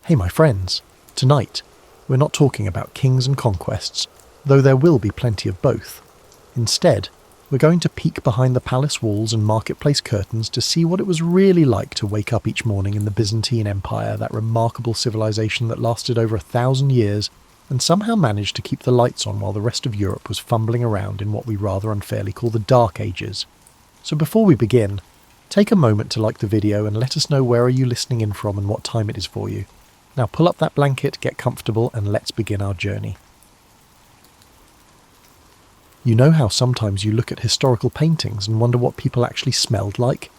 Hey my friends, tonight we're not talking about kings and conquests, though there will be plenty of both. Instead, we're going to peek behind the palace walls and marketplace curtains to see what it was really like to wake up each morning in the Byzantine Empire, that remarkable civilization that lasted over 1,000 years and somehow managed to keep the lights on while the rest of Europe was fumbling around in what we rather unfairly call the Dark Ages. So before we begin, take a moment to like the video and let us know where are you listening in from and what time it is for you. Now pull up that blanket, get comfortable, and let's begin our journey. You know how sometimes you look at historical paintings and wonder what people actually smelled like?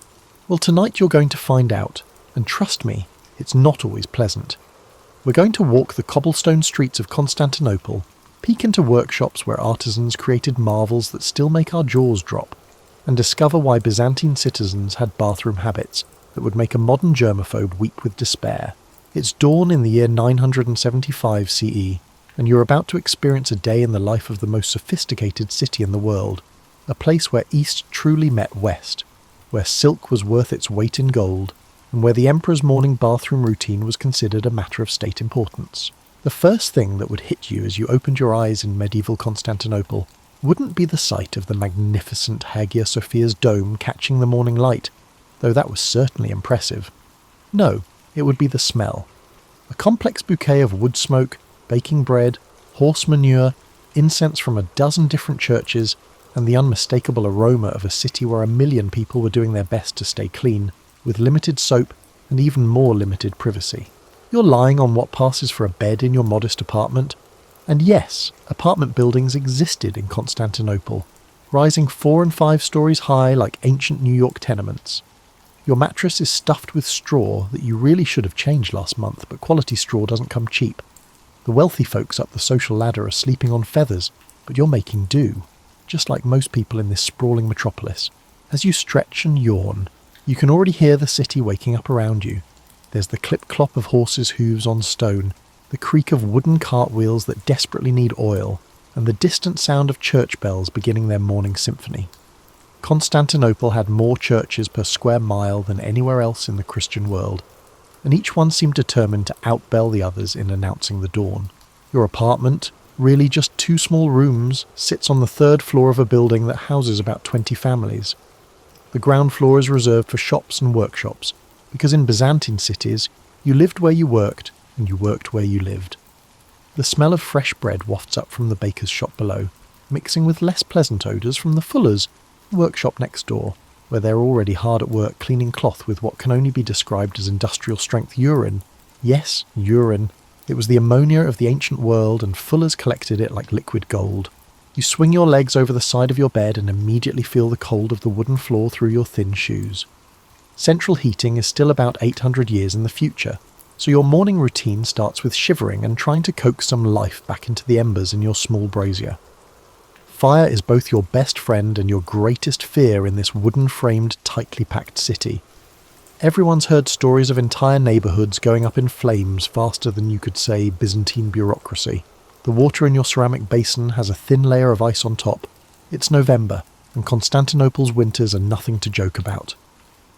Well, tonight you're going to find out, and trust me, it's not always pleasant. We're going to walk the cobblestone streets of Constantinople, peek into workshops where artisans created marvels that still make our jaws drop, and discover why Byzantine citizens had bathroom habits that would make a modern germaphobe weep with despair. It's dawn in the year 975 CE, and you're about to experience a day in the life of the most sophisticated city in the world, a place where East truly met West, where silk was worth its weight in gold, and where the emperor's morning bathroom routine was considered a matter of state importance. The first thing that would hit you as you opened your eyes in medieval Constantinople wouldn't be the sight of the magnificent Hagia Sophia's dome catching the morning light, though that was certainly impressive. No, it would be the smell. A complex bouquet of wood smoke, baking bread, horse manure, incense from a dozen different churches, and the unmistakable aroma of a city where 1 million people were doing their best to stay clean, with limited soap and even more limited privacy. You're lying on what passes for a bed in your modest apartment. And yes, apartment buildings existed in Constantinople, rising 4 and 5 stories high like ancient New York tenements. Your mattress is stuffed with straw that you really should have changed last month, but quality straw doesn't come cheap. The wealthy folks up the social ladder are sleeping on feathers, but you're making do, just like most people in this sprawling metropolis. As you stretch and yawn, you can already hear the city waking up around you. There's the clip-clop of horses' hooves on stone, the creak of wooden cartwheels that desperately need oil, and the distant sound of church bells beginning their morning symphony. Constantinople had more churches per square mile than anywhere else in the Christian world, and each one seemed determined to outbell the others in announcing the dawn. Your apartment, really just 2 small rooms, sits on the 3rd floor of a building that houses about 20 families. The ground floor is reserved for shops and workshops, because in Byzantine cities, you lived where you worked, and you worked where you lived. The smell of fresh bread wafts up from the baker's shop below, mixing with less pleasant odours from the fuller's workshop next door, where they're already hard at work cleaning cloth with what can only be described as industrial-strength urine. Yes, urine. It was the ammonia of the ancient world, and fullers collected it like liquid gold. You swing your legs over the side of your bed and immediately feel the cold of the wooden floor through your thin shoes. Central heating is still about 800 years in the future, so your morning routine starts with shivering and trying to coax some life back into the embers in your small brazier. Fire is both your best friend and your greatest fear in this wooden-framed, tightly packed city. Everyone's heard stories of entire neighbourhoods going up in flames faster than you could say Byzantine bureaucracy. The water in your ceramic basin has a thin layer of ice on top. It's November, and Constantinople's winters are nothing to joke about.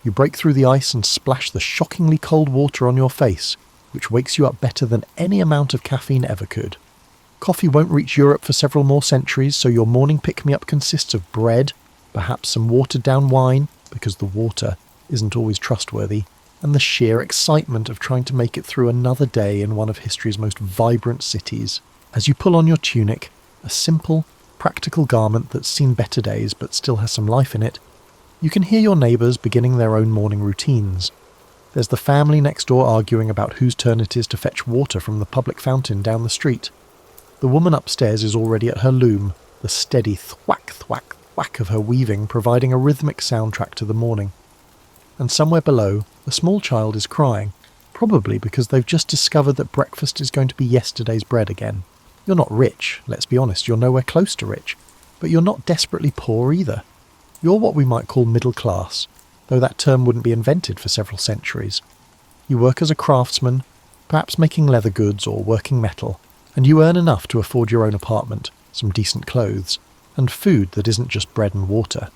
You break through the ice and splash the shockingly cold water on your face, which wakes you up better than any amount of caffeine ever could. Coffee won't reach Europe for several more centuries, so your morning pick-me-up consists of bread, perhaps some watered-down wine, because the water isn't always trustworthy, and the sheer excitement of trying to make it through another day in one of history's most vibrant cities. As you pull on your tunic, a simple, practical garment that's seen better days but still has some life in it, you can hear your neighbours beginning their own morning routines. There's the family next door arguing about whose turn it is to fetch water from the public fountain down the street. The woman upstairs is already at her loom, the steady thwack, thwack, thwack of her weaving providing a rhythmic soundtrack to the morning. And somewhere below, a small child is crying, probably because they've just discovered that breakfast is going to be yesterday's bread again. You're not rich, let's be honest, you're nowhere close to rich, but you're not desperately poor either. You're what we might call middle class, though that term wouldn't be invented for several centuries. You work as a craftsman, perhaps making leather goods or working metal, and you earn enough to afford your own apartment, some decent clothes, and food that isn't just bread and water.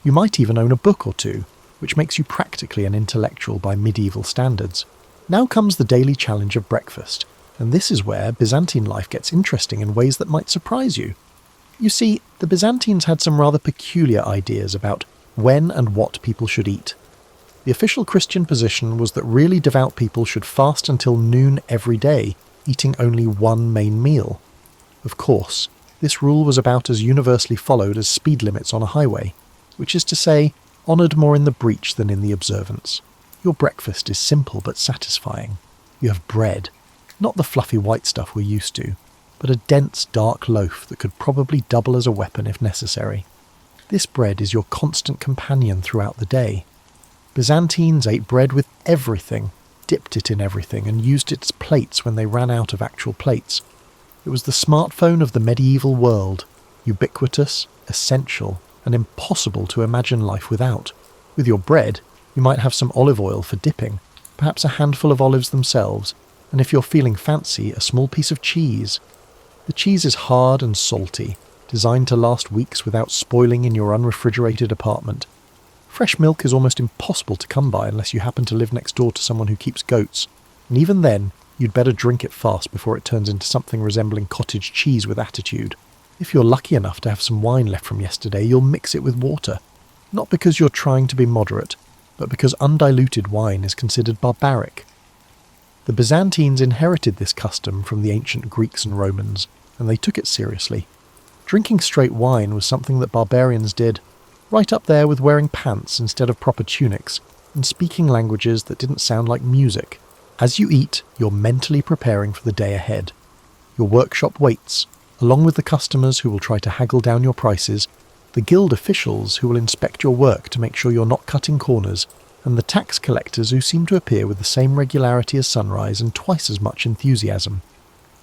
You might even own a book or two, which makes you practically an intellectual by medieval standards. Now comes the daily challenge of breakfast, and this is where Byzantine life gets interesting in ways that might surprise you. You see, the Byzantines had some rather peculiar ideas about when and what people should eat. The official Christian position was that really devout people should fast until noon every day, eating only one main meal. Of course, this rule was about as universally followed as speed limits on a highway, which is to say, honoured more in the breach than in the observance. Your breakfast is simple but satisfying. You have bread, not the fluffy white stuff we're used to, but a dense dark loaf that could probably double as a weapon if necessary. This bread is your constant companion throughout the day. Byzantines ate bread with everything, dipped it in everything, and used it as plates when they ran out of actual plates. It was the smartphone of the medieval world, ubiquitous, essential, and impossible to imagine life without. With your bread, you might have some olive oil for dipping, perhaps a handful of olives themselves, and if you're feeling fancy, a small piece of cheese. The cheese is hard and salty, designed to last weeks without spoiling in your unrefrigerated apartment. Fresh milk is almost impossible to come by unless you happen to live next door to someone who keeps goats, and even then, you'd better drink it fast before it turns into something resembling cottage cheese with attitude. If you're lucky enough to have some wine left from yesterday, you'll mix it with water. Not because you're trying to be moderate, but because undiluted wine is considered barbaric. The Byzantines inherited this custom from the ancient Greeks and Romans, and they took it seriously. Drinking straight wine was something that barbarians did, right up there with wearing pants instead of proper tunics, and speaking languages that didn't sound like music. As you eat, you're mentally preparing for the day ahead. Your workshop waits, along with the customers who will try to haggle down your prices, the guild officials who will inspect your work to make sure you're not cutting corners, and the tax collectors who seem to appear with the same regularity as sunrise and twice as much enthusiasm.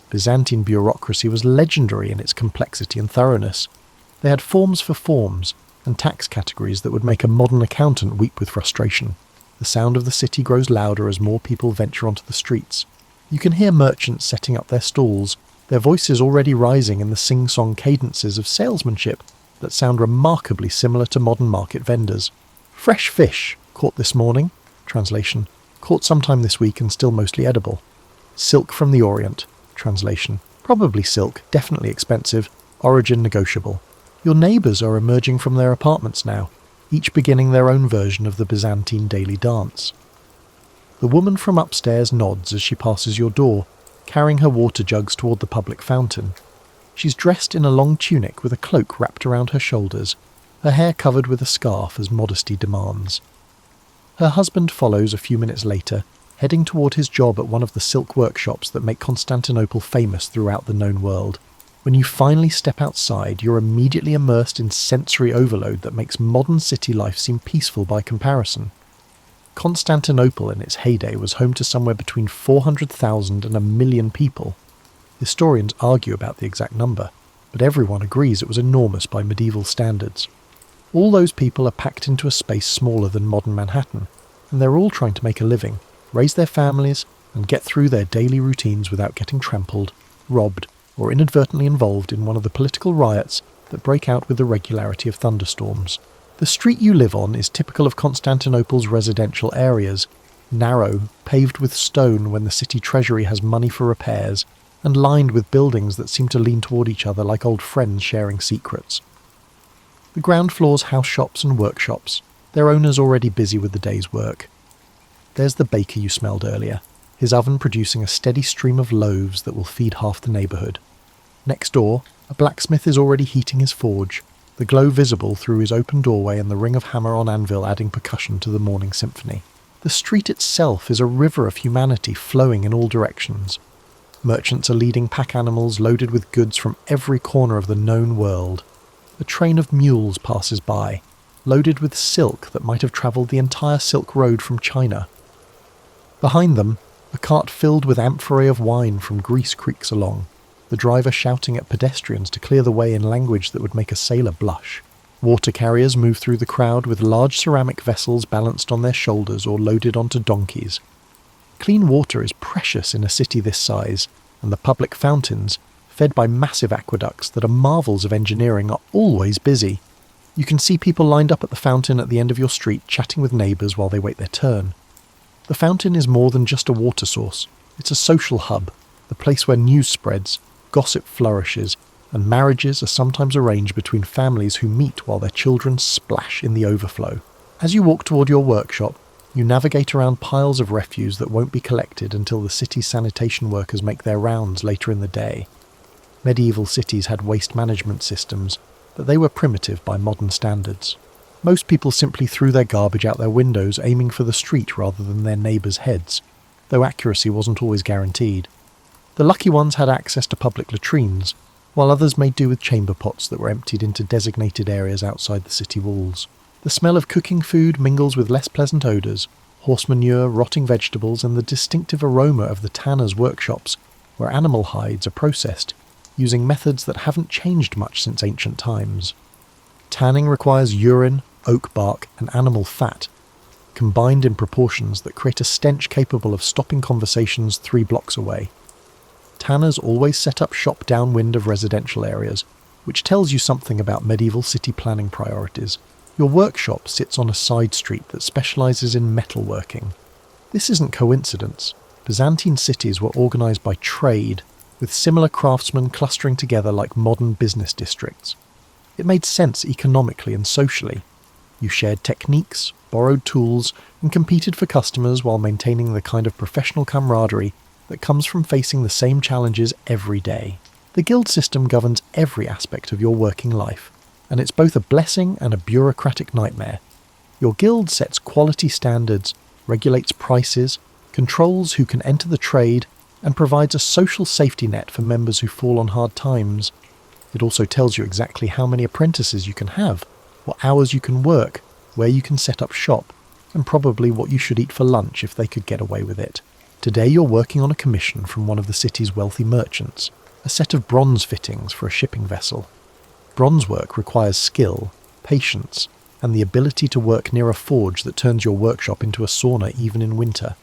Byzantine bureaucracy was legendary in its complexity and thoroughness. They had forms for forms, and tax categories that would make a modern accountant weep with frustration. The sound of the city grows louder as more people venture onto the streets. You can hear merchants setting up their stalls, their voices already rising in the sing-song cadences of salesmanship that sound remarkably similar to modern market vendors. Fresh fish, caught this morning, translation, caught sometime this week and still mostly edible. Silk from the Orient, translation, probably silk, definitely expensive, origin negotiable. Your neighbours are emerging from their apartments now, each beginning their own version of the Byzantine daily dance. The woman from upstairs nods as she passes your door, carrying her water jugs toward the public fountain. She's dressed in a long tunic with a cloak wrapped around her shoulders, her hair covered with a scarf as modesty demands. Her husband follows a few minutes later, heading toward his job at one of the silk workshops that make Constantinople famous throughout the known world. When you finally step outside, you're immediately immersed in sensory overload that makes modern city life seem peaceful by comparison. Constantinople in its heyday was home to somewhere between 400,000 and 1 million people. Historians argue about the exact number, but everyone agrees it was enormous by medieval standards. All those people are packed into a space smaller than modern Manhattan, and they're all trying to make a living, raise their families, and get through their daily routines without getting trampled, robbed, or inadvertently involved in one of the political riots that break out with the regularity of thunderstorms. The street you live on is typical of Constantinople's residential areas, narrow, paved with stone when the city treasury has money for repairs, and lined with buildings that seem to lean toward each other like old friends sharing secrets. The ground floor's house shops and workshops, their owners already busy with the day's work. There's the baker you smelled earlier, his oven producing a steady stream of loaves that will feed half the neighbourhood. Next door, a blacksmith is already heating his forge, the glow visible through his open doorway and the ring of hammer on anvil adding percussion to the morning symphony. The street itself is a river of humanity flowing in all directions. Merchants are leading pack animals loaded with goods from every corner of the known world. A train of mules passes by, loaded with silk that might have travelled the entire Silk Road from China. Behind them, a cart filled with amphorae of wine from Greece creaks along, the driver shouting at pedestrians to clear the way in language that would make a sailor blush. Water carriers move through the crowd with large ceramic vessels balanced on their shoulders or loaded onto donkeys. Clean water is precious in a city this size, and the public fountains, fed by massive aqueducts that are marvels of engineering, are always busy. You can see people lined up at the fountain at the end of your street chatting with neighbours while they wait their turn. The fountain is more than just a water source. It's a social hub, the place where news spreads, gossip flourishes, and marriages are sometimes arranged between families who meet while their children splash in the overflow. As you walk toward your workshop, you navigate around piles of refuse that won't be collected until the city's sanitation workers make their rounds later in the day. Medieval cities had waste management systems, but they were primitive by modern standards. Most people simply threw their garbage out their windows, aiming for the street rather than their neighbours' heads, though accuracy wasn't always guaranteed. The lucky ones had access to public latrines, while others made do with chamber pots that were emptied into designated areas outside the city walls. The smell of cooking food mingles with less pleasant odours, horse manure, rotting vegetables, and the distinctive aroma of the tanners' workshops, where animal hides are processed, using methods that haven't changed much since ancient times. Tanning requires urine, oak bark, and animal fat, combined in proportions that create a stench capable of stopping conversations 3 blocks away. Tanners always set up shop downwind of residential areas, which tells you something about medieval city planning priorities. Your workshop sits on a side street that specialises in metalworking. This isn't coincidence. Byzantine cities were organised by trade, with similar craftsmen clustering together like modern business districts. It made sense economically and socially. You shared techniques, borrowed tools, and competed for customers while maintaining the kind of professional camaraderie that comes from facing the same challenges every day. The guild system governs every aspect of your working life, and it's both a blessing and a bureaucratic nightmare. Your guild sets quality standards, regulates prices, controls who can enter the trade, and provides a social safety net for members who fall on hard times. It also tells you exactly how many apprentices you can have, what hours you can work, where you can set up shop, and probably what you should eat for lunch if they could get away with it. Today you're working on a commission from one of the city's wealthy merchants, a set of bronze fittings for a shipping vessel. Bronze work requires skill, patience, and the ability to work near a forge that turns your workshop into a sauna even in winter.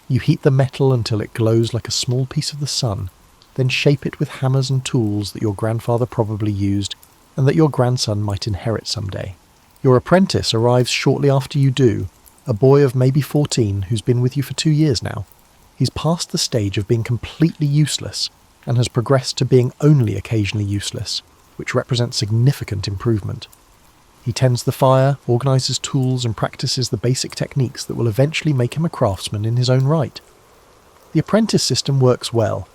You heat the metal until it glows like a small piece of the sun, then shape it with hammers and tools that your grandfather probably used and that your grandson might inherit someday. Your apprentice arrives shortly after you do, a boy of maybe 14 who's been with you for 2 years now. He's past the stage of being completely useless and has progressed to being only occasionally useless, which represents significant improvement. He tends the fire, organises tools, and practices the basic techniques that will eventually make him a craftsman in his own right. The apprentice system works well.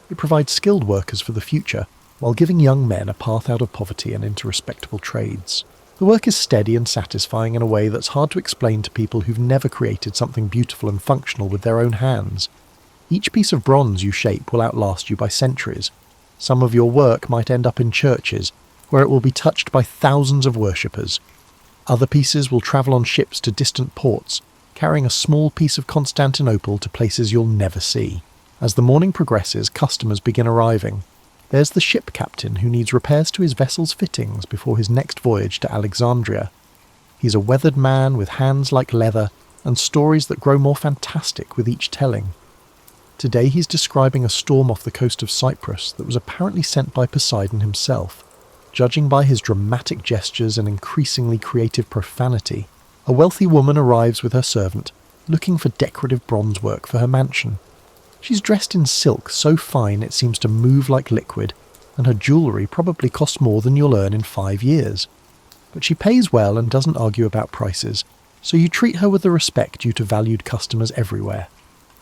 It provides skilled workers for the future, while giving young men a path out of poverty and into respectable trades. The work is steady and satisfying in a way that's hard to explain to people who've never created something beautiful and functional with their own hands. Each piece of bronze you shape will outlast you by centuries. Some of your work might end up in churches, where it will be touched by thousands of worshippers. Other pieces will travel on ships to distant ports, carrying a small piece of Constantinople to places you'll never see. As the morning progresses, customers begin arriving. There's the ship captain who needs repairs to his vessel's fittings before his next voyage to Alexandria. He's a weathered man with hands like leather and stories that grow more fantastic with each telling. Today he's describing a storm off the coast of Cyprus that was apparently sent by Poseidon himself. Judging by his dramatic gestures and increasingly creative profanity, a wealthy woman arrives with her servant, looking for decorative bronze work for her mansion. She's dressed in silk so fine it seems to move like liquid, and her jewellery probably costs more than you'll earn in 5 years. But she pays well and doesn't argue about prices, so you treat her with the respect due to valued customers everywhere.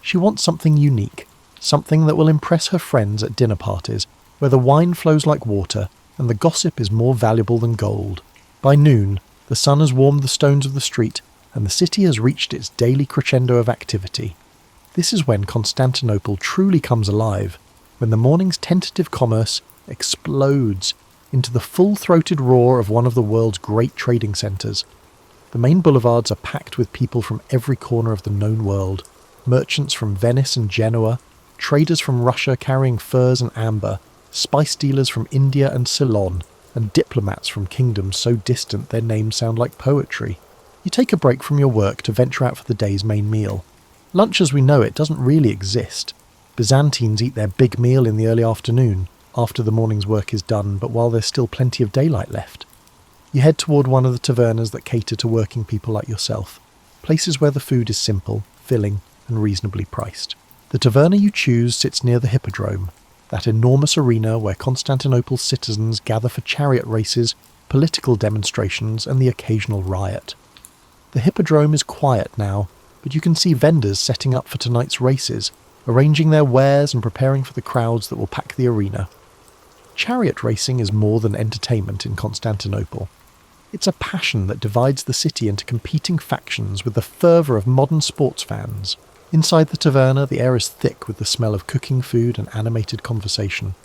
She wants something unique, something that will impress her friends at dinner parties, where the wine flows like water and the gossip is more valuable than gold. By noon, the sun has warmed the stones of the street, and the city has reached its daily crescendo of activity. This is when Constantinople truly comes alive, when the morning's tentative commerce explodes into the full-throated roar of one of the world's great trading centres. The main boulevards are packed with people from every corner of the known world. Merchants from Venice and Genoa, traders from Russia carrying furs and amber, spice dealers from India and Ceylon, and diplomats from kingdoms so distant their names sound like poetry. You take a break from your work to venture out for the day's main meal. Lunch as we know it doesn't really exist. Byzantines eat their big meal in the early afternoon, after the morning's work is done, but while there's still plenty of daylight left. You head toward one of the tavernas that cater to working people like yourself, places where the food is simple, filling, and reasonably priced. The taverna you choose sits near the Hippodrome, that enormous arena where Constantinople's citizens gather for chariot races, political demonstrations, and the occasional riot. The Hippodrome is quiet now, but you can see vendors setting up for tonight's races, arranging their wares and preparing for the crowds that will pack the arena. Chariot racing is more than entertainment in Constantinople. It's a passion that divides the city into competing factions with the fervour of modern sports fans. Inside the taverna, the air is thick with the smell of cooking food and animated conversation.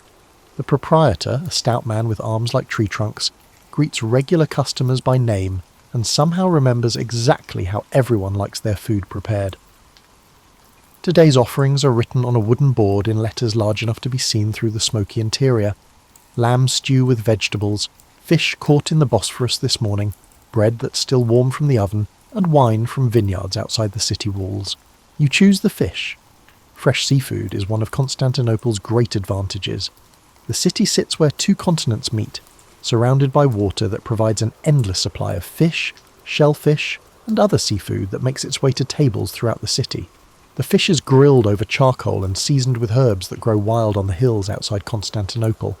The proprietor, a stout man with arms like tree trunks, greets regular customers by name and somehow remembers exactly how everyone likes their food prepared. Today's offerings are written on a wooden board in letters large enough to be seen through the smoky interior. Lamb stew with vegetables, fish caught in the Bosphorus this morning, bread that's still warm from the oven, and wine from vineyards outside the city walls. You choose the fish. Fresh seafood is one of Constantinople's great advantages. The city sits where two continents meet, surrounded by water that provides an endless supply of fish, shellfish, and other seafood that makes its way to tables throughout the city. The fish is grilled over charcoal and seasoned with herbs that grow wild on the hills outside Constantinople.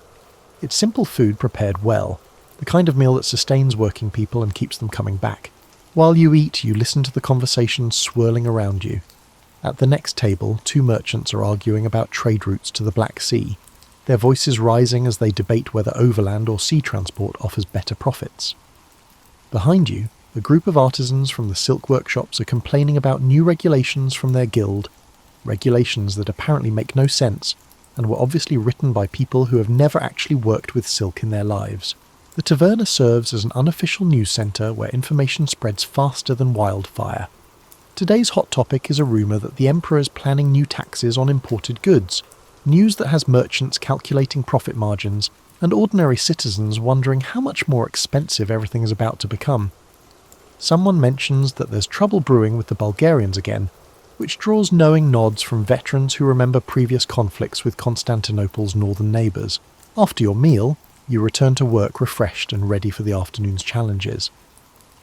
It's simple food prepared well, the kind of meal that sustains working people and keeps them coming back. While you eat, you listen to the conversations swirling around you. At the next table, two merchants are arguing about trade routes to the Black Sea, their voices rising as they debate whether overland or sea transport offers better profits. Behind you, a group of artisans from the silk workshops are complaining about new regulations from their guild, regulations that apparently make no sense and were obviously written by people who have never actually worked with silk in their lives. The taverna serves as an unofficial news centre where information spreads faster than wildfire. Today's hot topic is a rumour that the emperor is planning new taxes on imported goods, news that has merchants calculating profit margins and ordinary citizens wondering how much more expensive everything is about to become. Someone mentions that there's trouble brewing with the Bulgarians again, which draws knowing nods from veterans who remember previous conflicts with Constantinople's northern neighbours. After your meal, you return to work refreshed and ready for the afternoon's challenges.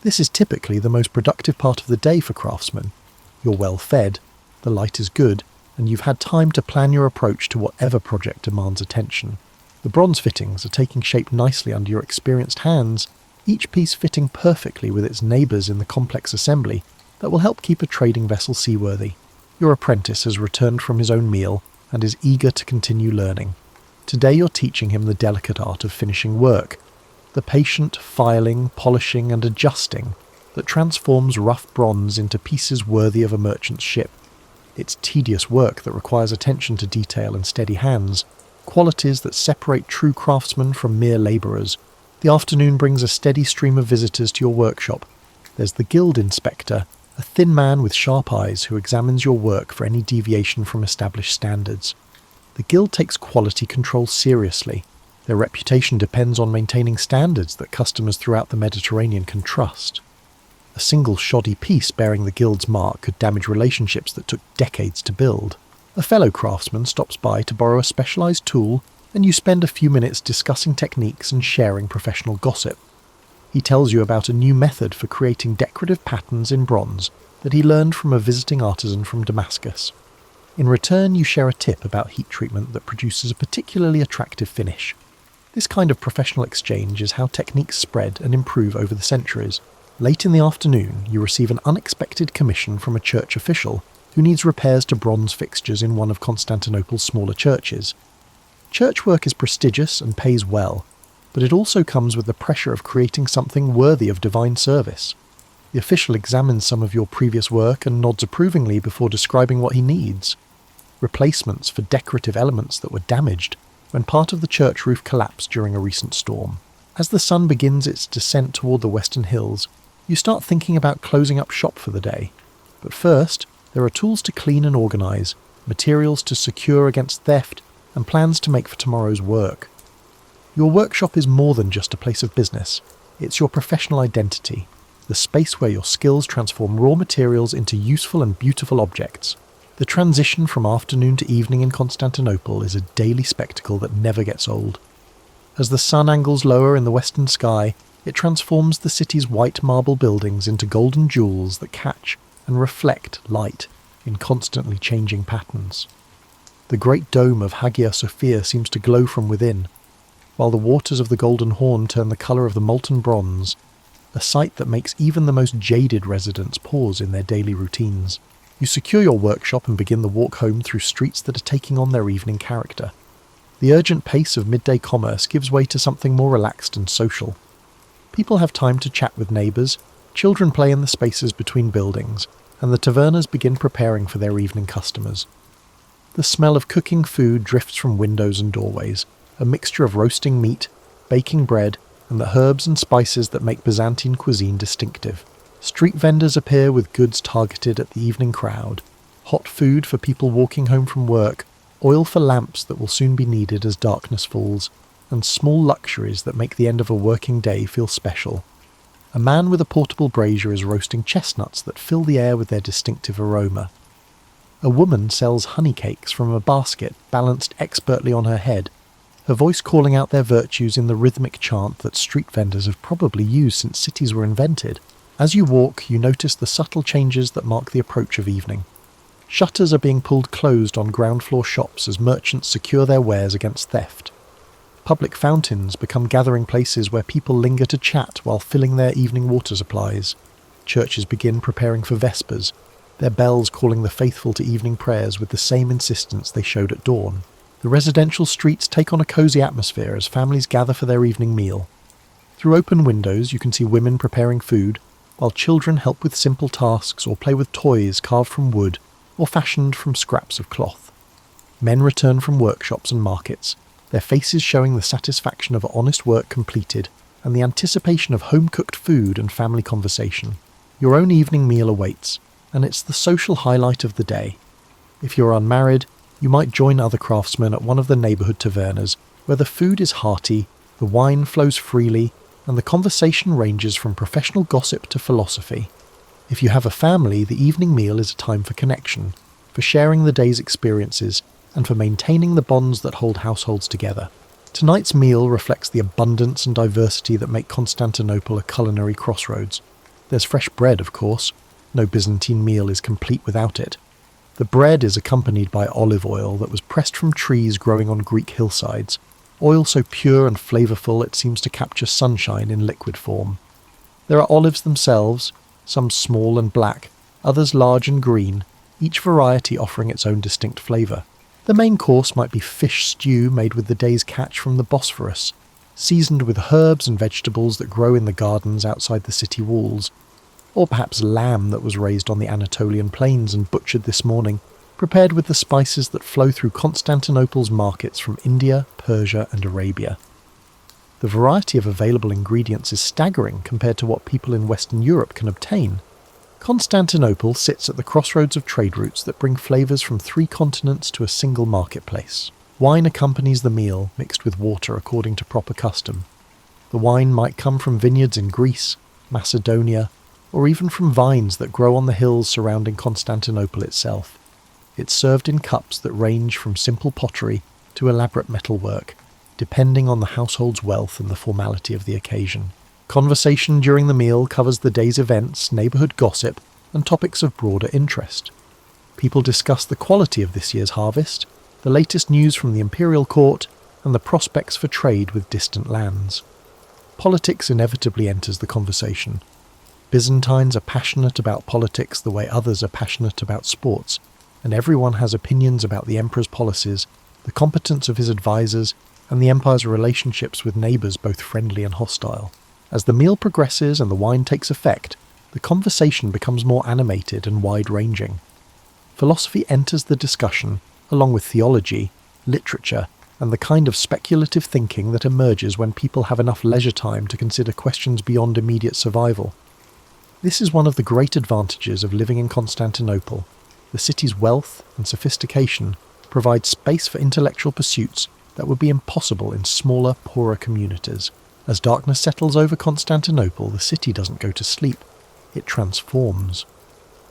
This is typically the most productive part of the day for craftsmen. You're well fed, the light is good, and you've had time to plan your approach to whatever project demands attention. The bronze fittings are taking shape nicely under your experienced hands, each piece fitting perfectly with its neighbours in the complex assembly that will help keep a trading vessel seaworthy. Your apprentice has returned from his own meal and is eager to continue learning. Today you're teaching him the delicate art of finishing work, the patient filing, polishing and adjusting that transforms rough bronze into pieces worthy of a merchant's ship. It's tedious work that requires attention to detail and steady hands, qualities that separate true craftsmen from mere labourers. The afternoon brings a steady stream of visitors to your workshop. There's the guild inspector, a thin man with sharp eyes who examines your work for any deviation from established standards. The guild takes quality control seriously. Their reputation depends on maintaining standards that customers throughout the Mediterranean can trust. A single shoddy piece bearing the guild's mark could damage relationships that took decades to build. A fellow craftsman stops by to borrow a specialised tool, and you spend a few minutes discussing techniques and sharing professional gossip. He tells you about a new method for creating decorative patterns in bronze that he learned from a visiting artisan from Damascus. In return, you share a tip about heat treatment that produces a particularly attractive finish. This kind of professional exchange is how techniques spread and improve over the centuries. Late in the afternoon, you receive an unexpected commission from a church official who needs repairs to bronze fixtures in one of Constantinople's smaller churches. Church work is prestigious and pays well, but it also comes with the pressure of creating something worthy of divine service. The official examines some of your previous work and nods approvingly before describing what he needs. Replacements for decorative elements that were damaged when part of the church roof collapsed during a recent storm. As the sun begins its descent toward the western hills, you start thinking about closing up shop for the day. But first, there are tools to clean and organise, materials to secure against theft, and plans to make for tomorrow's work. Your workshop is more than just a place of business. It's your professional identity, the space where your skills transform raw materials into useful and beautiful objects. The transition from afternoon to evening in Constantinople is a daily spectacle that never gets old. As the sun angles lower in the western sky, it transforms the city's white marble buildings into golden jewels that catch and reflect light. in constantly changing patterns. The great dome of Hagia Sophia seems to glow from within, while the waters of the Golden Horn turn the colour of the molten bronze, a sight that makes even the most jaded residents pause in their daily routines. You secure your workshop and begin the walk home through streets that are taking on their evening character. The urgent pace of midday commerce gives way to something more relaxed and social. People have time to chat with neighbours, children play in the spaces between buildings, and the tavernas begin preparing for their evening customers. The smell of cooking food drifts from windows and doorways, a mixture of roasting meat, baking bread, and the herbs and spices that make Byzantine cuisine distinctive. Street vendors appear with goods targeted at the evening crowd, hot food for people walking home from work, oil for lamps that will soon be needed as darkness falls, and small luxuries that make the end of a working day feel special. A man with a portable brazier is roasting chestnuts that fill the air with their distinctive aroma. A woman sells honey cakes from a basket balanced expertly on her head, her voice calling out their virtues in the rhythmic chant that street vendors have probably used since cities were invented. As you walk, you notice the subtle changes that mark the approach of evening. Shutters are being pulled closed on ground floor shops as merchants secure their wares against theft. Public fountains become gathering places where people linger to chat while filling their evening water supplies. Churches begin preparing for Vespers, their bells calling the faithful to evening prayers with the same insistence they showed at dawn. The residential streets take on a cosy atmosphere as families gather for their evening meal. Through open windows you can see women preparing food, while children help with simple tasks or play with toys carved from wood or fashioned from scraps of cloth. Men return from workshops and markets, their faces showing the satisfaction of honest work completed and the anticipation of home-cooked food and family conversation. Your own evening meal awaits, and it's the social highlight of the day. If you're unmarried, you might join other craftsmen at one of the neighbourhood tavernas, where the food is hearty, the wine flows freely, and the conversation ranges from professional gossip to philosophy. If you have a family, the evening meal is a time for connection, for sharing the day's experiences, and for maintaining the bonds that hold households together. Tonight's meal reflects the abundance and diversity that make Constantinople a culinary crossroads. There's fresh bread, of course. No Byzantine meal is complete without it. The bread is accompanied by olive oil that was pressed from trees growing on Greek hillsides, oil so pure and flavourful it seems to capture sunshine in liquid form. There are olives themselves, some small and black, others large and green, each variety offering its own distinct flavour. The main course might be fish stew made with the day's catch from the Bosphorus, seasoned with herbs and vegetables that grow in the gardens outside the city walls, or perhaps lamb that was raised on the Anatolian plains and butchered this morning, prepared with the spices that flow through Constantinople's markets from India, Persia and Arabia. The variety of available ingredients is staggering compared to what people in Western Europe can obtain. Constantinople sits at the crossroads of trade routes that bring flavours from 3 continents to a single marketplace. Wine accompanies the meal, mixed with water according to proper custom. The wine might come from vineyards in Greece, Macedonia, or even from vines that grow on the hills surrounding Constantinople itself. It's served in cups that range from simple pottery to elaborate metalwork, depending on the household's wealth and the formality of the occasion. Conversation during the meal covers the day's events, neighbourhood gossip, and topics of broader interest. People discuss the quality of this year's harvest, the latest news from the imperial court, and the prospects for trade with distant lands. Politics inevitably enters the conversation. Byzantines are passionate about politics the way others are passionate about sports, and everyone has opinions about the emperor's policies, the competence of his advisors, and the empire's relationships with neighbours both friendly and hostile. As the meal progresses and the wine takes effect, the conversation becomes more animated and wide-ranging. Philosophy enters the discussion, along with theology, literature, and the kind of speculative thinking that emerges when people have enough leisure time to consider questions beyond immediate survival. This is one of the great advantages of living in Constantinople. The city's wealth and sophistication provide space for intellectual pursuits that would be impossible in smaller, poorer communities. As darkness settles over Constantinople, the city doesn't go to sleep. It transforms.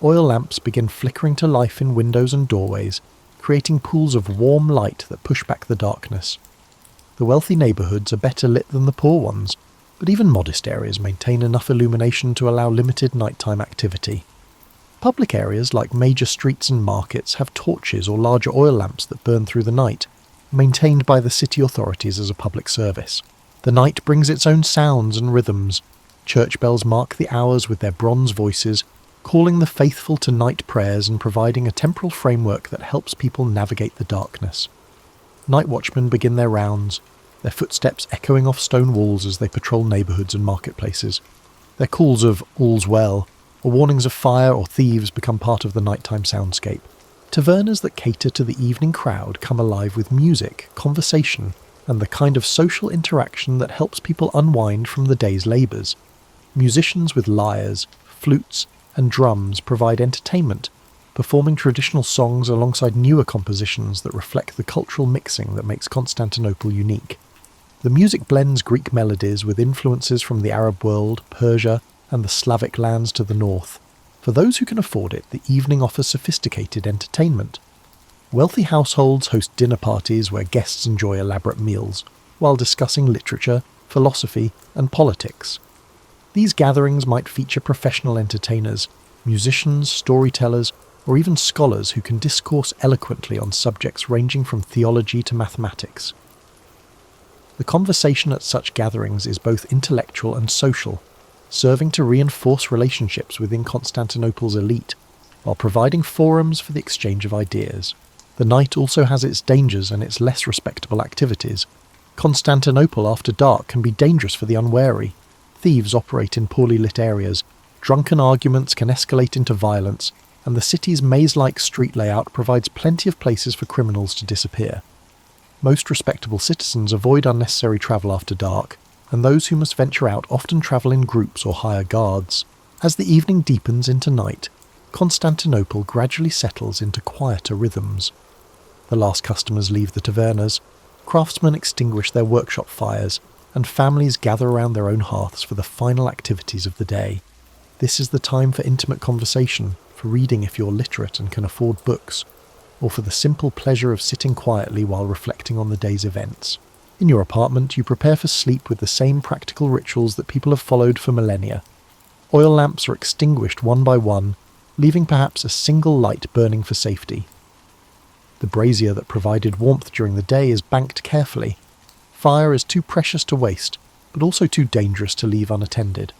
Oil lamps begin flickering to life in windows and doorways, creating pools of warm light that push back the darkness. The wealthy neighbourhoods are better lit than the poor ones, but even modest areas maintain enough illumination to allow limited nighttime activity. Public areas like major streets and markets have torches or larger oil lamps that burn through the night, maintained by the city authorities as a public service. The night brings its own sounds and rhythms. Church bells mark the hours with their bronze voices, calling the faithful to night prayers and providing a temporal framework that helps people navigate the darkness. Night watchmen begin their rounds, their footsteps echoing off stone walls as they patrol neighbourhoods and marketplaces. Their calls of "all's well" or warnings of fire or thieves become part of the nighttime soundscape. Tavernas that cater to the evening crowd come alive with music, conversation, and the kind of social interaction that helps people unwind from the day's labours. Musicians with lyres, flutes, and drums provide entertainment, performing traditional songs alongside newer compositions that reflect the cultural mixing that makes Constantinople unique. The music blends Greek melodies with influences from the Arab world, Persia, and the Slavic lands to the north. For those who can afford it, the evening offers sophisticated entertainment. Wealthy households host dinner parties where guests enjoy elaborate meals, while discussing literature, philosophy, and politics. These gatherings might feature professional entertainers, musicians, storytellers, or even scholars who can discourse eloquently on subjects ranging from theology to mathematics. The conversation at such gatherings is both intellectual and social, serving to reinforce relationships within Constantinople's elite, while providing forums for the exchange of ideas. The night also has its dangers and its less respectable activities. Constantinople after dark can be dangerous for the unwary. Thieves operate in poorly lit areas, drunken arguments can escalate into violence, and the city's maze-like street layout provides plenty of places for criminals to disappear. Most respectable citizens avoid unnecessary travel after dark, and those who must venture out often travel in groups or hire guards. As the evening deepens into night, Constantinople gradually settles into quieter rhythms. The last customers leave the tavernas, craftsmen extinguish their workshop fires, and families gather around their own hearths for the final activities of the day. This is the time for intimate conversation, for reading if you're literate and can afford books, or for the simple pleasure of sitting quietly while reflecting on the day's events. In your apartment, you prepare for sleep with the same practical rituals that people have followed for millennia. Oil lamps are extinguished one by one, leaving perhaps a single light burning for safety. The brazier that provided warmth during the day is banked carefully. Fire is too precious to waste, but also too dangerous to leave unattended.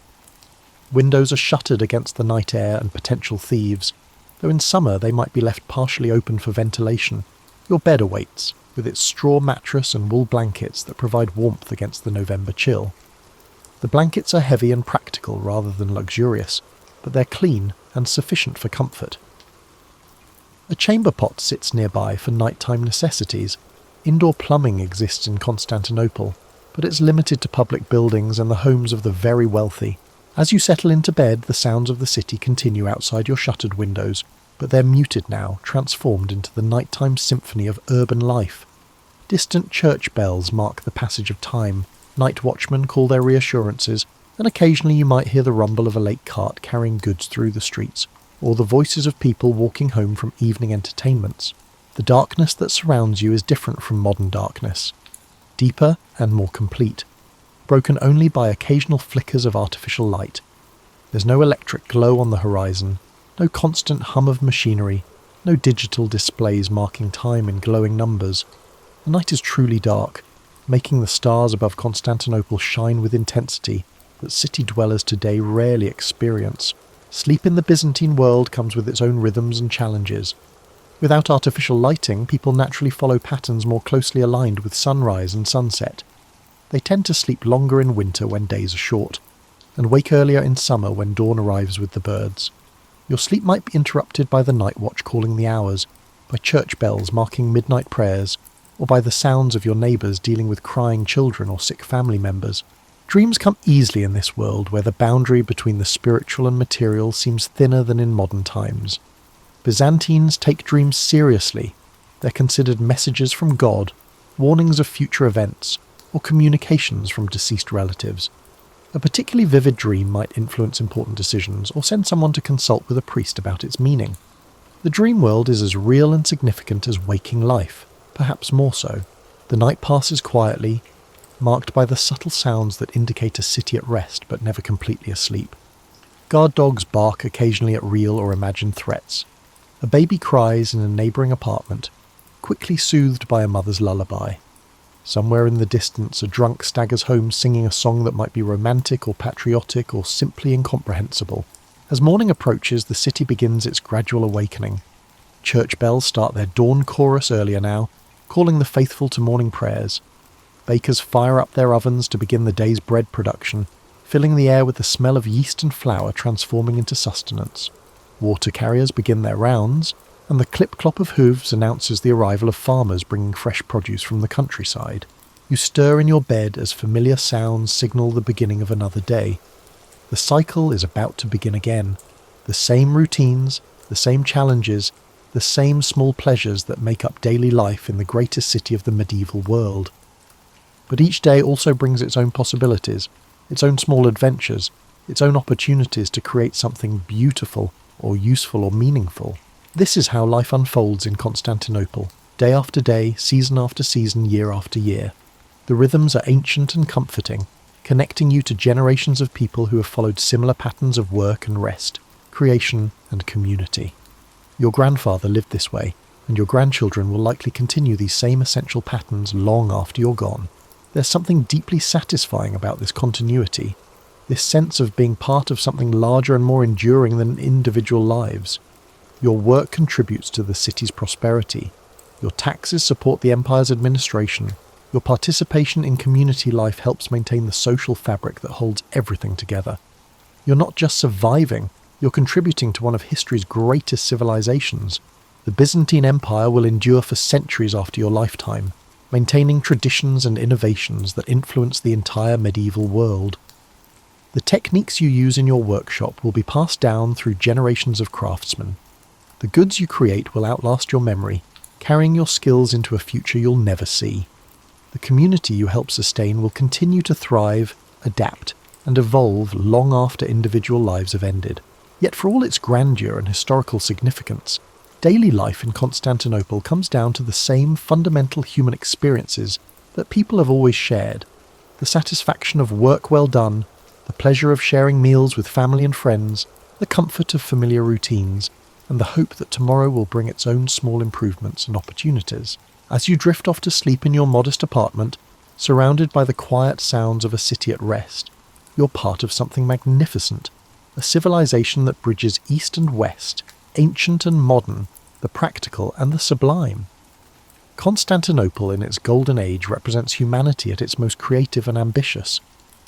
Windows are shuttered against the night air and potential thieves, though in summer they might be left partially open for ventilation. Your bed awaits, with its straw mattress and wool blankets that provide warmth against the November chill. The blankets are heavy and practical rather than luxurious, but they're clean and sufficient for comfort. A chamber pot sits nearby for nighttime necessities. Indoor plumbing exists in Constantinople, but it's limited to public buildings and the homes of the very wealthy. As you settle into bed, the sounds of the city continue outside your shuttered windows, but they're muted now, transformed into the nighttime symphony of urban life. Distant church bells mark the passage of time, night watchmen call their reassurances, and occasionally you might hear the rumble of a late cart carrying goods through the streets, or the voices of people walking home from evening entertainments. The darkness that surrounds you is different from modern darkness, deeper and more complete, broken only by occasional flickers of artificial light. There's no electric glow on the horizon, no constant hum of machinery, no digital displays marking time in glowing numbers. The night is truly dark, making the stars above Constantinople shine with intensity that city dwellers today rarely experience. Sleep in the Byzantine world comes with its own rhythms and challenges. Without artificial lighting, people naturally follow patterns more closely aligned with sunrise and sunset. They tend to sleep longer in winter when days are short, and wake earlier in summer when dawn arrives with the birds. Your sleep might be interrupted by the night watch calling the hours, by church bells marking midnight prayers, or by the sounds of your neighbours dealing with crying children or sick family members. Dreams come easily in this world where the boundary between the spiritual and material seems thinner than in modern times. Byzantines take dreams seriously. They're considered messages from God, warnings of future events, or communications from deceased relatives. A particularly vivid dream might influence important decisions or send someone to consult with a priest about its meaning. The dream world is as real and significant as waking life, perhaps more so. The night passes quietly, marked by the subtle sounds that indicate a city at rest but never completely asleep. Guard dogs bark occasionally at real or imagined threats. A baby cries in a neighbouring apartment, quickly soothed by a mother's lullaby. Somewhere in the distance, a drunk staggers home singing a song that might be romantic or patriotic or simply incomprehensible. As morning approaches, the city begins its gradual awakening. Church bells start their dawn chorus earlier now, calling the faithful to morning prayers. Bakers fire up their ovens to begin the day's bread production, filling the air with the smell of yeast and flour transforming into sustenance. Water carriers begin their rounds, and the clip-clop of hooves announces the arrival of farmers bringing fresh produce from the countryside. You stir in your bed as familiar sounds signal the beginning of another day. The cycle is about to begin again. The same routines, the same challenges, the same small pleasures that make up daily life in the greatest city of the medieval world. But each day also brings its own possibilities, its own small adventures, its own opportunities to create something beautiful or useful or meaningful. This is how life unfolds in Constantinople, day after day, season after season, year after year. The rhythms are ancient and comforting, connecting you to generations of people who have followed similar patterns of work and rest, creation and community. Your grandfather lived this way, and your grandchildren will likely continue these same essential patterns long after you're gone. There's something deeply satisfying about this continuity, this sense of being part of something larger and more enduring than individual lives. Your work contributes to the city's prosperity. Your taxes support the empire's administration. Your participation in community life helps maintain the social fabric that holds everything together. You're not just surviving, you're contributing to one of history's greatest civilizations. The Byzantine Empire will endure for centuries after your lifetime, maintaining traditions and innovations that influence the entire medieval world. The techniques you use in your workshop will be passed down through generations of craftsmen. The goods you create will outlast your memory, carrying your skills into a future you'll never see. The community you help sustain will continue to thrive, adapt, and evolve long after individual lives have ended. Yet for all its grandeur and historical significance, daily life in Constantinople comes down to the same fundamental human experiences that people have always shared. The satisfaction of work well done, the pleasure of sharing meals with family and friends, the comfort of familiar routines, and the hope that tomorrow will bring its own small improvements and opportunities. As you drift off to sleep in your modest apartment, surrounded by the quiet sounds of a city at rest, you're part of something magnificent, a civilization that bridges east and west, ancient and modern, the practical and the sublime. Constantinople in its golden age represents humanity at its most creative and ambitious,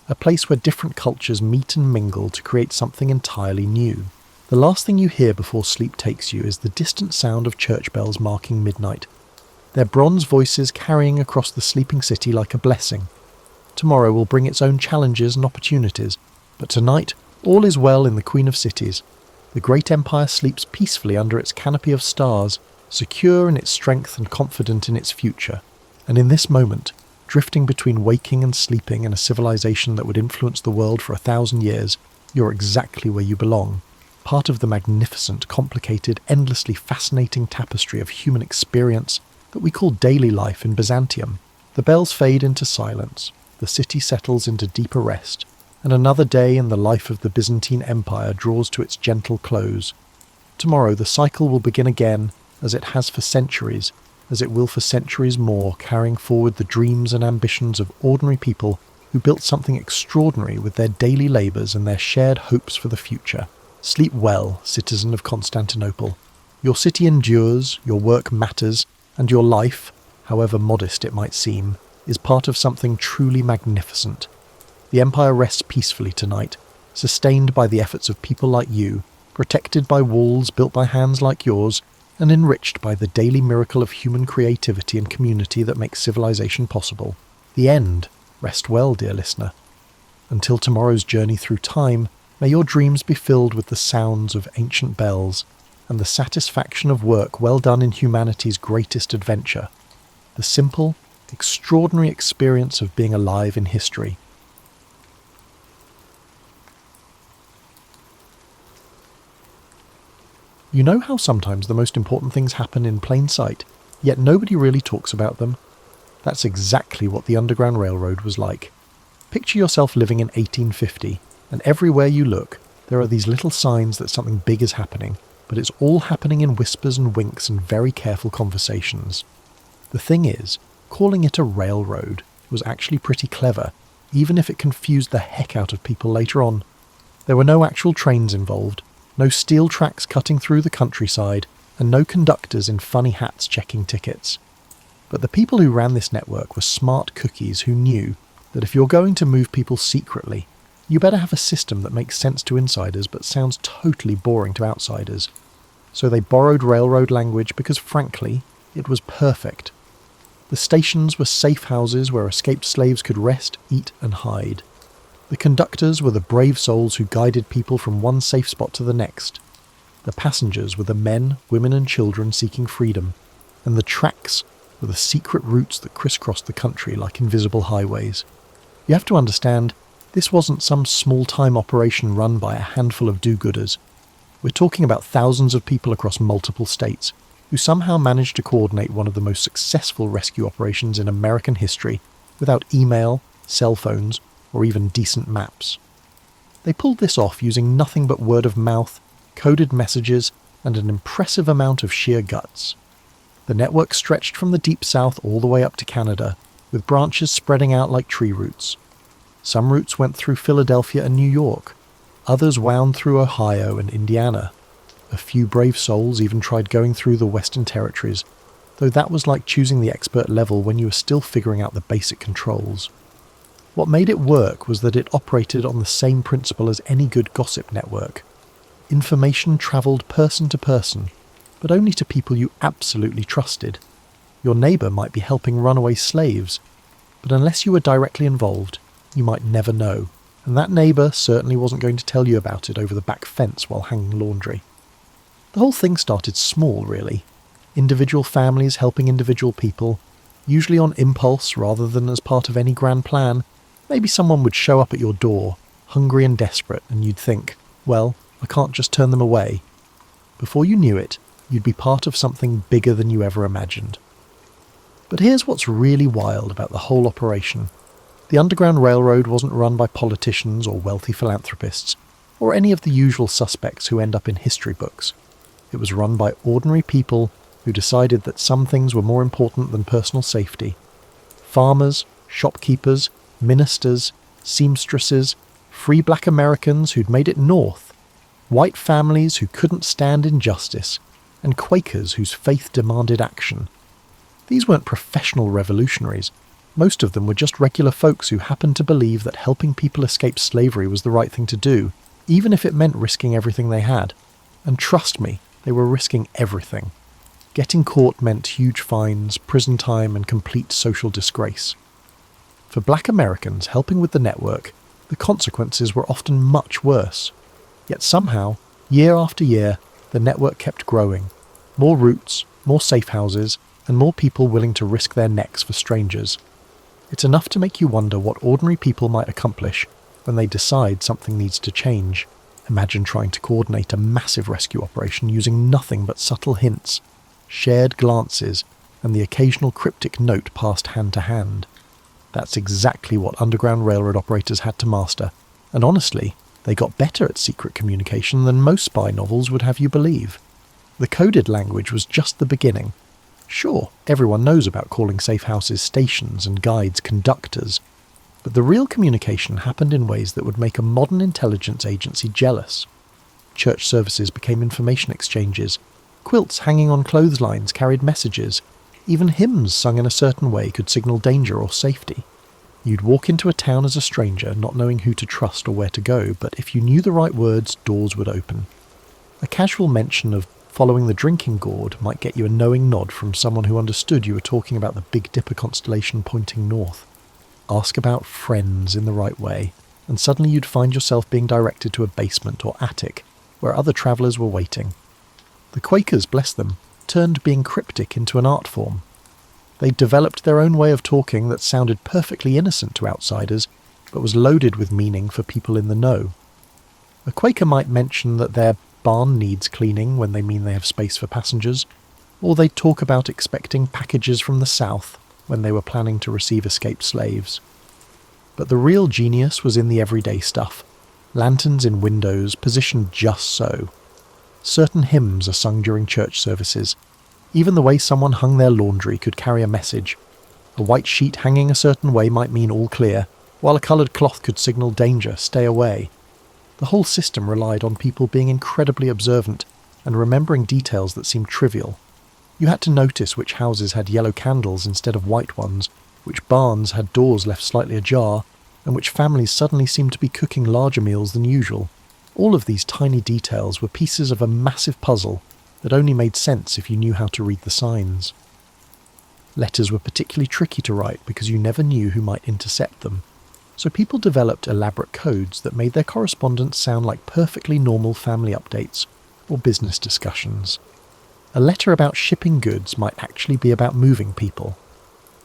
a place where different cultures meet and mingle to create something entirely new. The last thing you hear before sleep takes you is the distant sound of church bells marking midnight, their bronze voices carrying across the sleeping city like a blessing. Tomorrow will bring its own challenges and opportunities, but tonight all is well in the Queen of Cities. The great empire sleeps peacefully under its canopy of stars, secure in its strength and confident in its future. And in this moment, drifting between waking and sleeping in a civilization that would influence the world for 1,000 years, you're exactly where you belong. Part of the magnificent, complicated, endlessly fascinating tapestry of human experience that we call daily life in Byzantium. The bells fade into silence, the city settles into deeper rest, and another day in the life of the Byzantine Empire draws to its gentle close. Tomorrow the cycle will begin again, as it has for centuries, as it will for centuries more, carrying forward the dreams and ambitions of ordinary people who built something extraordinary with their daily labours and their shared hopes for the future. Sleep well, citizen of Constantinople. Your city endures, your work matters, and your life, however modest it might seem, is part of something truly magnificent. The empire rests peacefully tonight, sustained by the efforts of people like you, protected by walls built by hands like yours, and enriched by the daily miracle of human creativity and community that makes civilization possible. The end. Rest well, dear listener. Until tomorrow's journey through time, may your dreams be filled with the sounds of ancient bells and the satisfaction of work well done in humanity's greatest adventure, the simple, extraordinary experience of being alive in history. You know how sometimes the most important things happen in plain sight, yet nobody really talks about them? That's exactly what the Underground Railroad was like. Picture yourself living in 1850, and everywhere you look, There are these little signs that something big is happening, but it's all happening in whispers and winks and very careful conversations. The thing is, calling it a railroad was actually pretty clever, even if it confused the heck out of people later on. There were no actual trains involved, no steel tracks cutting through the countryside, and no conductors in funny hats checking tickets. But the people who ran this network were smart cookies who knew that if you're going to move people secretly, you better have a system that makes sense to insiders but sounds totally boring to outsiders. So they borrowed railroad language because, frankly, it was perfect. The stations were safe houses where escaped slaves could rest, eat, and hide. The conductors were the brave souls who guided people from one safe spot to the next. The passengers were the men, women, and children seeking freedom, and the tracks were the secret routes that crisscrossed the country like invisible highways. You have to understand, this wasn't some small-time operation run by a handful of do-gooders. We're talking about thousands of people across multiple states who somehow managed to coordinate one of the most successful rescue operations in American history without email, cell phones, or even decent maps. They pulled this off using nothing but word of mouth, coded messages, and an impressive amount of sheer guts. The network stretched from the deep south all the way up to Canada, with branches spreading out like tree roots. Some routes went through Philadelphia and New York. Others wound through Ohio and Indiana. A few brave souls even tried going through the Western Territories, though that was like choosing the expert level when you were still figuring out the basic controls. What made it work was that it operated on the same principle as any good gossip network. Information travelled person to person, but only to people you absolutely trusted. Your neighbour might be helping runaway slaves, but unless you were directly involved, you might never know, and that neighbour certainly wasn't going to tell you about it over the back fence while hanging laundry. The whole thing started small, really. Individual families helping individual people, usually on impulse rather than as part of any grand plan. Maybe someone would show up at your door, hungry and desperate, and you'd think, well, I can't just turn them away. Before you knew it, you'd be part of something bigger than you ever imagined. But here's what's really wild about the whole operation. The Underground Railroad wasn't run by politicians or wealthy philanthropists, or any of the usual suspects who end up in history books. It was run by ordinary people who decided that some things were more important than personal safety. Farmers, shopkeepers, ministers, seamstresses, free black Americans who'd made it north, white families who couldn't stand injustice, and Quakers whose faith demanded action. These weren't professional revolutionaries. Most of them were just regular folks who happened to believe that helping people escape slavery was the right thing to do, even if it meant risking everything they had. And trust me, they were risking everything. Getting caught meant huge fines, prison time, and complete social disgrace. For black Americans helping with the network, the consequences were often much worse. Yet somehow, year after year, the network kept growing. More routes, more safe houses, and more people willing to risk their necks for strangers. It's enough to make you wonder what ordinary people might accomplish when they decide something needs to change. Imagine trying to coordinate a massive rescue operation using nothing but subtle hints, shared glances, and the occasional cryptic note passed hand to hand. That's exactly what Underground Railroad operators had to master, and honestly, they got better at secret communication than most spy novels would have you believe. The coded language was just the beginning. Sure, everyone knows about calling safe houses stations and guides conductors, but the real communication happened in ways that would make a modern intelligence agency jealous. Church services became information exchanges. Quilts hanging on clotheslines carried messages. Even hymns sung in a certain way could signal danger or safety. You'd walk into a town as a stranger, not knowing who to trust or where to go, but if you knew the right words, doors would open. A casual mention of following the drinking gourd might get you a knowing nod from someone who understood you were talking about the Big Dipper constellation pointing north. Ask about friends in the right way, and suddenly you'd find yourself being directed to a basement or attic, where other travellers were waiting. The Quakers, bless them, turned being cryptic into an art form. They'd developed their own way of talking that sounded perfectly innocent to outsiders, but was loaded with meaning for people in the know. A Quaker might mention that their barn needs cleaning when they mean they have space for passengers, or they'd talk about expecting packages from the south when they were planning to receive escaped slaves. But the real genius was in the everyday stuff. lanterns in windows positioned just so. Certain hymns are sung during church services. Even the way someone hung their laundry could carry a message. A white sheet hanging a certain way might mean all clear, while a coloured cloth could signal danger, stay away. The whole system relied on people being incredibly observant and remembering details that seemed trivial. You had to notice which houses had yellow candles instead of white ones, which barns had doors left slightly ajar, and which families suddenly seemed to be cooking larger meals than usual. All of these tiny details were pieces of a massive puzzle that only made sense if you knew how to read the signs. Letters were particularly tricky to write because you never knew who might intercept them, so people developed elaborate codes that made their correspondence sound like perfectly normal family updates or business discussions. A letter about shipping goods might actually be about moving people.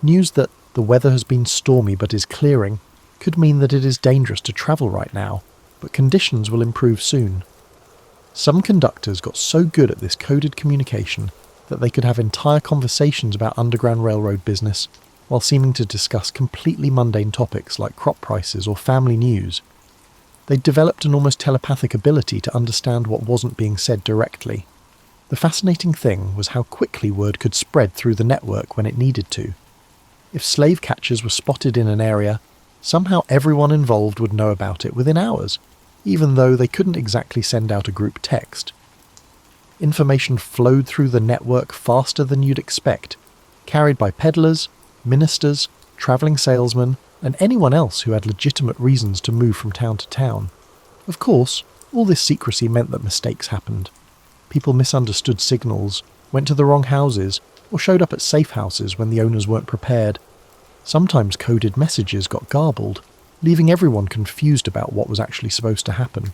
News that the weather has been stormy but is clearing could mean that it is dangerous to travel right now, but conditions will improve soon. Some conductors got so good at this coded communication that they could have entire conversations about Underground Railroad business while seeming to discuss completely mundane topics like crop prices or family news. They developed an almost telepathic ability to understand what wasn't being said directly. The fascinating thing was how quickly word could spread through the network when it needed to. If slave catchers were spotted in an area, somehow everyone involved would know about it within hours, even though they couldn't exactly send out a group text. Information flowed through the network faster than you'd expect, carried by peddlers, ministers, travelling salesmen, and anyone else who had legitimate reasons to move from town to town. Of course, all this secrecy meant that mistakes happened. People misunderstood signals, went to the wrong houses, or showed up at safe houses when the owners weren't prepared. Sometimes coded messages got garbled, leaving everyone confused about what was actually supposed to happen.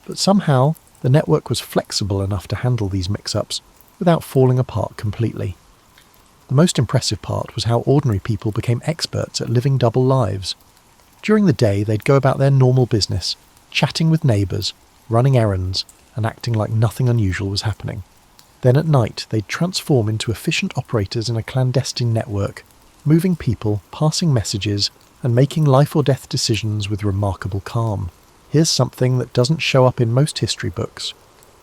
But somehow, the network was flexible enough to handle these mix-ups without falling apart completely. The most impressive part was how ordinary people became experts at living double lives. During the day, they'd go about their normal business, chatting with neighbours, running errands, and acting like nothing unusual was happening. Then at night, they'd transform into efficient operators in a clandestine network, moving people, passing messages, and making life or death decisions with remarkable calm. Here's something that doesn't show up in most history books.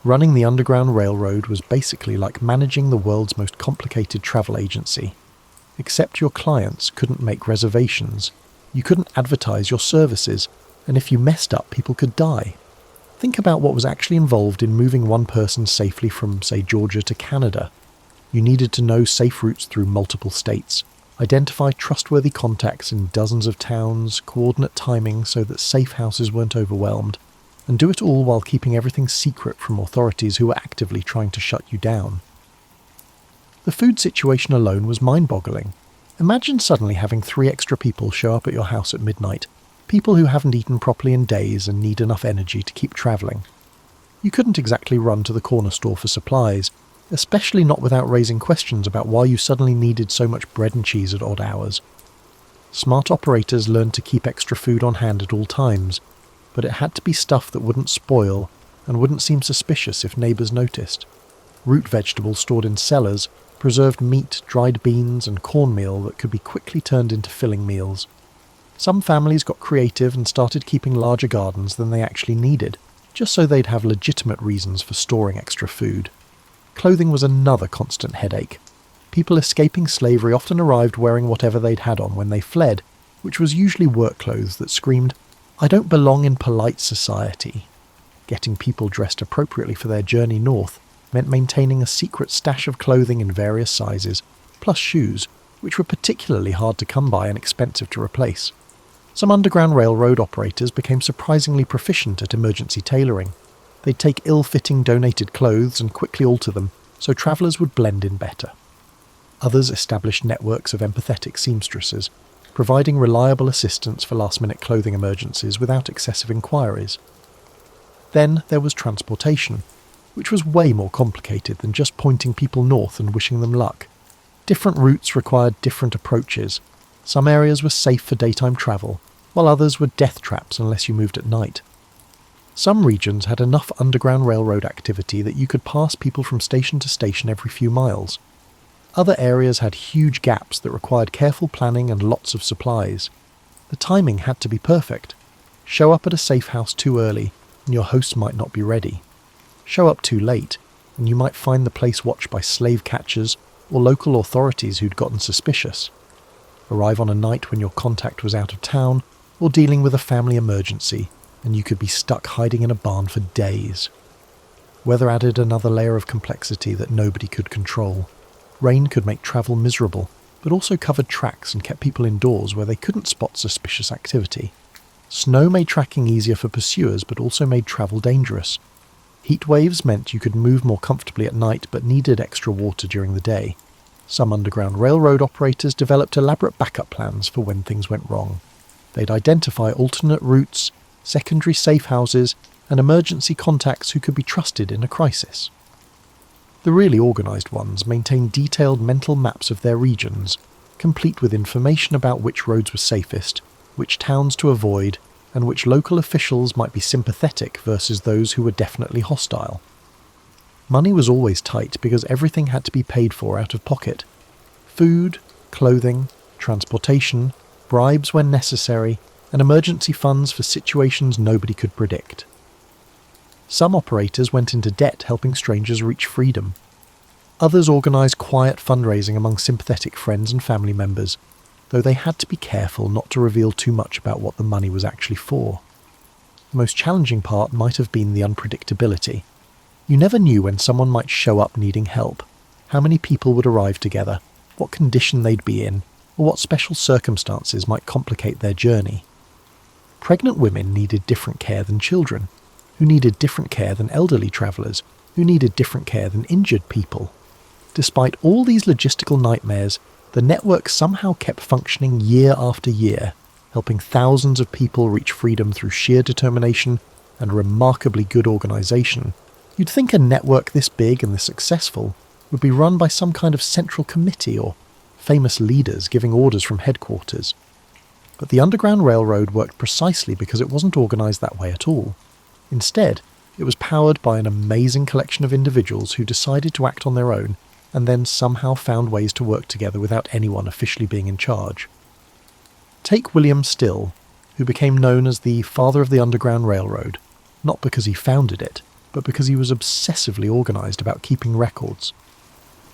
Running the Underground Railroad was basically like managing the world's most complicated travel agency. Except your clients couldn't make reservations, you couldn't advertise your services, and if you messed up, people could die. Think about what was actually involved in moving one person safely from, say, Georgia to Canada. You needed to know safe routes through multiple states, identify trustworthy contacts in dozens of towns, coordinate timing so that safe houses weren't overwhelmed, and do it all while keeping everything secret from authorities who were actively trying to shut you down. The food situation alone was mind-boggling. Imagine suddenly having 3 extra people show up at your house at midnight, people who haven't eaten properly in days and need enough energy to keep travelling. You couldn't exactly run to the corner store for supplies, especially not without raising questions about why you suddenly needed so much bread and cheese at odd hours. Smart operators learned to keep extra food on hand at all times, but it had to be stuff that wouldn't spoil and wouldn't seem suspicious if neighbours noticed. Root vegetables stored in cellars, preserved meat, dried beans and cornmeal that could be quickly turned into filling meals. Some families got creative and started keeping larger gardens than they actually needed, just so they'd have legitimate reasons for storing extra food. Clothing was another constant headache. People escaping slavery often arrived wearing whatever they'd had on when they fled, which was usually work clothes that screamed, "I don't belong in polite society." Getting people dressed appropriately for their journey north meant maintaining a secret stash of clothing in various sizes, plus shoes, which were particularly hard to come by and expensive to replace. Some Underground Railroad operators became surprisingly proficient at emergency tailoring. They'd take ill-fitting donated clothes and quickly alter them so travellers would blend in better. Others established networks of empathetic seamstresses, providing reliable assistance for last-minute clothing emergencies without excessive inquiries. Then there was transportation, which was way more complicated than just pointing people north and wishing them luck. Different routes required different approaches. Some areas were safe for daytime travel, while others were death traps unless you moved at night. Some regions had enough Underground Railroad activity that you could pass people from station to station every few miles. Other areas had huge gaps that required careful planning and lots of supplies. The timing had to be perfect. Show up at a safe house too early, and your hosts might not be ready. Show up too late, and you might find the place watched by slave catchers or local authorities who'd gotten suspicious. Arrive on a night when your contact was out of town or dealing with a family emergency, and you could be stuck hiding in a barn for days. Weather added another layer of complexity that nobody could control. Rain could make travel miserable, but also covered tracks and kept people indoors where they couldn't spot suspicious activity. Snow made tracking easier for pursuers, but also made travel dangerous. Heat waves meant you could move more comfortably at night, but needed extra water during the day. Some Underground Railroad operators developed elaborate backup plans for when things went wrong. They'd identify alternate routes, secondary safe houses, and emergency contacts who could be trusted in a crisis. The really organised ones maintained detailed mental maps of their regions, complete with information about which roads were safest, which towns to avoid, and which local officials might be sympathetic versus those who were definitely hostile. Money was always tight because everything had to be paid for out of pocket. Food, clothing, transportation, bribes when necessary, and emergency funds for situations nobody could predict. Some operators went into debt helping strangers reach freedom. Others organised quiet fundraising among sympathetic friends and family members, though they had to be careful not to reveal too much about what the money was actually for. The most challenging part might have been the unpredictability. You never knew when someone might show up needing help, how many people would arrive together, what condition they'd be in, or what special circumstances might complicate their journey. Pregnant women needed different care than children, who needed different care than elderly travellers, who needed different care than injured people. Despite all these logistical nightmares, the network somehow kept functioning year after year, helping thousands of people reach freedom through sheer determination and remarkably good organisation. You'd think a network this big and this successful would be run by some kind of central committee or famous leaders giving orders from headquarters. But the Underground Railroad worked precisely because it wasn't organised that way at all. Instead, it was powered by an amazing collection of individuals who decided to act on their own and then somehow found ways to work together without anyone officially being in charge. Take William Still, who became known as the father of the Underground Railroad, not because he founded it, but because he was obsessively organised about keeping records.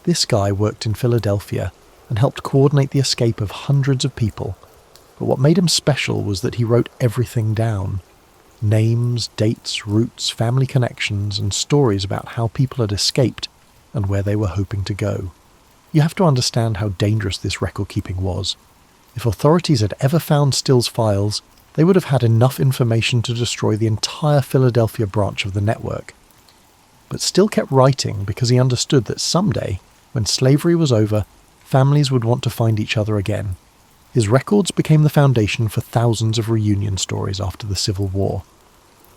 This guy worked in Philadelphia and helped coordinate the escape of hundreds of people, but what made him special was that he wrote everything down. Names, dates, routes, family connections, and stories about how people had escaped and where they were hoping to go. You have to understand how dangerous this record-keeping was. If authorities had ever found Still's files, they would have had enough information to destroy the entire Philadelphia branch of the network. But Still kept writing because he understood that someday, when slavery was over, families would want to find each other again. His records became the foundation for thousands of reunion stories after the Civil War.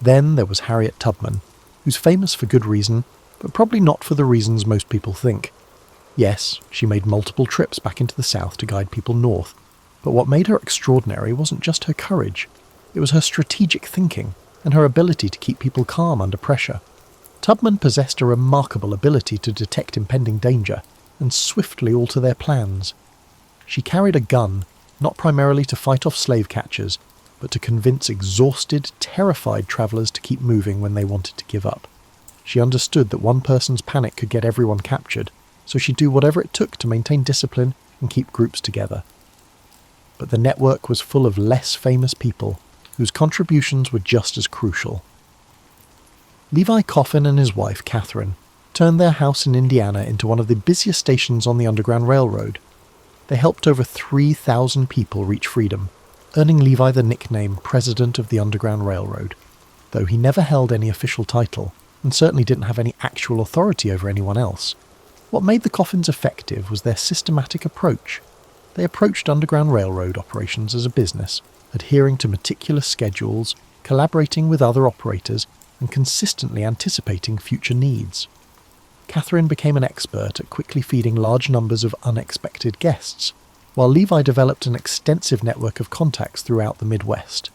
Then there was Harriet Tubman, who's famous for good reason, but probably not for the reasons most people think. Yes, she made multiple trips back into the South to guide people north, but what made her extraordinary wasn't just her courage, it was her strategic thinking and her ability to keep people calm under pressure. Tubman possessed a remarkable ability to detect impending danger and swiftly alter their plans. She carried a gun, not primarily to fight off slave catchers, but to convince exhausted, terrified travellers to keep moving when they wanted to give up. She understood that one person's panic could get everyone captured, so she'd do whatever it took to maintain discipline and keep groups together. But the network was full of less famous people, whose contributions were just as crucial. Levi Coffin and his wife, Catherine, turned their house in Indiana into one of the busiest stations on the Underground Railroad. They helped over 3,000 people reach freedom, earning Levi the nickname President of the Underground Railroad, though he never held any official title, and certainly didn't have any actual authority over anyone else. What made the Coffins effective was their systematic approach. They approached Underground Railroad operations as a business, adhering to meticulous schedules, collaborating with other operators, and consistently anticipating future needs. Catherine became an expert at quickly feeding large numbers of unexpected guests, while Levi developed an extensive network of contacts throughout the Midwest.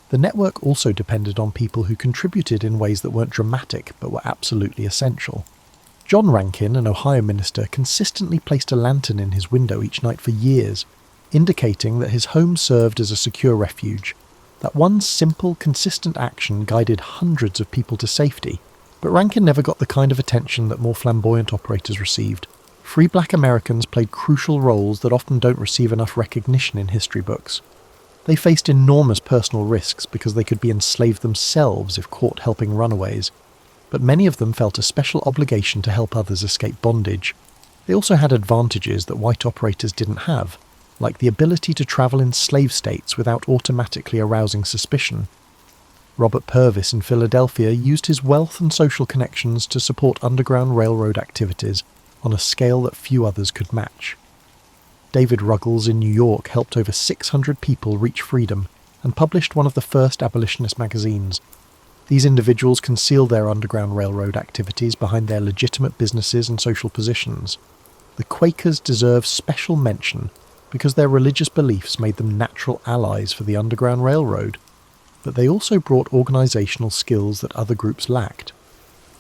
The network also depended on people who contributed in ways that weren't dramatic but were absolutely essential. John Rankin, an Ohio minister, consistently placed a lantern in his window each night for years, indicating that his home served as a secure refuge. That one simple, consistent action guided hundreds of people to safety, but Rankin never got the kind of attention that more flamboyant operators received. Free black Americans played crucial roles that often don't receive enough recognition in history books. They faced enormous personal risks because they could be enslaved themselves if caught helping runaways, but many of them felt a special obligation to help others escape bondage. They also had advantages that white operators didn't have, like the ability to travel in slave states without automatically arousing suspicion. Robert Purvis in Philadelphia used his wealth and social connections to support Underground Railroad activities on a scale that few others could match. David Ruggles in New York helped over 600 people reach freedom and published one of the first abolitionist magazines. These individuals concealed their Underground Railroad activities behind their legitimate businesses and social positions. The Quakers deserve special mention because their religious beliefs made them natural allies for the Underground Railroad, but they also brought organisational skills that other groups lacked.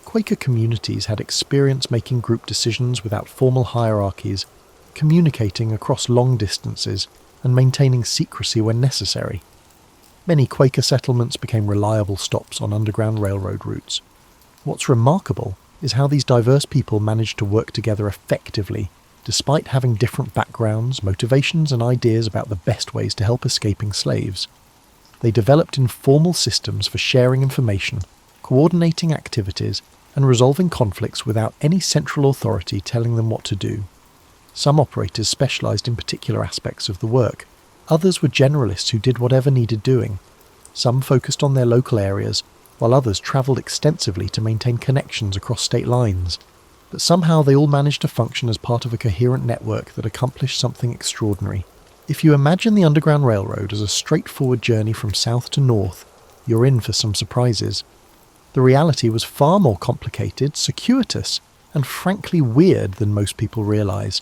Quaker communities had experience making group decisions without formal hierarchies, communicating across long distances, and maintaining secrecy when necessary. Many Quaker settlements became reliable stops on Underground Railroad routes. What's remarkable is how these diverse people managed to work together effectively, despite having different backgrounds, motivations, and ideas about the best ways to help escaping slaves. They developed informal systems for sharing information, coordinating activities, and resolving conflicts without any central authority telling them what to do. Some operators specialised in particular aspects of the work. Others were generalists who did whatever needed doing. Some focused on their local areas, while others travelled extensively to maintain connections across state lines. But somehow they all managed to function as part of a coherent network that accomplished something extraordinary. If you imagine the Underground Railroad as a straightforward journey from south to north, you're in for some surprises. The reality was far more complicated, circuitous, and frankly weird than most people realise.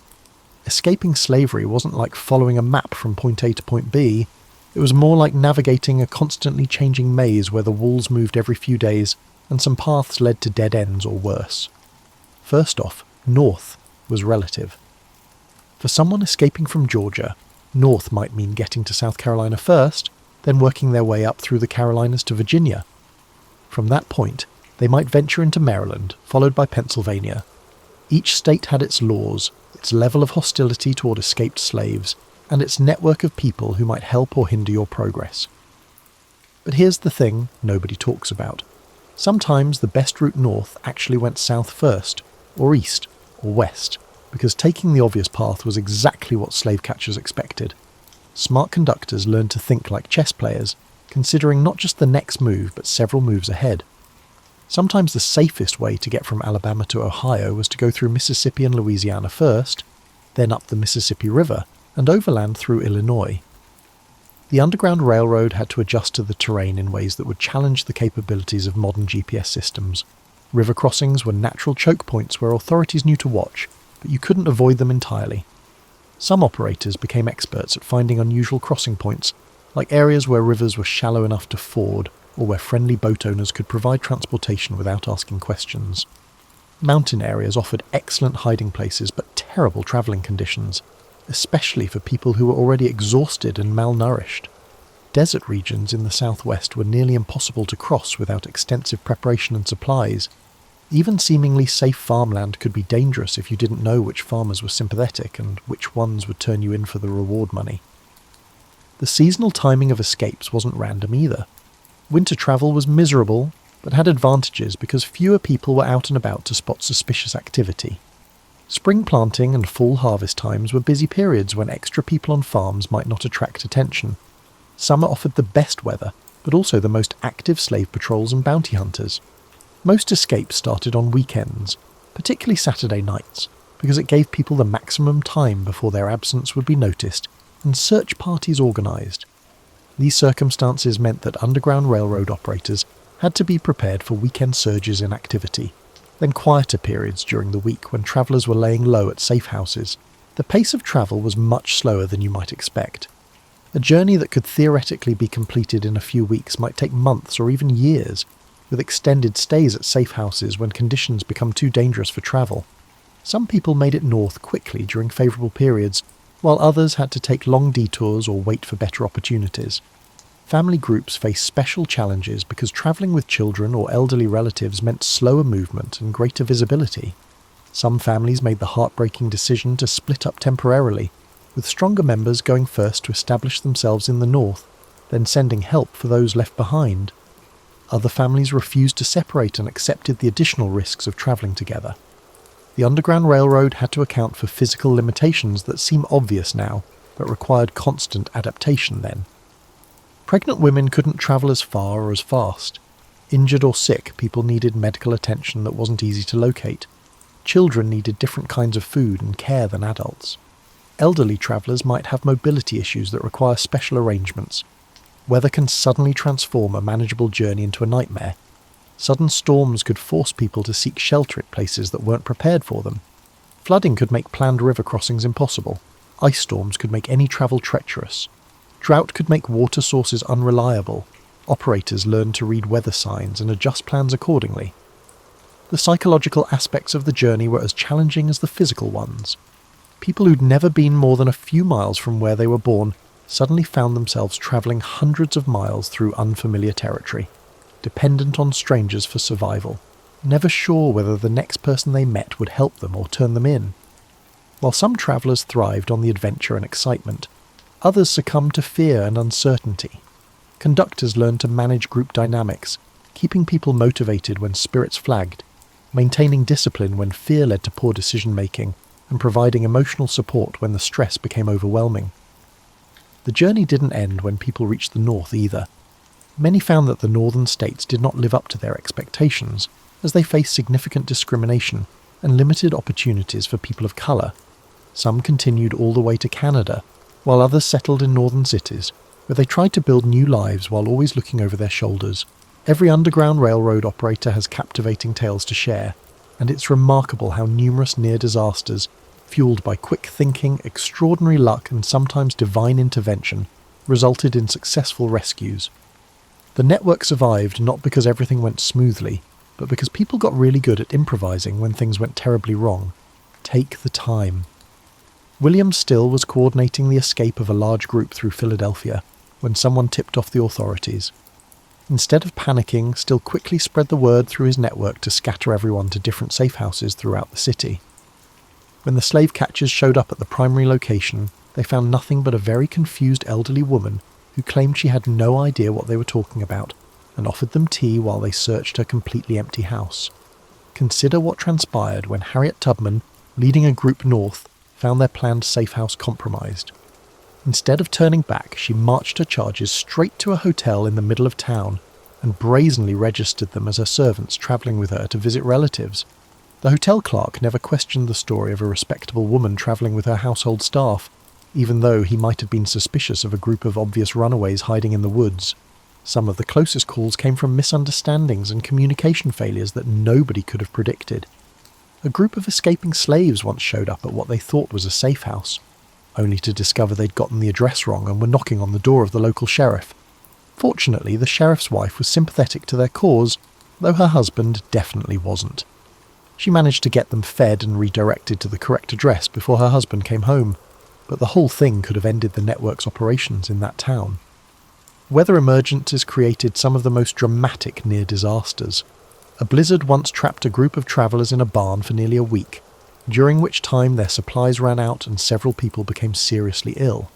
Escaping slavery wasn't like following a map from point A to point B. It was more like navigating a constantly changing maze where the walls moved every few days and some paths led to dead ends or worse. First off, north was relative. For someone escaping from Georgia, north might mean getting to South Carolina first, then working their way up through the Carolinas to Virginia. From that point, they might venture into Maryland, followed by Pennsylvania. Each state had its laws, its level of hostility toward escaped slaves, and its network of people who might help or hinder your progress. But here's the thing nobody talks about. Sometimes the best route north actually went south first, or east, or west, because taking the obvious path was exactly what slave catchers expected. Smart conductors learned to think like chess players, considering not just the next move but several moves ahead. Sometimes the safest way to get from Alabama to Ohio was to go through Mississippi and Louisiana first, then up the Mississippi River, and overland through Illinois. The Underground Railroad had to adjust to the terrain in ways that would challenge the capabilities of modern GPS systems. River crossings were natural choke points where authorities knew to watch, but you couldn't avoid them entirely. Some operators became experts at finding unusual crossing points, like areas where rivers were shallow enough to ford, or where friendly boat owners could provide transportation without asking questions. Mountain areas offered excellent hiding places but terrible travelling conditions, especially for people who were already exhausted and malnourished. Desert regions in the southwest were nearly impossible to cross without extensive preparation and supplies. Even seemingly safe farmland could be dangerous if you didn't know which farmers were sympathetic and which ones would turn you in for the reward money. The seasonal timing of escapes wasn't random either. Winter travel was miserable, but had advantages because fewer people were out and about to spot suspicious activity. Spring planting and fall harvest times were busy periods when extra people on farms might not attract attention. Summer offered the best weather, but also the most active slave patrols and bounty hunters. Most escapes started on weekends, particularly Saturday nights, because it gave people the maximum time before their absence would be noticed and search parties organised. These circumstances meant that Underground Railroad operators had to be prepared for weekend surges in activity, then quieter periods during the week when travellers were laying low at safe houses. The pace of travel was much slower than you might expect. A journey that could theoretically be completed in a few weeks might take months or even years, with extended stays at safe houses when conditions become too dangerous for travel. Some people made it north quickly during favourable periods, while others had to take long detours or wait for better opportunities. Family groups face special challenges because travelling with children or elderly relatives meant slower movement and greater visibility. Some families made the heartbreaking decision to split up temporarily, with stronger members going first to establish themselves in the north, then sending help for those left behind. Other families refused to separate and accepted the additional risks of travelling together. The Underground Railroad had to account for physical limitations that seem obvious now, but required constant adaptation then. Pregnant women couldn't travel as far or as fast. Injured or sick people needed medical attention that wasn't easy to locate. Children needed different kinds of food and care than adults. Elderly travellers might have mobility issues that require special arrangements. Weather can suddenly transform a manageable journey into a nightmare. Sudden storms could force people to seek shelter at places that weren't prepared for them. Flooding could make planned river crossings impossible. Ice storms could make any travel treacherous. Drought could make water sources unreliable. Operators learned to read weather signs and adjust plans accordingly. The psychological aspects of the journey were as challenging as the physical ones. People who'd never been more than a few miles from where they were born suddenly found themselves travelling hundreds of miles through unfamiliar territory, dependent on strangers for survival, never sure whether the next person they met would help them or turn them in. While some travellers thrived on the adventure and excitement, others succumbed to fear and uncertainty. Conductors learned to manage group dynamics, keeping people motivated when spirits flagged, maintaining discipline when fear led to poor decision-making, and providing emotional support when the stress became overwhelming. The journey didn't end when people reached the north either. Many found that the northern states did not live up to their expectations, as they faced significant discrimination and limited opportunities for people of colour. Some continued all the way to Canada, while others settled in northern cities, where they tried to build new lives while always looking over their shoulders. Every Underground Railroad operator has captivating tales to share, and it's remarkable how numerous near disasters, fueled by quick thinking, extraordinary luck and sometimes divine intervention, resulted in successful rescues. The network survived not because everything went smoothly, but because people got really good at improvising when things went terribly wrong. Take the time. William Still was coordinating the escape of a large group through Philadelphia when someone tipped off the authorities. Instead of panicking, Still quickly spread the word through his network to scatter everyone to different safe houses throughout the city. When the slave catchers showed up at the primary location, they found nothing but a very confused elderly woman who claimed she had no idea what they were talking about and offered them tea while they searched her completely empty house. Consider what transpired when Harriet Tubman, leading a group north, found their planned safe house compromised. Instead of turning back, she marched her charges straight to a hotel in the middle of town and brazenly registered them as her servants travelling with her to visit relatives. The hotel clerk never questioned the story of a respectable woman travelling with her household staff, even though he might have been suspicious of a group of obvious runaways hiding in the woods. Some of the closest calls came from misunderstandings and communication failures that nobody could have predicted. A group of escaping slaves once showed up at what they thought was a safe house, only to discover they'd gotten the address wrong and were knocking on the door of the local sheriff. Fortunately, the sheriff's wife was sympathetic to their cause, though her husband definitely wasn't. She managed to get them fed and redirected to the correct address before her husband came home, but the whole thing could have ended the network's operations in that town. Weather emergencies created some of the most dramatic near disasters. A blizzard once trapped a group of travellers in a barn for nearly a week, during which time their supplies ran out and several people became seriously ill.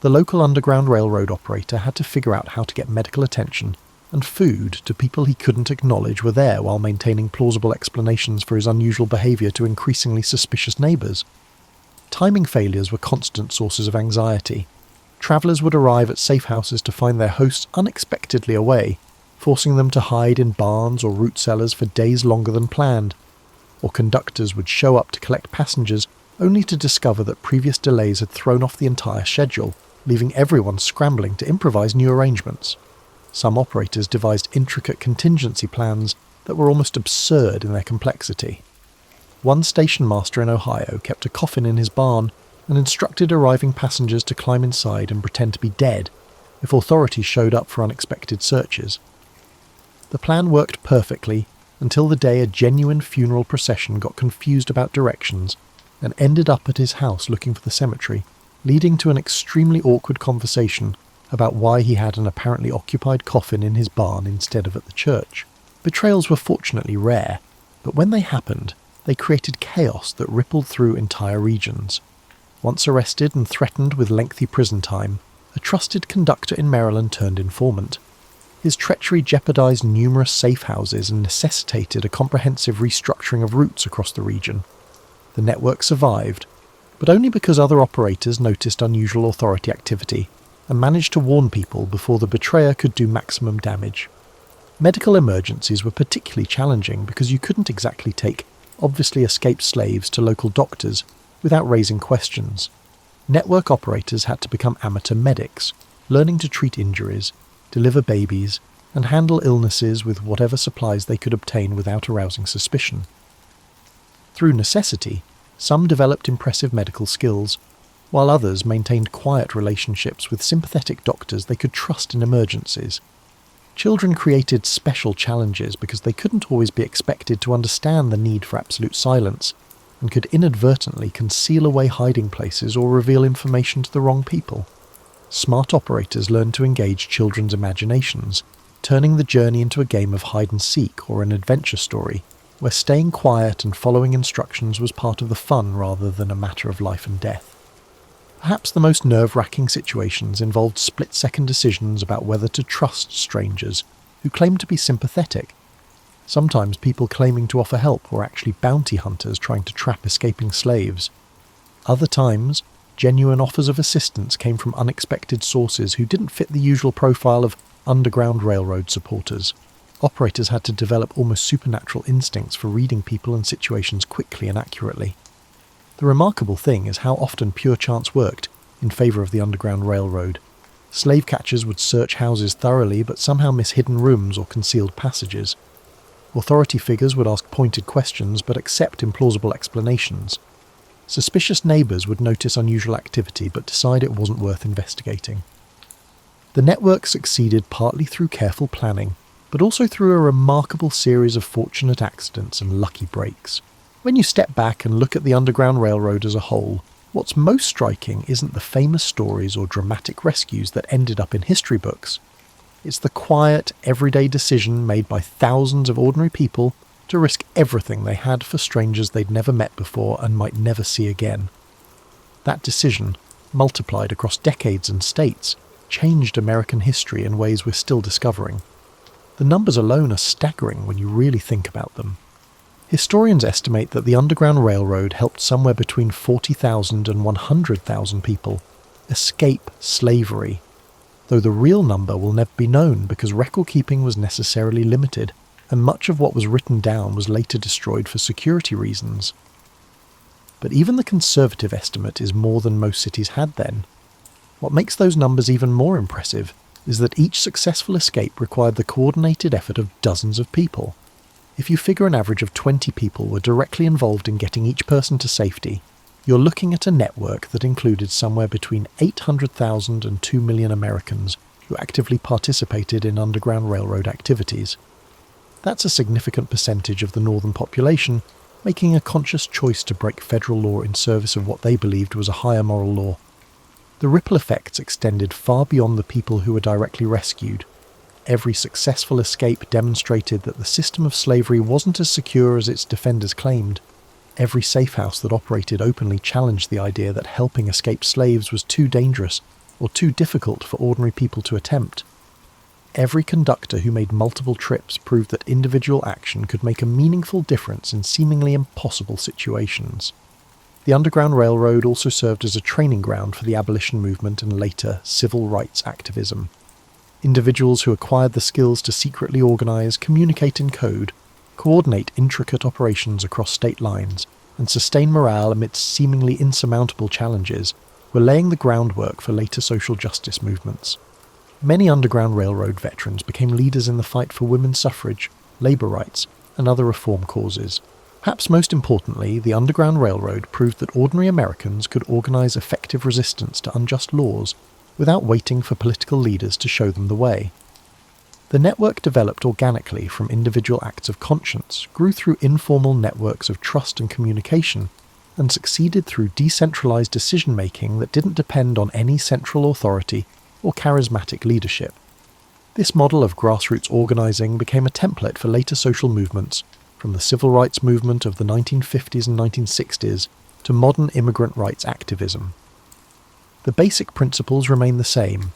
The local Underground Railroad operator had to figure out how to get medical attention and food to people he couldn't acknowledge were there while maintaining plausible explanations for his unusual behaviour to increasingly suspicious neighbours. Timing failures were constant sources of anxiety. Travellers would arrive at safe houses to find their hosts unexpectedly away, forcing them to hide in barns or root cellars for days longer than planned. Or conductors would show up to collect passengers only to discover that previous delays had thrown off the entire schedule, leaving everyone scrambling to improvise new arrangements. Some operators devised intricate contingency plans that were almost absurd in their complexity. One station master in Ohio kept a coffin in his barn and instructed arriving passengers to climb inside and pretend to be dead if authorities showed up for unexpected searches. The plan worked perfectly until the day a genuine funeral procession got confused about directions and ended up at his house looking for the cemetery, leading to an extremely awkward conversation about why he had an apparently occupied coffin in his barn instead of at the church. Betrayals were fortunately rare, but when they happened, they created chaos that rippled through entire regions. Once arrested and threatened with lengthy prison time, a trusted conductor in Maryland turned informant. His treachery jeopardized numerous safe houses and necessitated a comprehensive restructuring of routes across the region. The network survived, but only because other operators noticed unusual authority activity and managed to warn people before the betrayer could do maximum damage. Medical emergencies were particularly challenging because you couldn't exactly take obviously escaped slaves to local doctors without raising questions. Network operators had to become amateur medics, learning to treat injuries, deliver babies, and handle illnesses with whatever supplies they could obtain without arousing suspicion. Through necessity, some developed impressive medical skills, while others maintained quiet relationships with sympathetic doctors they could trust in emergencies. Children created special challenges because they couldn't always be expected to understand the need for absolute silence, and could inadvertently conceal away hiding places or reveal information to the wrong people. Smart operators learned to engage children's imaginations, turning the journey into a game of hide-and-seek or an adventure story, where staying quiet and following instructions was part of the fun rather than a matter of life and death. Perhaps the most nerve-wracking situations involved split-second decisions about whether to trust strangers, who claimed to be sympathetic. Sometimes people claiming to offer help were actually bounty hunters trying to trap escaping slaves. Other times, genuine offers of assistance came from unexpected sources who didn't fit the usual profile of Underground Railroad supporters. Operators had to develop almost supernatural instincts for reading people and situations quickly and accurately. The remarkable thing is how often pure chance worked in favour of the Underground Railroad. Slave catchers would search houses thoroughly but somehow miss hidden rooms or concealed passages. Authority figures would ask pointed questions but accept implausible explanations. Suspicious neighbours would notice unusual activity but decide it wasn't worth investigating. The network succeeded partly through careful planning, but also through a remarkable series of fortunate accidents and lucky breaks. When you step back and look at the Underground Railroad as a whole, what's most striking isn't the famous stories or dramatic rescues that ended up in history books. It's the quiet, everyday decision made by thousands of ordinary people to risk everything they had for strangers they'd never met before and might never see again. That decision, multiplied across decades and states, changed American history in ways we're still discovering. The numbers alone are staggering when you really think about them. Historians estimate that the Underground Railroad helped somewhere between 40,000 and 100,000 people escape slavery, though the real number will never be known because record keeping was necessarily limited, and much of what was written down was later destroyed for security reasons. But even the conservative estimate is more than most cities had then. What makes those numbers even more impressive is that each successful escape required the coordinated effort of dozens of people. If you figure an average of 20 people were directly involved in getting each person to safety, you're looking at a network that included somewhere between 800,000 and 2 million Americans who actively participated in Underground Railroad activities. That's a significant percentage of the northern population making a conscious choice to break federal law in service of what they believed was a higher moral law. The ripple effects extended far beyond the people who were directly rescued. Every successful escape demonstrated that the system of slavery wasn't as secure as its defenders claimed. Every safe house that operated openly challenged the idea that helping escaped slaves was too dangerous or too difficult for ordinary people to attempt. Every conductor who made multiple trips proved that individual action could make a meaningful difference in seemingly impossible situations. The Underground Railroad also served as a training ground for the abolition movement and later civil rights activism. Individuals who acquired the skills to secretly organize, communicate in code, coordinate intricate operations across state lines, and sustain morale amidst seemingly insurmountable challenges were laying the groundwork for later social justice movements. Many Underground Railroad veterans became leaders in the fight for women's suffrage, labour rights, and other reform causes. Perhaps most importantly, the Underground Railroad proved that ordinary Americans could organise effective resistance to unjust laws without waiting for political leaders to show them the way. The network developed organically from individual acts of conscience, grew through informal networks of trust and communication, and succeeded through decentralised decision-making that didn't depend on any central authority or charismatic leadership. This model of grassroots organising became a template for later social movements, from the civil rights movement of the 1950s and 1960s to modern immigrant rights activism. The basic principles remain the same.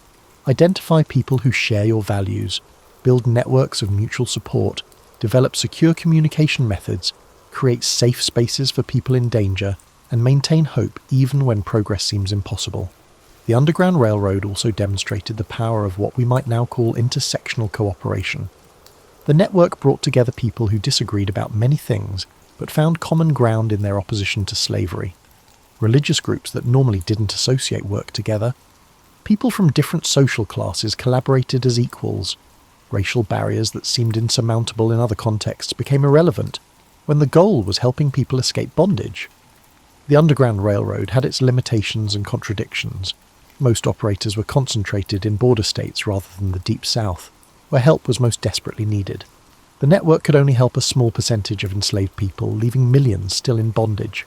Identify people who share your values, build networks of mutual support, develop secure communication methods, create safe spaces for people in danger, and maintain hope even when progress seems impossible. The Underground Railroad also demonstrated the power of what we might now call intersectional cooperation. The network brought together people who disagreed about many things, but found common ground in their opposition to slavery. Religious groups that normally didn't associate worked together. People from different social classes collaborated as equals. Racial barriers that seemed insurmountable in other contexts became irrelevant when the goal was helping people escape bondage. The Underground Railroad had its limitations and contradictions. Most operators were concentrated in border states rather than the Deep South, where help was most desperately needed. The network could only help a small percentage of enslaved people, leaving millions still in bondage.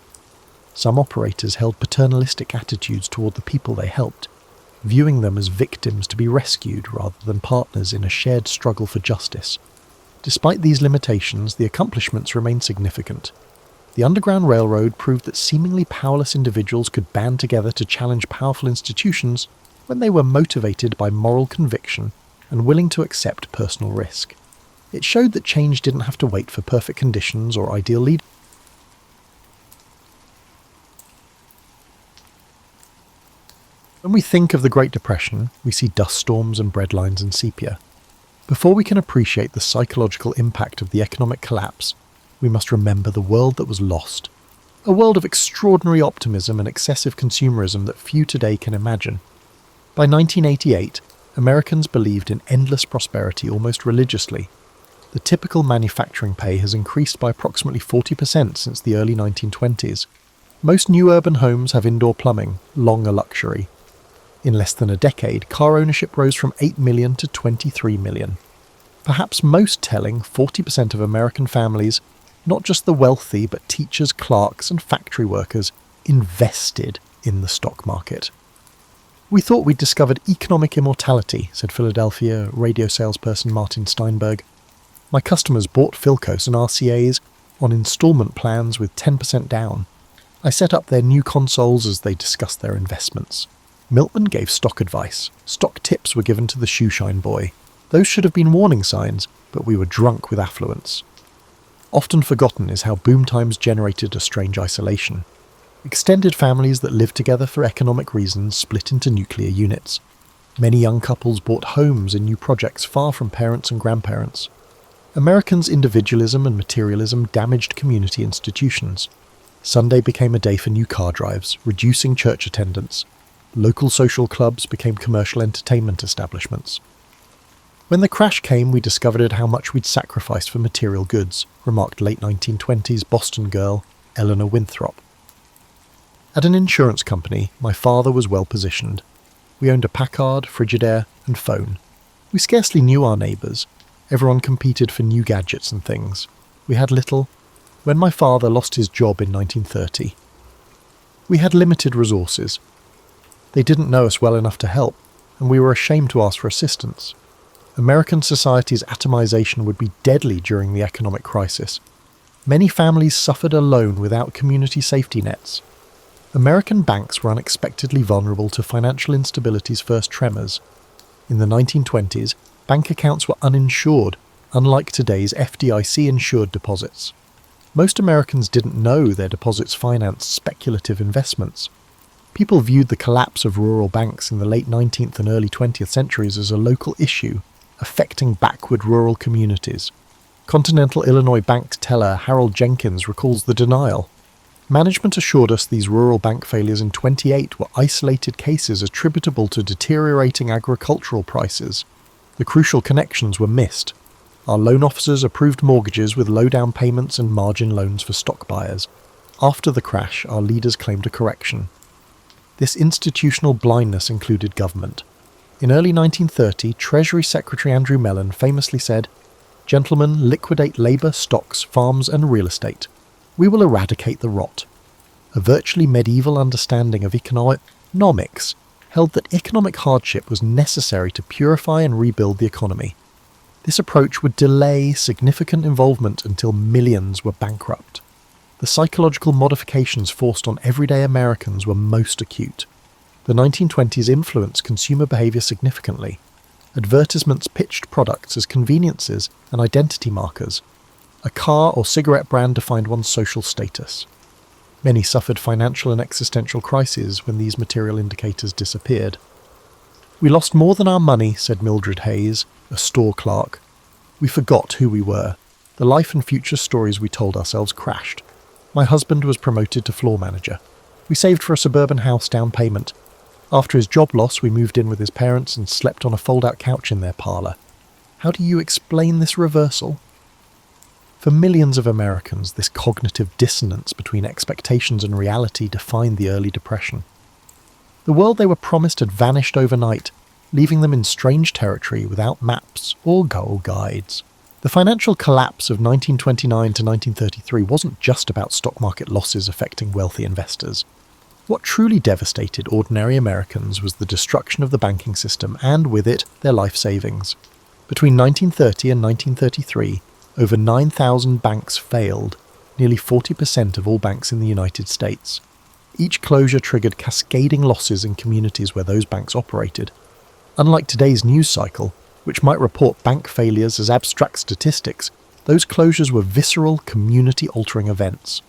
Some operators held paternalistic attitudes toward the people they helped, viewing them as victims to be rescued rather than partners in a shared struggle for justice. Despite these limitations, the accomplishments remained significant. The Underground Railroad proved that seemingly powerless individuals could band together to challenge powerful institutions when they were motivated by moral conviction and willing to accept personal risk. It showed that change didn't have to wait for perfect conditions or ideal leaders. When we think of the Great Depression, we see dust storms and breadlines and sepia. Before we can appreciate the psychological impact of the economic collapse, we must remember the world that was lost. A world of extraordinary optimism and excessive consumerism that few today can imagine. By 1988, Americans believed in endless prosperity almost religiously. The typical manufacturing pay has increased by approximately 40% since the early 1920s. Most new urban homes have indoor plumbing, long a luxury. In less than a decade, car ownership rose from 8 million to 23 million. Perhaps most telling, 40% of American families, not just the wealthy but teachers, clerks and factory workers, invested in the stock market. "We thought we'd discovered economic immortality," said Philadelphia radio salesperson Martin Steinberg. "My customers bought Philcos and RCAs on installment plans with 10% down. I set up their new consoles as they discussed their investments." Miltman gave stock advice. Stock tips were given to the shoeshine boy. Those should have been warning signs, but we were drunk with affluence. Often forgotten is how boom times generated a strange isolation. Extended families that lived together for economic reasons split into nuclear units. Many young couples bought homes in new projects far from parents and grandparents. Americans' individualism and materialism damaged community institutions. Sunday became a day for new car drives, reducing church attendance. Local social clubs became commercial entertainment establishments. "When the crash came, we discovered how much we'd sacrificed for material goods," remarked late 1920s Boston girl Eleanor Winthrop. At an insurance company, my father was well positioned. We owned a Packard, Frigidaire, and phone. We scarcely knew our neighbours. Everyone competed for new gadgets and things. We had little. When my father lost his job in 1930, we had limited resources. They didn't know us well enough to help, and we were ashamed to ask for assistance. American society's atomization would be deadly during the economic crisis. Many families suffered alone without community safety nets. American banks were unexpectedly vulnerable to financial instability's first tremors. In the 1920s, bank accounts were uninsured, unlike today's FDIC-insured deposits. Most Americans didn't know their deposits financed speculative investments. People viewed the collapse of rural banks in the late 19th and early 20th centuries as a local issue, affecting backward rural communities. Continental Illinois bank teller Harold Jenkins recalls the denial. "Management assured us these rural bank failures in 28 were isolated cases attributable to deteriorating agricultural prices. The crucial connections were missed. Our loan officers approved mortgages with low down payments and margin loans for stock buyers. After the crash, our leaders claimed a correction." This institutional blindness included government. In early 1930, Treasury Secretary Andrew Mellon famously said, "Gentlemen, liquidate labour, stocks, farms and real estate. We will eradicate the rot." A virtually medieval understanding of economics held that economic hardship was necessary to purify and rebuild the economy. This approach would delay significant involvement until millions were bankrupt. The psychological modifications forced on everyday Americans were most acute. The 1920s influenced consumer behaviour significantly. Advertisements pitched products as conveniences and identity markers. A car or cigarette brand defined one's social status. Many suffered financial and existential crises when these material indicators disappeared. "We lost more than our money," said Mildred Hayes, a store clerk. "We forgot who we were. The life and future stories we told ourselves crashed. My husband was promoted to floor manager. We saved for a suburban house down payment. After his job loss, we moved in with his parents and slept on a fold-out couch in their parlour. How do you explain this reversal?" For millions of Americans, this cognitive dissonance between expectations and reality defined the early Depression. The world they were promised had vanished overnight, leaving them in strange territory without maps or goal guides. The financial collapse of 1929 to 1933 wasn't just about stock market losses affecting wealthy investors. What truly devastated ordinary Americans was the destruction of the banking system and, with it, their life savings. Between 1930 and 1933, over 9,000 banks failed, nearly 40% of all banks in the United States. Each closure triggered cascading losses in communities where those banks operated. Unlike today's news cycle, which might report bank failures as abstract statistics, those closures were visceral, community-altering events.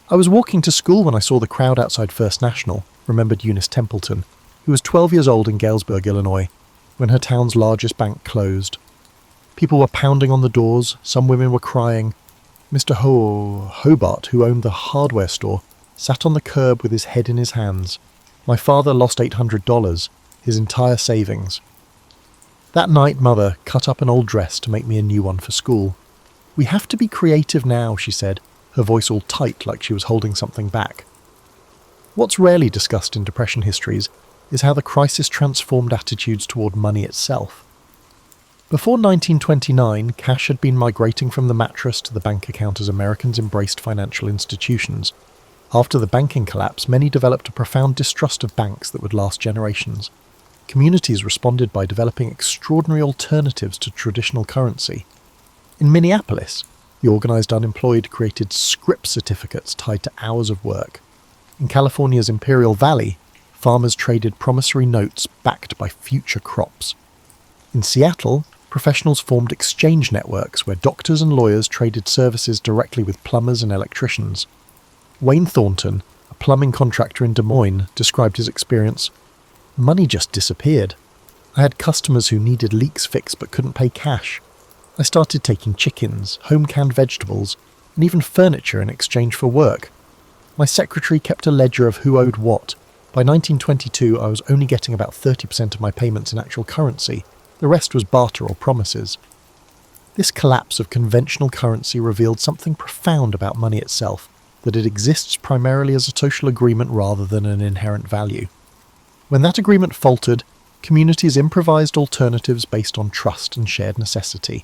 "I was walking to school when I saw the crowd outside First National," remembered Eunice Templeton, who was 12 years old in Galesburg, Illinois, when her town's largest bank closed. People were pounding on the doors, some women were crying. Mr. Hobart, who owned the hardware store, sat on the curb with his head in his hands. "My father lost $800, his entire savings. That night, Mother cut up an old dress to make me a new one for school. We have to be creative now," she said, her voice all tight like she was holding something back. What's rarely discussed in Depression histories is how the crisis transformed attitudes toward money itself. Before 1929, cash had been migrating from the mattress to the bank account as Americans embraced financial institutions. After the banking collapse, many developed a profound distrust of banks that would last generations. Communities responded by developing extraordinary alternatives to traditional currency. In Minneapolis, the organized unemployed created scrip certificates tied to hours of work. In California's Imperial Valley, farmers traded promissory notes backed by future crops. In Seattle, professionals formed exchange networks where doctors and lawyers traded services directly with plumbers and electricians. Wayne Thornton, a plumbing contractor in Des Moines, described his experience. "Money just disappeared. I had customers who needed leaks fixed but couldn't pay cash. I started taking chickens, home-canned vegetables, and even furniture in exchange for work. My secretary kept a ledger of who owed what. By 1922, I was only getting about 30% of my payments in actual currency. The rest was barter or promises." This collapse of conventional currency revealed something profound about money itself, that it exists primarily as a social agreement rather than an inherent value. When that agreement faltered, communities improvised alternatives based on trust and shared necessity.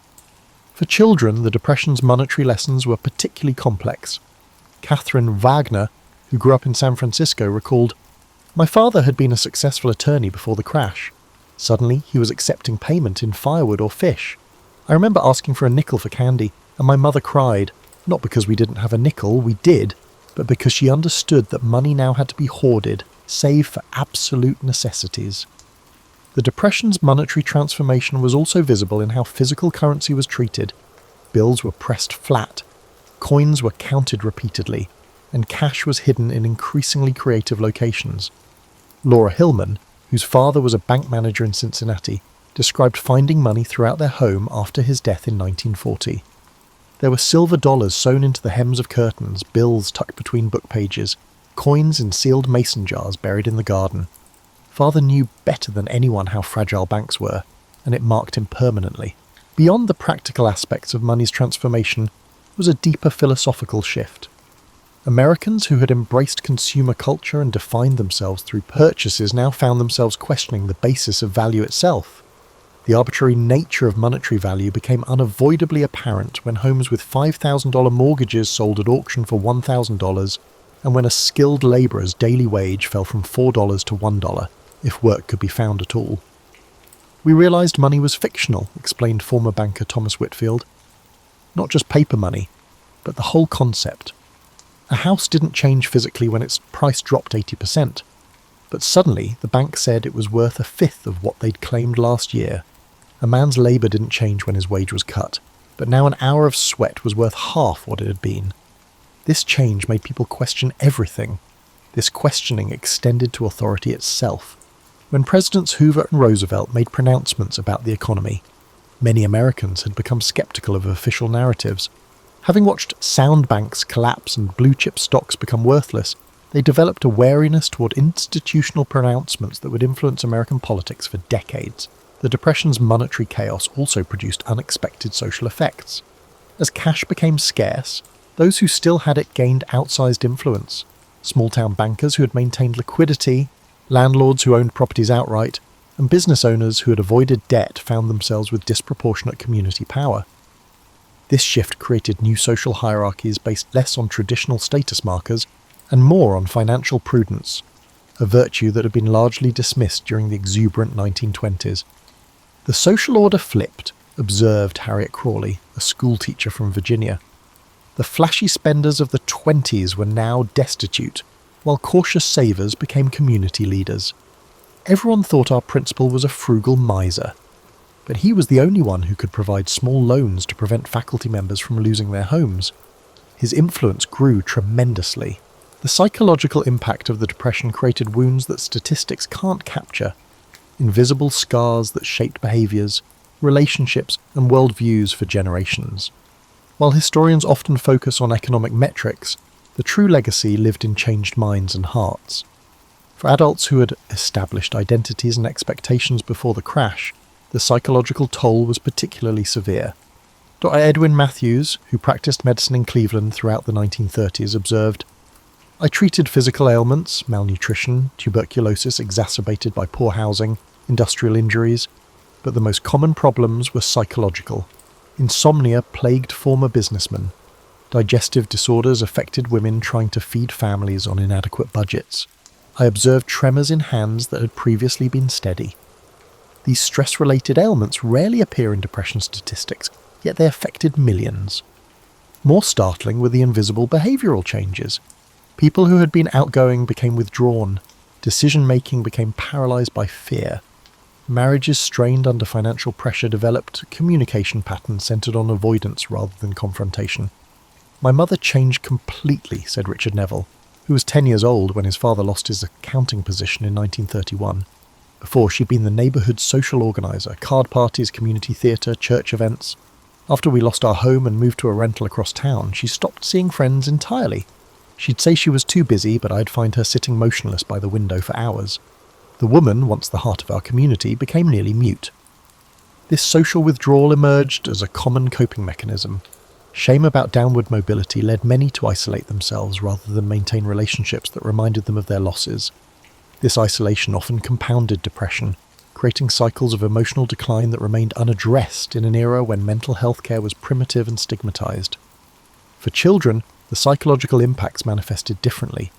For children, the Depression's monetary lessons were particularly complex. Catherine Wagner, who grew up in San Francisco, recalled, "My father had been a successful attorney before the crash. Suddenly, he was accepting payment in firewood or fish. I remember asking for a nickel for candy, and my mother cried, not because we didn't have a nickel, we did, but because she understood that money now had to be hoarded, saved for absolute necessities." The Depression's monetary transformation was also visible in how physical currency was treated. Bills were pressed flat, coins were counted repeatedly, and cash was hidden in increasingly creative locations. Laura Hillman, whose father was a bank manager in Cincinnati, described finding money throughout their home after his death in 1940. There were silver dollars sewn into the hems of curtains, bills tucked between book pages, coins in sealed mason jars buried in the garden. Father knew better than anyone how fragile banks were, and it marked him permanently. Beyond the practical aspects of money's transformation was a deeper philosophical shift. Americans who had embraced consumer culture and defined themselves through purchases now found themselves questioning the basis of value itself. The arbitrary nature of monetary value became unavoidably apparent when homes with $5,000 mortgages sold at auction for $1,000, and when a skilled labourer's daily wage fell from $4 to $1. if work could be found at all. We realised money was fictional, explained former banker Thomas Whitfield. Not just paper money, but the whole concept. A house didn't change physically when its price dropped 80%, but suddenly the bank said it was worth a fifth of what they'd claimed last year. A man's labour didn't change when his wage was cut, but now an hour of sweat was worth half what it had been. This change made people question everything. This questioning extended to authority itself. When Presidents Hoover and Roosevelt made pronouncements about the economy, many Americans had become sceptical of official narratives. Having watched sound banks collapse and blue-chip stocks become worthless, they developed a wariness toward institutional pronouncements that would influence American politics for decades. The Depression's monetary chaos also produced unexpected social effects. As cash became scarce, those who still had it gained outsized influence. Small-town bankers who had maintained liquidity, landlords who owned properties outright, and business owners who had avoided debt found themselves with disproportionate community power. This shift created new social hierarchies based less on traditional status markers and more on financial prudence, a virtue that had been largely dismissed during the exuberant 1920s. The social order flipped, observed Harriet Crawley, a schoolteacher from Virginia. The flashy spenders of the 20s were now destitute, while cautious savers became community leaders. Everyone thought our principal was a frugal miser, but he was the only one who could provide small loans to prevent faculty members from losing their homes. His influence grew tremendously. The psychological impact of the Depression created wounds that statistics can't capture, invisible scars that shaped behaviours, relationships and worldviews for generations. While historians often focus on economic metrics, the true legacy lived in changed minds and hearts. For adults who had established identities and expectations before the crash, the psychological toll was particularly severe. Dr. Edwin Matthews, who practiced medicine in Cleveland throughout the 1930s, observed, "I treated physical ailments, malnutrition, tuberculosis exacerbated by poor housing, industrial injuries, but the most common problems were psychological. Insomnia plagued former businessmen. Digestive disorders affected women trying to feed families on inadequate budgets. I observed tremors in hands that had previously been steady. These stress-related ailments rarely appear in depression statistics, yet they affected millions. More startling were the invisible behavioural changes. People who had been outgoing became withdrawn. Decision-making became paralysed by fear. Marriages strained under financial pressure developed communication patterns centred on avoidance rather than confrontation. My mother changed completely," said Richard Neville, who was 10 years old when his father lost his accounting position in 1931. Before, she'd been the neighbourhood social organiser, card parties, community theatre, church events. After we lost our home and moved to a rental across town, she stopped seeing friends entirely. She'd say she was too busy, but I'd find her sitting motionless by the window for hours. The woman, once the heart of our community, became nearly mute. This social withdrawal emerged as a common coping mechanism. Shame about downward mobility led many to isolate themselves rather than maintain relationships that reminded them of their losses. This isolation often compounded depression, creating cycles of emotional decline that remained unaddressed in an era when mental health care was primitive and stigmatized. For children, the psychological impacts manifested differently.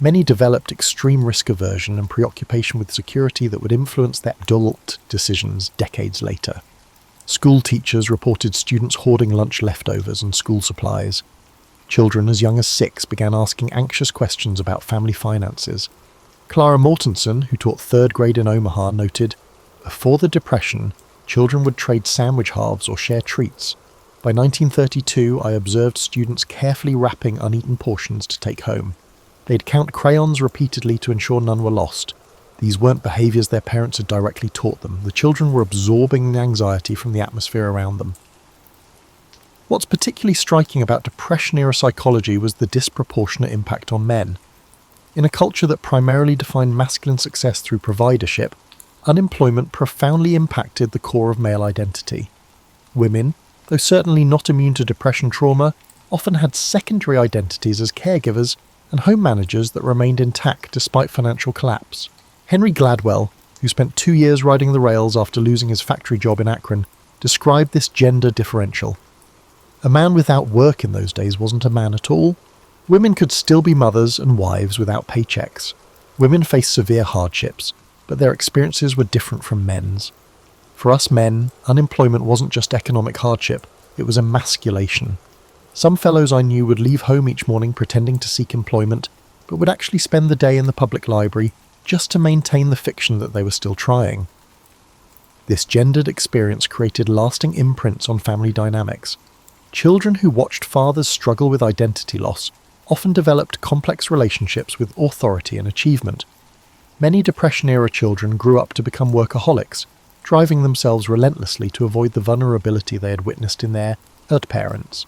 Many developed extreme risk aversion and preoccupation with security that would influence their adult decisions decades later. School teachers reported students hoarding lunch leftovers and school supplies. Children as young as 6 began asking anxious questions about family finances. Clara Mortensen, who taught 3rd grade in Omaha, noted, "Before the Depression, children would trade sandwich halves or share treats. By 1932, I observed students carefully wrapping uneaten portions to take home. They'd count crayons repeatedly to ensure none were lost. These weren't behaviours their parents had directly taught them. The children were absorbing the anxiety from the atmosphere around them." What's particularly striking about Depression-era psychology was the disproportionate impact on men. In a culture that primarily defined masculine success through providership, unemployment profoundly impacted the core of male identity. Women, though certainly not immune to depression trauma, often had secondary identities as caregivers and home managers that remained intact despite financial collapse. Henry Gladwell, who spent 2 years riding the rails after losing his factory job in Akron, described this gender differential. A man without work in those days wasn't a man at all. Women could still be mothers and wives without paychecks. Women faced severe hardships, but their experiences were different from men's. For us men, unemployment wasn't just economic hardship, it was emasculation. Some fellows I knew would leave home each morning pretending to seek employment, but would actually spend the day in the public library just to maintain the fiction that they were still trying. This gendered experience created lasting imprints on family dynamics. Children who watched fathers struggle with identity loss often developed complex relationships with authority and achievement. Many Depression-era children grew up to become workaholics, driving themselves relentlessly to avoid the vulnerability they had witnessed in their parents.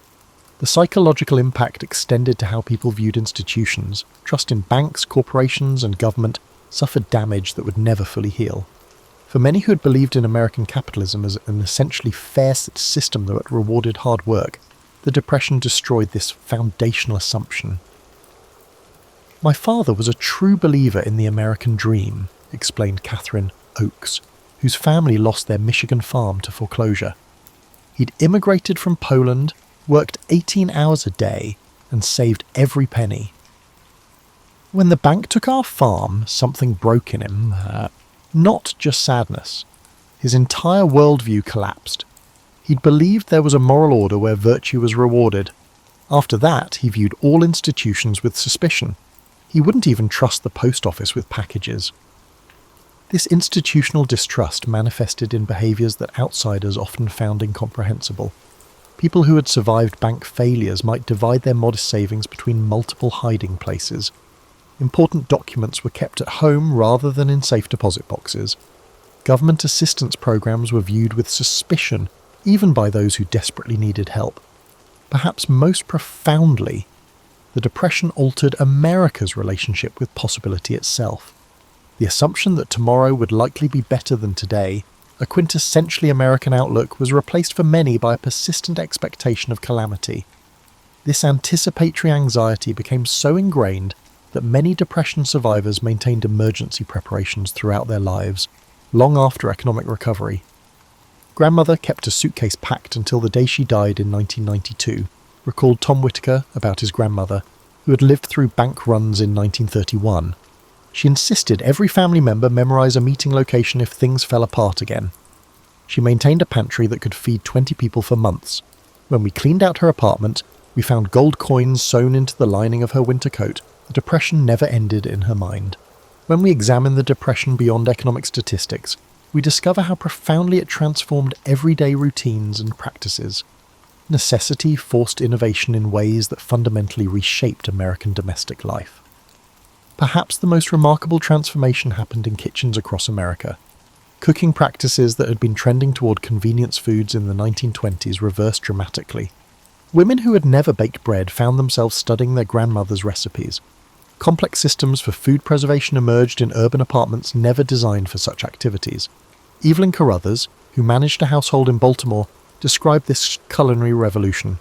The psychological impact extended to how people viewed institutions. Trust in banks, corporations, and government suffered damage that would never fully heal. For many who had believed in American capitalism as an essentially fair system that rewarded hard work, the Depression destroyed this foundational assumption. "My father was a true believer in the American dream," explained Catherine Oakes, whose family lost their Michigan farm to foreclosure. "He'd immigrated from Poland, worked 18 hours a day, and saved every penny. When the bank took our farm, something broke in him. Not just sadness. His entire worldview collapsed. He'd believed there was a moral order where virtue was rewarded. After that, he viewed all institutions with suspicion. He wouldn't even trust the post office with packages." This institutional distrust manifested in behaviours that outsiders often found incomprehensible. People who had survived bank failures might divide their modest savings between multiple hiding places. Important documents were kept at home rather than in safe deposit boxes. Government assistance programs were viewed with suspicion, even by those who desperately needed help. Perhaps most profoundly, the Depression altered America's relationship with possibility itself. The assumption that tomorrow would likely be better than today, a quintessentially American outlook, was replaced for many by a persistent expectation of calamity. This anticipatory anxiety became so ingrained that many Depression survivors maintained emergency preparations throughout their lives, long after economic recovery. Grandmother kept a suitcase packed until the day she died in 1992, recalled Tom Whitaker about his grandmother, who had lived through bank runs in 1931. She insisted every family member memorize a meeting location if things fell apart again. She maintained a pantry that could feed 20 people for months. When we cleaned out her apartment, we found gold coins sewn into the lining of her winter coat. The Depression never ended in her mind. When we examine the Depression beyond economic statistics, we discover how profoundly it transformed everyday routines and practices. Necessity forced innovation in ways that fundamentally reshaped American domestic life. Perhaps the most remarkable transformation happened in kitchens across America. Cooking practices that had been trending toward convenience foods in the 1920s reversed dramatically. Women who had never baked bread found themselves studying their grandmother's recipes. Complex systems for food preservation emerged in urban apartments never designed for such activities. Evelyn Carruthers, who managed a household in Baltimore, described this culinary revolution.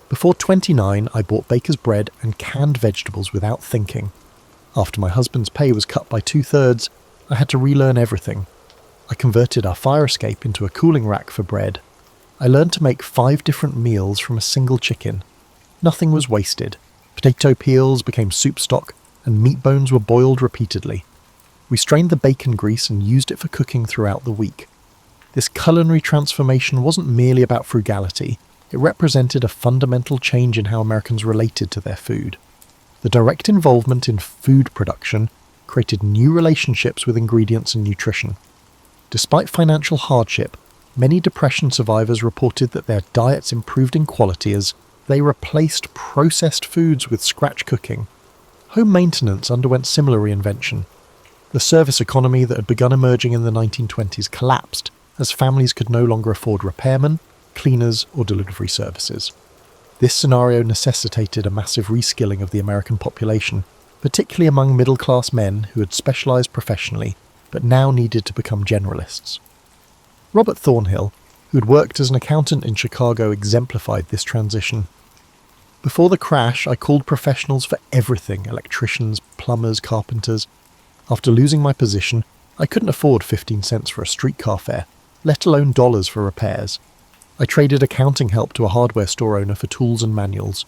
"Before 29, I bought baker's bread and canned vegetables without thinking. After my husband's pay was cut by 2/3, I had to relearn everything. I converted our fire escape into a cooling rack for bread. I learned to make 5 different meals from a single chicken. Nothing was wasted. Potato peels became soup stock, and meat bones were boiled repeatedly. We strained the bacon grease and used it for cooking throughout the week. This culinary transformation wasn't merely about frugality, it represented a fundamental change in how Americans related to their food. The direct involvement in food production created new relationships with ingredients and nutrition. Despite financial hardship, many Depression survivors reported that their diets improved in quality as they replaced processed foods with scratch cooking. Home maintenance underwent similar reinvention. The service economy that had begun emerging in the 1920s collapsed as families could no longer afford repairmen, cleaners, or delivery services. This scenario necessitated a massive reskilling of the American population, particularly among middle-class men who had specialized professionally but now needed to become generalists. Robert Thornhill, who had worked as an accountant in Chicago, exemplified this transition. "Before the crash, I called professionals for everything: electricians, plumbers, carpenters. After losing my position, I couldn't afford 15 cents for a streetcar fare, let alone dollars for repairs. I traded accounting help to a hardware store owner for tools and manuals.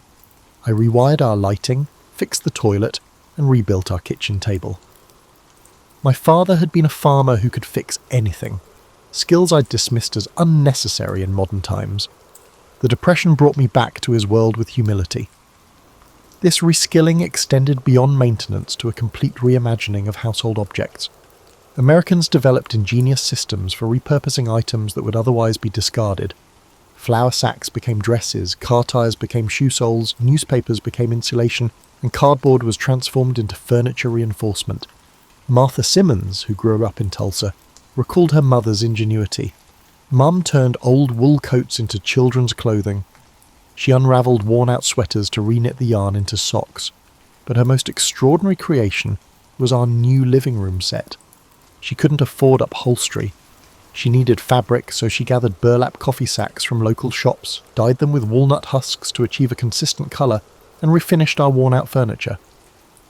I rewired our lighting, fixed the toilet, and rebuilt our kitchen table. My father had been a farmer who could fix anything, skills I'd dismissed as unnecessary in modern times. The Depression brought me back to his world with humility. This reskilling extended beyond maintenance to a complete reimagining of household objects. Americans developed ingenious systems for repurposing items that would otherwise be discarded. Flour sacks became dresses, car tires became shoe soles, newspapers became insulation, and cardboard was transformed into furniture reinforcement. Martha Simmons, who grew up in Tulsa, recalled her mother's ingenuity. Mum turned old wool coats into children's clothing. She unravelled worn-out sweaters to reknit the yarn into socks. But her most extraordinary creation was our new living room set. She couldn't afford upholstery. She needed fabric, so she gathered burlap coffee sacks from local shops, dyed them with walnut husks to achieve a consistent colour, and refinished our worn-out furniture.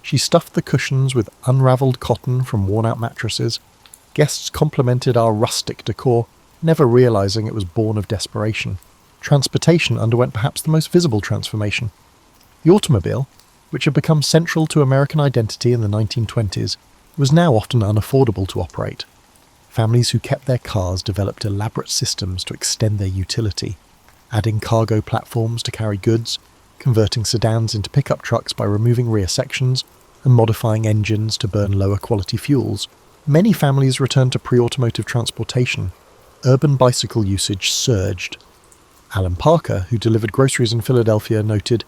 She stuffed the cushions with unravelled cotton from worn-out mattresses. Guests complimented our rustic decor, never realising it was born of desperation. Transportation underwent perhaps the most visible transformation. The automobile, which had become central to American identity in the 1920s, was now often unaffordable to operate. Families who kept their cars developed elaborate systems to extend their utility, adding cargo platforms to carry goods, converting sedans into pickup trucks by removing rear sections, and modifying engines to burn lower quality fuels. Many families returned to pre-automotive transportation. Urban bicycle usage surged. Alan Parker, who delivered groceries in Philadelphia, noted,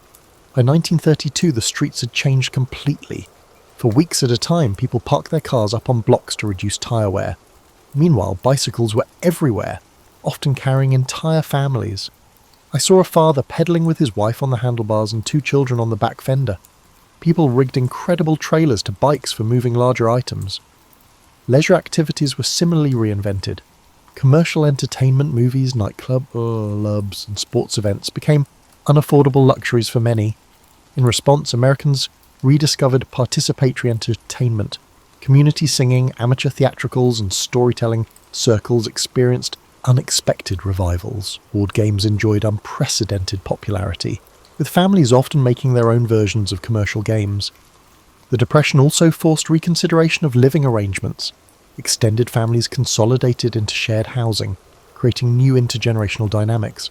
"By 1932 the streets had changed completely. For weeks at a time, people parked their cars up on blocks to reduce tyre wear. Meanwhile, bicycles were everywhere, often carrying entire families. I saw a father pedalling with his wife on the handlebars and 2 children on the back fender. People rigged incredible trailers to bikes for moving larger items. Leisure activities were similarly reinvented. Commercial entertainment, movies, nightclubs, and sports events became unaffordable luxuries for many. In response, Americans rediscovered participatory entertainment. Community singing, amateur theatricals, and storytelling circles experienced unexpected revivals. Board games enjoyed unprecedented popularity, with families often making their own versions of commercial games. The Depression also forced reconsideration of living arrangements. Extended families consolidated into shared housing, creating new intergenerational dynamics.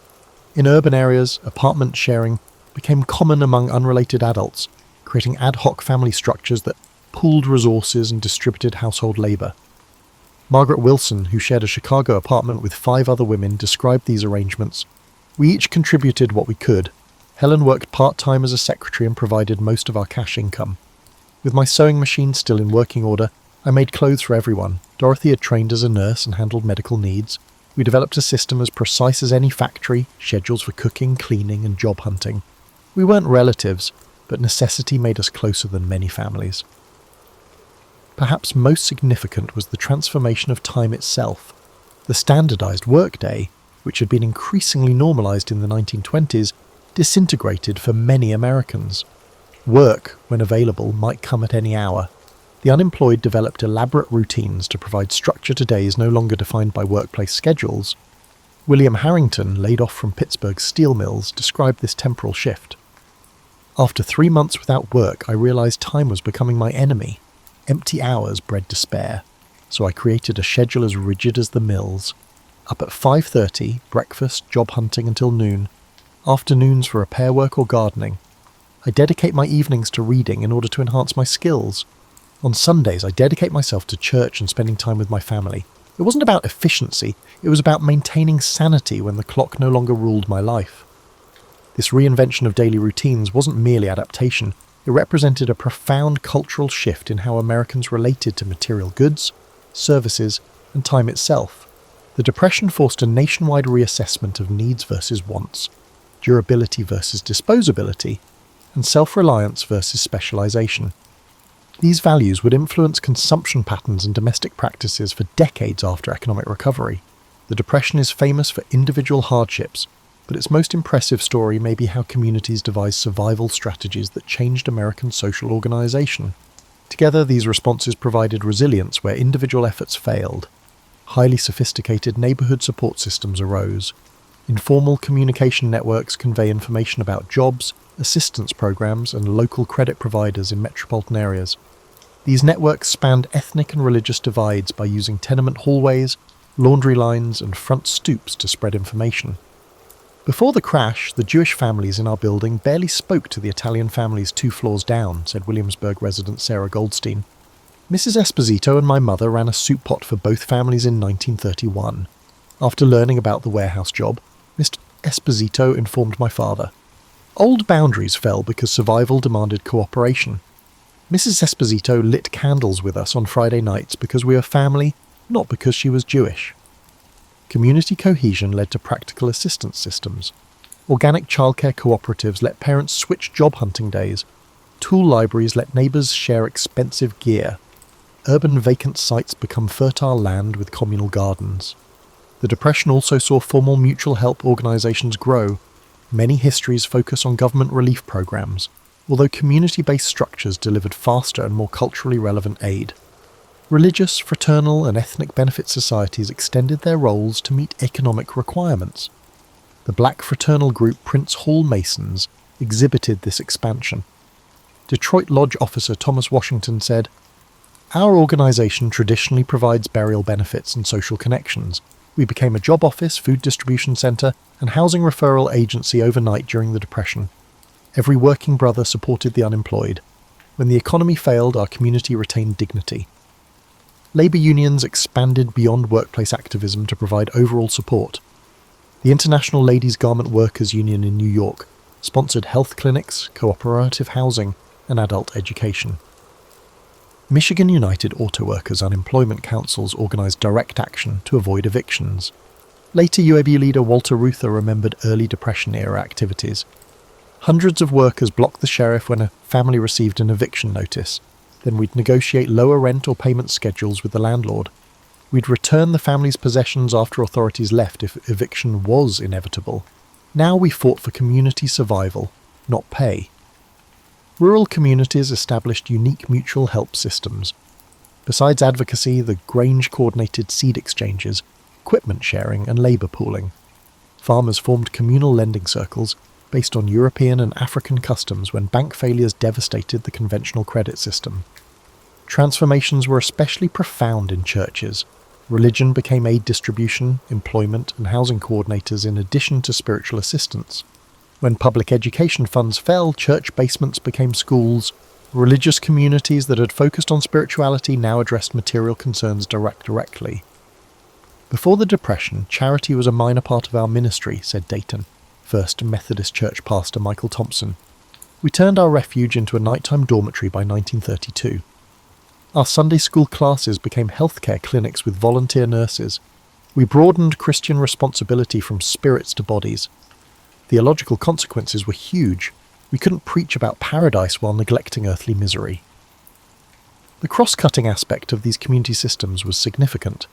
In urban areas, apartment sharing became common among unrelated adults, creating ad hoc family structures that pooled resources and distributed household labour. Margaret Wilson, who shared a Chicago apartment with 5 other women, described these arrangements. "We each contributed what we could. Helen worked part-time as a secretary and provided most of our cash income. With my sewing machine still in working order, I made clothes for everyone. Dorothy had trained as a nurse and handled medical needs. We developed a system as precise as any factory, schedules for cooking, cleaning, and job hunting. We weren't relatives, but necessity made us closer than many families." Perhaps most significant was the transformation of time itself. The standardized workday, which had been increasingly normalized in the 1920s, disintegrated for many Americans. Work, when available, might come at any hour. The unemployed developed elaborate routines to provide structure to days no longer defined by workplace schedules. William Harrington, laid off from Pittsburgh's steel mills, described this temporal shift. "After 3 months without work, I realized time was becoming my enemy. Empty hours bred despair, so I created a schedule as rigid as the mills. Up at 5:30, breakfast, job hunting until noon. Afternoons for repair work or gardening. I dedicate my evenings to reading in order to enhance my skills. On Sundays, I dedicate myself to church and spending time with my family. It wasn't about efficiency, it was about maintaining sanity when the clock no longer ruled my life." This reinvention of daily routines wasn't merely adaptation, it represented a profound cultural shift in how Americans related to material goods, services, and time itself. The Depression forced a nationwide reassessment of needs versus wants, durability versus disposability, and self-reliance versus specialization. These values would influence consumption patterns and domestic practices for decades after economic recovery. The Depression is famous for individual hardships, but its most impressive story may be how communities devised survival strategies that changed American social organization. Together, these responses provided resilience where individual efforts failed. Highly sophisticated neighborhood support systems arose. Informal communication networks convey information about jobs, assistance programs, and local credit providers in metropolitan areas. These networks spanned ethnic and religious divides by using tenement hallways, laundry lines, and front stoops to spread information. Before the crash, the Jewish families in our building barely spoke to the Italian families 2 floors down, said Williamsburg resident Sarah Goldstein. Mrs. Esposito and my mother ran a soup pot for both families in 1931. After learning about the warehouse job, Mr. Esposito informed my father. Old boundaries fell because survival demanded cooperation. Mrs. Esposito lit candles with us on Friday nights because we were family, not because she was Jewish. Community cohesion led to practical assistance systems. Organic childcare cooperatives let parents switch job hunting days. Tool libraries let neighbours share expensive gear. Urban vacant sites become fertile land with communal gardens. The Depression also saw formal mutual help organisations grow. Many histories focus on government relief programmes, although community-based structures delivered faster and more culturally relevant aid. Religious, fraternal and ethnic benefit societies extended their roles to meet economic requirements. The black fraternal group Prince Hall Masons exhibited this expansion. Detroit Lodge officer Thomas Washington said, "Our organisation traditionally provides burial benefits and social connections. We became a job office, food distribution centre and housing referral agency overnight during the Depression. Every working brother supported the unemployed. When the economy failed, our community retained dignity." Labour unions expanded beyond workplace activism to provide overall support. The International Ladies Garment Workers Union in New York sponsored health clinics, cooperative housing, and adult education. Michigan United Auto Workers Unemployment Councils organised direct action to avoid evictions. Later UAB leader Walter Reuther remembered early Depression-era activities. Hundreds of workers blocked the sheriff when a family received an eviction notice. Then we'd negotiate lower rent or payment schedules with the landlord. We'd return the family's possessions after authorities left if eviction was inevitable. Now we fought for community survival, not pay. Rural communities established unique mutual help systems. Besides advocacy, the Grange coordinated seed exchanges, equipment sharing and labour pooling. Farmers formed communal lending circles based on European and African customs when bank failures devastated the conventional credit system. Transformations were especially profound in churches. Religion became aid distribution, employment and housing coordinators in addition to spiritual assistance. When public education funds fell, church basements became schools. Religious communities that had focused on spirituality now addressed material concerns directly. Before the Depression, charity was a minor part of our ministry, said Dayton First Methodist Church pastor Michael Thompson. We turned our refuge into a nighttime dormitory by 1932. Our Sunday school classes became healthcare clinics with volunteer nurses. We broadened Christian responsibility from spirits to bodies. Theological consequences were huge. We couldn't preach about paradise while neglecting earthly misery. The cross-cutting aspect of these community systems was significant.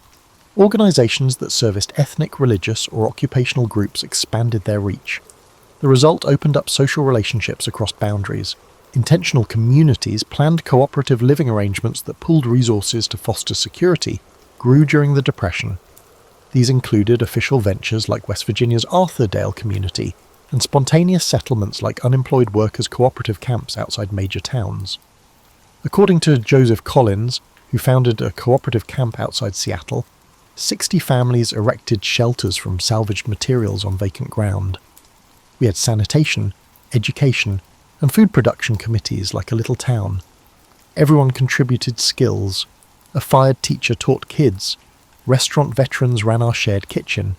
Organisations that serviced ethnic, religious or occupational groups expanded their reach. The result opened up social relationships across boundaries. Intentional communities planned cooperative living arrangements that pooled resources to foster security grew during the Depression. These included official ventures like West Virginia's Arthurdale community and spontaneous settlements like unemployed workers' cooperative camps outside major towns. According to Joseph Collins, who founded a cooperative camp outside Seattle, 60 families erected shelters from salvaged materials on vacant ground. We had sanitation, education, and food production committees like a little town. Everyone contributed skills. A fired teacher taught kids. Restaurant veterans ran our shared kitchen.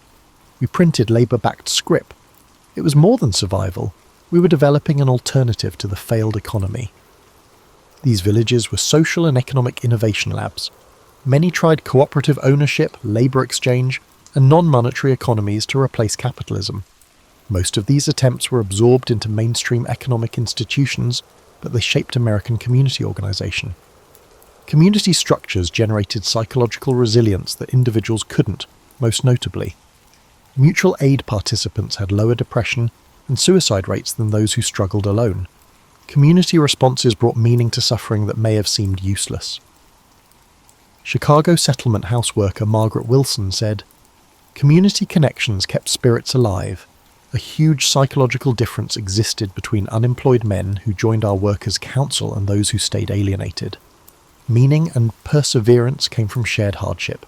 We printed labour-backed scrip. It was more than survival. We were developing an alternative to the failed economy. These villages were social and economic innovation labs. Many tried cooperative ownership, labour exchange, and non-monetary economies to replace capitalism. Most of these attempts were absorbed into mainstream economic institutions, but they shaped American community organisation. Community structures generated psychological resilience that individuals couldn't, most notably. Mutual aid participants had lower depression and suicide rates than those who struggled alone. Community responses brought meaning to suffering that may have seemed useless. Chicago settlement house worker Margaret Wilson said, "Community connections kept spirits alive. A huge psychological difference existed between unemployed men who joined our workers' council and those who stayed alienated. Meaning and perseverance came from shared hardship.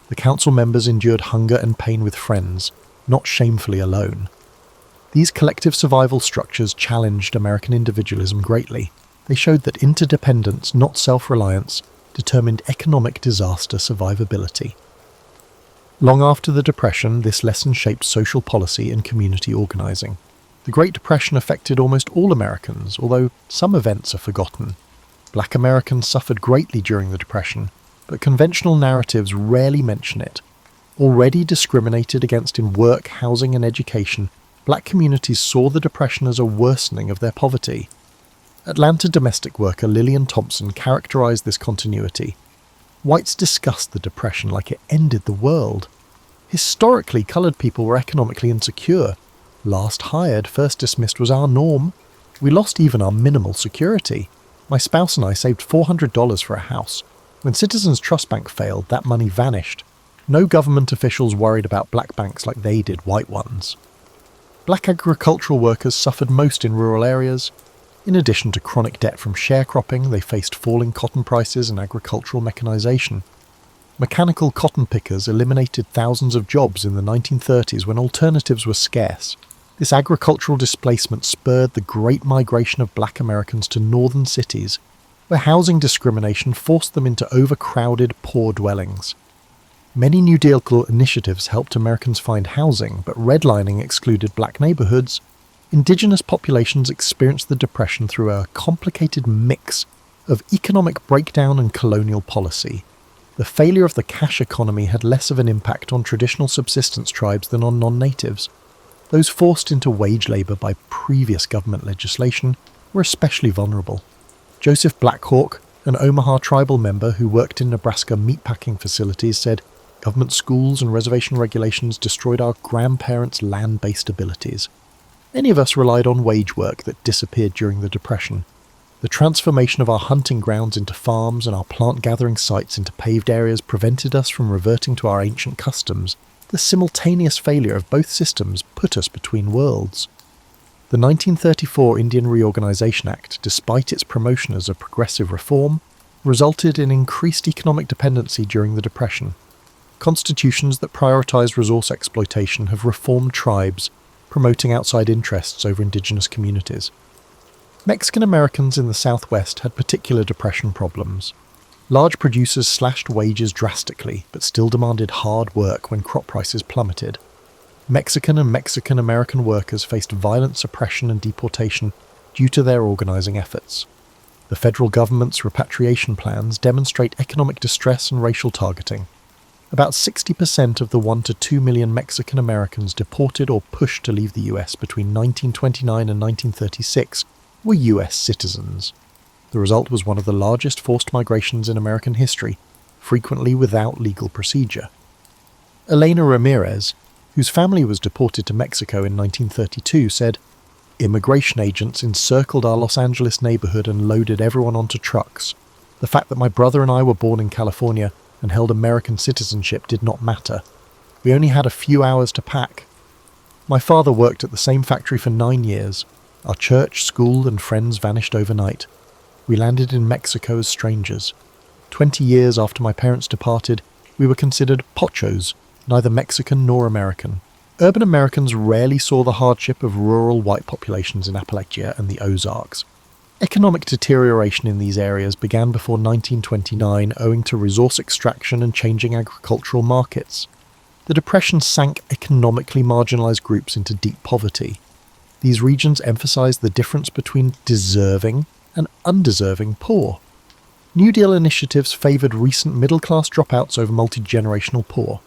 The council members endured hunger and pain with friends, not shamefully alone. These collective survival structures challenged American individualism greatly. They showed that interdependence, not self-reliance, determined economic disaster survivability. Long after the Depression, this lesson shaped social policy and community organizing. The Great Depression affected almost all Americans, although some events are forgotten. Black Americans suffered greatly during the Depression, but conventional narratives rarely mention it. Already discriminated against in work, housing and education, black communities saw the Depression as a worsening of their poverty. Atlanta domestic worker Lillian Thompson characterized this continuity. Whites discussed the Depression like it ended the world. Historically, colored people were economically insecure. Last hired, first dismissed was our norm. We lost even our minimal security. My spouse and I saved $400 for a house. When Citizens Trust Bank failed, that money vanished. No government officials worried about black banks like they did white ones. Black agricultural workers suffered most in rural areas. In addition to chronic debt from sharecropping, they faced falling cotton prices and agricultural mechanization. Mechanical cotton pickers eliminated thousands of jobs in the 1930s when alternatives were scarce. This agricultural displacement spurred the great migration of black Americans to northern cities, where housing discrimination forced them into overcrowded, poor dwellings. Many New Deal initiatives helped Americans find housing, but redlining excluded black neighborhoods. Indigenous populations experienced the Depression through a complicated mix of economic breakdown and colonial policy. The failure of the cash economy had less of an impact on traditional subsistence tribes than on non-natives. Those forced into wage labor by previous government legislation were especially vulnerable. Joseph Blackhawk, an Omaha tribal member who worked in Nebraska meatpacking facilities, said, "Government schools and reservation regulations destroyed our grandparents' land-based abilities." Many of us relied on wage work that disappeared during the Depression. The transformation of our hunting grounds into farms and our plant-gathering sites into paved areas prevented us from reverting to our ancient customs. The simultaneous failure of both systems put us between worlds. The 1934 Indian Reorganization Act, despite its promotion as a progressive reform, resulted in increased economic dependency during the Depression. Constitutions that prioritize resource exploitation have reformed tribes, promoting outside interests over indigenous communities. Mexican Americans in the Southwest had particular Depression problems. Large producers slashed wages drastically, but still demanded hard work when crop prices plummeted. Mexican and Mexican-American workers faced violent suppression and deportation due to their organizing efforts. The federal government's repatriation plans demonstrate economic distress and racial targeting. About 60% of the 1 to 2 million Mexican Americans deported or pushed to leave the US between 1929 and 1936 were US citizens. The result was one of the largest forced migrations in American history, frequently without legal procedure. Elena Ramirez, whose family was deported to Mexico in 1932, said, "Immigration agents encircled our Los Angeles neighborhood and loaded everyone onto trucks. The fact that my brother and I were born in California and held American citizenship did not matter. We only had a few hours to pack. My father worked at the same factory for 9 years. Our church, school, and friends vanished overnight. We landed in Mexico as strangers. 20 years after my parents departed, we were considered pochos, neither Mexican nor American." Urban Americans rarely saw the hardship of rural white populations in Appalachia and the Ozarks. Economic deterioration in these areas began before 1929 owing to resource extraction and changing agricultural markets. The Depression sank economically marginalized groups into deep poverty. These regions emphasized the difference between deserving and undeserving poor. New Deal initiatives favored recent middle-class dropouts over multi-generational poor.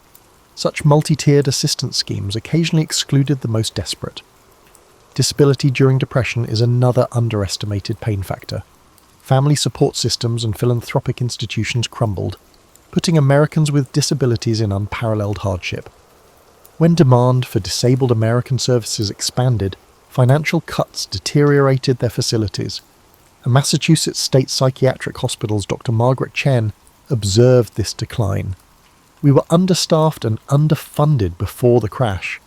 Such multi-tiered assistance schemes occasionally excluded the most desperate. Disability during Depression is another underestimated pain factor. Family support systems and philanthropic institutions crumbled, putting Americans with disabilities in unparalleled hardship. When demand for disabled American services expanded, financial cuts deteriorated their facilities. A Massachusetts State Psychiatric Hospital's Dr. Margaret Chen observed this decline. "We were understaffed and underfunded before the crash.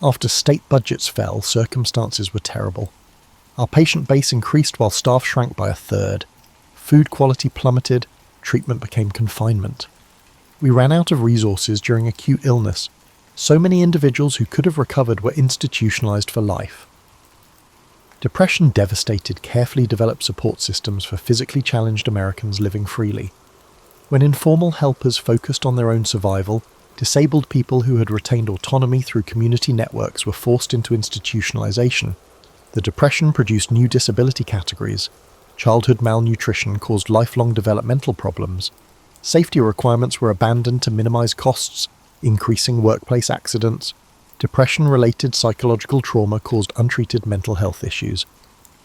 After state budgets fell, circumstances were terrible. Our patient base increased while staff shrank by a third. Food quality plummeted, treatment became confinement. We ran out of resources during acute illness. So many individuals who could have recovered were institutionalized for life. Depression devastated carefully developed support systems for physically challenged Americans living freely. When informal helpers focused on their own survival, disabled people who had retained autonomy through community networks were forced into institutionalization. The Depression produced new disability categories. Childhood malnutrition caused lifelong developmental problems. Safety requirements were abandoned to minimize costs, increasing workplace accidents. Depression-related psychological trauma caused untreated mental health issues.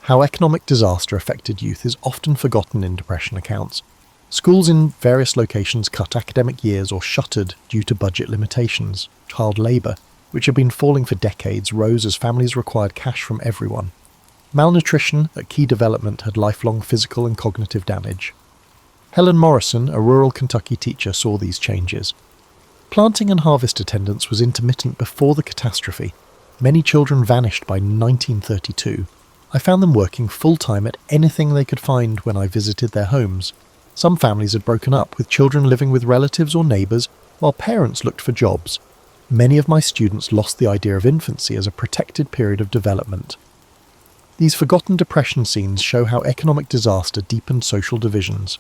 How economic disaster affected youth is often forgotten in depression accounts. Schools in various locations cut academic years or shuttered due to budget limitations. Child labour, which had been falling for decades, rose as families required cash from everyone. Malnutrition at key development had lifelong physical and cognitive damage. Helen Morrison, a rural Kentucky teacher, saw these changes. Planting and harvest attendance was intermittent before the catastrophe. Many children vanished by 1932. I found them working full-time at anything they could find when I visited their homes. Some families had broken up, with children living with relatives or neighbours, while parents looked for jobs. Many of my students lost the idea of infancy as a protected period of development. These forgotten depression scenes show how economic disaster deepened social divisions.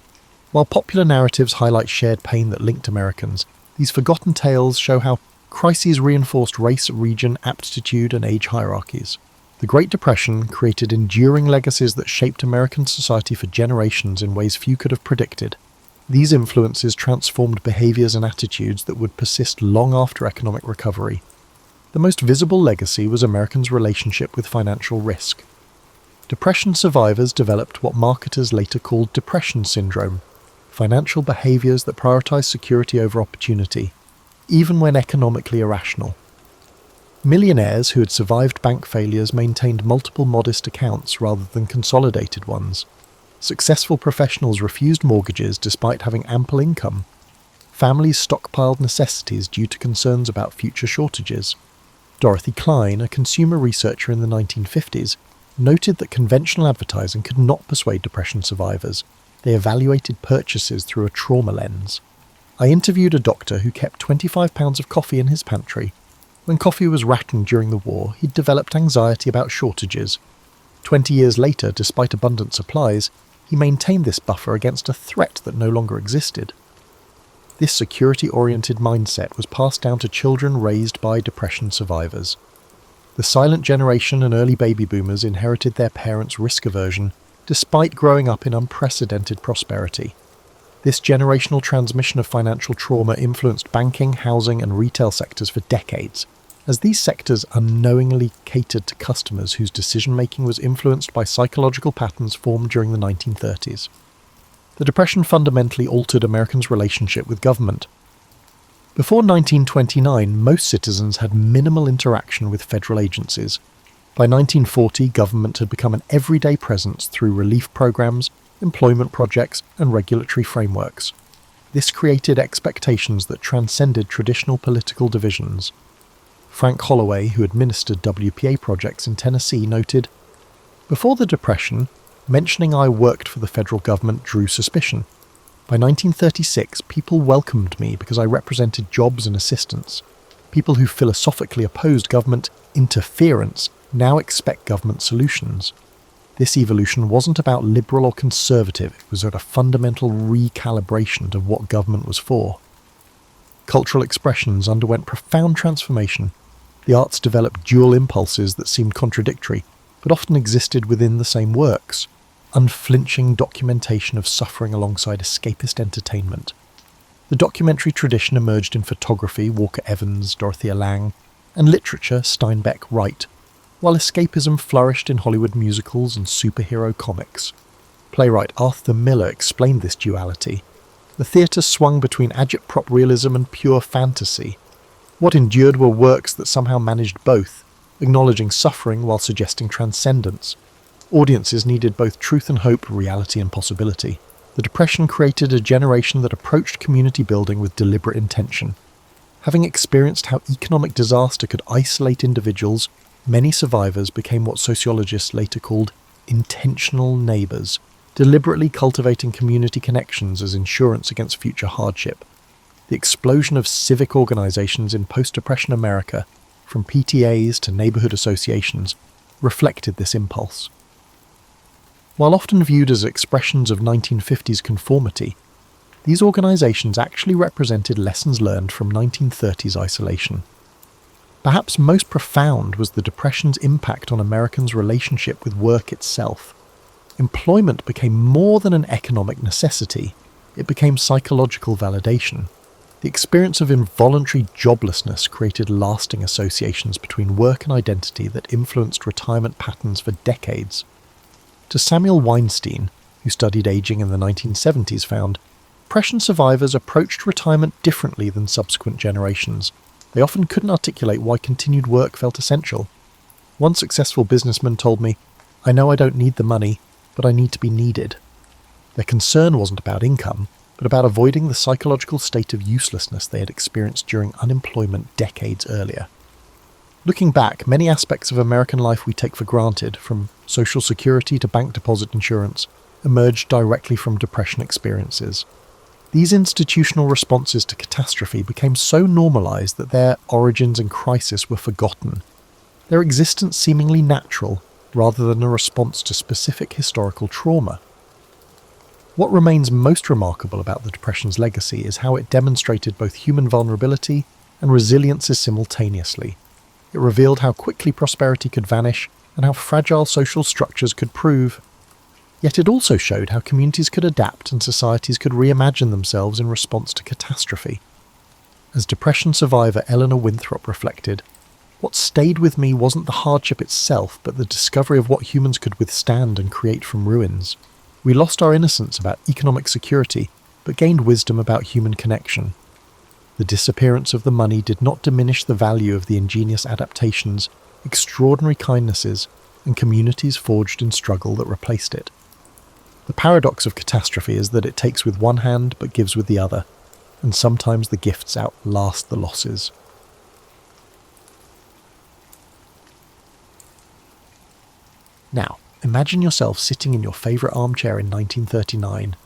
While popular narratives highlight shared pain that linked Americans, these forgotten tales show how crises reinforced race, region, aptitude, and age hierarchies. The Great Depression created enduring legacies that shaped American society for generations in ways few could have predicted. These influences transformed behaviours and attitudes that would persist long after economic recovery. The most visible legacy was Americans' relationship with financial risk. Depression survivors developed what marketers later called depression syndrome, financial behaviours that prioritise security over opportunity, even when economically irrational. Millionaires who had survived bank failures maintained multiple modest accounts rather than consolidated ones. Successful professionals refused mortgages despite having ample income. Families stockpiled necessities due to concerns about future shortages. Dorothy Klein, a consumer researcher in the 1950s, noted that conventional advertising could not persuade depression survivors. They evaluated purchases through a trauma lens. I interviewed a doctor who kept 25 pounds of coffee in his pantry. When coffee was rationed during the war, he'd developed anxiety about shortages. 20 years later, despite abundant supplies, he maintained this buffer against a threat that no longer existed. This security-oriented mindset was passed down to children raised by depression survivors. The silent generation and early baby boomers inherited their parents' risk aversion, despite growing up in unprecedented prosperity. This generational transmission of financial trauma influenced banking, housing, and retail sectors for decades, as these sectors unknowingly catered to customers whose decision-making was influenced by psychological patterns formed during the 1930s. The Depression fundamentally altered Americans' relationship with government. Before 1929, most citizens had minimal interaction with federal agencies. By 1940, government had become an everyday presence through relief programs, employment projects, and regulatory frameworks. This created expectations that transcended traditional political divisions. Frank Holloway, who administered WPA projects in Tennessee, noted, "Before the Depression, mentioning I worked for the federal government drew suspicion. By 1936, people welcomed me because I represented jobs and assistance. People who philosophically opposed government interference now expect government solutions. This evolution wasn't about liberal or conservative, it was at a fundamental recalibration of what government was for." Cultural expressions underwent profound transformation. The arts developed dual impulses that seemed contradictory, but often existed within the same works. Unflinching documentation of suffering alongside escapist entertainment. The documentary tradition emerged in photography, Walker Evans, Dorothea Lange, and literature, Steinbeck, Wright, while escapism flourished in Hollywood musicals and superhero comics. Playwright Arthur Miller explained this duality. The theatre swung between agitprop realism and pure fantasy. What endured were works that somehow managed both, acknowledging suffering while suggesting transcendence. Audiences needed both truth and hope, reality and possibility. The Depression created a generation that approached community building with deliberate intention. Having experienced how economic disaster could isolate individuals, many survivors became what sociologists later called intentional neighbours. deliberately cultivating community connections as insurance against future hardship. The explosion of civic organizations in post-depression America, from PTAs to neighborhood associations, reflected this impulse. While often viewed as expressions of 1950s conformity, these organizations actually represented lessons learned from 1930s isolation. Perhaps most profound was the Depression's impact on Americans' relationship with work itself. Employment became more than an economic necessity, it became psychological validation. The experience of involuntary joblessness created lasting associations between work and identity that influenced retirement patterns for decades. To Samuel Weinstein, who studied aging in the 1970s, found, Depression survivors approached retirement differently than subsequent generations. They often couldn't articulate why continued work felt essential. One successful businessman told me, "I know I don't need the money, but I need to be needed." Their concern wasn't about income, but about avoiding the psychological state of uselessness they had experienced during unemployment decades earlier. Looking back, many aspects of American life we take for granted, from social security to bank deposit insurance, emerged directly from Depression experiences. These institutional responses to catastrophe became so normalized that their origins and crisis were forgotten, their existence seemingly natural rather than a response to specific historical trauma. What remains most remarkable about the Depression's legacy is how it demonstrated both human vulnerability and resilience simultaneously. It revealed how quickly prosperity could vanish and how fragile social structures could prove. Yet it also showed how communities could adapt and societies could reimagine themselves in response to catastrophe. As Depression survivor Eleanor Winthrop reflected, what stayed with me wasn't the hardship itself, but the discovery of what humans could withstand and create from ruins. We lost our innocence about economic security, but gained wisdom about human connection. The disappearance of the money did not diminish the value of the ingenious adaptations, extraordinary kindnesses, and communities forged in struggle that replaced it. The paradox of catastrophe is that it takes with one hand but gives with the other, and sometimes the gifts outlast the losses. Now, imagine yourself sitting in your favourite armchair in 1939,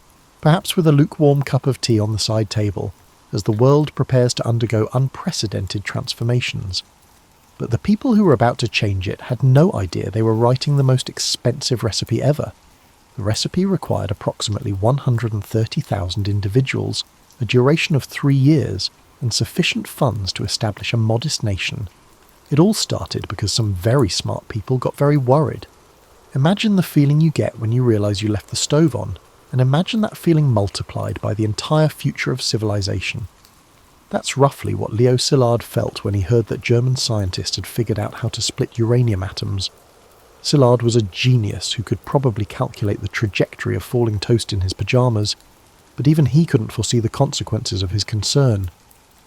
perhaps with a lukewarm cup of tea on the side table, as the world prepares to undergo unprecedented transformations. But the people who were about to change it had no idea they were writing the most expensive recipe ever. The recipe required approximately 130,000 individuals, a duration of 3 years, and sufficient funds to establish a modest nation. It all started because some very smart people got very worried. Imagine the feeling you get when you realise you left the stove on, and imagine that feeling multiplied by the entire future of civilization. That's roughly what Leo Szilard felt when he heard that German scientists had figured out how to split uranium atoms. Szilard was a genius who could probably calculate the trajectory of falling toast in his pyjamas, but even he couldn't foresee the consequences of his concern.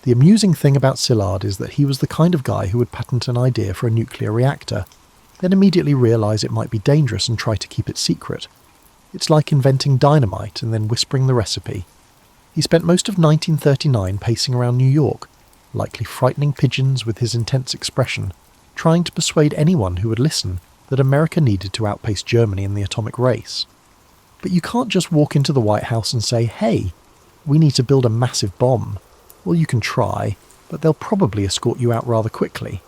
The amusing thing about Szilard is that he was the kind of guy who would patent an idea for a nuclear reactor, then immediately realise it might be dangerous and try to keep it secret. It's like inventing dynamite and then whispering the recipe. He spent most of 1939 pacing around New York, likely frightening pigeons with his intense expression, trying to persuade anyone who would listen that America needed to outpace Germany in the atomic race. But you can't just walk into the White House and say, "Hey, we need to build a massive bomb." Well, you can try, but they'll probably escort you out rather quickly.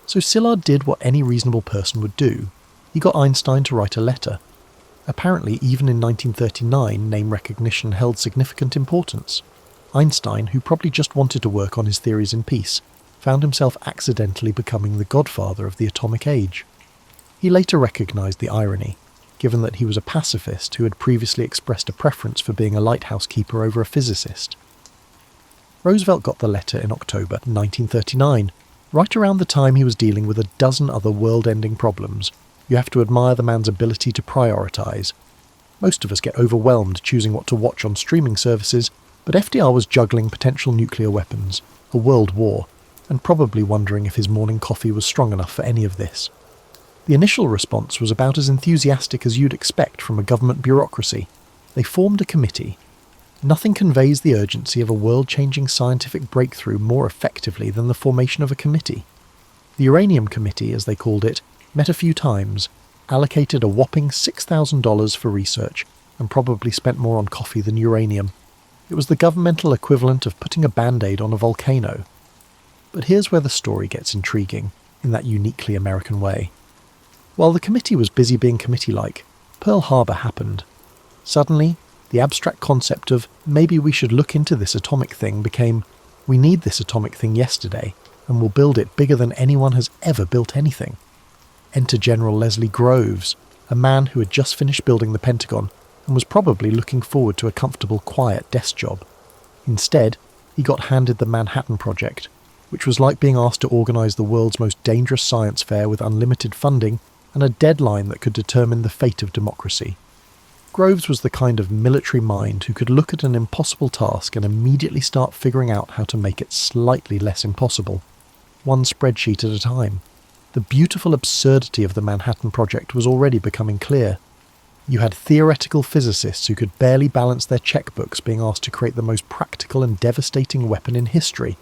So Szilard did what any reasonable person would do. He got Einstein to write a letter. Apparently, even in 1939, name recognition held significant importance. Einstein, who probably just wanted to work on his theories in peace, found himself accidentally becoming the godfather of the atomic age. He later recognised the irony, given that he was a pacifist who had previously expressed a preference for being a lighthouse keeper over a physicist. Roosevelt got the letter in October 1939, right around the time he was dealing with a dozen other world-ending problems. You have to admire the man's ability to prioritise. Most of us get overwhelmed choosing what to watch on streaming services, but FDR was juggling potential nuclear weapons, a world war, and probably wondering if his morning coffee was strong enough for any of this. The initial response was about as enthusiastic as you'd expect from a government bureaucracy. They formed a committee. Nothing conveys the urgency of a world-changing scientific breakthrough more effectively than the formation of a committee. The Uranium Committee, as they called it, met a few times, allocated a whopping $6,000 for research, and probably spent more on coffee than uranium. It was the governmental equivalent of putting a band-aid on a volcano. But here's where the story gets intriguing, in that uniquely American way. While the committee was busy being committee-like, Pearl Harbor happened. Suddenly, the abstract concept of maybe we should look into this atomic thing became, we need this atomic thing yesterday, and we'll build it bigger than anyone has ever built anything. Enter General Leslie Groves, a man who had just finished building the Pentagon and was probably looking forward to a comfortable, quiet desk job. Instead, he got handed the Manhattan Project, which was like being asked to organise the world's most dangerous science fair with unlimited funding and a deadline that could determine the fate of democracy. Groves was the kind of military mind who could look at an impossible task and immediately start figuring out how to make it slightly less impossible, one spreadsheet at a time. The beautiful absurdity of the Manhattan Project was already becoming clear. You had theoretical physicists who could barely balance their checkbooks being asked to create the most practical and devastating weapon in history,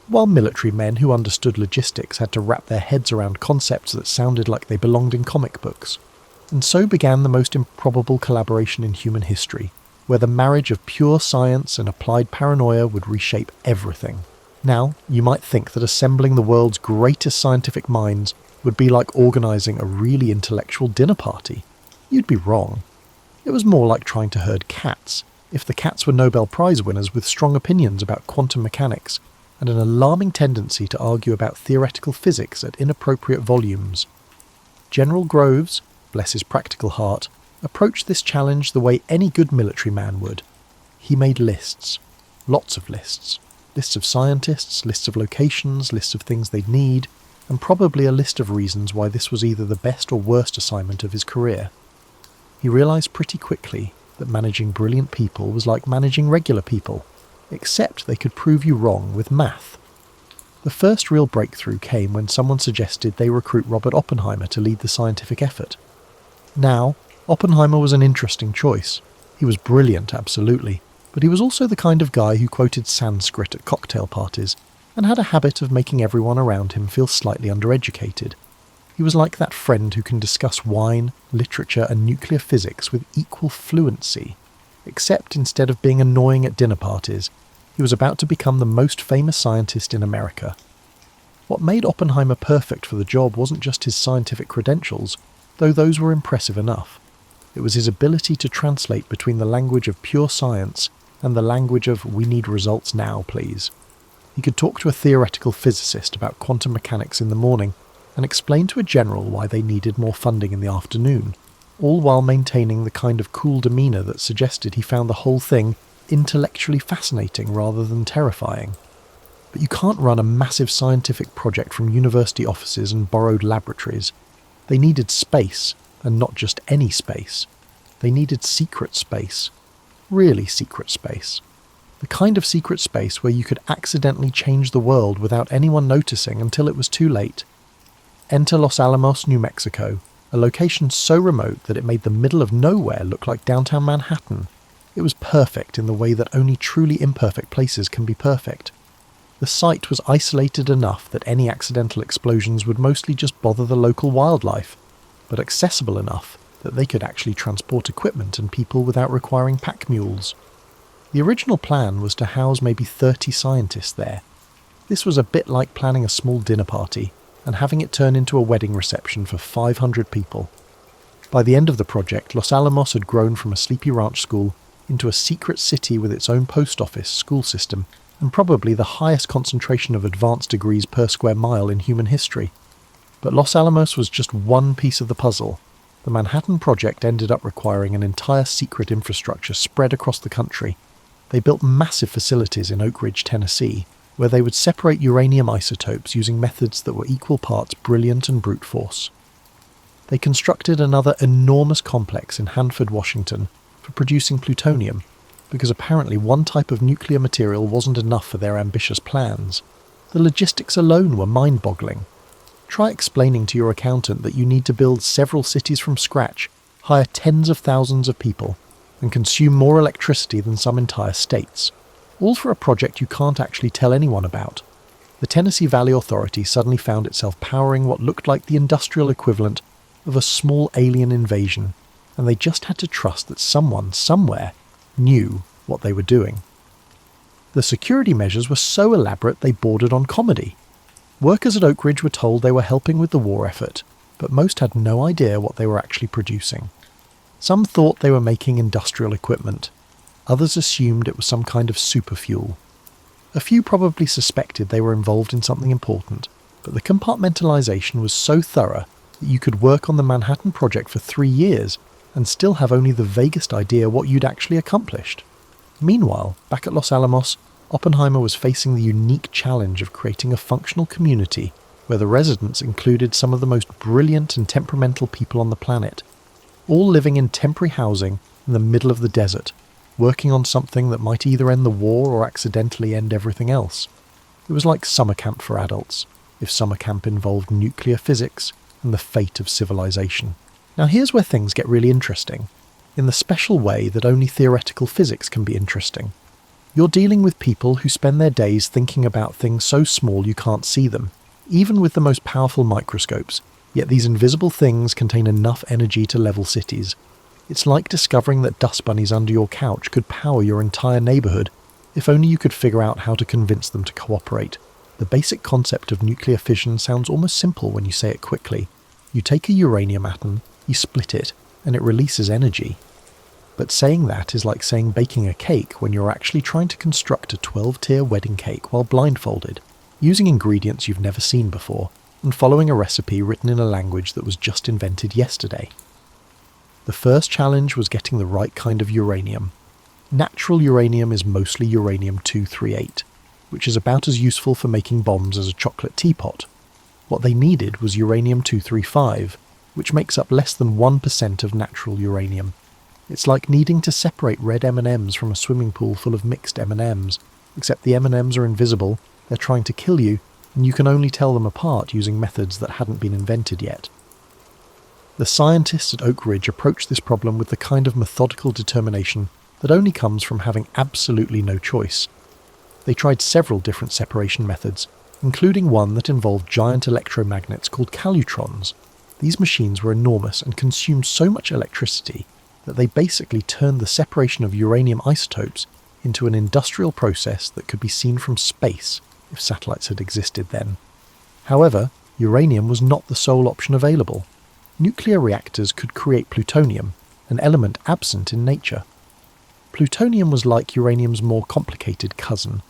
while military men who understood logistics had to wrap their heads around concepts that sounded like they belonged in comic books. And so began the most improbable collaboration in human history, where the marriage of pure science and applied paranoia would reshape everything. Now, you might think that assembling the world's greatest scientific minds would be like organising a really intellectual dinner party. You'd be wrong. It was more like trying to herd cats, if the cats were Nobel Prize winners with strong opinions about quantum mechanics and an alarming tendency to argue about theoretical physics at inappropriate volumes. General Groves, bless his practical heart, approached this challenge the way any good military man would. He made lists. Lots of lists. Lists of scientists, lists of locations, lists of things they'd need, and probably a list of reasons why this was either the best or worst assignment of his career. He realised pretty quickly that managing brilliant people was like managing regular people, except they could prove you wrong with math. The first real breakthrough came when someone suggested they recruit Robert Oppenheimer to lead the scientific effort. Now, Oppenheimer was an interesting choice. He was brilliant, absolutely, but he was also the kind of guy who quoted Sanskrit at cocktail parties and had a habit of making everyone around him feel slightly undereducated. He was like that friend who can discuss wine, literature and nuclear physics with equal fluency, except instead of being annoying at dinner parties, he was about to become the most famous scientist in America. What made Oppenheimer perfect for the job wasn't just his scientific credentials, though those were impressive enough. It was his ability to translate between the language of pure science and the language of we need results now, please. He could talk to a theoretical physicist about quantum mechanics in the morning and explain to a general why they needed more funding in the afternoon, all while maintaining the kind of cool demeanour that suggested he found the whole thing intellectually fascinating rather than terrifying. But you can't run a massive scientific project from university offices and borrowed laboratories. They needed space, and not just any space. They needed secret space. Really secret space. The kind of secret space where you could accidentally change the world without anyone noticing until it was too late. Enter Los Alamos, New Mexico, a location so remote that it made the middle of nowhere look like downtown Manhattan. It was perfect in the way that only truly imperfect places can be perfect. The site was isolated enough that any accidental explosions would mostly just bother the local wildlife, but accessible enough that they could actually transport equipment and people without requiring pack mules. The original plan was to house maybe 30 scientists there. This was a bit like planning a small dinner party and having it turn into a wedding reception for 500 people. By the end of the project, Los Alamos had grown from a sleepy ranch school into a secret city with its own post office, school system, and probably the highest concentration of advanced degrees per square mile in human history. But Los Alamos was just one piece of the puzzle. The Manhattan Project ended up requiring an entire secret infrastructure spread across the country. They built massive facilities in Oak Ridge, Tennessee, where they would separate uranium isotopes using methods that were equal parts brilliant and brute force. They constructed another enormous complex in Hanford, Washington, for producing plutonium, because apparently one type of nuclear material wasn't enough for their ambitious plans. The logistics alone were mind-boggling. Try explaining to your accountant that you need to build several cities from scratch, hire tens of thousands of people, and consume more electricity than some entire states, all for a project you can't actually tell anyone about. The Tennessee Valley Authority suddenly found itself powering what looked like the industrial equivalent of a small alien invasion, and they just had to trust that someone, somewhere, knew what they were doing. The security measures were so elaborate they bordered on comedy. Workers at Oak Ridge were told they were helping with the war effort, but most had no idea what they were actually producing. Some thought they were making industrial equipment. Others assumed it was some kind of superfuel. A few probably suspected they were involved in something important, but the compartmentalization was so thorough that you could work on the Manhattan Project for 3 years and still have only the vaguest idea what you'd actually accomplished. Meanwhile, back at Los Alamos, Oppenheimer was facing the unique challenge of creating a functional community where the residents included some of the most brilliant and temperamental people on the planet, all living in temporary housing in the middle of the desert, working on something that might either end the war or accidentally end everything else. It was like summer camp for adults, if summer camp involved nuclear physics and the fate of civilization. Now here's where things get really interesting, in the special way that only theoretical physics can be interesting. You're dealing with people who spend their days thinking about things so small you can't see them, even with the most powerful microscopes, yet these invisible things contain enough energy to level cities. It's like discovering that dust bunnies under your couch could power your entire neighbourhood, if only you could figure out how to convince them to cooperate. The basic concept of nuclear fission sounds almost simple when you say it quickly. You take a uranium atom, you split it, and it releases energy. But saying that is like saying baking a cake when you're actually trying to construct a 12-tier wedding cake while blindfolded, using ingredients you've never seen before, and following a recipe written in a language that was just invented yesterday. The first challenge was getting the right kind of uranium. Natural uranium is mostly uranium-238, which is about as useful for making bombs as a chocolate teapot. What they needed was uranium-235, which makes up less than 1% of natural uranium. It's like needing to separate red M&Ms from a swimming pool full of mixed M&Ms, except the M&Ms are invisible, they're trying to kill you, and you can only tell them apart using methods that hadn't been invented yet. The scientists at Oak Ridge approached this problem with the kind of methodical determination that only comes from having absolutely no choice. They tried several different separation methods, including one that involved giant electromagnets called calutrons. These machines were enormous and consumed so much electricity that they basically turned the separation of uranium isotopes into an industrial process that could be seen from space if satellites had existed then. However, uranium was not the sole option available. Nuclear reactors could create plutonium, an element absent in nature. Plutonium was like uranium's more complicated cousin,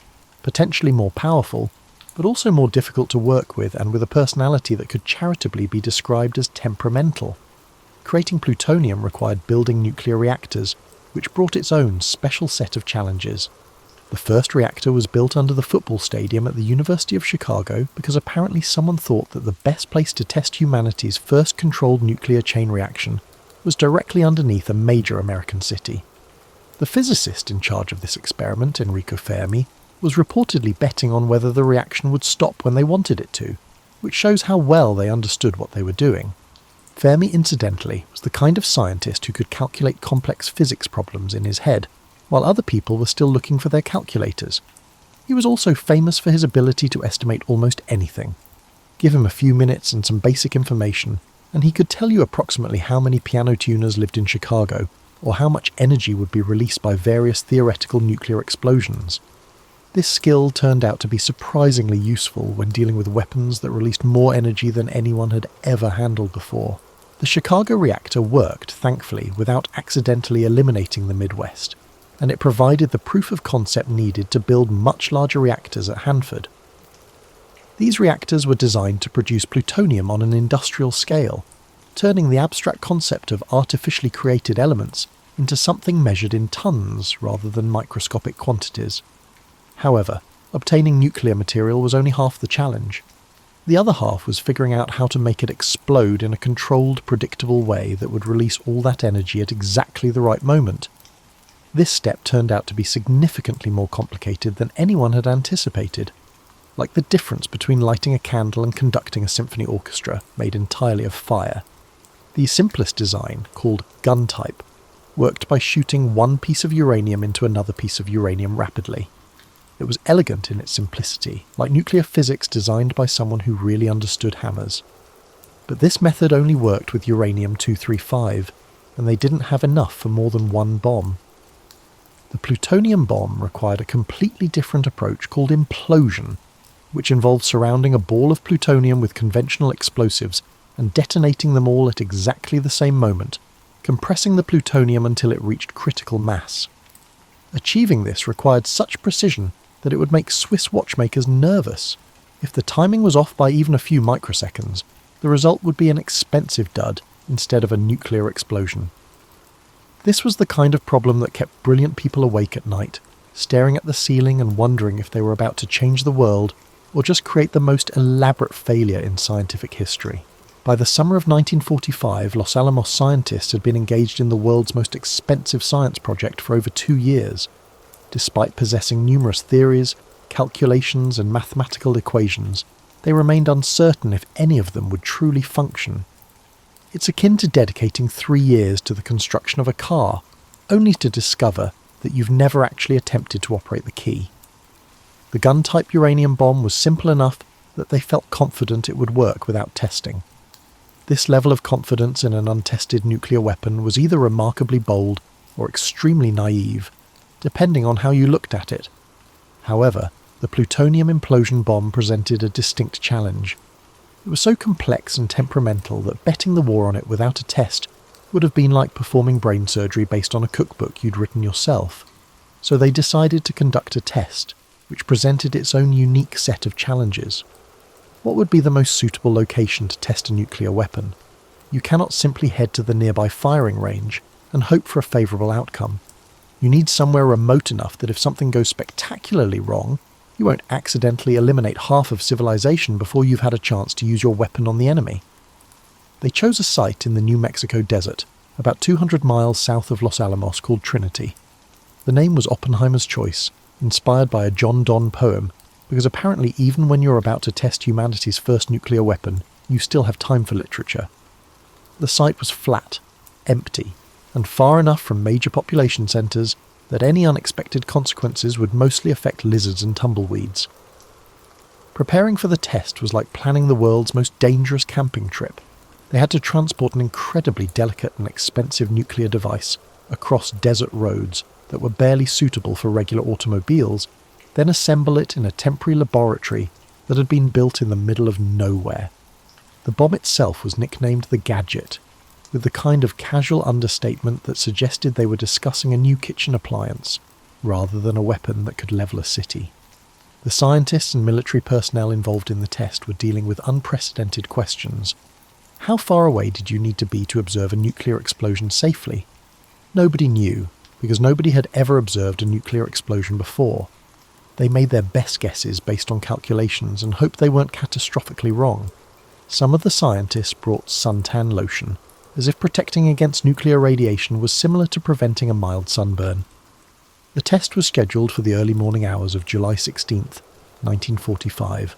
potentially more powerful, but also more difficult to work with and with a personality that could charitably be described as temperamental. Creating plutonium required building nuclear reactors, which brought its own special set of challenges. The first reactor was built under the football stadium at the University of Chicago because apparently someone thought that the best place to test humanity's first controlled nuclear chain reaction was directly underneath a major American city. The physicist in charge of this experiment, Enrico Fermi, was reportedly betting on whether the reaction would stop when they wanted it to, which shows how well they understood what they were doing. Fermi, incidentally, was the kind of scientist who could calculate complex physics problems in his head, while other people were still looking for their calculators. He was also famous for his ability to estimate almost anything. Give him a few minutes and some basic information, and he could tell you approximately how many piano tuners lived in Chicago, or how much energy would be released by various theoretical nuclear explosions. This skill turned out to be surprisingly useful when dealing with weapons that released more energy than anyone had ever handled before. The Chicago reactor worked, thankfully, without accidentally eliminating the Midwest, and it provided the proof of concept needed to build much larger reactors at Hanford. These reactors were designed to produce plutonium on an industrial scale, turning the abstract concept of artificially created elements into something measured in tons rather than microscopic quantities. However, obtaining nuclear material was only half the challenge. The other half was figuring out how to make it explode in a controlled, predictable way that would release all that energy at exactly the right moment. This step turned out to be significantly more complicated than anyone had anticipated, like the difference between lighting a candle and conducting a symphony orchestra made entirely of fire. The simplest design, called gun type, worked by shooting one piece of uranium into another piece of uranium rapidly. It was elegant in its simplicity, like nuclear physics designed by someone who really understood hammers. But this method only worked with uranium-235, and they didn't have enough for more than one bomb. The plutonium bomb required a completely different approach called implosion, which involved surrounding a ball of plutonium with conventional explosives and detonating them all at exactly the same moment, compressing the plutonium until it reached critical mass. Achieving this required such precision that it would make Swiss watchmakers nervous. If the timing was off by even a few microseconds, the result would be an expensive dud instead of a nuclear explosion. This was the kind of problem that kept brilliant people awake at night, staring at the ceiling and wondering if they were about to change the world or just create the most elaborate failure in scientific history. By the summer of 1945, Los Alamos scientists had been engaged in the world's most expensive science project for over 2 years. Despite possessing numerous theories, calculations and mathematical equations, they remained uncertain if any of them would truly function. It's akin to dedicating 3 years to the construction of a car, only to discover that you've never actually attempted to operate the key. The gun-type uranium bomb was simple enough that they felt confident it would work without testing. This level of confidence in an untested nuclear weapon was either remarkably bold or extremely naive, depending on how you looked at it. However, the plutonium implosion bomb presented a distinct challenge. It was so complex and temperamental that betting the war on it without a test would have been like performing brain surgery based on a cookbook you'd written yourself. So they decided to conduct a test, which presented its own unique set of challenges. What would be the most suitable location to test a nuclear weapon? You cannot simply head to the nearby firing range and hope for a favourable outcome. You need somewhere remote enough that if something goes spectacularly wrong, you won't accidentally eliminate half of civilization before you've had a chance to use your weapon on the enemy. They chose a site in the New Mexico desert, about 200 miles south of Los Alamos, called Trinity. The name was Oppenheimer's choice, inspired by a John Donne poem, because apparently even when you're about to test humanity's first nuclear weapon, you still have time for literature. The site was flat, empty, and far enough from major population centres that any unexpected consequences would mostly affect lizards and tumbleweeds. Preparing for the test was like planning the world's most dangerous camping trip. They had to transport an incredibly delicate and expensive nuclear device across desert roads that were barely suitable for regular automobiles, then assemble it in a temporary laboratory that had been built in the middle of nowhere. The bomb itself was nicknamed the Gadget, with the kind of casual understatement that suggested they were discussing a new kitchen appliance, rather than a weapon that could level a city. The scientists and military personnel involved in the test were dealing with unprecedented questions. How far away did you need to be to observe a nuclear explosion safely? Nobody knew, because nobody had ever observed a nuclear explosion before. They made their best guesses based on calculations and hoped they weren't catastrophically wrong. Some of the scientists brought suntan lotion, as if protecting against nuclear radiation was similar to preventing a mild sunburn. The test was scheduled for the early morning hours of July 16th, 1945,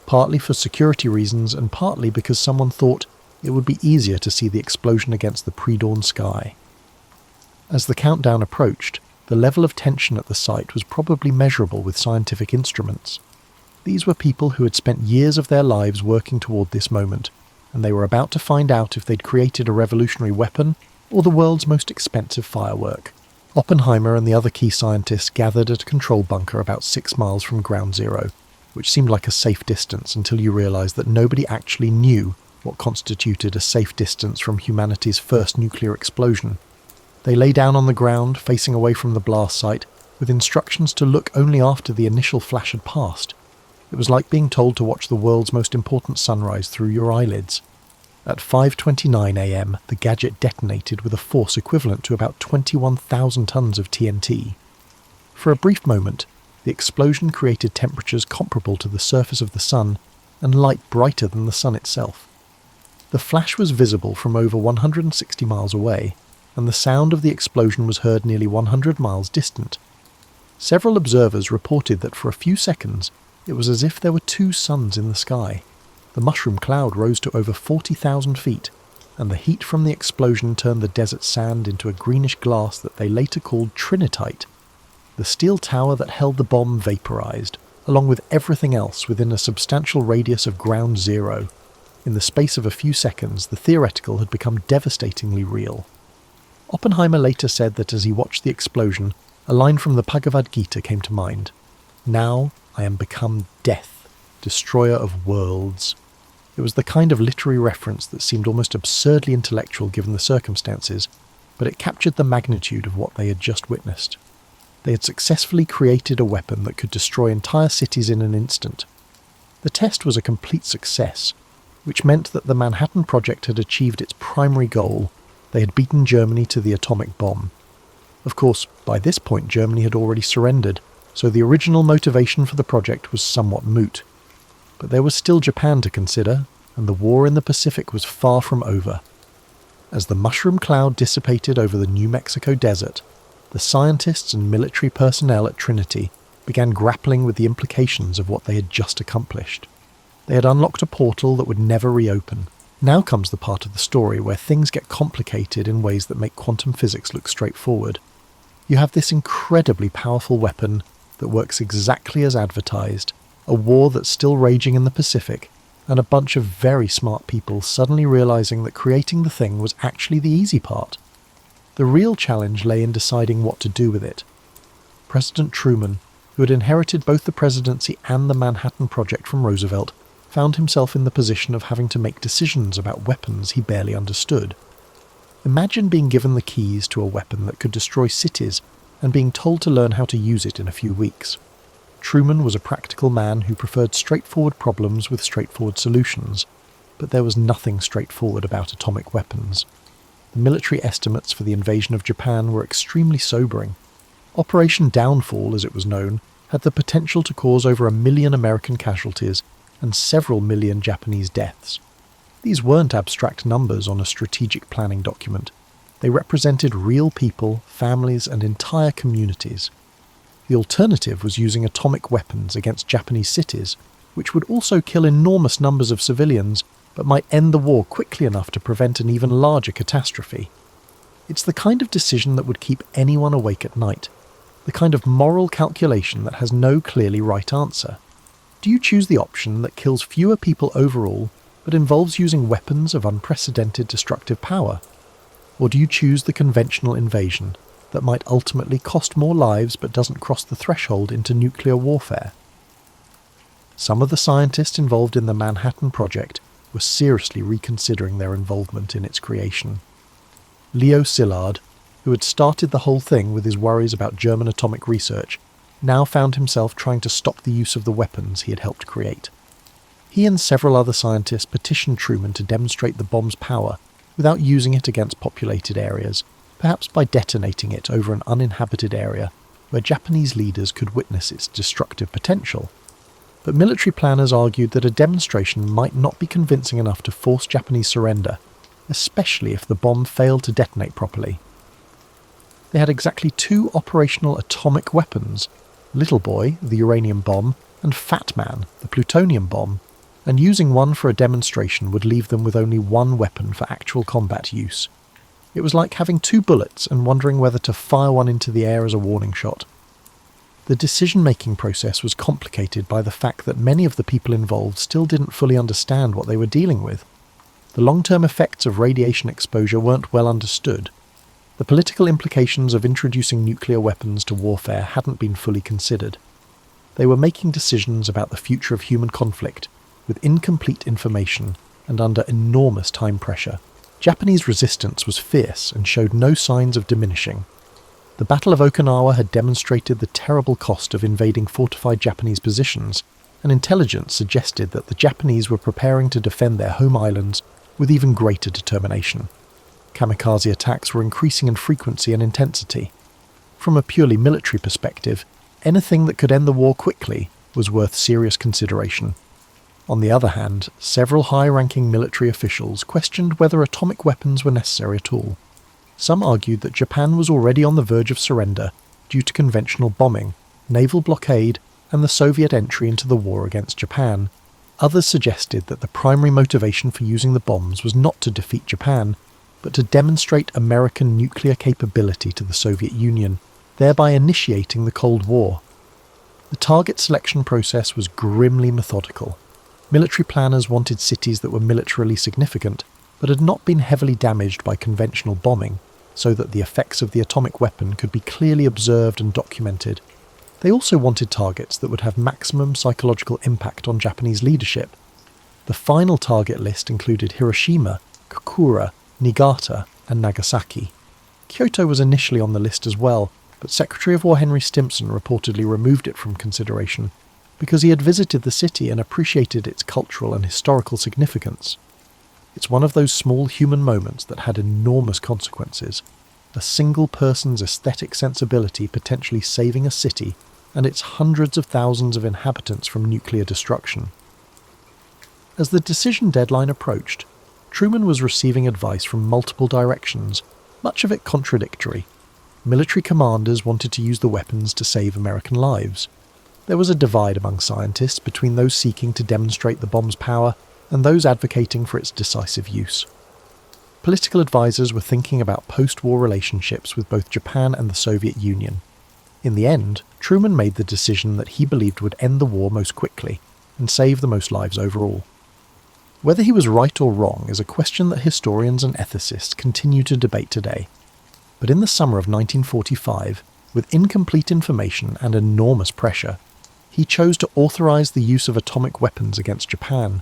partly for security reasons and partly because someone thought it would be easier to see the explosion against the pre-dawn sky. As the countdown approached, the level of tension at the site was probably measurable with scientific instruments. These were people who had spent years of their lives working toward this moment, and they were about to find out if they'd created a revolutionary weapon or the world's most expensive firework. Oppenheimer and the other key scientists gathered at a control bunker about 6 miles from Ground Zero, which seemed like a safe distance until you realised that nobody actually knew what constituted a safe distance from humanity's first nuclear explosion. They lay down on the ground, facing away from the blast site, with instructions to look only after the initial flash had passed. It was like being told to watch the world's most important sunrise through your eyelids. At 5:29 a.m, the Gadget detonated with a force equivalent to about 21,000 tons of TNT. For a brief moment, the explosion created temperatures comparable to the surface of the sun and light brighter than the sun itself. The flash was visible from over 160 miles away, and the sound of the explosion was heard nearly 100 miles distant. Several observers reported that for a few seconds it was as if there were 2 suns in the sky. The mushroom cloud rose to over 40,000 feet, and the heat from the explosion turned the desert sand into a greenish glass that they later called trinitite. The steel tower that held the bomb vaporized, along with everything else within a substantial radius of Ground Zero. In the space of a few seconds, the theoretical had become devastatingly real. Oppenheimer later said that as he watched the explosion, a line from the Bhagavad Gita came to mind. "Now I am become death, destroyer of worlds." It was the kind of literary reference that seemed almost absurdly intellectual given the circumstances, but it captured the magnitude of what they had just witnessed. They had successfully created a weapon that could destroy entire cities in an instant. The test was a complete success, which meant that the Manhattan Project had achieved its primary goal. They had beaten Germany to the atomic bomb. Of course, by this point Germany had already surrendered, so the original motivation for the project was somewhat moot. But there was still Japan to consider, and the war in the Pacific was far from over. As the mushroom cloud dissipated over the New Mexico desert, the scientists and military personnel at Trinity began grappling with the implications of what they had just accomplished. They had unlocked a portal that would never reopen. Now comes the part of the story where things get complicated in ways that make quantum physics look straightforward. You have this incredibly powerful weapon that works exactly as advertised, a war that's still raging in the Pacific, and a bunch of very smart people suddenly realizing that creating the thing was actually the easy part. The real challenge lay in deciding what to do with it. President Truman, who had inherited both the presidency and the Manhattan Project from Roosevelt, found himself in the position of having to make decisions about weapons he barely understood. Imagine being given the keys to a weapon that could destroy cities and being told to learn how to use it in a few weeks. Truman was a practical man who preferred straightforward problems with straightforward solutions, but there was nothing straightforward about atomic weapons. The military estimates for the invasion of Japan were extremely sobering. Operation Downfall, as it was known, had the potential to cause over 1 million American casualties and several million Japanese deaths. These weren't abstract numbers on a strategic planning document. They represented real people, families, and entire communities. The alternative was using atomic weapons against Japanese cities, which would also kill enormous numbers of civilians, but might end the war quickly enough to prevent an even larger catastrophe. It's the kind of decision that would keep anyone awake at night, the kind of moral calculation that has no clearly right answer. Do you choose the option that kills fewer people overall, but involves using weapons of unprecedented destructive power? Or do you choose the conventional invasion that might ultimately cost more lives but doesn't cross the threshold into nuclear warfare? Some of the scientists involved in the Manhattan Project were seriously reconsidering their involvement in its creation. Leo Szilard, who had started the whole thing with his worries about German atomic research, now found himself trying to stop the use of the weapons he had helped create. He and several other scientists petitioned Truman to demonstrate the bomb's power without using it against populated areas, perhaps by detonating it over an uninhabited area where Japanese leaders could witness its destructive potential. But military planners argued that a demonstration might not be convincing enough to force Japanese surrender, especially if the bomb failed to detonate properly. They had exactly 2 operational atomic weapons, Little Boy, the uranium bomb, and Fat Man, the plutonium bomb, and using one for a demonstration would leave them with only 1 weapon for actual combat use. It was like having 2 bullets and wondering whether to fire one into the air as a warning shot. The decision-making process was complicated by the fact that many of the people involved still didn't fully understand what they were dealing with. The long-term effects of radiation exposure weren't well understood. The political implications of introducing nuclear weapons to warfare hadn't been fully considered. They were making decisions about the future of human conflict, with incomplete information and under enormous time pressure. Japanese resistance was fierce and showed no signs of diminishing. The Battle of Okinawa had demonstrated the terrible cost of invading fortified Japanese positions, and intelligence suggested that the Japanese were preparing to defend their home islands with even greater determination. Kamikaze attacks were increasing in frequency and intensity. From a purely military perspective, anything that could end the war quickly was worth serious consideration. On the other hand, several high-ranking military officials questioned whether atomic weapons were necessary at all. Some argued that Japan was already on the verge of surrender due to conventional bombing, naval blockade, and the Soviet entry into the war against Japan. Others suggested that the primary motivation for using the bombs was not to defeat Japan, but to demonstrate American nuclear capability to the Soviet Union, thereby initiating the Cold War. The target selection process was grimly methodical. Military planners wanted cities that were militarily significant, but had not been heavily damaged by conventional bombing, so that the effects of the atomic weapon could be clearly observed and documented. They also wanted targets that would have maximum psychological impact on Japanese leadership. The final target list included Hiroshima, Kokura, Niigata, and Nagasaki. Kyoto was initially on the list as well, but Secretary of War Henry Stimson reportedly removed it from consideration because he had visited the city and appreciated its cultural and historical significance. It's one of those small human moments that had enormous consequences, a single person's aesthetic sensibility potentially saving a city and its hundreds of thousands of inhabitants from nuclear destruction. As the decision deadline approached, Truman was receiving advice from multiple directions, much of it contradictory. Military commanders wanted to use the weapons to save American lives. There was a divide among scientists between those seeking to demonstrate the bomb's power and those advocating for its decisive use. Political advisors were thinking about post-war relationships with both Japan and the Soviet Union. In the end, Truman made the decision that he believed would end the war most quickly and save the most lives overall. Whether he was right or wrong is a question that historians and ethicists continue to debate today. But in the summer of 1945, with incomplete information and enormous pressure, he chose to authorize the use of atomic weapons against Japan.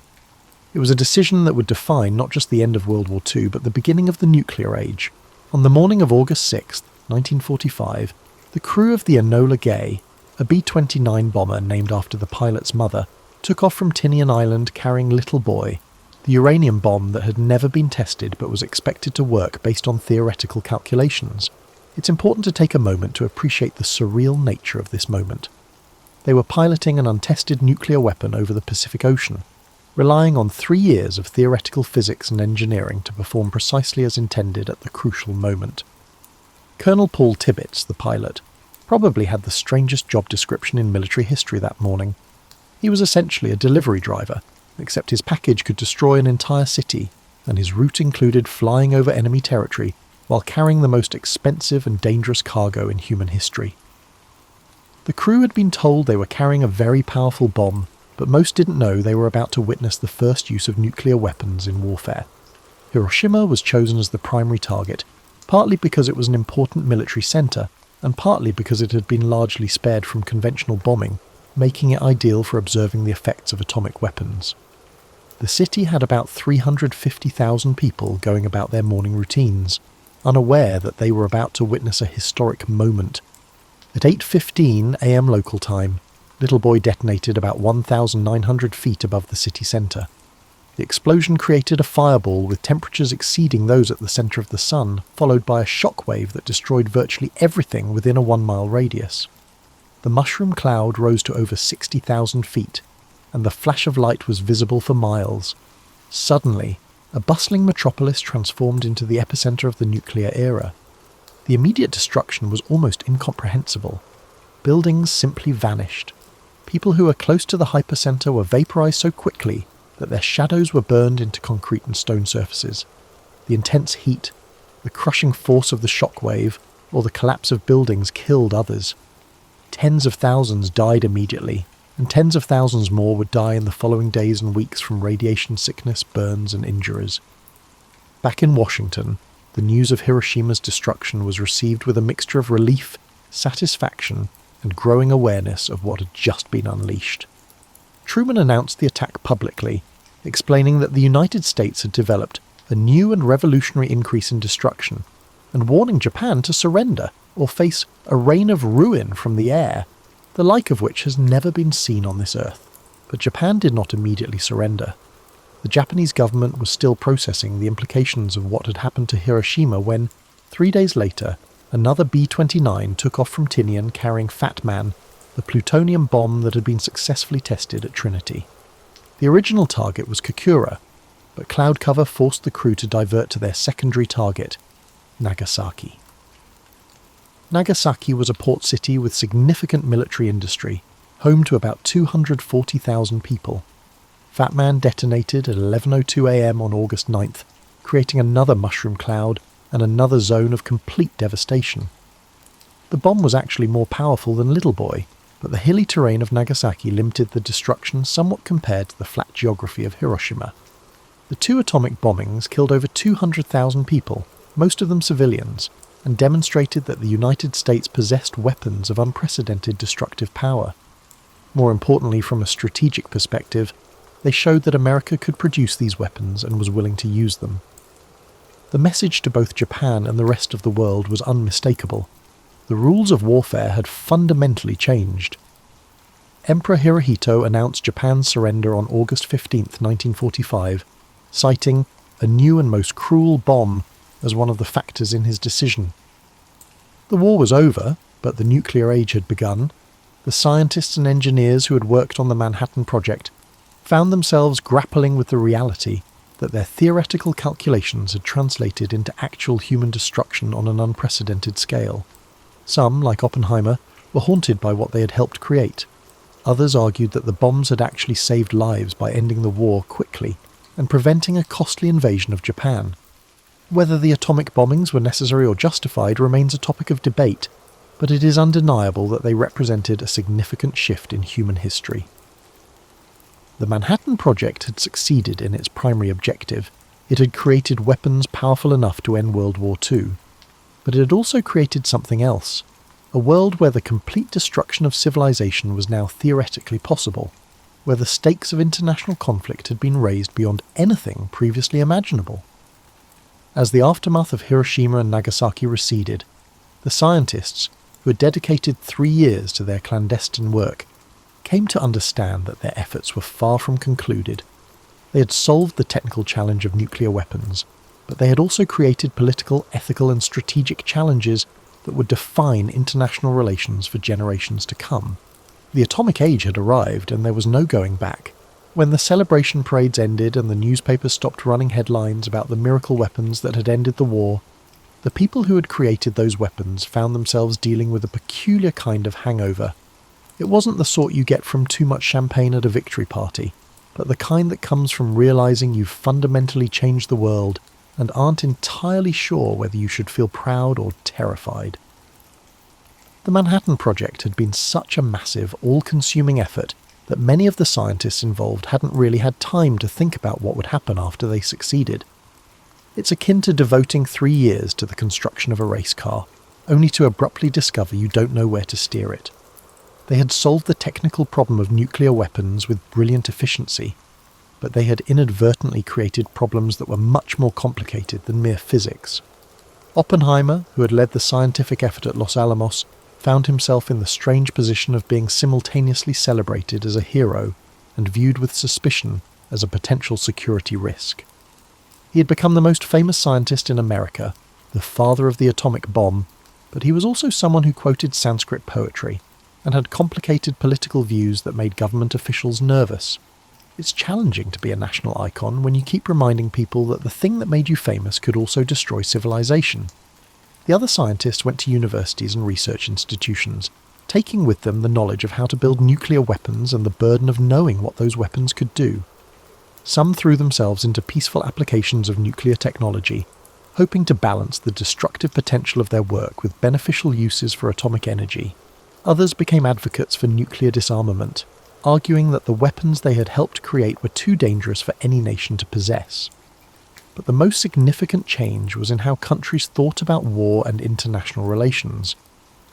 It was a decision that would define not just the end of World War II, but the beginning of the nuclear age. On the morning of August 6, 1945, the crew of the Enola Gay, a B-29 bomber named after the pilot's mother, took off from Tinian Island carrying Little Boy, the uranium bomb that had never been tested but was expected to work based on theoretical calculations. It's important to take a moment to appreciate the surreal nature of this moment. They were piloting an untested nuclear weapon over the Pacific Ocean, relying on 3 years of theoretical physics and engineering to perform precisely as intended at the crucial moment. Colonel Paul Tibbets, the pilot, probably had the strangest job description in military history that morning. He was essentially a delivery driver, except his package could destroy an entire city, and his route included flying over enemy territory while carrying the most expensive and dangerous cargo in human history. The crew had been told they were carrying a very powerful bomb, but most didn't know they were about to witness the first use of nuclear weapons in warfare. Hiroshima was chosen as the primary target, partly because it was an important military centre, and partly because it had been largely spared from conventional bombing, making it ideal for observing the effects of atomic weapons. The city had about 350,000 people going about their morning routines, unaware that they were about to witness a historic moment. At 8:15 a.m. local time, Little Boy detonated about 1,900 feet above the city centre. The explosion created a fireball with temperatures exceeding those at the centre of the sun, followed by a shockwave that destroyed virtually everything within a 1-mile radius. The mushroom cloud rose to over 60,000 feet, and the flash of light was visible for miles. Suddenly, a bustling metropolis transformed into the epicenter of the nuclear era. The immediate destruction was almost incomprehensible. Buildings simply vanished. People who were close to the hypercenter were vaporized so quickly that their shadows were burned into concrete and stone surfaces. The intense heat, the crushing force of the shockwave, or the collapse of buildings killed others. Tens of thousands died immediately, and tens of thousands more would die in the following days and weeks from radiation sickness, burns, and injuries. Back in Washington, the news of Hiroshima's destruction was received with a mixture of relief, satisfaction, and growing awareness of what had just been unleashed. Truman announced the attack publicly, explaining that the United States had developed a new and revolutionary increase in destruction, and warning Japan to surrender or face a rain of ruin from the air, the like of which has never been seen on this earth. But Japan did not immediately surrender. The Japanese government was still processing the implications of what had happened to Hiroshima when, 3 days later, another B-29 took off from Tinian carrying Fat Man, the plutonium bomb that had been successfully tested at Trinity. The original target was Kokura, but cloud cover forced the crew to divert to their secondary target, Nagasaki. Nagasaki was a port city with significant military industry, home to about 240,000 people. Fat Man detonated at 11:02 a.m. on August 9th, creating another mushroom cloud and another zone of complete devastation. The bomb was actually more powerful than Little Boy, but the hilly terrain of Nagasaki limited the destruction somewhat compared to the flat geography of Hiroshima. The two atomic bombings killed over 200,000 people, most of them civilians, and demonstrated that the United States possessed weapons of unprecedented destructive power. More importantly, from a strategic perspective, they showed that America could produce these weapons and was willing to use them. The message to both Japan and the rest of the world was unmistakable. The rules of warfare had fundamentally changed. Emperor Hirohito announced Japan's surrender on August 15, 1945, citing a new and most cruel bomb as one of the factors in his decision. The war was over, but the nuclear age had begun. The scientists and engineers who had worked on the Manhattan Project found themselves grappling with the reality that their theoretical calculations had translated into actual human destruction on an unprecedented scale. Some, like Oppenheimer, were haunted by what they had helped create. Others argued that the bombs had actually saved lives by ending the war quickly and preventing a costly invasion of Japan. Whether the atomic bombings were necessary or justified remains a topic of debate, but it is undeniable that they represented a significant shift in human history. The Manhattan Project had succeeded in its primary objective. It had created weapons powerful enough to end World War II. But it had also created something else, a world where the complete destruction of civilization was now theoretically possible, where the stakes of international conflict had been raised beyond anything previously imaginable. As the aftermath of Hiroshima and Nagasaki receded, the scientists, who had dedicated 3 years to their clandestine work, came to understand that their efforts were far from concluded. They had solved the technical challenge of nuclear weapons, but they had also created political, ethical and strategic challenges that would define international relations for generations to come. The atomic age had arrived and there was no going back. When the celebration parades ended and the newspapers stopped running headlines about the miracle weapons that had ended the war, the people who had created those weapons found themselves dealing with a peculiar kind of hangover. It wasn't the sort you get from too much champagne at a victory party, but the kind that comes from realizing you've fundamentally changed the world and aren't entirely sure whether you should feel proud or terrified. The Manhattan Project had been such a massive, all-consuming effort that many of the scientists involved hadn't really had time to think about what would happen after they succeeded. It's akin to devoting 3 years to the construction of a race car, only to abruptly discover you don't know where to steer it. They had solved the technical problem of nuclear weapons with brilliant efficiency, but they had inadvertently created problems that were much more complicated than mere physics. Oppenheimer, who had led the scientific effort at Los Alamos, found himself in the strange position of being simultaneously celebrated as a hero and viewed with suspicion as a potential security risk. He had become the most famous scientist in America, the father of the atomic bomb, but he was also someone who quoted Sanskrit poetry and had complicated political views that made government officials nervous. It's challenging to be a national icon when you keep reminding people that the thing that made you famous could also destroy civilization. The other scientists went to universities and research institutions, taking with them the knowledge of how to build nuclear weapons and the burden of knowing what those weapons could do. Some threw themselves into peaceful applications of nuclear technology, hoping to balance the destructive potential of their work with beneficial uses for atomic energy. Others became advocates for nuclear disarmament, arguing that the weapons they had helped create were too dangerous for any nation to possess. But the most significant change was in how countries thought about war and international relations.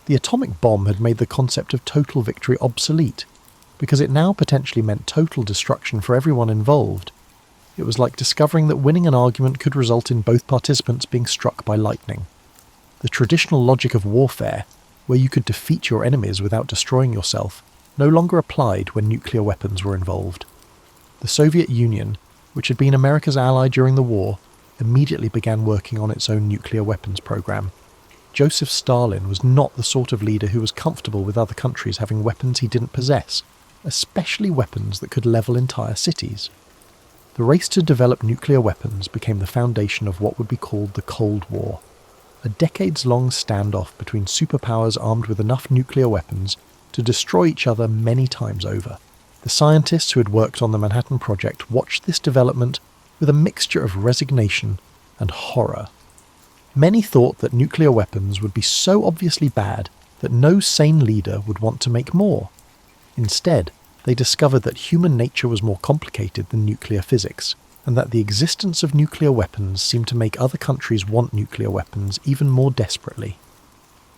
The atomic bomb had made the concept of total victory obsolete, because it now potentially meant total destruction for everyone involved. It was like discovering that winning an argument could result in both participants being struck by lightning. The traditional logic of warfare, where you could defeat your enemies without destroying yourself, no longer applied when nuclear weapons were involved. The Soviet Union, which had been America's ally during the war, immediately began working on its own nuclear weapons program. Joseph Stalin was not the sort of leader who was comfortable with other countries having weapons he didn't possess, especially weapons that could level entire cities. The race to develop nuclear weapons became the foundation of what would be called the Cold War, a decades-long standoff between superpowers armed with enough nuclear weapons to destroy each other many times over. The scientists who had worked on the Manhattan Project watched this development with a mixture of resignation and horror. Many thought that nuclear weapons would be so obviously bad that no sane leader would want to make more. Instead, they discovered that human nature was more complicated than nuclear physics, and that the existence of nuclear weapons seemed to make other countries want nuclear weapons even more desperately.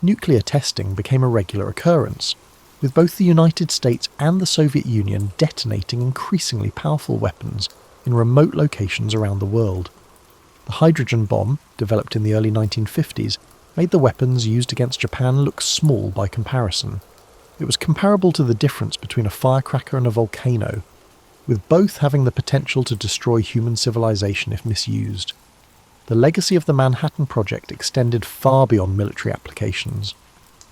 Nuclear testing became a regular occurrence, with both the United States and the Soviet Union detonating increasingly powerful weapons in remote locations around the world. The hydrogen bomb, developed in the early 1950s, made the weapons used against Japan look small by comparison. It was comparable to the difference between a firecracker and a volcano, with both having the potential to destroy human civilization if misused. The legacy of the Manhattan Project extended far beyond military applications.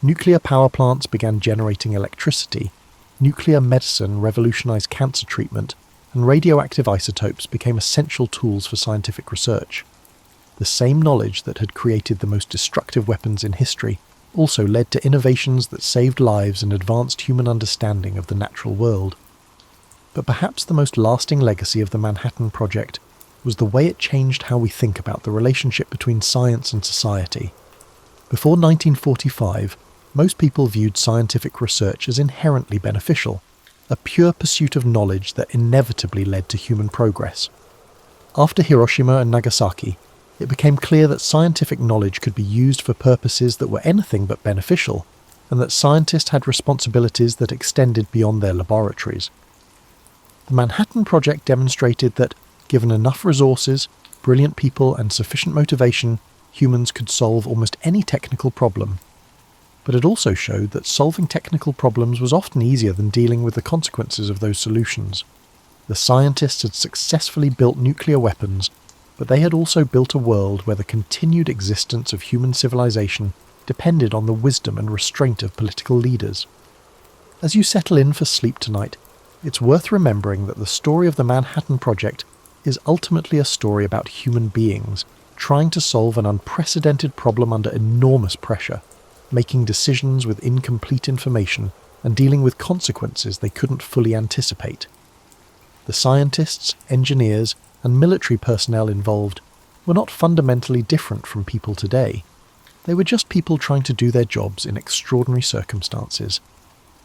Nuclear power plants began generating electricity, nuclear medicine revolutionized cancer treatment, and radioactive isotopes became essential tools for scientific research. The same knowledge that had created the most destructive weapons in history also led to innovations that saved lives and advanced human understanding of the natural world. But perhaps the most lasting legacy of the Manhattan Project was the way it changed how we think about the relationship between science and society. Before 1945, most people viewed scientific research as inherently beneficial, a pure pursuit of knowledge that inevitably led to human progress. After Hiroshima and Nagasaki, it became clear that scientific knowledge could be used for purposes that were anything but beneficial, and that scientists had responsibilities that extended beyond their laboratories. The Manhattan Project demonstrated that, given enough resources, brilliant people, and sufficient motivation, humans could solve almost any technical problem. But it also showed that solving technical problems was often easier than dealing with the consequences of those solutions. The scientists had successfully built nuclear weapons, but they had also built a world where the continued existence of human civilization depended on the wisdom and restraint of political leaders. As you settle in for sleep tonight, it's worth remembering that the story of the Manhattan Project is ultimately a story about human beings trying to solve an unprecedented problem under enormous pressure, making decisions with incomplete information and dealing with consequences they couldn't fully anticipate. The scientists, engineers, and military personnel involved were not fundamentally different from people today. They were just people trying to do their jobs in extraordinary circumstances.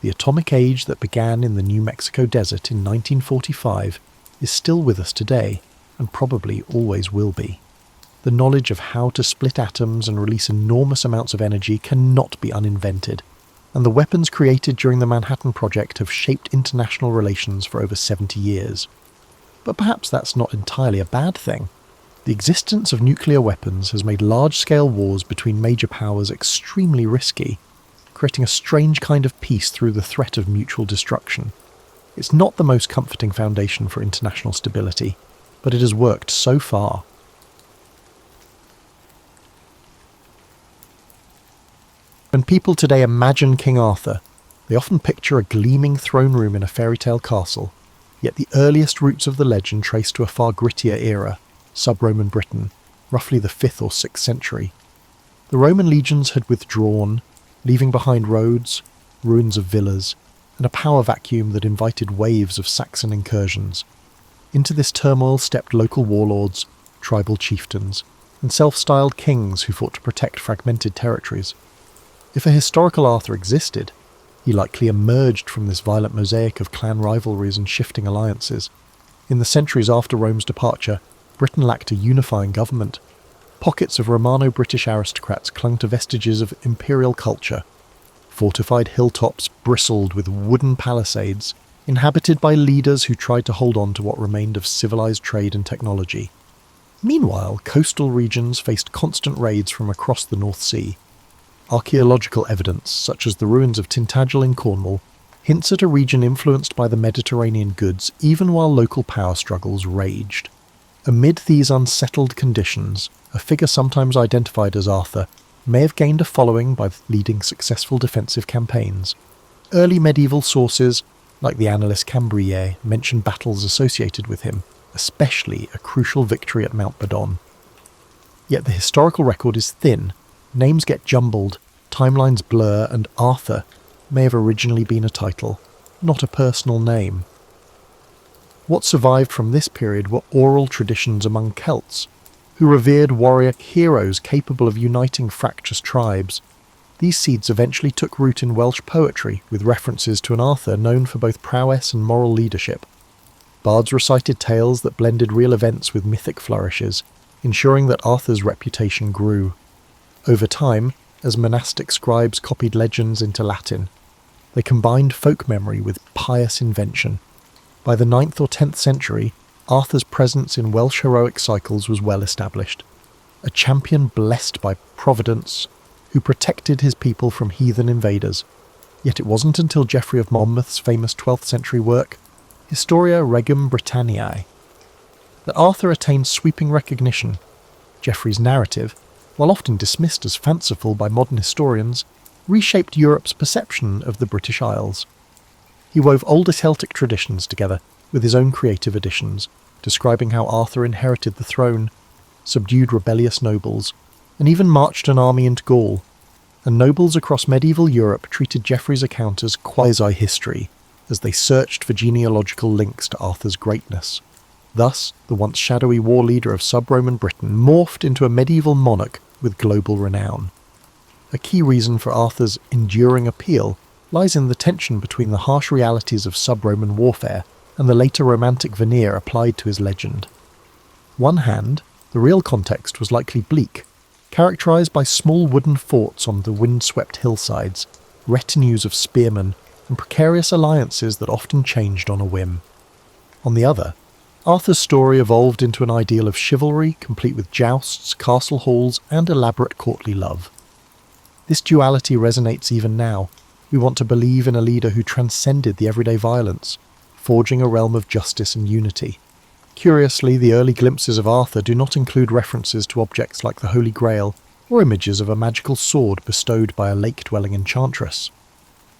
The atomic age that began in the New Mexico desert in 1945 is still with us today, and probably always will be. The knowledge of how to split atoms and release enormous amounts of energy cannot be uninvented, and the weapons created during the Manhattan Project have shaped international relations for over 70 years. But perhaps that's not entirely a bad thing. The existence of nuclear weapons has made large-scale wars between major powers extremely risky, creating a strange kind of peace through the threat of mutual destruction. It's not the most comforting foundation for international stability, but it has worked so far. When people today imagine King Arthur, they often picture a gleaming throne room in a fairy tale castle, yet the earliest roots of the legend trace to a far grittier era, sub-Roman Britain, roughly the 5th or 6th century. The Roman legions had withdrawn, leaving behind roads, ruins of villas, and a power vacuum that invited waves of Saxon incursions. Into this turmoil stepped local warlords, tribal chieftains, and self-styled kings who fought to protect fragmented territories. If a historical Arthur existed, he likely emerged from this violent mosaic of clan rivalries and shifting alliances. In the centuries after Rome's departure, Britain lacked a unifying government. Pockets of Romano-British aristocrats clung to vestiges of imperial culture. Fortified hilltops bristled with wooden palisades, inhabited by leaders who tried to hold on to what remained of civilized trade and technology. Meanwhile, coastal regions faced constant raids from across the North Sea. Archaeological evidence, such as the ruins of Tintagel in Cornwall, hints at a region influenced by the Mediterranean goods even while local power struggles raged. Amid these unsettled conditions, a figure sometimes identified as Arthur may have gained a following by leading successful defensive campaigns. Early medieval sources, like the Annales Cambriae, mention battles associated with him, especially a crucial victory at Mount Badon. Yet the historical record is thin. Names get jumbled, timelines blur, and Arthur may have originally been a title, not a personal name. What survived from this period were oral traditions among Celts, who revered warrior heroes capable of uniting fractious tribes. These seeds eventually took root in Welsh poetry, with references to an Arthur known for both prowess and moral leadership. Bards recited tales that blended real events with mythic flourishes, ensuring that Arthur's reputation grew. Over time, as monastic scribes copied legends into Latin, they combined folk memory with pious invention. By the 9th or 10th century, Arthur's presence in Welsh heroic cycles was well established. A champion blessed by Providence, who protected his people from heathen invaders. Yet it wasn't until Geoffrey of Monmouth's famous 12th century work, Historia Regum Britanniae, that Arthur attained sweeping recognition. Geoffrey's narrative, while often dismissed as fanciful by modern historians, reshaped Europe's perception of the British Isles. He wove older Celtic traditions together with his own creative additions, describing how Arthur inherited the throne, subdued rebellious nobles, and even marched an army into Gaul. And nobles across medieval Europe treated Geoffrey's account as quasi-history, as they searched for genealogical links to Arthur's greatness. Thus, the once shadowy war leader of sub-Roman Britain morphed into a medieval monarch with global renown. A key reason for Arthur's enduring appeal lies in the tension between the harsh realities of sub-Roman warfare and the later romantic veneer applied to his legend. One hand, the real context was likely bleak, characterised by small wooden forts on the wind-swept hillsides, retinues of spearmen, and precarious alliances that often changed on a whim. On the other, Arthur's story evolved into an ideal of chivalry, complete with jousts, castle halls, and elaborate courtly love. This duality resonates even now. We want to believe in a leader who transcended the everyday violence, forging a realm of justice and unity. Curiously, the early glimpses of Arthur do not include references to objects like the Holy Grail or images of a magical sword bestowed by a lake-dwelling enchantress.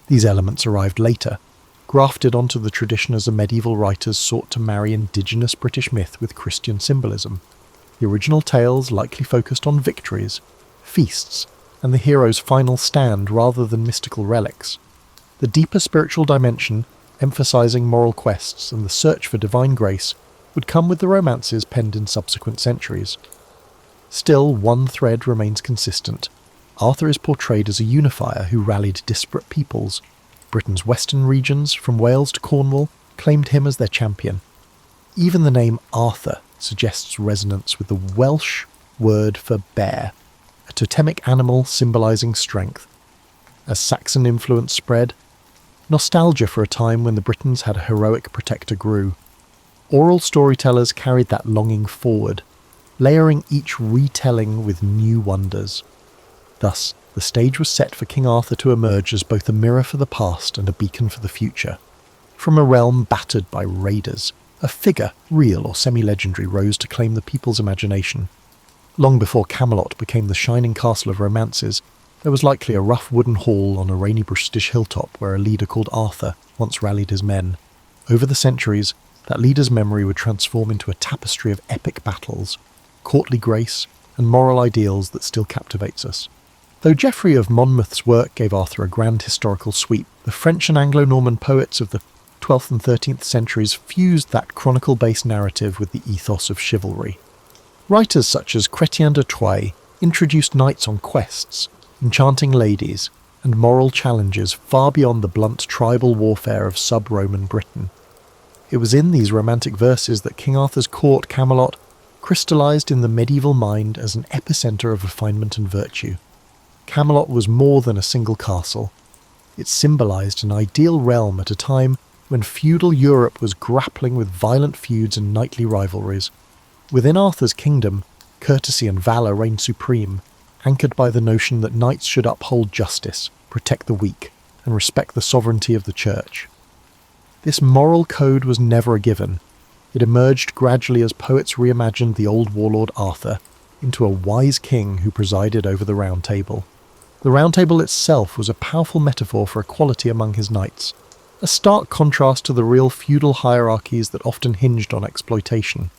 These elements arrived later, grafted onto the tradition as the medieval writers sought to marry indigenous British myth with Christian symbolism. The original tales likely focused on victories, feasts, and the hero's final stand rather than mystical relics. The deeper spiritual dimension, emphasizing moral quests and the search for divine grace, would come with the romances penned in subsequent centuries. Still, one thread remains consistent. Arthur is portrayed as a unifier who rallied disparate peoples. Britain's western regions, from Wales to Cornwall, claimed him as their champion. Even the name Arthur suggests resonance with the Welsh word for bear, a totemic animal symbolising strength. As Saxon influence spread, nostalgia for a time when the Britons had a heroic protector grew. Oral storytellers carried that longing forward, layering each retelling with new wonders. Thus, the stage was set for King Arthur to emerge as both a mirror for the past and a beacon for the future. From a realm battered by raiders, a figure, real or semi-legendary, rose to claim the people's imagination. Long before Camelot became the shining castle of romances, there was likely a rough wooden hall on a rainy British hilltop where a leader called Arthur once rallied his men. Over the centuries, that leader's memory would transform into a tapestry of epic battles, courtly grace, and moral ideals that still captivates us. Though Geoffrey of Monmouth's work gave Arthur a grand historical sweep, the French and Anglo-Norman poets of the 12th and 13th centuries fused that chronicle-based narrative with the ethos of chivalry. Writers such as Chrétien de Troyes introduced knights on quests, enchanting ladies, and moral challenges far beyond the blunt tribal warfare of sub-Roman Britain. It was in these romantic verses that King Arthur's court, Camelot, crystallised in the medieval mind as an epicentre of refinement and virtue. Camelot was more than a single castle. It symbolised an ideal realm at a time when feudal Europe was grappling with violent feuds and knightly rivalries. Within Arthur's kingdom, courtesy and valour reigned supreme, anchored by the notion that knights should uphold justice, protect the weak, and respect the sovereignty of the church. This moral code was never a given. It emerged gradually as poets reimagined the old warlord Arthur into a wise king who presided over the Round Table. The Round Table itself was a powerful metaphor for equality among his knights, a stark contrast to the real feudal hierarchies that often hinged on exploitation.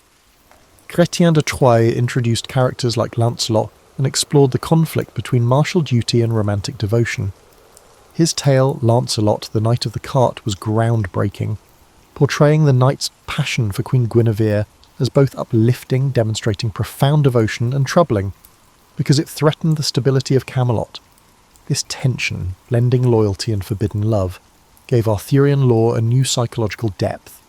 Chrétien de Troyes introduced characters like Lancelot and explored the conflict between martial duty and romantic devotion. His tale, Lancelot, the Knight of the Cart, was groundbreaking, portraying the knight's passion for Queen Guinevere as both uplifting, demonstrating profound devotion, and troubling, because it threatened the stability of Camelot. This tension, blending loyalty and forbidden love, gave Arthurian lore a new psychological depth.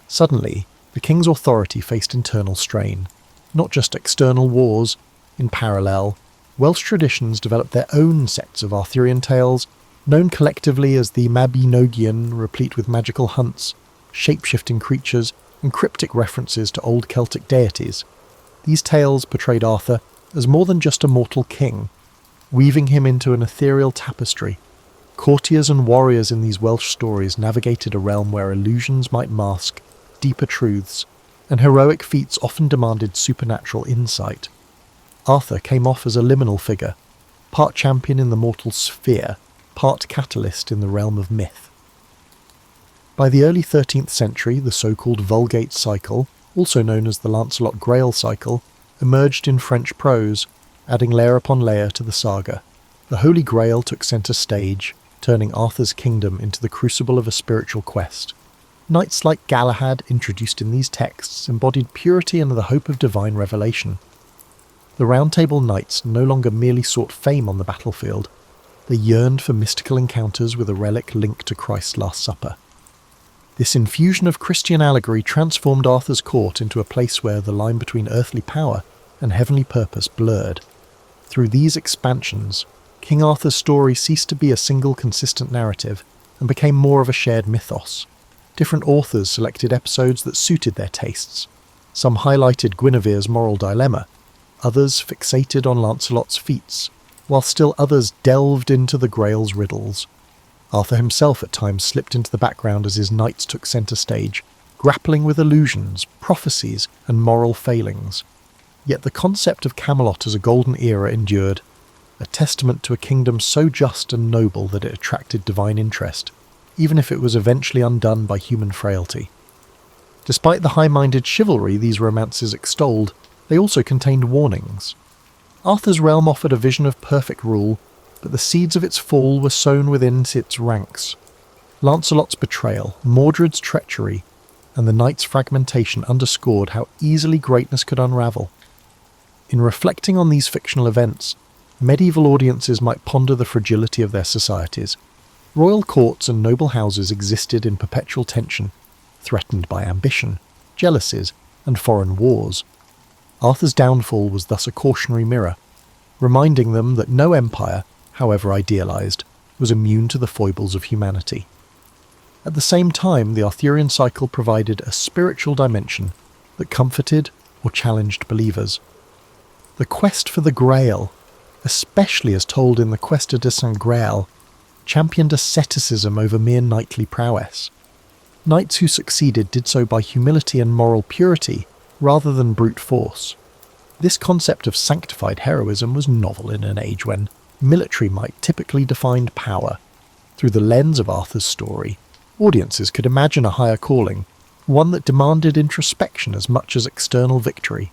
Suddenly, the king's authority faced internal strain, not just external wars. In parallel, Welsh traditions developed their own sets of Arthurian tales, known collectively as the Mabinogion, replete with magical hunts, shape-shifting creatures, and cryptic references to old Celtic deities. These tales portrayed Arthur as more than just a mortal king, weaving him into an ethereal tapestry. Courtiers and warriors in these Welsh stories navigated a realm where illusions might mask deeper truths, and heroic feats often demanded supernatural insight. Arthur came off as a liminal figure, part champion in the mortal sphere, part catalyst in the realm of myth. By the early 13th century, the so-called Vulgate cycle, also known as the Lancelot Grail cycle, emerged in French prose, adding layer upon layer to the saga. The Holy Grail took centre stage, turning Arthur's kingdom into the crucible of a spiritual quest. Knights like Galahad, introduced in these texts, embodied purity and the hope of divine revelation. The Round Table Knights no longer merely sought fame on the battlefield, they yearned for mystical encounters with a relic linked to Christ's Last Supper. This infusion of Christian allegory transformed Arthur's court into a place where the line between earthly power and heavenly purpose blurred. Through these expansions, King Arthur's story ceased to be a single consistent narrative and became more of a shared mythos. Different authors selected episodes that suited their tastes. Some highlighted Guinevere's moral dilemma, others fixated on Lancelot's feats, while still others delved into the Grail's riddles. Arthur himself at times slipped into the background as his knights took centre stage, grappling with illusions, prophecies, and moral failings. Yet the concept of Camelot as a golden era endured, a testament to a kingdom so just and noble that it attracted divine interest, even if it was eventually undone by human frailty. Despite the high-minded chivalry these romances extolled, they also contained warnings. Arthur's realm offered a vision of perfect rule, but the seeds of its fall were sown within its ranks. Lancelot's betrayal, Mordred's treachery, and the knight's fragmentation underscored how easily greatness could unravel. In reflecting on these fictional events, medieval audiences might ponder the fragility of their societies. Royal courts and noble houses existed in perpetual tension, threatened by ambition, jealousies, and foreign wars. Arthur's downfall was thus a cautionary mirror, reminding them that no empire, however idealized, was immune to the foibles of humanity. At the same time, the Arthurian cycle provided a spiritual dimension that comforted or challenged believers. The quest for the Grail, especially as told in the Questa de Saint Graal, championed asceticism over mere knightly prowess. Knights who succeeded did so by humility and moral purity, rather than brute force. This concept of sanctified heroism was novel in an age when military might typically defined power. Through the lens of Arthur's story, audiences could imagine a higher calling, one that demanded introspection as much as external victory.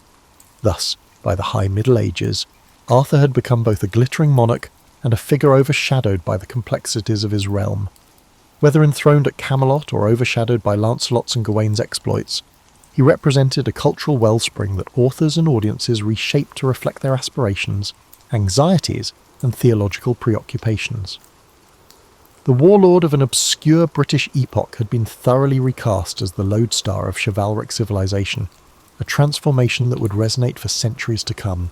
Thus, by the High Middle Ages, Arthur had become both a glittering monarch and a figure overshadowed by the complexities of his realm. Whether enthroned at Camelot or overshadowed by Lancelot's and Gawain's exploits, he represented a cultural wellspring that authors and audiences reshaped to reflect their aspirations, anxieties, and theological preoccupations. The warlord of an obscure British epoch had been thoroughly recast as the lodestar of chivalric civilization, a transformation that would resonate for centuries to come.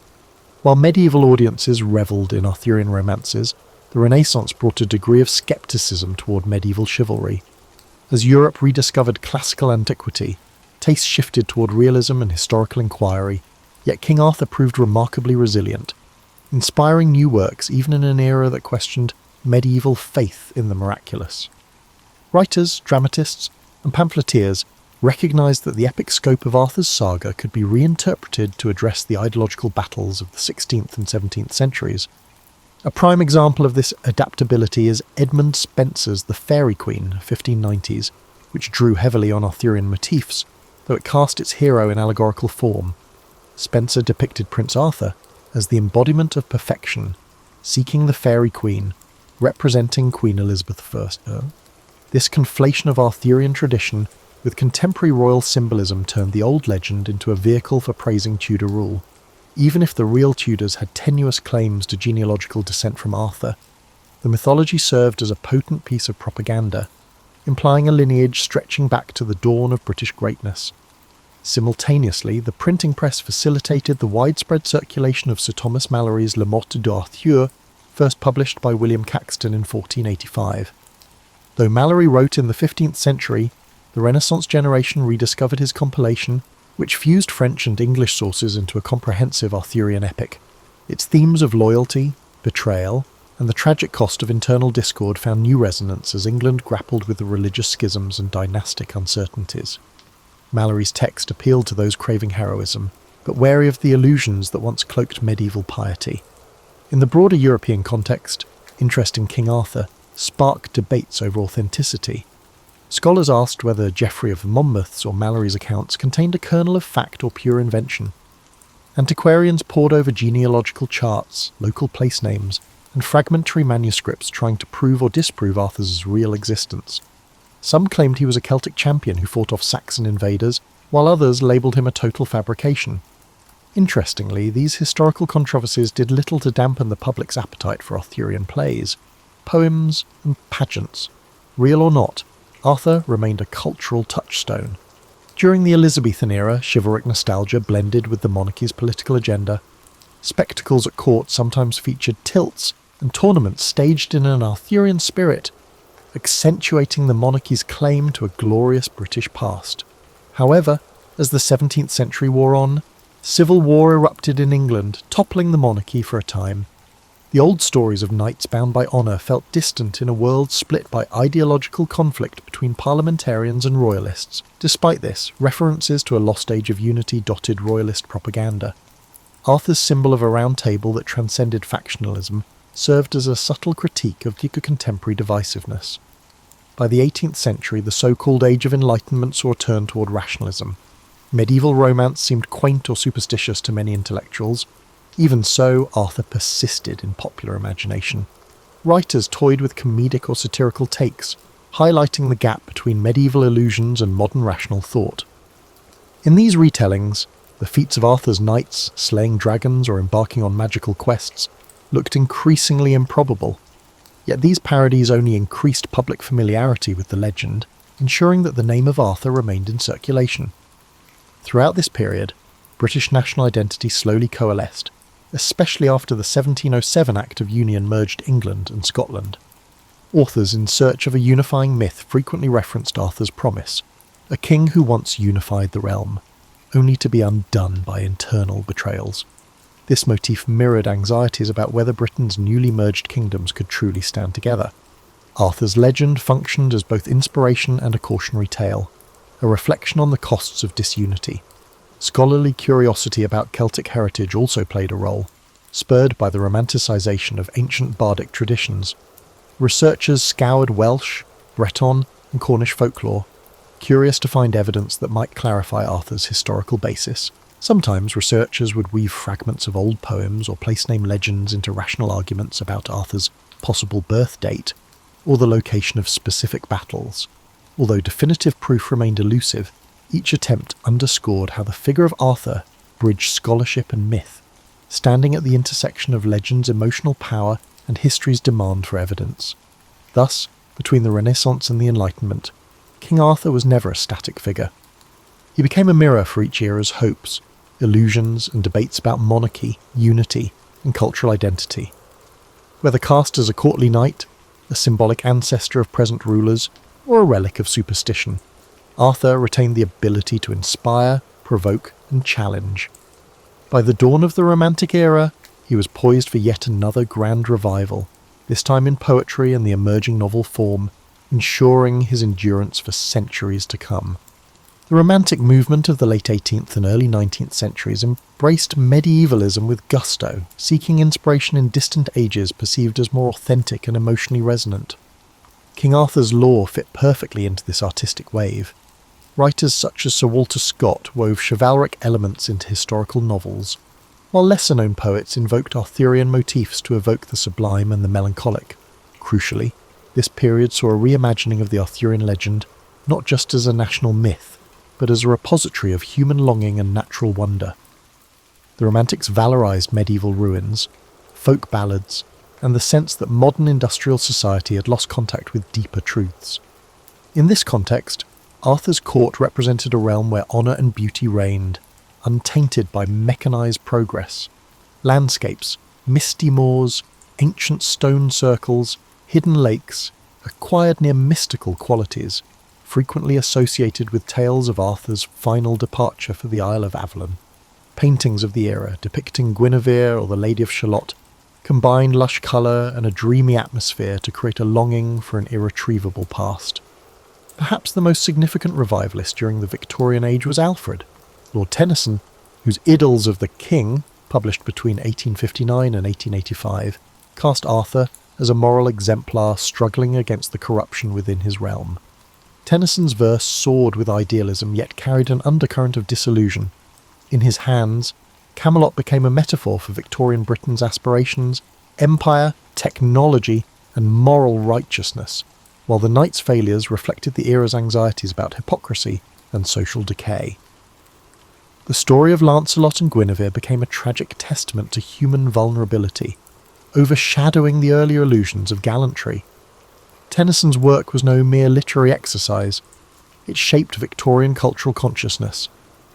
While medieval audiences revelled in Arthurian romances, the Renaissance brought a degree of skepticism toward medieval chivalry. As Europe rediscovered classical antiquity, tastes shifted toward realism and historical inquiry, yet King Arthur proved remarkably resilient, inspiring new works even in an era that questioned medieval faith in the miraculous. Writers, dramatists, and pamphleteers recognised that the epic scope of Arthur's saga could be reinterpreted to address the ideological battles of the 16th and 17th centuries. A prime example of this adaptability is Edmund Spenser's The Fairy Queen, 1590s, which drew heavily on Arthurian motifs, though it cast its hero in allegorical form. Spenser depicted Prince Arthur as the embodiment of perfection, seeking the Fairy Queen, representing Queen Elizabeth I. This conflation of Arthurian tradition with contemporary royal symbolism turned the old legend into a vehicle for praising Tudor rule. Even if the real Tudors had tenuous claims to genealogical descent from Arthur, The mythology served as a potent piece of propaganda, implying a lineage stretching back to the dawn of British greatness. Simultaneously, the printing press facilitated the widespread circulation of Sir Thomas Malory's Le Morte d'Arthur, first published by William Caxton in 1485. Though Malory wrote in the 15th century, the Renaissance generation rediscovered his compilation, which fused French and English sources into a comprehensive Arthurian epic. Its themes of loyalty, betrayal, and the tragic cost of internal discord found new resonance as England grappled with the religious schisms and dynastic uncertainties. Malory's text appealed to those craving heroism, but wary of the illusions that once cloaked medieval piety. In the broader European context, interest in King Arthur sparked debates over authenticity. Scholars asked whether Geoffrey of the Monmouth's or Malory's accounts contained a kernel of fact or pure invention. Antiquarians pored over genealogical charts, local place names, and fragmentary manuscripts trying to prove or disprove Arthur's real existence. Some claimed he was a Celtic champion who fought off Saxon invaders, while others labelled him a total fabrication. Interestingly, these historical controversies did little to dampen the public's appetite for Arthurian plays, poems, and pageants. Real or not, Arthur remained a cultural touchstone. During the Elizabethan era, chivalric nostalgia blended with the monarchy's political agenda. Spectacles at court sometimes featured tilts and tournaments staged in an Arthurian spirit, accentuating the monarchy's claim to a glorious British past. However, as the 17th century wore on, civil war erupted in England, toppling the monarchy for a time. The old stories of knights bound by honour felt distant in a world split by ideological conflict between parliamentarians and royalists. Despite this, references to a lost age of unity dotted royalist propaganda. Arthur's symbol of a round table that transcended factionalism served as a subtle critique of contemporary divisiveness. By the 18th century, the so-called Age of Enlightenment saw a turn toward rationalism. Medieval romance seemed quaint or superstitious to many intellectuals. Even so, Arthur persisted in popular imagination. Writers toyed with comedic or satirical takes, highlighting the gap between medieval illusions and modern rational thought. In these retellings, the feats of Arthur's knights, slaying dragons or embarking on magical quests, looked increasingly improbable. Yet these parodies only increased public familiarity with the legend, ensuring that the name of Arthur remained in circulation. Throughout this period, British national identity slowly coalesced, especially after the 1707 Act of Union merged England and Scotland. Authors in search of a unifying myth frequently referenced Arthur's promise, a king who once unified the realm, only to be undone by internal betrayals. This motif mirrored anxieties about whether Britain's newly merged kingdoms could truly stand together. Arthur's legend functioned as both inspiration and a cautionary tale, a reflection on the costs of disunity. Scholarly curiosity about Celtic heritage also played a role, spurred by the romanticisation of ancient bardic traditions. Researchers scoured Welsh, Breton, and Cornish folklore, curious to find evidence that might clarify Arthur's historical basis. Sometimes researchers would weave fragments of old poems or place-name legends into rational arguments about Arthur's possible birth date, or the location of specific battles. Although definitive proof remained elusive, each attempt underscored how the figure of Arthur bridged scholarship and myth, standing at the intersection of legend's emotional power and history's demand for evidence. Thus, between the Renaissance and the Enlightenment, King Arthur was never a static figure. He became a mirror for each era's hopes, illusions, and debates about monarchy, unity, and cultural identity. Whether cast as a courtly knight, a symbolic ancestor of present rulers, or a relic of superstition, Arthur retained the ability to inspire, provoke, and challenge. By the dawn of the Romantic era, he was poised for yet another grand revival, this time in poetry and the emerging novel form, ensuring his endurance for centuries to come. The Romantic movement of the late 18th and early 19th centuries embraced medievalism with gusto, seeking inspiration in distant ages perceived as more authentic and emotionally resonant. King Arthur's lore fit perfectly into this artistic wave. Writers such as Sir Walter Scott wove chivalric elements into historical novels, while lesser-known poets invoked Arthurian motifs to evoke the sublime and the melancholic. Crucially, this period saw a reimagining of the Arthurian legend, not just as a national myth, but as a repository of human longing and natural wonder. The Romantics valorized medieval ruins, folk ballads, and the sense that modern industrial society had lost contact with deeper truths. In this context, Arthur's court represented a realm where honour and beauty reigned, untainted by mechanised progress. Landscapes, misty moors, ancient stone circles, hidden lakes, acquired near mystical qualities, frequently associated with tales of Arthur's final departure for the Isle of Avalon. Paintings of the era depicting Guinevere or the Lady of Shalott combined lush colour and a dreamy atmosphere to create a longing for an irretrievable past. Perhaps the most significant revivalist during the Victorian age was Alfred, Lord Tennyson, whose Idylls of the King, published between 1859 and 1885, cast Arthur as a moral exemplar struggling against the corruption within his realm. Tennyson's verse soared with idealism yet carried an undercurrent of disillusion. In his hands, Camelot became a metaphor for Victorian Britain's aspirations, empire, technology, and moral righteousness, while the knight's failures reflected the era's anxieties about hypocrisy and social decay. The story of Lancelot and Guinevere became a tragic testament to human vulnerability, overshadowing the earlier illusions of gallantry. Tennyson's work was no mere literary exercise. It shaped Victorian cultural consciousness.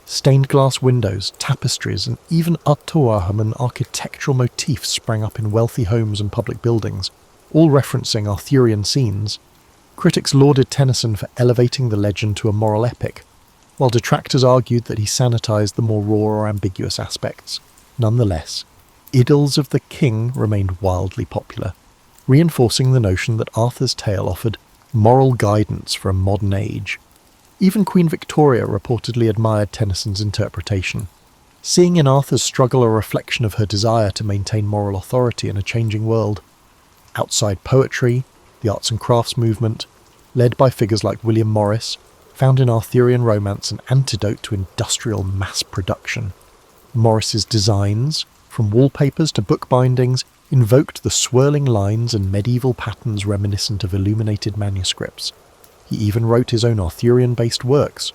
Stained glass windows, tapestries, and even Artois-Haman architectural motifs sprang up in wealthy homes and public buildings, all referencing Arthurian scenes. Critics lauded Tennyson for elevating the legend to a moral epic, while detractors argued that he sanitised the more raw or ambiguous aspects. Nonetheless, Idylls of the King remained wildly popular, reinforcing the notion that Arthur's tale offered moral guidance for a modern age. Even Queen Victoria reportedly admired Tennyson's interpretation, seeing in Arthur's struggle a reflection of her desire to maintain moral authority in a changing world. Outside poetry, the arts and crafts movement, led by figures like William Morris, found in Arthurian romance an antidote to industrial mass production. Morris's designs, from wallpapers to bookbindings, invoked the swirling lines and medieval patterns reminiscent of illuminated manuscripts. He even wrote his own Arthurian-based works.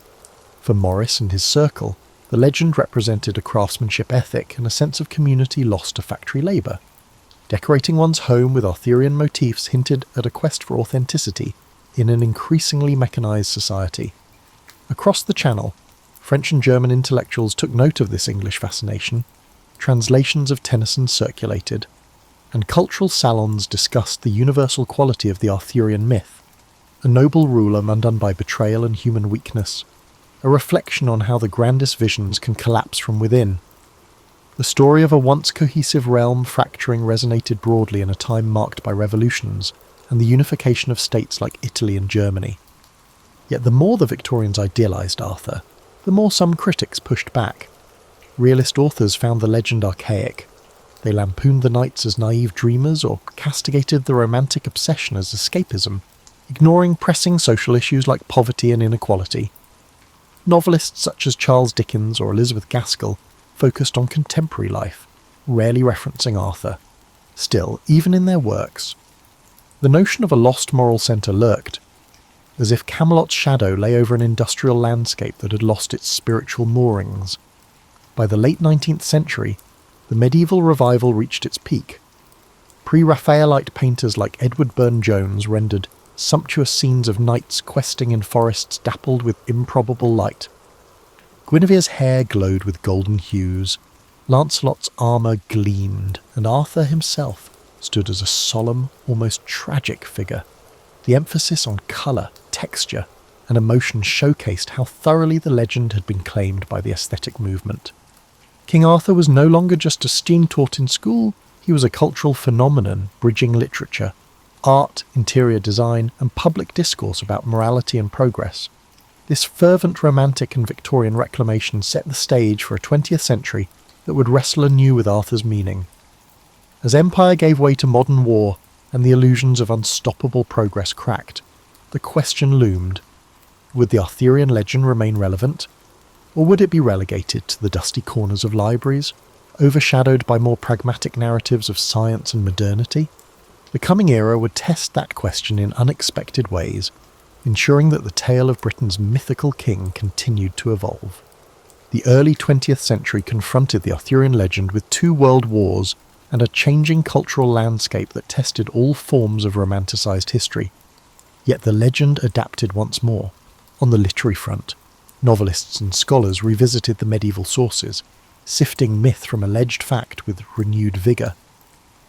For Morris and his circle, the legend represented a craftsmanship ethic and a sense of community lost to factory labour. Decorating one's home with Arthurian motifs hinted at a quest for authenticity in an increasingly mechanised society. Across the Channel, French and German intellectuals took note of this English fascination. Translations of Tennyson circulated, and cultural salons discussed the universal quality of the Arthurian myth, a noble ruler undone by betrayal and human weakness, a reflection on how the grandest visions can collapse from within. The story of a once cohesive realm fracturing resonated broadly in a time marked by revolutions and the unification of states like Italy and Germany. Yet the more the Victorians idealised Arthur, the more some critics pushed back. Realist authors found the legend archaic. They lampooned the knights as naive dreamers or castigated the romantic obsession as escapism, ignoring pressing social issues like poverty and inequality. Novelists such as Charles Dickens or Elizabeth Gaskell focused on contemporary life, rarely referencing Arthur. Still, even in their works, the notion of a lost moral centre lurked, as if Camelot's shadow lay over an industrial landscape that had lost its spiritual moorings. By the late 19th century, the medieval revival reached its peak. Pre-Raphaelite painters like Edward Burne-Jones rendered sumptuous scenes of knights questing in forests dappled with improbable light. Guinevere's hair glowed with golden hues, Lancelot's armour gleamed, and Arthur himself stood as a solemn, almost tragic figure. The emphasis on colour, texture, and emotion showcased how thoroughly the legend had been claimed by the aesthetic movement. King Arthur was no longer just a steam taught in school, he was a cultural phenomenon bridging literature, art, interior design, and public discourse about morality and progress. This fervent romantic and Victorian reclamation set the stage for a 20th century that would wrestle anew with Arthur's meaning. As empire gave way to modern war and the illusions of unstoppable progress cracked, the question loomed: would the Arthurian legend remain relevant, or would it be relegated to the dusty corners of libraries, overshadowed by more pragmatic narratives of science and modernity? The coming era would test that question in unexpected ways, ensuring that the tale of Britain's mythical king continued to evolve. The early 20th century confronted the Arthurian legend with 2 world wars and a changing cultural landscape that tested all forms of romanticised history. Yet the legend adapted once more. On the literary front, novelists and scholars revisited the medieval sources, sifting myth from alleged fact with renewed vigour.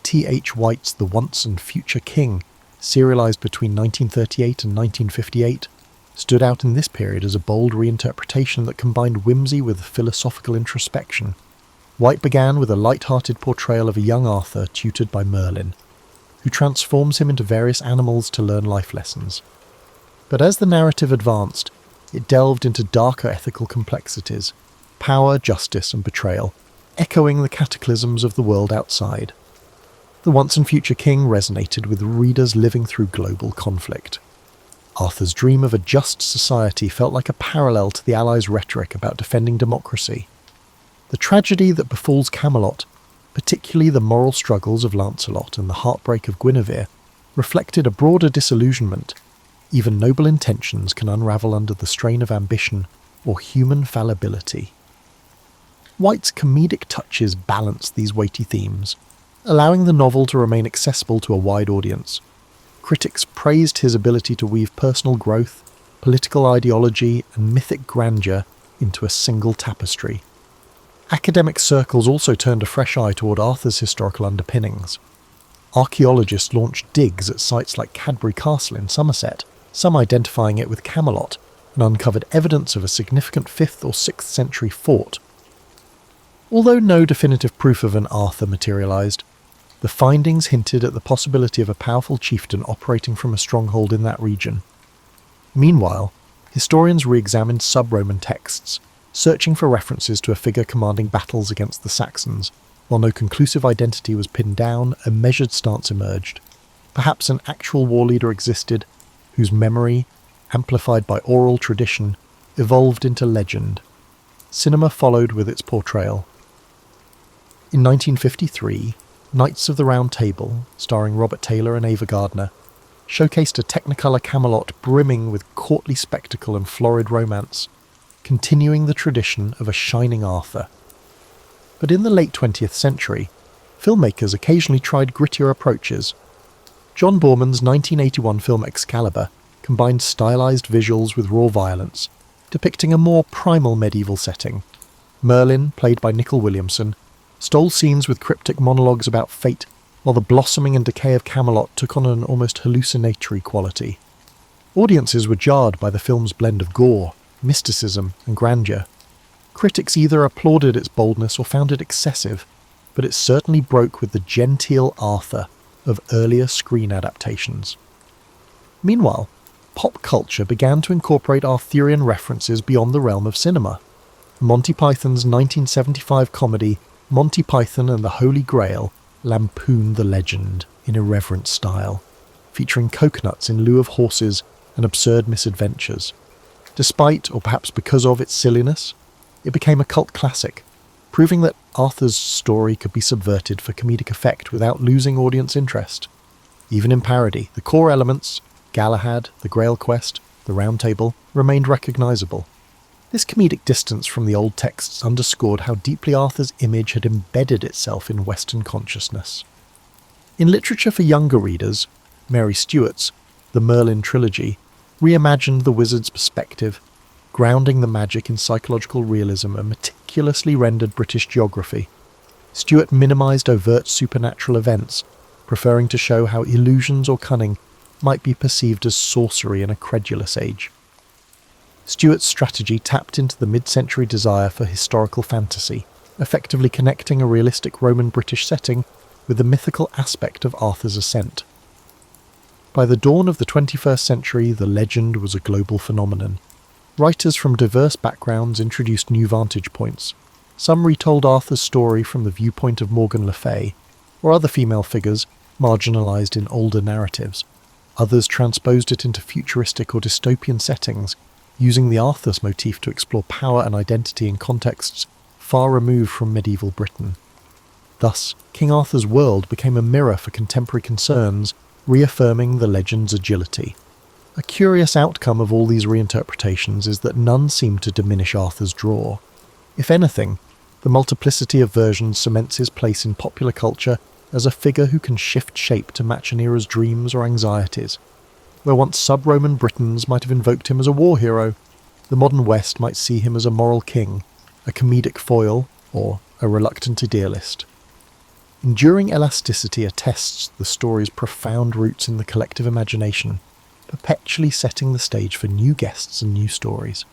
T.H. White's The Once and Future King, serialised between 1938 and 1958, stood out in this period as a bold reinterpretation that combined whimsy with philosophical introspection. White began with a light-hearted portrayal of a young Arthur tutored by Merlin, who transforms him into various animals to learn life lessons. But as the narrative advanced, it delved into darker ethical complexities, power, justice, and betrayal, echoing the cataclysms of the world outside. The Once and Future King resonated with readers living through global conflict. Arthur's dream of a just society felt like a parallel to the Allies' rhetoric about defending democracy. The tragedy that befalls Camelot, particularly the moral struggles of Lancelot and the heartbreak of Guinevere, reflected a broader disillusionment. Even noble intentions can unravel under the strain of ambition or human fallibility. White's comedic touches balance these weighty themes, allowing the novel to remain accessible to a wide audience. Critics praised his ability to weave personal growth, political ideology, and mythic grandeur into a single tapestry. Academic circles also turned a fresh eye toward Arthur's historical underpinnings. Archaeologists launched digs at sites like Cadbury Castle in Somerset, some identifying it with Camelot, and uncovered evidence of a significant 5th or 6th century fort. Although no definitive proof of an Arthur materialised, the findings hinted at the possibility of a powerful chieftain operating from a stronghold in that region. Meanwhile, historians re-examined sub-Roman texts, searching for references to a figure commanding battles against the Saxons. While no conclusive identity was pinned down, a measured stance emerged. Perhaps an actual war leader existed, whose memory, amplified by oral tradition, evolved into legend. Cinema followed with its portrayal. In 1953, Knights of the Round Table, starring Robert Taylor and Ava Gardner, showcased a Technicolor Camelot brimming with courtly spectacle and florid romance, continuing the tradition of a shining Arthur. But in the late 20th century, filmmakers occasionally tried grittier approaches. John Boorman's 1981 film Excalibur combined stylized visuals with raw violence, depicting a more primal medieval setting. Merlin, played by Nicol Williamson, stole scenes with cryptic monologues about fate, while the blossoming and decay of Camelot took on an almost hallucinatory quality. Audiences were jarred by the film's blend of gore, mysticism, and grandeur. Critics either applauded its boldness or found it excessive, but it certainly broke with the genteel Arthur of earlier screen adaptations. Meanwhile, pop culture began to incorporate Arthurian references beyond the realm of cinema. Monty Python's 1975 comedy Monty Python and the Holy Grail lampooned the legend in irreverent style, featuring coconuts in lieu of horses and absurd misadventures. Despite, or perhaps because of, its silliness, it became a cult classic, proving that Arthur's story could be subverted for comedic effect without losing audience interest. Even in parody, the core elements, Galahad, the Grail Quest, the Round Table, remained recognisable. This comedic distance from the old texts underscored how deeply Arthur's image had embedded itself in Western consciousness. In literature for younger readers, Mary Stewart's The Merlin Trilogy reimagined the wizard's perspective, grounding the magic in psychological realism and meticulously rendered British geography. Stewart minimised overt supernatural events, preferring to show how illusions or cunning might be perceived as sorcery in a credulous age. Stewart's strategy tapped into the mid-century desire for historical fantasy, effectively connecting a realistic Roman-British setting with the mythical aspect of Arthur's ascent. By the dawn of the 21st century, the legend was a global phenomenon. Writers from diverse backgrounds introduced new vantage points. Some retold Arthur's story from the viewpoint of Morgan Le Fay, or other female figures marginalised in older narratives. Others transposed it into futuristic or dystopian settings, using the Arthur's motif to explore power and identity in contexts far removed from medieval Britain. Thus, King Arthur's world became a mirror for contemporary concerns, reaffirming the legend's agility. A curious outcome of all these reinterpretations is that none seem to diminish Arthur's draw. If anything, the multiplicity of versions cements his place in popular culture as a figure who can shift shape to match an era's dreams or anxieties. Where once sub-Roman Britons might have invoked him as a war hero, the modern West might see him as a moral king, a comedic foil, or a reluctant idealist. Enduring elasticity attests the story's profound roots in the collective imagination, perpetually setting the stage for new guests and new stories.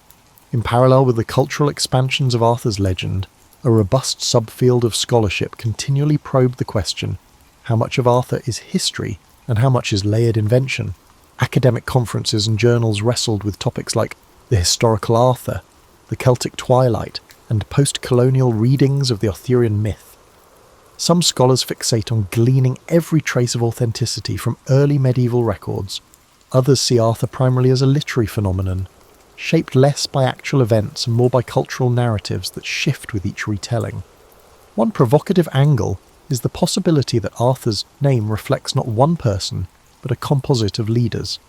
In parallel with the cultural expansions of Arthur's legend, a robust subfield of scholarship continually probed the question, how much of Arthur is history and how much is layered invention? Academic conferences and journals wrestled with topics like the historical Arthur, the Celtic Twilight, and post-colonial readings of the Arthurian myth. Some scholars fixate on gleaning every trace of authenticity from early medieval records. Others see Arthur primarily as a literary phenomenon, shaped less by actual events and more by cultural narratives that shift with each retelling. One provocative angle is the possibility that Arthur's name reflects not one person, but a composite of leaders.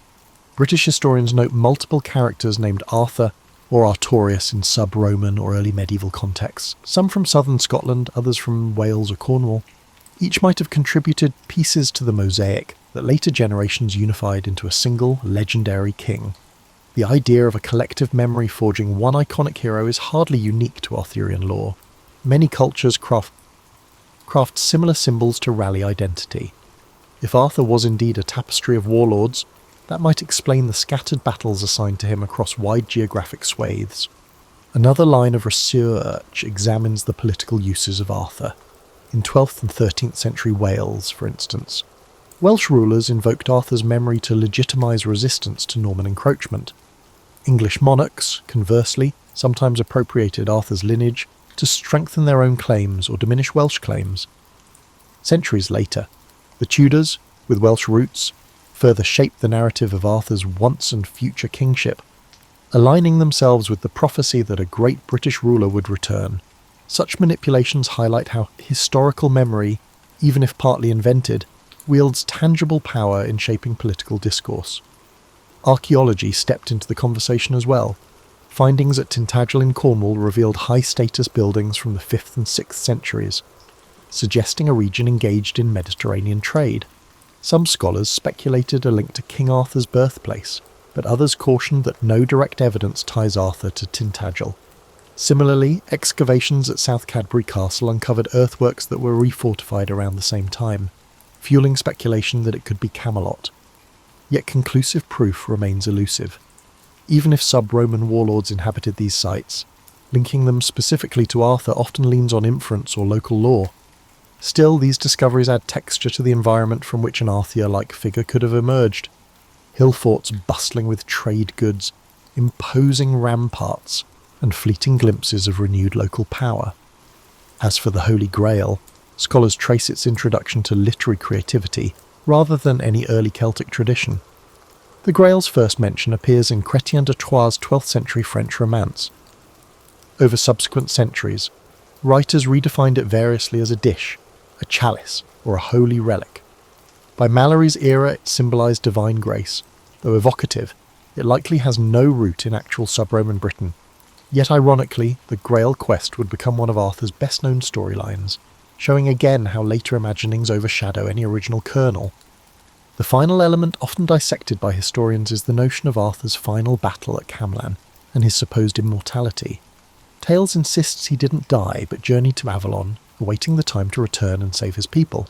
British historians note multiple characters named Arthur or Artorius in sub-Roman or early medieval contexts, some from southern Scotland, others from Wales or Cornwall. Each might have contributed pieces to the mosaic that later generations unified into a single, legendary king. The idea of a collective memory forging one iconic hero is hardly unique to Arthurian lore. Many cultures craft similar symbols to rally identity. If Arthur was indeed a tapestry of warlords, that might explain the scattered battles assigned to him across wide geographic swathes. Another line of research examines the political uses of Arthur. In 12th and 13th century Wales, for instance, Welsh rulers invoked Arthur's memory to legitimise resistance to Norman encroachment. English monarchs, conversely, sometimes appropriated Arthur's lineage to strengthen their own claims or diminish Welsh claims. Centuries later, the Tudors, with Welsh roots, further shaped the narrative of Arthur's once and future kingship, aligning themselves with the prophecy that a great British ruler would return. Such manipulations highlight how historical memory, even if partly invented, wields tangible power in shaping political discourse. Archaeology stepped into the conversation as well. Findings at Tintagel in Cornwall revealed high-status buildings from the 5th and 6th centuries, suggesting a region engaged in Mediterranean trade. Some scholars speculated a link to King Arthur's birthplace, but others cautioned that no direct evidence ties Arthur to Tintagel. Similarly, excavations at South Cadbury Castle uncovered earthworks that were refortified around the same time, fueling speculation that it could be Camelot. Yet conclusive proof remains elusive. Even if sub-Roman warlords inhabited these sites, linking them specifically to Arthur often leans on inference or local lore. Still, these discoveries add texture to the environment from which an Arthur-like figure could have emerged. Hill forts bustling with trade goods, imposing ramparts, and fleeting glimpses of renewed local power. As for the Holy Grail, scholars trace its introduction to literary creativity rather than any early Celtic tradition. The Grail's first mention appears in Chrétien de Troyes' 12th century French romance. Over subsequent centuries, writers redefined it variously as a dish, a chalice, or a holy relic. By Malory's era, it symbolised divine grace. Though evocative, it likely has no root in actual sub-Roman Britain. Yet ironically, the Grail quest would become one of Arthur's best-known storylines, showing again how later imaginings overshadow any original kernel. The final element often dissected by historians is the notion of Arthur's final battle at Camlan and his supposed immortality. Tales insists he didn't die but journeyed to Avalon, awaiting the time to return and save his people.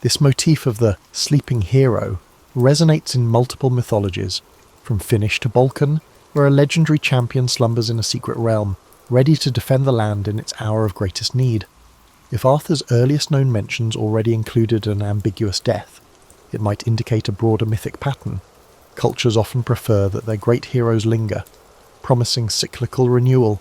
This motif of the sleeping hero resonates in multiple mythologies, from Finnish to Balkan, where a legendary champion slumbers in a secret realm, ready to defend the land in its hour of greatest need. If Arthur's earliest known mentions already included an ambiguous death, it might indicate a broader mythic pattern. Cultures often prefer that their great heroes linger, promising cyclical renewal.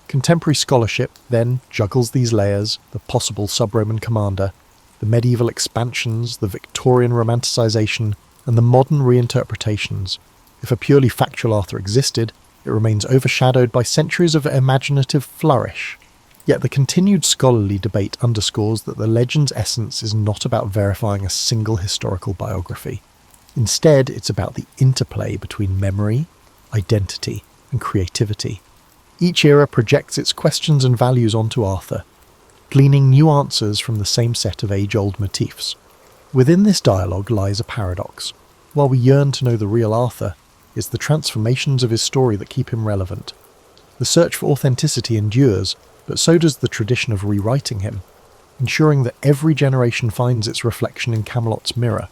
Contemporary scholarship then juggles these layers: the possible sub-Roman commander, the medieval expansions, the Victorian romanticisation, and the modern reinterpretations. If a purely factual Arthur existed, it remains overshadowed by centuries of imaginative flourish. Yet the continued scholarly debate underscores that the legend's essence is not about verifying a single historical biography. Instead, it's about the interplay between memory, identity, and creativity. Each era projects its questions and values onto Arthur, gleaning new answers from the same set of age-old motifs. Within this dialogue lies a paradox. While we yearn to know the real Arthur, it's the transformations of his story that keep him relevant. The search for authenticity endures, but so does the tradition of rewriting him, ensuring that every generation finds its reflection in Camelot's mirror.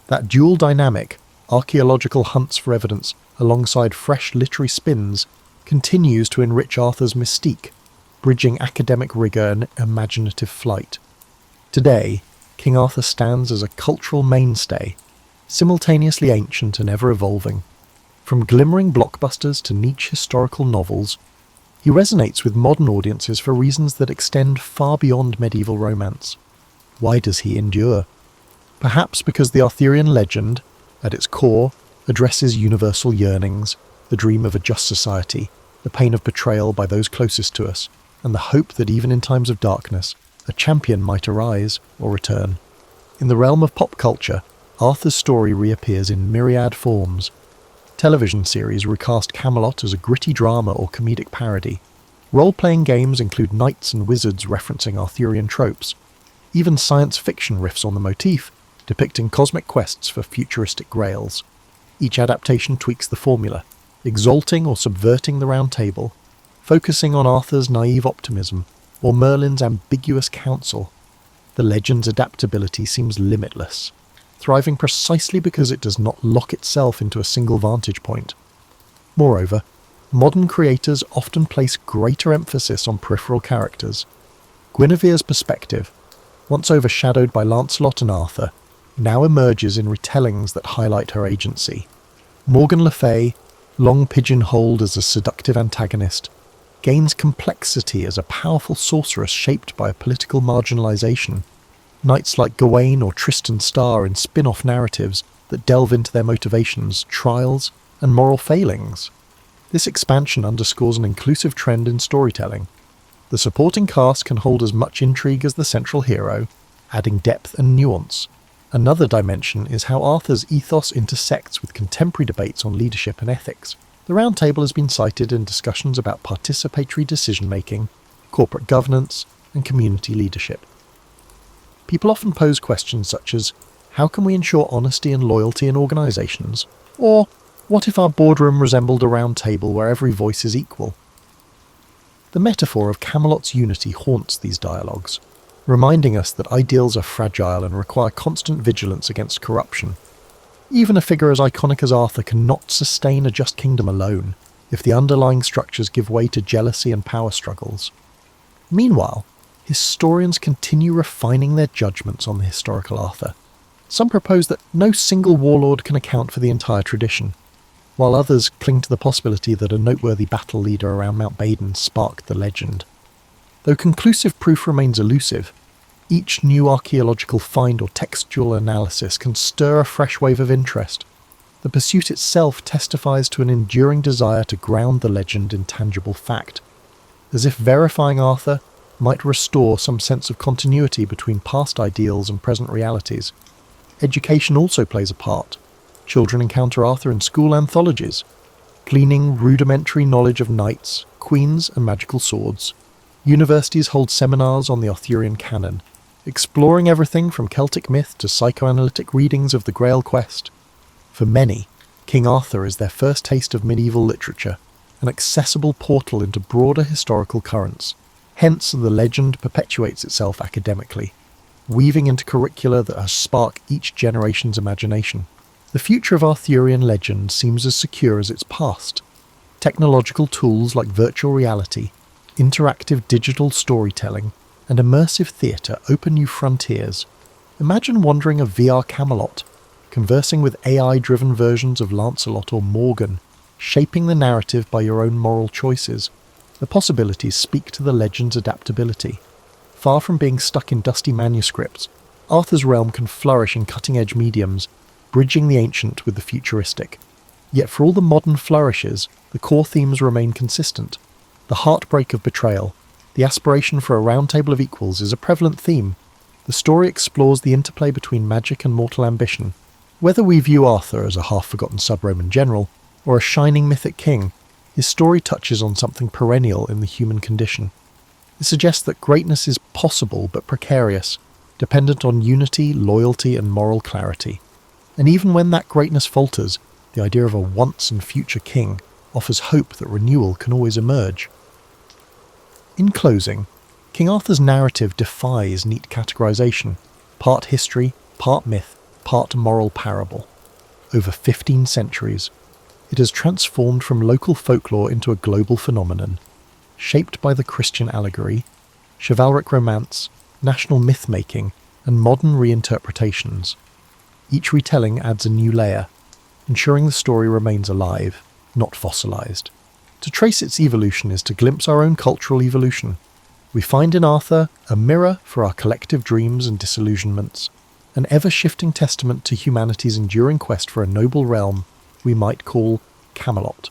That dual dynamic, archaeological hunts for evidence alongside fresh literary spins, continues to enrich Arthur's mystique, bridging academic rigour and imaginative flight. Today, King Arthur stands as a cultural mainstay, simultaneously ancient and ever-evolving. From glimmering blockbusters to niche historical novels, he resonates with modern audiences for reasons that extend far beyond medieval romance. Why does he endure? Perhaps because the Arthurian legend, at its core, addresses universal yearnings, the dream of a just society, the pain of betrayal by those closest to us, and the hope that even in times of darkness, a champion might arise or return. In the realm of pop culture, Arthur's story reappears in myriad forms. Television series recast Camelot as a gritty drama or comedic parody. Role-playing games include knights and wizards referencing Arthurian tropes. Even science fiction riffs on the motif, depicting cosmic quests for futuristic grails. Each adaptation tweaks the formula, exalting or subverting the Round Table, focusing on Arthur's naive optimism or Merlin's ambiguous counsel. The legend's adaptability seems limitless, thriving precisely because it does not lock itself into a single vantage point. Moreover, modern creators often place greater emphasis on peripheral characters. Guinevere's perspective, once overshadowed by Lancelot and Arthur, now emerges in retellings that highlight her agency. Morgan Le Fay, long pigeonholed as a seductive antagonist, gains complexity as a powerful sorceress shaped by a political marginalization. Knights like Gawain or Tristan star in spin-off narratives that delve into their motivations, trials, and moral failings. This expansion underscores an inclusive trend in storytelling. The supporting cast can hold as much intrigue as the central hero, adding depth and nuance. Another dimension is how Arthur's ethos intersects with contemporary debates on leadership and ethics. The Round Table has been cited in discussions about participatory decision-making, corporate governance, and community leadership. People often pose questions such as, how can we ensure honesty and loyalty in organisations? Or, what if our boardroom resembled a round table where every voice is equal? The metaphor of Camelot's unity haunts these dialogues, reminding us that ideals are fragile and require constant vigilance against corruption. Even a figure as iconic as Arthur cannot sustain a just kingdom alone, if the underlying structures give way to jealousy and power struggles. Meanwhile, historians continue refining their judgments on the historical Arthur. Some propose that no single warlord can account for the entire tradition, while others cling to the possibility that a noteworthy battle leader around Mount Badon sparked the legend. Though conclusive proof remains elusive, each new archaeological find or textual analysis can stir a fresh wave of interest. The pursuit itself testifies to an enduring desire to ground the legend in tangible fact, as if verifying Arthur might restore some sense of continuity between past ideals and present realities. Education also plays a part. Children encounter Arthur in school anthologies, gleaning rudimentary knowledge of knights, queens, and magical swords. Universities hold seminars on the Arthurian canon, exploring everything from Celtic myth to psychoanalytic readings of the Grail quest. For many, King Arthur is their first taste of medieval literature, an accessible portal into broader historical currents. Hence, the legend perpetuates itself academically, weaving into curricula that spark each generation's imagination. The future of Arthurian legend seems as secure as its past. Technological tools like virtual reality, interactive digital storytelling, and immersive theatre open new frontiers. Imagine wandering a VR Camelot, conversing with AI-driven versions of Lancelot or Morgan, shaping the narrative by your own moral choices. The possibilities speak to the legend's adaptability. Far from being stuck in dusty manuscripts, Arthur's realm can flourish in cutting-edge mediums, bridging the ancient with the futuristic. Yet for all the modern flourishes, the core themes remain consistent. The heartbreak of betrayal, the aspiration for a round table of equals is a prevalent theme. The story explores the interplay between magic and mortal ambition. Whether we view Arthur as a half-forgotten sub-Roman general, or a shining mythic king, his story touches on something perennial in the human condition. It suggests that greatness is possible but precarious, dependent on unity, loyalty, and moral clarity. And even when that greatness falters, the idea of a once and future king offers hope that renewal can always emerge. In closing, King Arthur's narrative defies neat categorization, part history, part myth, part moral parable. Over 15 centuries, it has transformed from local folklore into a global phenomenon, shaped by the Christian allegory, chivalric romance, national myth-making, and modern reinterpretations. Each retelling adds a new layer, ensuring the story remains alive, not fossilized. To trace its evolution is to glimpse our own cultural evolution. We find in Arthur a mirror for our collective dreams and disillusionments, an ever-shifting testament to humanity's enduring quest for a noble realm we might call Camelot.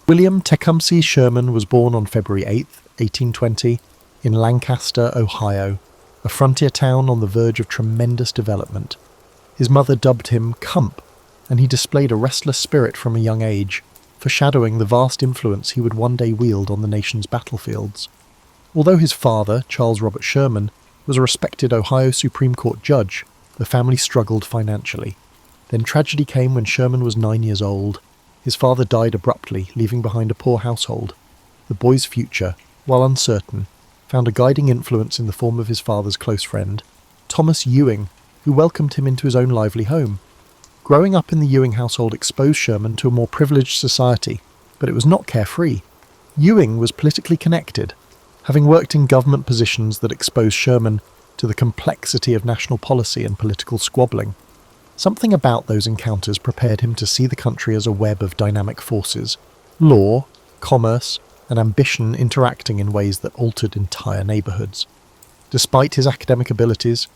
William Tecumseh Sherman was born on February 8, 1820, in Lancaster, Ohio, a frontier town on the verge of tremendous development. His mother dubbed him Cump, and he displayed a restless spirit from a young age, foreshadowing the vast influence he would one day wield on the nation's battlefields. Although his father, Charles Robert Sherman, was a respected Ohio Supreme Court judge, the family struggled financially. Then tragedy came when Sherman was 9 years old. His father died abruptly, leaving behind a poor household. The boy's future, while uncertain, found a guiding influence in the form of his father's close friend, Thomas Ewing, who welcomed him into his own lively home. Growing up in the Ewing household exposed Sherman to a more privileged society, but it was not carefree. Ewing was politically connected, having worked in government positions that exposed Sherman to the complexity of national policy and political squabbling. Something about those encounters prepared him to see the country as a web of dynamic forces, law, commerce, and ambition interacting in ways that altered entire neighbourhoods. Despite his academic abilities,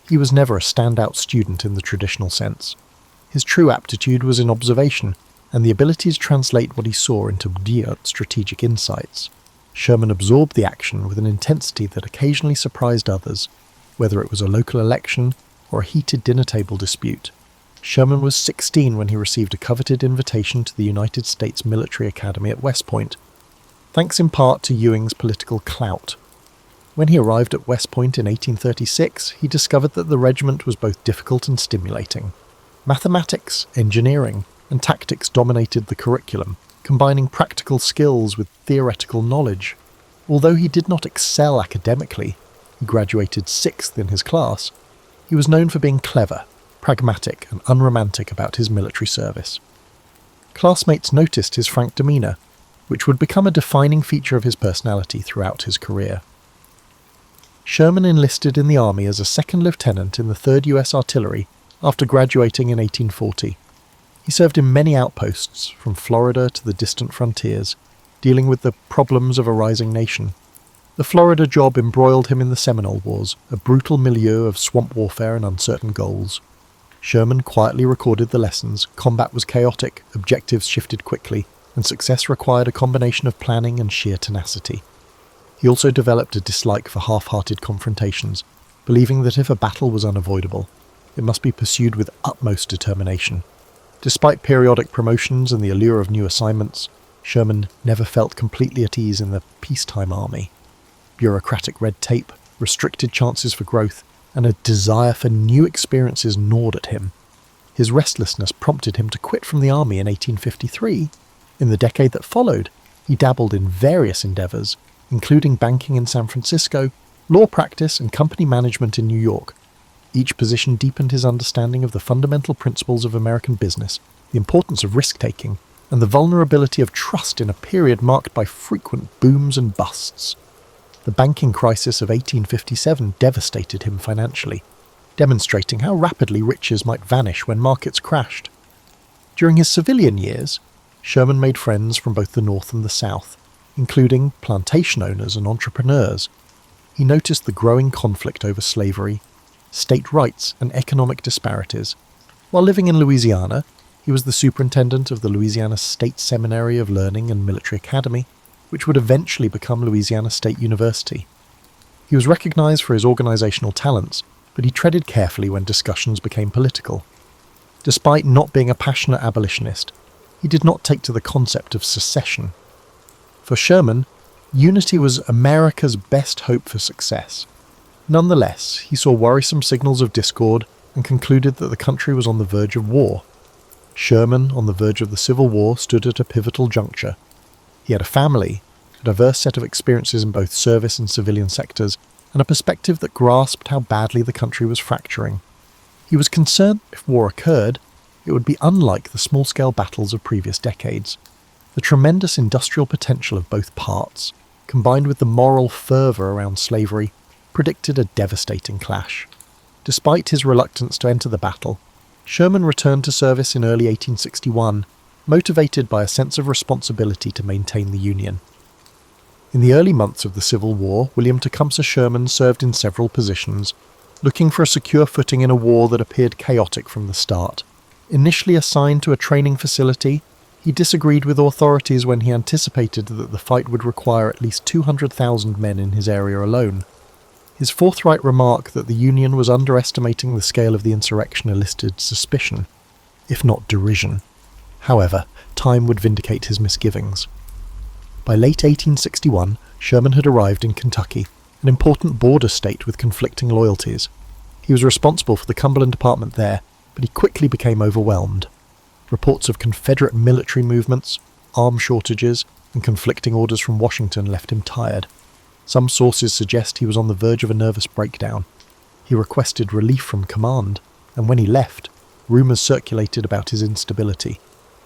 he was never a standout student in the traditional sense. His true aptitude was in observation and the ability to translate what he saw into brilliant strategic insights. Sherman absorbed the action with an intensity that occasionally surprised others, whether it was a local election or a heated dinner table dispute. Sherman was 16 when he received a coveted invitation to the United States Military Academy at West Point, thanks in part to Ewing's political clout. When he arrived at West Point in 1836, he discovered that the regiment was both difficult and stimulating. Mathematics, engineering, and tactics dominated the curriculum, combining practical skills with theoretical knowledge. Although he did not excel academically, he graduated 6th in his class, he was known for being clever, pragmatic, and unromantic about his military service. Classmates noticed his frank demeanour, which would become a defining feature of his personality throughout his career. Sherman enlisted in the army as a second lieutenant in the 3rd U.S. Artillery after graduating in 1840. He served in many outposts, from Florida to the distant frontiers, dealing with the problems of a rising nation. The Florida job embroiled him in the Seminole Wars, a brutal milieu of swamp warfare and uncertain goals. Sherman quietly recorded the lessons. Combat was chaotic, objectives shifted quickly, and success required a combination of planning and sheer tenacity. He also developed a dislike for half-hearted confrontations, believing that if a battle was unavoidable, it must be pursued with utmost determination. Despite periodic promotions and the allure of new assignments, Sherman never felt completely at ease in the peacetime army. Bureaucratic red tape, restricted chances for growth, and a desire for new experiences gnawed at him. His restlessness prompted him to quit from the army in 1853. In the decade that followed, he dabbled in various endeavours, including banking in San Francisco, law practice, and company management in New York. Each position deepened his understanding of the fundamental principles of American business, the importance of risk-taking, and the vulnerability of trust in a period marked by frequent booms and busts. The banking crisis of 1857 devastated him financially, demonstrating how rapidly riches might vanish when markets crashed. During his civilian years, Sherman made friends from both the North and the South, including plantation owners and entrepreneurs. He noticed the growing conflict over slavery, state rights, and economic disparities. While living in Louisiana, he was the superintendent of the Louisiana State Seminary of Learning and Military Academy, which would eventually become Louisiana State University. He was recognized for his organizational talents, but he treaded carefully when discussions became political. Despite not being a passionate abolitionist, he did not take to the concept of secession. For Sherman, unity was America's best hope for success. Nonetheless, he saw worrisome signals of discord and concluded that the country was on the verge of war. Sherman, on the verge of the Civil War, stood at a pivotal juncture. He had a family, a diverse set of experiences in both service and civilian sectors, and a perspective that grasped how badly the country was fracturing. He was concerned if war occurred, it would be unlike the small-scale battles of previous decades. The tremendous industrial potential of both parts, combined with the moral fervour around slavery, predicted a devastating clash. Despite his reluctance to enter the battle, Sherman returned to service in early 1861, motivated by a sense of responsibility to maintain the Union. In the early months of the Civil War, William Tecumseh Sherman served in several positions, looking for a secure footing in a war that appeared chaotic from the start. Initially assigned to a training facility, he disagreed with authorities when he anticipated that the fight would require at least 200,000 men in his area alone. His forthright remark that the Union was underestimating the scale of the insurrection elicited suspicion, if not derision. However, time would vindicate his misgivings. By late 1861, Sherman had arrived in Kentucky, an important border state with conflicting loyalties. He was responsible for the Cumberland Department there, but he quickly became overwhelmed. Reports of Confederate military movements, arms shortages, and conflicting orders from Washington left him tired. Some sources suggest he was on the verge of a nervous breakdown. He requested relief from command, and when he left, rumours circulated about his instability.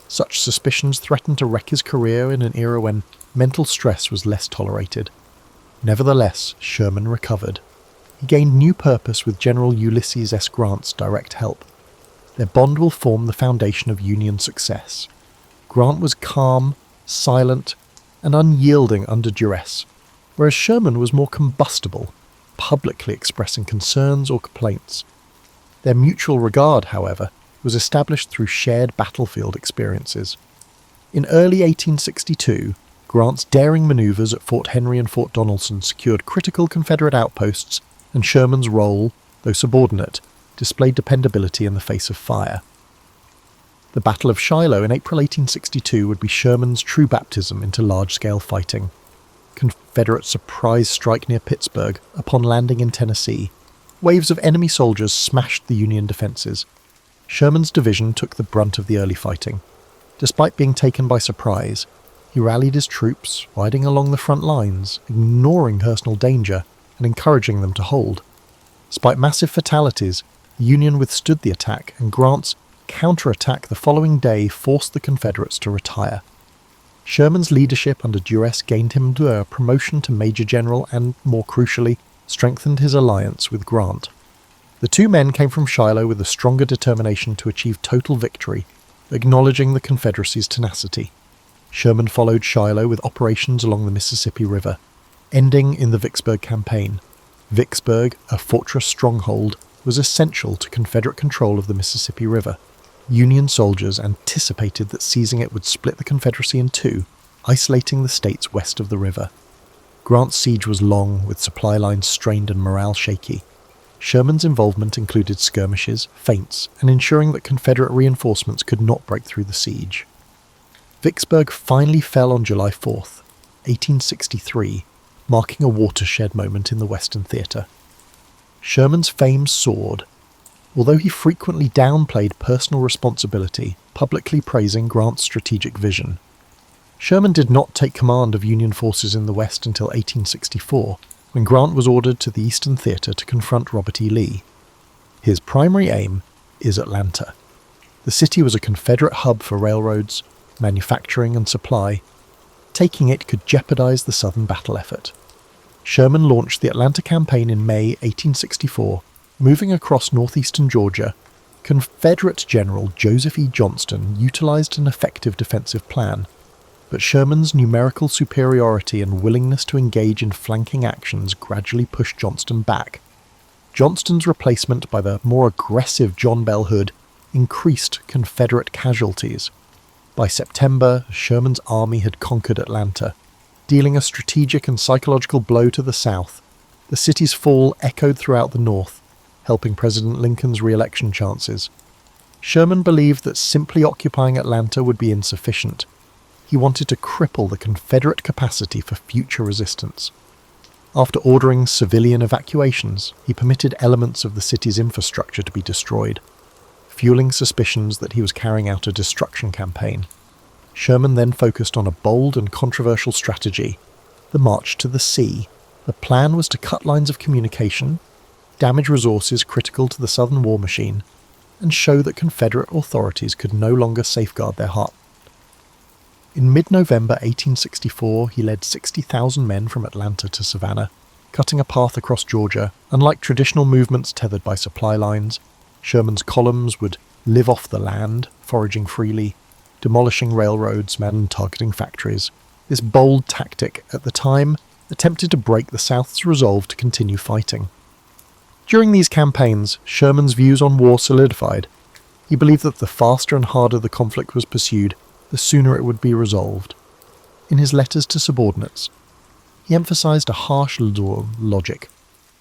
Such suspicions threatened to wreck his career in an era when mental stress was less tolerated. Nevertheless, Sherman recovered. He gained new purpose with General Ulysses S. Grant's direct help. Their bond will form the foundation of Union success. Grant was calm, silent, and unyielding under duress, whereas Sherman was more combustible, publicly expressing concerns or complaints. Their mutual regard, however, was established through shared battlefield experiences. In early 1862, Grant's daring manoeuvres at Fort Henry and Fort Donelson secured critical Confederate outposts, and Sherman's role, though subordinate, displayed dependability in the face of fire. The Battle of Shiloh in April 1862 would be Sherman's true baptism into large-scale fighting. Confederate surprise strike near Pittsburgh upon landing in Tennessee. Waves of enemy soldiers smashed the Union defences. Sherman's division took the brunt of the early fighting. Despite being taken by surprise, he rallied his troops, riding along the front lines, ignoring personal danger and encouraging them to hold. Despite massive fatalities, the Union withstood the attack, and Grant's counterattack the following day forced the Confederates to retire. Sherman's leadership under duress gained him a promotion to Major General and, more crucially, strengthened his alliance with Grant. The two men came from Shiloh with a stronger determination to achieve total victory, acknowledging the Confederacy's tenacity. Sherman followed Shiloh with operations along the Mississippi River, ending in the Vicksburg Campaign. Vicksburg, a fortress stronghold, was essential to Confederate control of the Mississippi River. Union soldiers anticipated that seizing it would split the Confederacy in two, isolating the states west of the river. Grant's siege was long, with supply lines strained and morale shaky. Sherman's involvement included skirmishes, feints, and ensuring that Confederate reinforcements could not break through the siege. Vicksburg finally fell on July 4th, 1863, marking a watershed moment in the Western theatre. Sherman's fame soared, although he frequently downplayed personal responsibility, publicly praising Grant's strategic vision. Sherman did not take command of Union forces in the West until 1864, when Grant was ordered to the Eastern Theatre to confront Robert E. Lee. His primary aim is Atlanta. The city was a Confederate hub for railroads, manufacturing and supply. Taking it could jeopardize the Southern battle effort. Sherman launched the Atlanta campaign in May 1864, moving across northeastern Georgia. Confederate General Joseph E. Johnston utilized an effective defensive plan, but Sherman's numerical superiority and willingness to engage in flanking actions gradually pushed Johnston back. Johnston's replacement by the more aggressive John Bell Hood increased Confederate casualties. By September, Sherman's army had conquered Atlanta, dealing a strategic and psychological blow to the South. The city's fall echoed throughout the North, helping President Lincoln's re-election chances. Sherman believed that simply occupying Atlanta would be insufficient. He wanted to cripple the Confederate capacity for future resistance. After ordering civilian evacuations, he permitted elements of the city's infrastructure to be destroyed, fueling suspicions that he was carrying out a destruction campaign. Sherman then focused on a bold and controversial strategy, the March to the Sea. The plan was to cut lines of communication, damage resources critical to the Southern war machine, and show that Confederate authorities could no longer safeguard their heart. In mid-November 1864, he led 60,000 men from Atlanta to Savannah, cutting a path across Georgia. Unlike traditional movements tethered by supply lines, Sherman's columns would live off the land, foraging freely, demolishing railroads and targeting factories. This bold tactic, at the time, attempted to break the South's resolve to continue fighting. During these campaigns, Sherman's views on war solidified. He believed that the faster and harder the conflict was pursued, the sooner it would be resolved. In his letters to subordinates, he emphasized a harsh logic.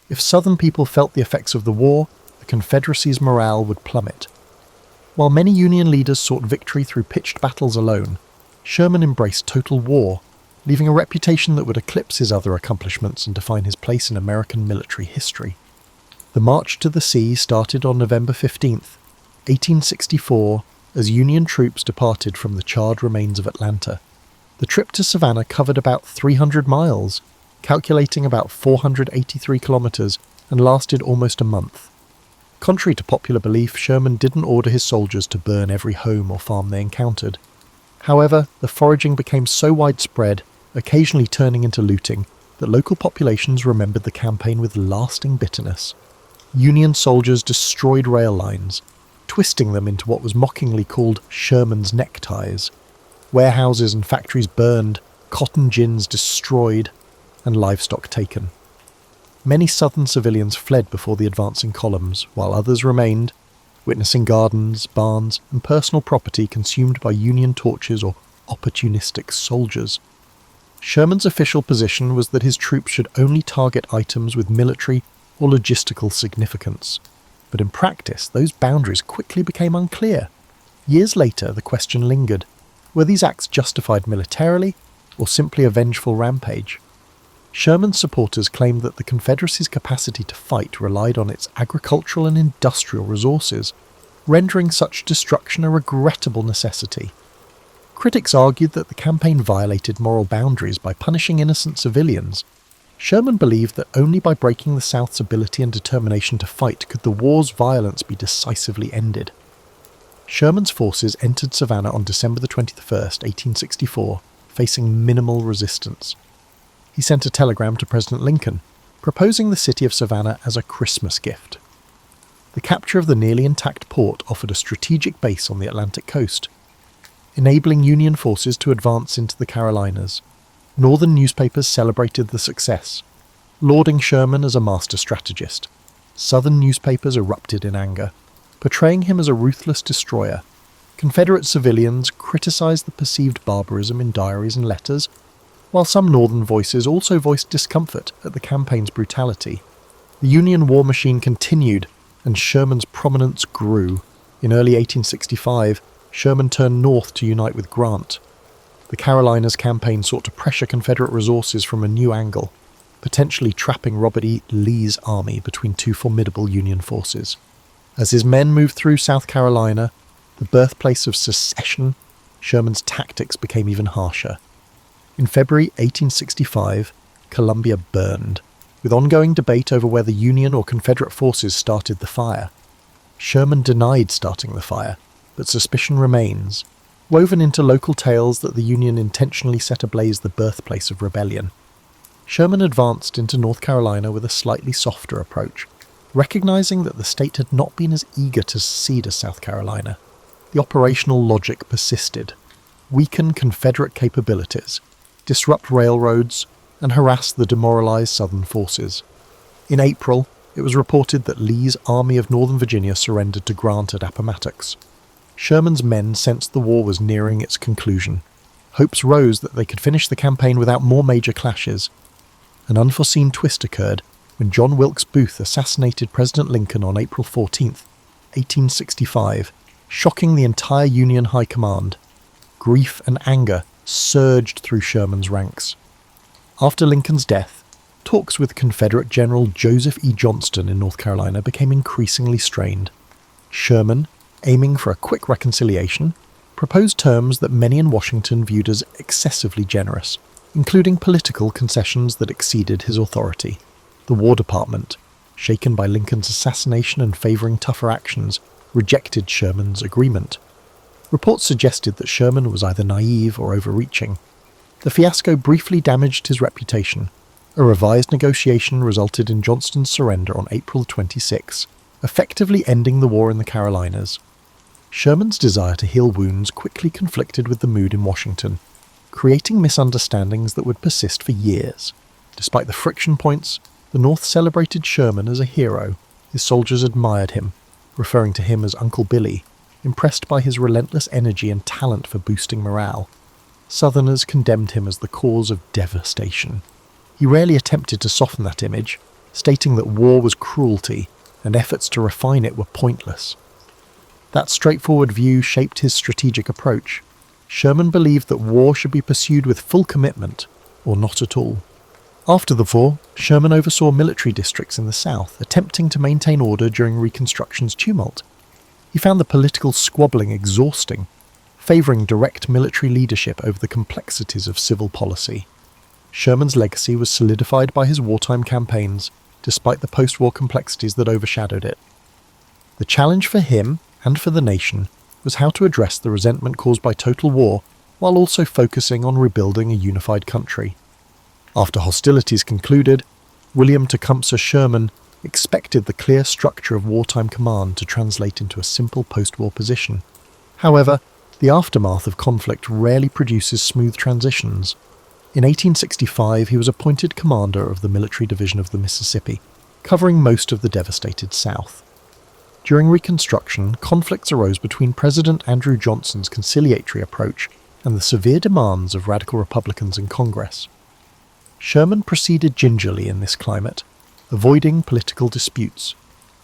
If Southern people felt the effects of the war, the Confederacy's morale would plummet. While many Union leaders sought victory through pitched battles alone, Sherman embraced total war, leaving a reputation that would eclipse his other accomplishments and define his place in American military history. The March to the Sea started on November 15th, 1864, as Union troops departed from the charred remains of Atlanta. The trip to Savannah covered about 300 miles, calculating about 483 kilometers, and lasted almost a month. Contrary to popular belief, Sherman didn't order his soldiers to burn every home or farm they encountered. However, the foraging became so widespread, occasionally turning into looting, that local populations remembered the campaign with lasting bitterness. Union soldiers destroyed rail lines, twisting them into what was mockingly called Sherman's neckties. Warehouses and factories burned, cotton gins destroyed, and livestock taken. Many Southern civilians fled before the advancing columns, while others remained, witnessing gardens, barns, and personal property consumed by Union torches or opportunistic soldiers. Sherman's official position was that his troops should only target items with military or logistical significance. But in practice, those boundaries quickly became unclear. Years later, the question lingered. Were these acts justified militarily, or simply a vengeful rampage? Sherman's supporters claimed that the Confederacy's capacity to fight relied on its agricultural and industrial resources, rendering such destruction a regrettable necessity. Critics argued that the campaign violated moral boundaries by punishing innocent civilians. Sherman believed that only by breaking the South's ability and determination to fight could the war's violence be decisively ended. Sherman's forces entered Savannah on December 21st, 1864, facing minimal resistance. He sent a telegram to President Lincoln, proposing the city of Savannah as a Christmas gift. The capture of the nearly intact port offered a strategic base on the Atlantic coast, enabling Union forces to advance into the Carolinas. Northern newspapers celebrated the success, lauding Sherman as a master strategist. Southern newspapers erupted in anger, portraying him as a ruthless destroyer. Confederate civilians criticized the perceived barbarism in diaries and letters, while some Northern voices also voiced discomfort at the campaign's brutality. The Union war machine continued, and Sherman's prominence grew. In early 1865, Sherman turned north to unite with Grant. The Carolinas campaign sought to pressure Confederate resources from a new angle, potentially trapping Robert E. Lee's army between two formidable Union forces. As his men moved through South Carolina, the birthplace of secession, Sherman's tactics became even harsher. In February 1865, Columbia burned, with ongoing debate over whether Union or Confederate forces started the fire. Sherman denied starting the fire, but suspicion remains, woven into local tales that the Union intentionally set ablaze the birthplace of rebellion. Sherman advanced into North Carolina with a slightly softer approach, recognizing that the state had not been as eager to secede as South Carolina. The operational logic persisted: weaken Confederate capabilities, disrupt railroads, and harass the demoralized Southern forces. In April, it was reported that Lee's Army of Northern Virginia surrendered to Grant at Appomattox. Sherman's men sensed the war was nearing its conclusion. Hopes rose that they could finish the campaign without more major clashes. An unforeseen twist occurred when John Wilkes Booth assassinated President Lincoln on April 14, 1865, shocking the entire Union High Command. Grief and anger surged through Sherman's ranks. After Lincoln's death, talks with Confederate General Joseph E. Johnston in North Carolina became increasingly strained. Sherman, aiming for a quick reconciliation, proposed terms that many in Washington viewed as excessively generous, including political concessions that exceeded his authority. The War Department, shaken by Lincoln's assassination and favouring tougher actions, rejected Sherman's agreement. Reports suggested that Sherman was either naive or overreaching. The fiasco briefly damaged his reputation. A revised negotiation resulted in Johnston's surrender on April 26, effectively ending the war in the Carolinas. Sherman's desire to heal wounds quickly conflicted with the mood in Washington, creating misunderstandings that would persist for years. Despite the friction points, the North celebrated Sherman as a hero. His soldiers admired him, referring to him as Uncle Billy, impressed by his relentless energy and talent for boosting morale. Southerners condemned him as the cause of devastation. He rarely attempted to soften that image, stating that war was cruelty and efforts to refine it were pointless. That straightforward view shaped his strategic approach. Sherman believed that war should be pursued with full commitment, or not at all. After the war, Sherman oversaw military districts in the South, attempting to maintain order during Reconstruction's tumult. He found the political squabbling exhausting, favouring direct military leadership over the complexities of civil policy. Sherman's legacy was solidified by his wartime campaigns, despite the post-war complexities that overshadowed it. The challenge for him, and for the nation, was how to address the resentment caused by total war while also focusing on rebuilding a unified country. After hostilities concluded, William Tecumseh Sherman expected the clear structure of wartime command to translate into a simple post-war position. However, the aftermath of conflict rarely produces smooth transitions. In 1865, he was appointed commander of the Military Division of the Mississippi, covering most of the devastated South. During Reconstruction, conflicts arose between President Andrew Johnson's conciliatory approach and the severe demands of radical Republicans in Congress. Sherman proceeded gingerly in this climate, avoiding political disputes.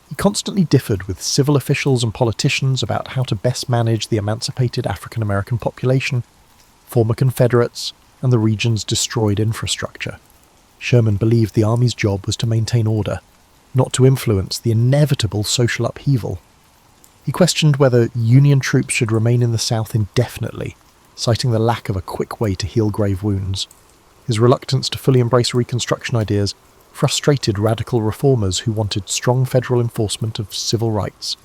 He constantly differed with civil officials and politicians about how to best manage the emancipated African American population, former Confederates, and the region's destroyed infrastructure. Sherman believed the Army's job was to maintain order, not to influence the inevitable social upheaval. He questioned whether Union troops should remain in the South indefinitely, citing the lack of a quick way to heal grave wounds. His reluctance to fully embrace Reconstruction ideas frustrated radical reformers who wanted strong federal enforcement of civil rights.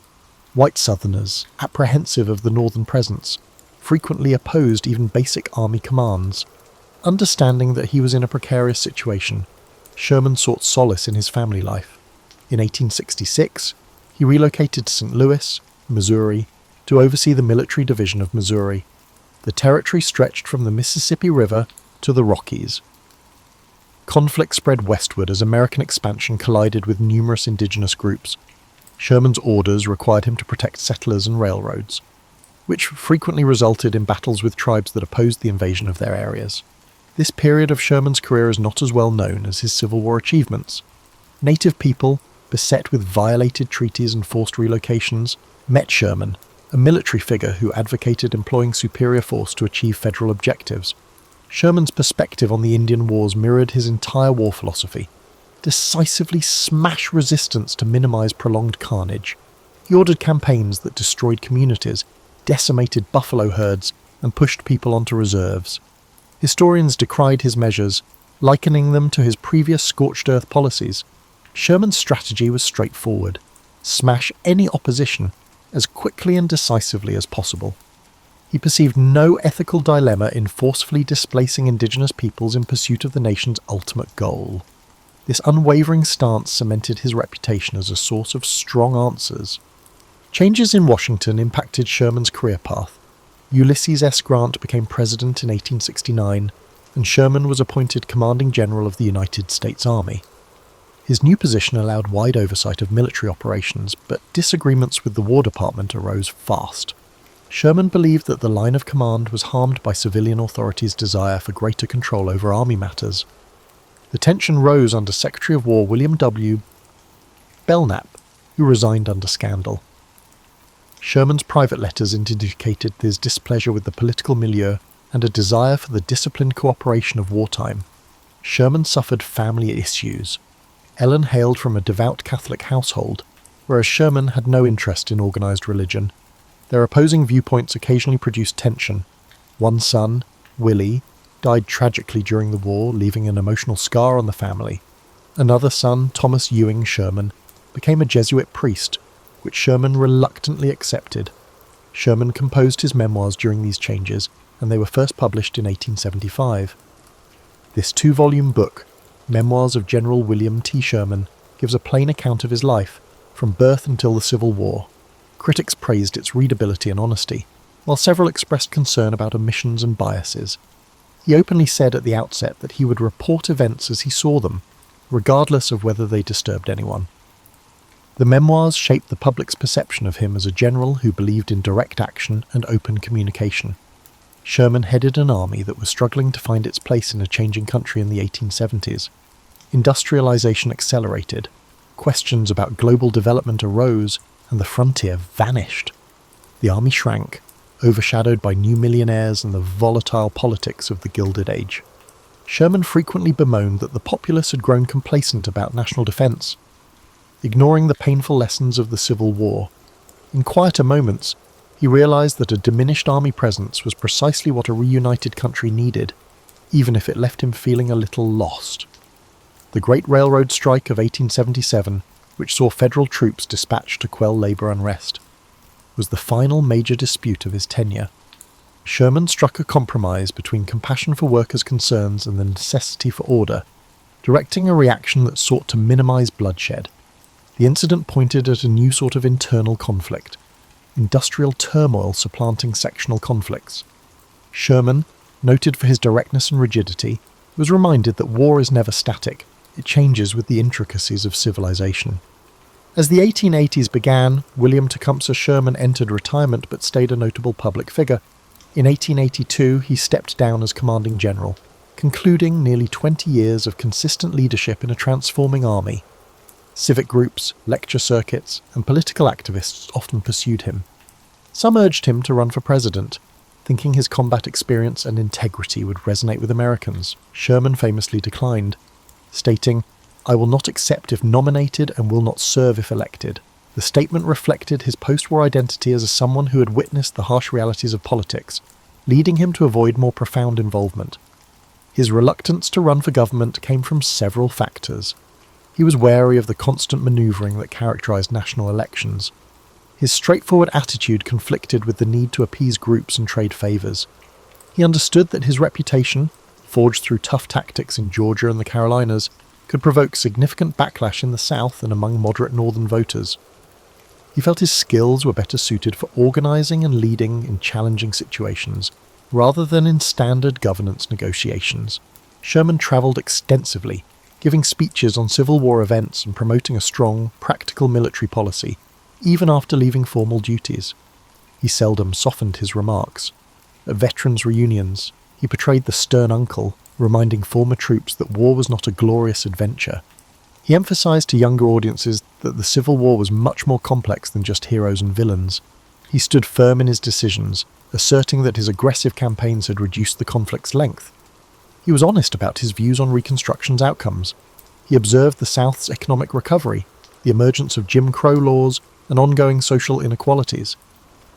White Southerners, apprehensive of the Northern presence, frequently opposed even basic Army commands. Understanding that he was in a precarious situation, Sherman sought solace in his family life. In 1866, he relocated to St. Louis, Missouri, to oversee the Military Division of Missouri. The territory stretched from the Mississippi River to the Rockies. Conflict spread westward as American expansion collided with numerous indigenous groups. Sherman's orders required him to protect settlers and railroads, which frequently resulted in battles with tribes that opposed the invasion of their areas. This period of Sherman's career is not as well known as his Civil War achievements. Native people, beset with violated treaties and forced relocations, met Sherman, a military figure who advocated employing superior force to achieve federal objectives. Sherman's perspective on the Indian Wars mirrored his entire war philosophy: decisively smash resistance to minimize prolonged carnage. He ordered campaigns that destroyed communities, decimated buffalo herds, and pushed people onto reserves. Historians decried his measures, likening them to his previous scorched earth policies. Sherman's strategy was straightforward: smash any opposition as quickly and decisively as possible. He perceived no ethical dilemma in forcefully displacing indigenous peoples in pursuit of the nation's ultimate goal. This unwavering stance cemented his reputation as a source of strong answers. Changes in Washington impacted Sherman's career path. Ulysses S. Grant became president in 1869, and Sherman was appointed commanding general of the United States Army. His new position allowed wide oversight of military operations, but disagreements with the War Department arose fast. Sherman believed that the line of command was harmed by civilian authorities' desire for greater control over army matters. The tension rose under Secretary of War William W. Belknap, who resigned under scandal. Sherman's private letters indicated his displeasure with the political milieu and a desire for the disciplined cooperation of wartime. Sherman suffered family issues. Ellen hailed from a devout Catholic household, whereas Sherman had no interest in organised religion. Their opposing viewpoints occasionally produced tension. One son, Willie, died tragically during the war, leaving an emotional scar on the family. Another son, Thomas Ewing Sherman, became a Jesuit priest, which Sherman reluctantly accepted. Sherman composed his memoirs during these changes, and they were first published in 1875. This 2-volume book, Memoirs of General William T. Sherman, gives a plain account of his life, from birth until the Civil War. Critics praised its readability and honesty, while several expressed concern about omissions and biases. He openly said at the outset that he would report events as he saw them, regardless of whether they disturbed anyone. The memoirs shaped the public's perception of him as a general who believed in direct action and open communication. Sherman headed an army that was struggling to find its place in a changing country in the 1870s. Industrialization accelerated, questions about global development arose, and the frontier vanished. The army shrank, overshadowed by new millionaires and the volatile politics of the Gilded Age. Sherman frequently bemoaned that the populace had grown complacent about national defense, ignoring the painful lessons of the Civil War. In quieter moments, he realized that a diminished army presence was precisely what a reunited country needed, even if it left him feeling a little lost. The Great Railroad Strike of 1877, which saw federal troops dispatched to quell labor unrest, was the final major dispute of his tenure. Sherman struck a compromise between compassion for workers' concerns and the necessity for order, directing a reaction that sought to minimize bloodshed. The incident pointed at a new sort of internal conflict, industrial turmoil supplanting sectional conflicts. Sherman, noted for his directness and rigidity, was reminded that war is never static, it changes with the intricacies of civilization. As the 1880s began, William Tecumseh Sherman entered retirement but stayed a notable public figure. In 1882 he stepped down as commanding general, concluding nearly 20 years of consistent leadership in a transforming army. Civic groups, lecture circuits, and political activists often pursued him. Some urged him to run for president, thinking his combat experience and integrity would resonate with Americans. Sherman famously declined, stating, "I will not accept if nominated and will not serve if elected." The statement reflected his post-war identity as someone who had witnessed the harsh realities of politics, leading him to avoid more profound involvement. His reluctance to run for government came from several factors. He was wary of the constant manoeuvring that characterized national elections. His straightforward attitude conflicted with the need to appease groups and trade favors. He understood that his reputation, forged through tough tactics in Georgia and the Carolinas, could provoke significant backlash in the South and among moderate northern voters. He felt his skills were better suited for organizing and leading in challenging situations, rather than in standard governance negotiations. Sherman traveled extensively, giving speeches on Civil War events and promoting a strong, practical military policy, even after leaving formal duties. He seldom softened his remarks. At veterans' reunions, he portrayed the stern uncle, reminding former troops that war was not a glorious adventure. He emphasized to younger audiences that the Civil War was much more complex than just heroes and villains. He stood firm in his decisions, asserting that his aggressive campaigns had reduced the conflict's length. He was honest about his views on Reconstruction's outcomes. He observed the South's economic recovery, the emergence of Jim Crow laws, and ongoing social inequalities.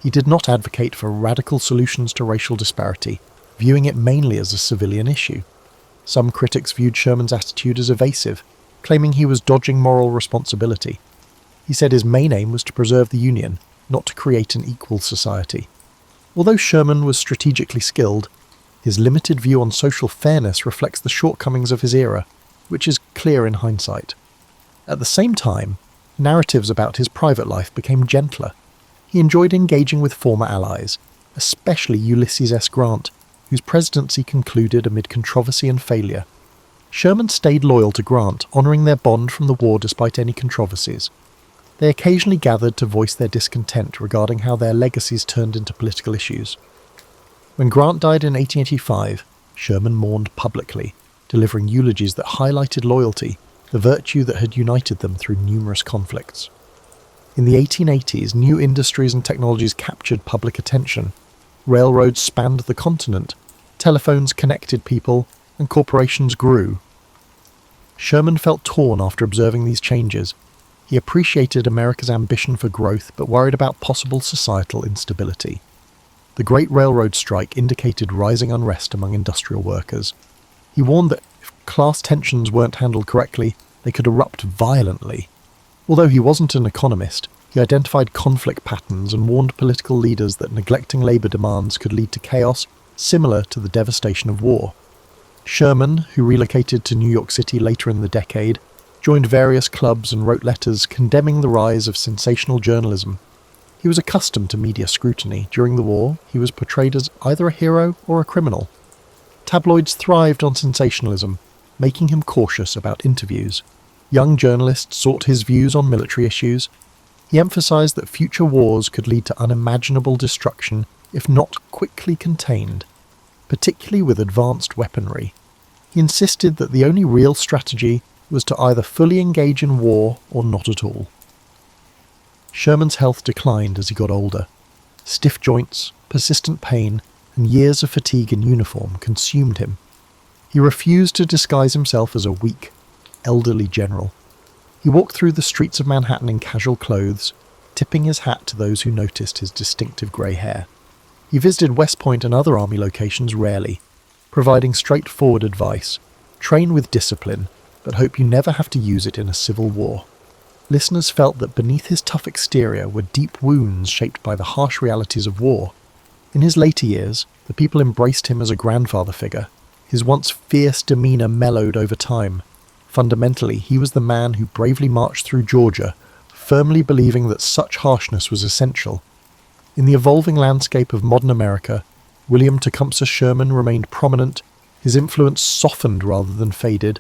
He did not advocate for radical solutions to racial disparity, viewing it mainly as a civilian issue. Some critics viewed Sherman's attitude as evasive, claiming he was dodging moral responsibility. He said his main aim was to preserve the Union, not to create an equal society. Although Sherman was strategically skilled, his limited view on social fairness reflects the shortcomings of his era, which is clear in hindsight. At the same time, narratives about his private life became gentler. He enjoyed engaging with former allies, especially Ulysses S. Grant, whose presidency concluded amid controversy and failure. Sherman stayed loyal to Grant, honouring their bond from the war despite any controversies. They occasionally gathered to voice their discontent regarding how their legacies turned into political issues. When Grant died in 1885, Sherman mourned publicly, delivering eulogies that highlighted loyalty, the virtue that had united them through numerous conflicts. In the 1880s, new industries and technologies captured public attention. Railroads spanned the continent, telephones connected people, and corporations grew. Sherman felt torn after observing these changes. He appreciated America's ambition for growth, but worried about possible societal instability. The Great Railroad Strike indicated rising unrest among industrial workers. He warned that if class tensions weren't handled correctly, they could erupt violently. Although he wasn't an economist, he identified conflict patterns and warned political leaders that neglecting labour demands could lead to chaos similar to the devastation of war. Sherman, who relocated to New York City later in the decade, joined various clubs and wrote letters condemning the rise of sensational journalism. He was accustomed to media scrutiny. During the war, he was portrayed as either a hero or a criminal. Tabloids thrived on sensationalism, making him cautious about interviews. Young journalists sought his views on military issues. He emphasized that future wars could lead to unimaginable destruction if not quickly contained, particularly with advanced weaponry. He insisted that the only real strategy was to either fully engage in war or not at all. Sherman's health declined as he got older. Stiff joints, persistent pain, and years of fatigue in uniform consumed him. He refused to disguise himself as a weak, elderly general. He walked through the streets of Manhattan in casual clothes, tipping his hat to those who noticed his distinctive grey hair. He visited West Point and other army locations rarely, providing straightforward advice: train with discipline, but hope you never have to use it in a civil war. Listeners felt that beneath his tough exterior were deep wounds shaped by the harsh realities of war. In his later years, the people embraced him as a grandfather figure. His once fierce demeanour mellowed over time. Fundamentally, he was the man who bravely marched through Georgia, firmly believing that such harshness was essential. In the evolving landscape of modern America, William Tecumseh Sherman remained prominent, his influence softened rather than faded,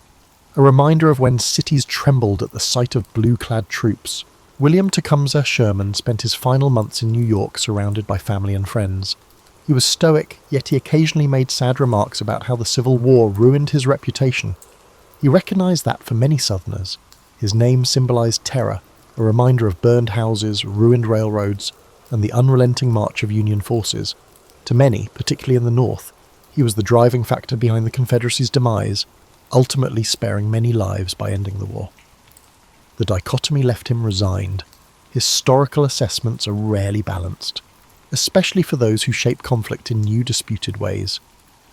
a reminder of when cities trembled at the sight of blue-clad troops. William Tecumseh Sherman spent his final months in New York surrounded by family and friends. He was stoic, yet he occasionally made sad remarks about how the Civil War ruined his reputation. He recognized that for many Southerners, his name symbolized terror, a reminder of burned houses, ruined railroads, and the unrelenting march of Union forces. To many, particularly in the North, he was the driving factor behind the Confederacy's demise, ultimately sparing many lives by ending the war. The dichotomy left him resigned. Historical assessments are rarely balanced, especially for those who shape conflict in new disputed ways.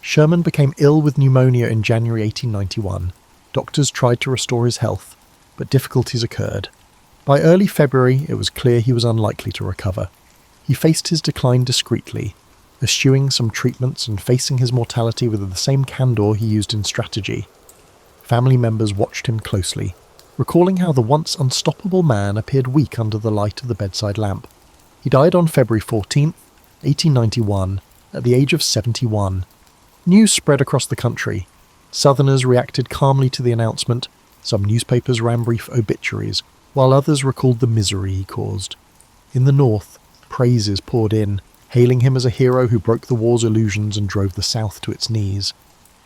Sherman became ill with pneumonia in January 1891. Doctors tried to restore his health, but difficulties occurred. By early February, it was clear he was unlikely to recover. He faced his decline discreetly, eschewing some treatments and facing his mortality with the same candor he used in strategy. Family members watched him closely, recalling how the once unstoppable man appeared weak under the light of the bedside lamp. He died on February 14, 1891, at the age of 71. News spread across the country. Southerners reacted calmly to the announcement. Some newspapers ran brief obituaries, while others recalled the misery he caused. In the North, praises poured in, hailing him as a hero who broke the war's illusions and drove the South to its knees.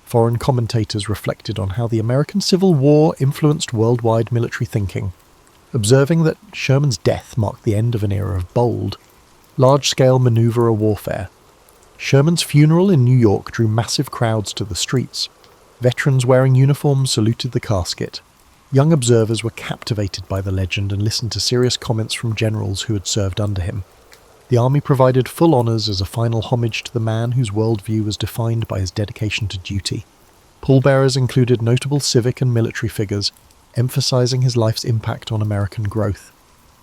Foreign commentators reflected on how the American Civil War influenced worldwide military thinking, observing that Sherman's death marked the end of an era of bold, large-scale maneuver warfare. Sherman's funeral in New York drew massive crowds to the streets. Veterans wearing uniforms saluted the casket. Young observers were captivated by the legend and listened to serious comments from generals who had served under him. The army provided full honours as a final homage to the man whose worldview was defined by his dedication to duty. Pallbearers included notable civic and military figures, emphasising his life's impact on American growth.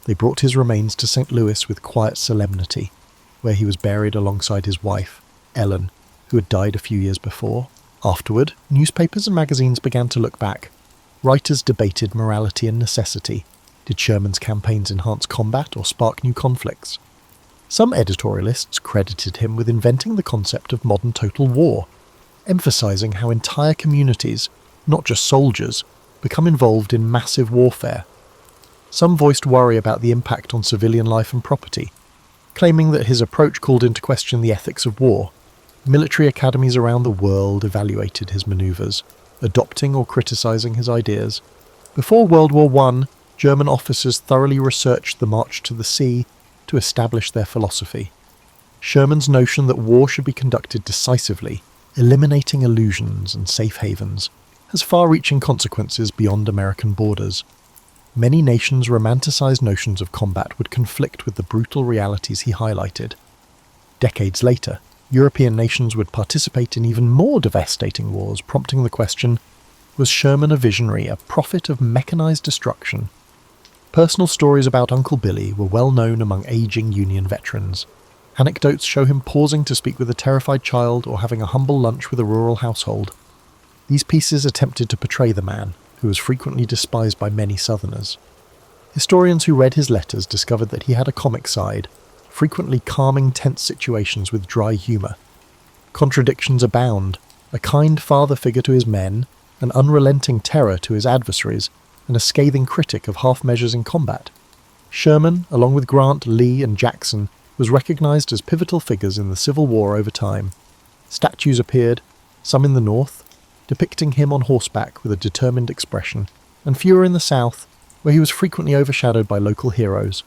They brought his remains to St. Louis with quiet solemnity, where he was buried alongside his wife, Ellen, who had died a few years before. Afterward, newspapers and magazines began to look back. Writers debated morality and necessity. Did Sherman's campaigns enhance combat or spark new conflicts? Some editorialists credited him with inventing the concept of modern total war, emphasising how entire communities, not just soldiers, become involved in massive warfare. Some voiced worry about the impact on civilian life and property, claiming that his approach called into question the ethics of war. Military academies around the world evaluated his manoeuvres. adopting or criticising his ideas. Before World War I, German officers thoroughly researched the March to the Sea to establish their philosophy. Sherman's notion that war should be conducted decisively, eliminating illusions and safe havens, has far-reaching consequences beyond American borders. Many nations' romanticised notions of combat would conflict with the brutal realities he highlighted. Decades later, European nations would participate in even more devastating wars, prompting the question, was Sherman a visionary, a prophet of mechanised destruction? Personal stories about Uncle Billy were well known among ageing Union veterans. Anecdotes show him pausing to speak with a terrified child or having a humble lunch with a rural household. These pieces attempted to portray the man, who was frequently despised by many Southerners. Historians who read his letters discovered that he had a comic side, frequently calming tense situations with dry humour. Contradictions abound, a kind father figure to his men, an unrelenting terror to his adversaries, and a scathing critic of half measures in combat. Sherman, along with Grant, Lee, and Jackson, was recognised as pivotal figures in the Civil War over time. Statues appeared, some in the north, depicting him on horseback with a determined expression, and fewer in the south, where he was frequently overshadowed by local heroes.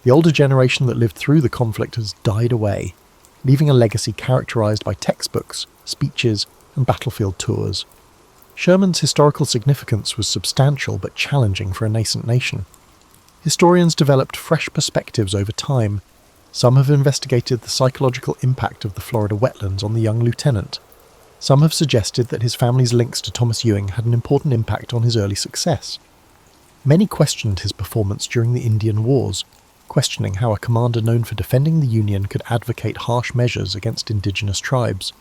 The older generation that lived through the conflict has died away, leaving a legacy characterised by textbooks, speeches, and battlefield tours. Sherman's historical significance was substantial but challenging for a nascent nation. Historians developed fresh perspectives over time. Some have investigated the psychological impact of the Florida wetlands on the young lieutenant. Some have suggested that his family's links to Thomas Ewing had an important impact on his early success. Many questioned his performance during the Indian Wars, questioning how a commander known for defending the Union could advocate harsh measures against indigenous tribes.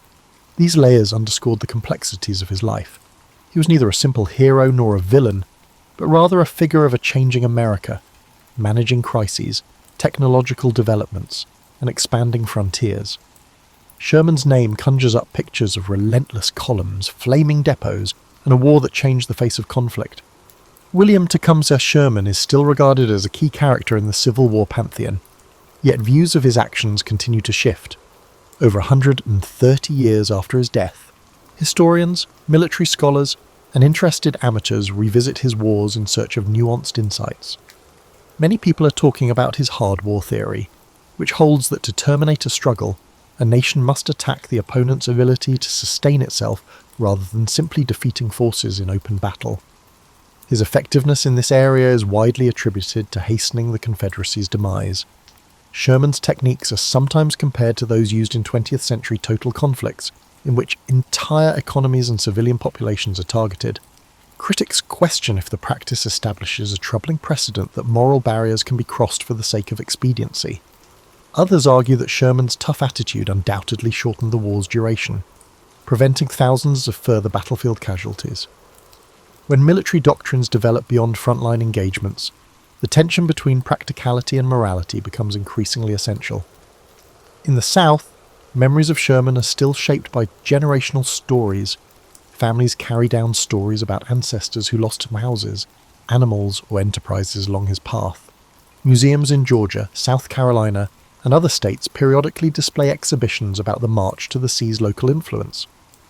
These layers underscored the complexities of his life. He was neither a simple hero nor a villain, but rather a figure of a changing America, managing crises, technological developments, and expanding frontiers. Sherman's name conjures up pictures of relentless columns, flaming depots, and a war that changed the face of conflict. William Tecumseh Sherman is still regarded as a key character in the Civil War pantheon, yet views of his actions continue to shift. Over 130 years after his death, historians, military scholars, and interested amateurs revisit his wars in search of nuanced insights. Many people are talking about his hard war theory, which holds that to terminate a struggle, a nation must attack the opponent's ability to sustain itself rather than simply defeating forces in open battle. His effectiveness in this area is widely attributed to hastening the Confederacy's demise. Sherman's techniques are sometimes compared to those used in 20th century total conflicts, in which entire economies and civilian populations are targeted. Critics question if the practice establishes a troubling precedent that moral barriers can be crossed for the sake of expediency. Others argue that Sherman's tough attitude undoubtedly shortened the war's duration, preventing thousands of further battlefield casualties. When military doctrines develop beyond frontline engagements, the tension between practicality and morality becomes increasingly essential. In the South, memories of Sherman are still shaped by generational stories. Families carry down stories about ancestors who lost houses, animals, or enterprises along his path. Museums in Georgia, South Carolina, and other states periodically display exhibitions about the March to the Sea's local influence.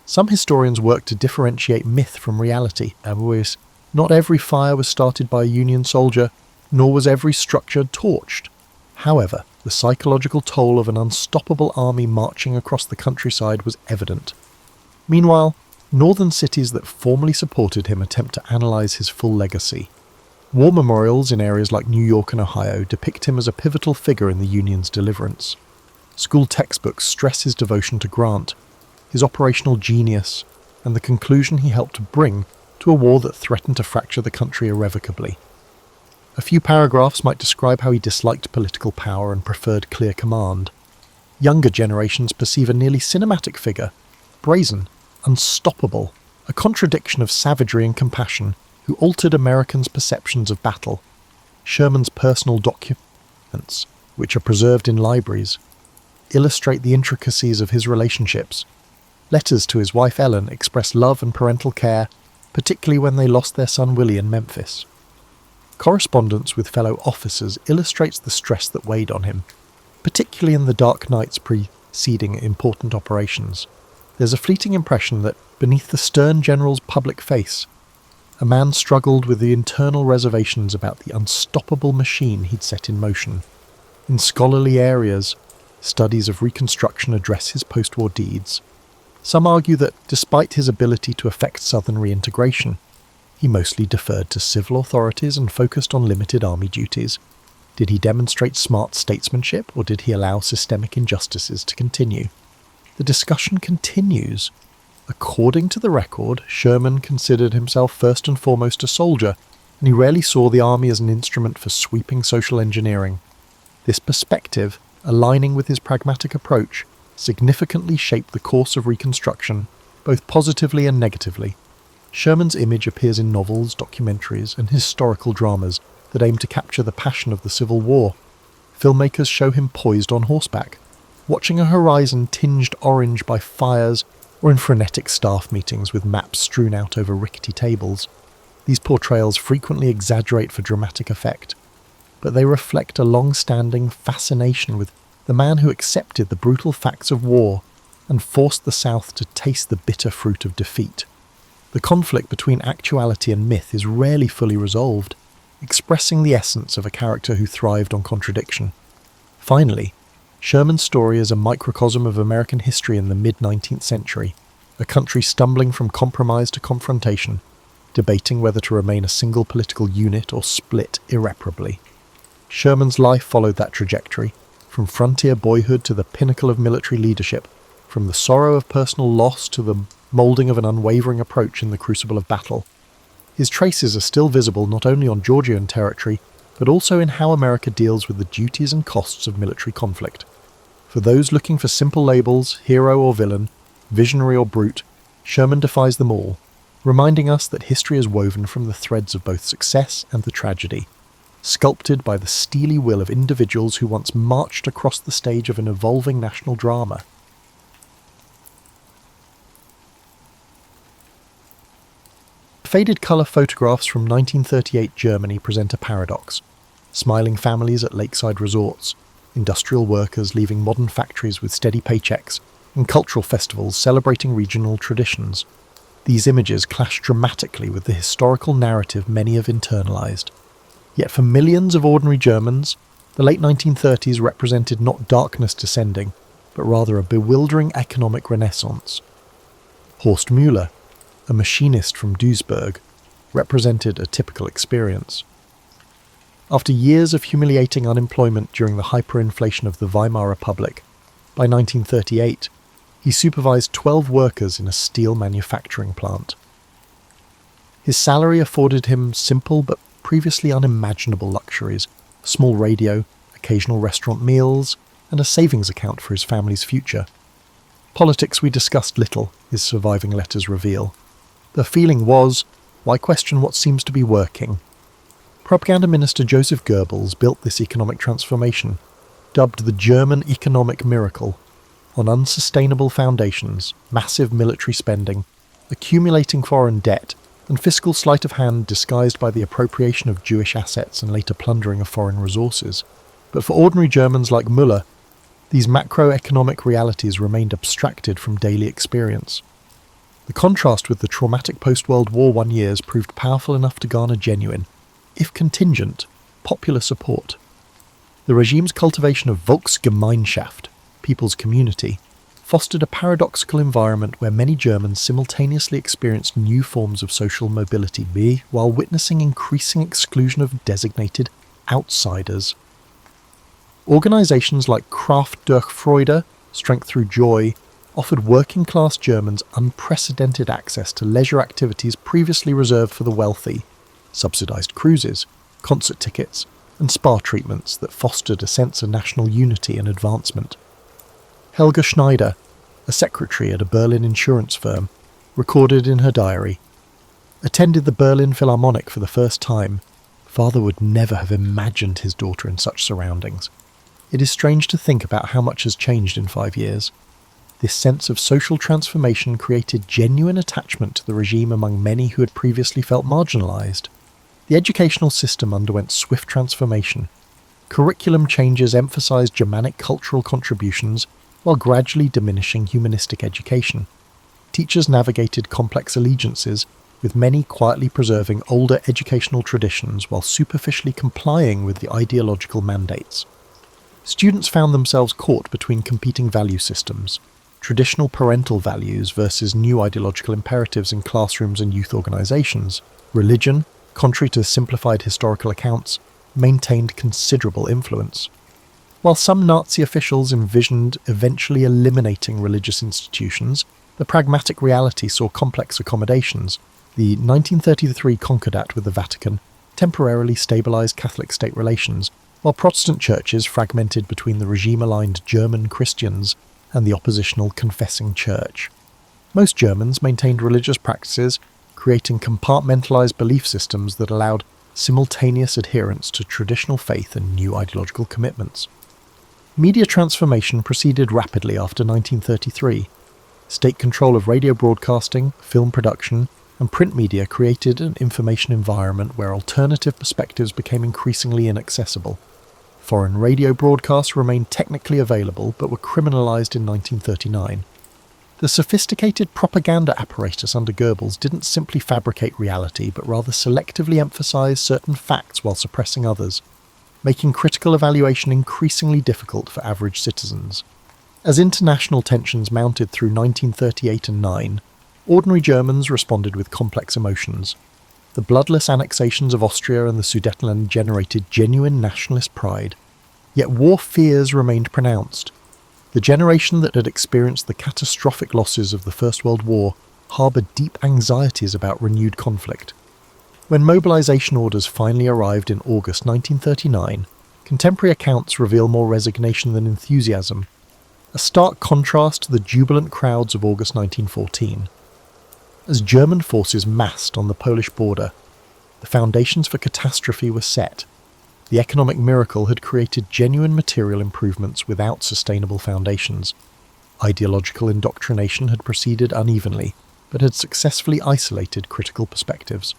Some historians work to differentiate myth from reality. Not every fire was started by a Union soldier, nor was every structure torched. However, the psychological toll of an unstoppable army marching across the countryside was evident. Meanwhile, northern cities that formally supported him attempt to analyse his full legacy. War memorials in areas like New York and Ohio depict him as a pivotal figure in the Union's deliverance. School textbooks stress his devotion to Grant, his operational genius, and the conclusion he helped to bring to a war that threatened to fracture the country irrevocably. A few paragraphs might describe how he disliked political power and preferred clear command. Younger generations perceive a nearly cinematic figure, brazen, unstoppable, a contradiction of savagery and compassion, who altered Americans' perceptions of battle. Sherman's personal documents, which are preserved in libraries, illustrate the intricacies of his relationships. Letters to his wife Ellen express love and parental care, particularly when they lost their son Willie in Memphis. Correspondence with fellow officers illustrates the stress that weighed on him, particularly in the dark nights preceding important operations. There's a fleeting impression that beneath the stern general's public face, a man struggled with the internal reservations about the unstoppable machine he'd set in motion. In scholarly areas, studies of Reconstruction address his post-war deeds. Some argue that, despite his ability to effect Southern reintegration, he mostly deferred to civil authorities and focused on limited army duties. Did he demonstrate smart statesmanship, or did he allow systemic injustices to continue? The discussion continues. According to the record, Sherman considered himself first and foremost a soldier, and he rarely saw the army as an instrument for sweeping social engineering. This perspective, aligning with his pragmatic approach, significantly shaped the course of Reconstruction, both positively and negatively. Sherman's image appears in novels, documentaries, and historical dramas that aim to capture the passion of the Civil War. Filmmakers show him poised on horseback, watching a horizon tinged orange by fires, or in frenetic staff meetings with maps strewn out over rickety tables. These portrayals frequently exaggerate for dramatic effect, but they reflect a long-standing fascination with the man who accepted the brutal facts of war and forced the South to taste the bitter fruit of defeat. The conflict between actuality and myth is rarely fully resolved, expressing the essence of a character who thrived on contradiction. Finally, Sherman's story is a microcosm of American history in the mid-19th century, a country stumbling from compromise to confrontation, debating whether to remain a single political unit or split irreparably. Sherman's life followed that trajectory, from frontier boyhood to the pinnacle of military leadership, from the sorrow of personal loss to the moulding of an unwavering approach in the crucible of battle. His traces are still visible not only on Georgian territory, but also in how America deals with the duties and costs of military conflict. For those looking for simple labels, hero or villain, visionary or brute, Sherman defies them all, reminding us that history is woven from the threads of both success and the tragedy, sculpted by the steely will of individuals who once marched across the stage of an evolving national drama. Faded colour photographs from 1938 Germany present a paradox. Smiling families at lakeside resorts, industrial workers leaving modern factories with steady paychecks, and cultural festivals celebrating regional traditions. These images clash dramatically with the historical narrative many have internalized. Yet for millions of ordinary Germans, the late 1930s represented not darkness descending, but rather a bewildering economic renaissance. Horst Müller, a machinist from Duisburg, represented a typical experience. After years of humiliating unemployment during the hyperinflation of the Weimar Republic, by 1938, he supervised 12 workers in a steel manufacturing plant. His salary afforded him simple but previously unimaginable luxuries: a small radio, occasional restaurant meals, and a savings account for his family's future. Politics we discussed little, his surviving letters reveal. The feeling was, why question what seems to be working? Propaganda Minister Joseph Goebbels built this economic transformation, dubbed the German economic miracle, on unsustainable foundations, massive military spending, accumulating foreign debt, and fiscal sleight of hand disguised by the appropriation of Jewish assets and later plundering of foreign resources. But for ordinary Germans like Müller, these macroeconomic realities remained abstracted from daily experience. The contrast with the traumatic post-World War I years proved powerful enough to garner genuine, if contingent, popular support. The regime's cultivation of Volksgemeinschaft, people's community, fostered a paradoxical environment where many Germans simultaneously experienced new forms of social mobility while witnessing increasing exclusion of designated outsiders. Organisations like Kraft durch Freude, Strength Through Joy, offered working-class Germans unprecedented access to leisure activities previously reserved for the wealthy, subsidised cruises, concert tickets, and spa treatments that fostered a sense of national unity and advancement. Helga Schneider, a secretary at a Berlin insurance firm, recorded in her diary, "Attended the Berlin Philharmonic for the first time. Father would never have imagined his daughter in such surroundings. It is strange to think about how much has changed in 5 years. This sense of social transformation created genuine attachment to the regime among many who had previously felt marginalised. The educational system underwent swift transformation. Curriculum changes emphasised Germanic cultural contributions while gradually diminishing humanistic education. teachers navigated complex allegiances, with many quietly preserving older educational traditions while superficially complying with the ideological mandates. Students found themselves caught between competing value systems, traditional parental values versus new ideological imperatives in classrooms and youth organisations. Religion, contrary to simplified historical accounts, maintained considerable influence. While some Nazi officials envisioned eventually eliminating religious institutions, the pragmatic reality saw complex accommodations. The 1933 Concordat with the Vatican temporarily stabilised Catholic state relations, while Protestant churches fragmented between the regime-aligned German Christians and the oppositional confessing church. Most Germans maintained religious practices, creating compartmentalised belief systems that allowed simultaneous adherence to traditional faith and new ideological commitments. Media transformation proceeded rapidly after 1933. State control of radio broadcasting, film production, and print media created an information environment where alternative perspectives became increasingly inaccessible. Foreign radio broadcasts remained technically available but were criminalised in 1939. The sophisticated propaganda apparatus under Goebbels didn't simply fabricate reality but rather selectively emphasise certain facts while suppressing others, making critical evaluation increasingly difficult for average citizens. As international tensions mounted through 1938 and 9, ordinary Germans responded with complex emotions. The bloodless annexations of Austria and the Sudetenland generated genuine nationalist pride, yet war fears remained pronounced. The generation that had experienced the catastrophic losses of the First World War harboured deep anxieties about renewed conflict. When mobilisation orders finally arrived in August 1939, contemporary accounts reveal more resignation than enthusiasm, a stark contrast to the jubilant crowds of August 1914. As German forces massed on the Polish border, the foundations for catastrophe were set. The economic miracle had created genuine material improvements without sustainable foundations. Ideological indoctrination had proceeded unevenly, but had successfully isolated critical perspectives.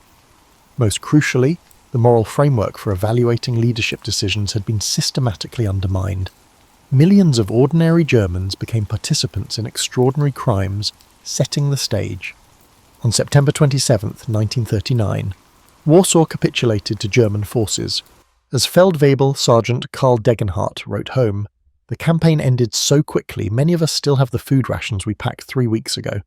Most crucially, the moral framework for evaluating leadership decisions had been systematically undermined. Millions of ordinary Germans became participants in extraordinary crimes, setting the stage. On September 27, 1939, Warsaw capitulated to German forces. As Feldwebel Sergeant Karl Degenhardt wrote home, "The campaign ended so quickly, many of us still have the food rations we packed 3 weeks ago.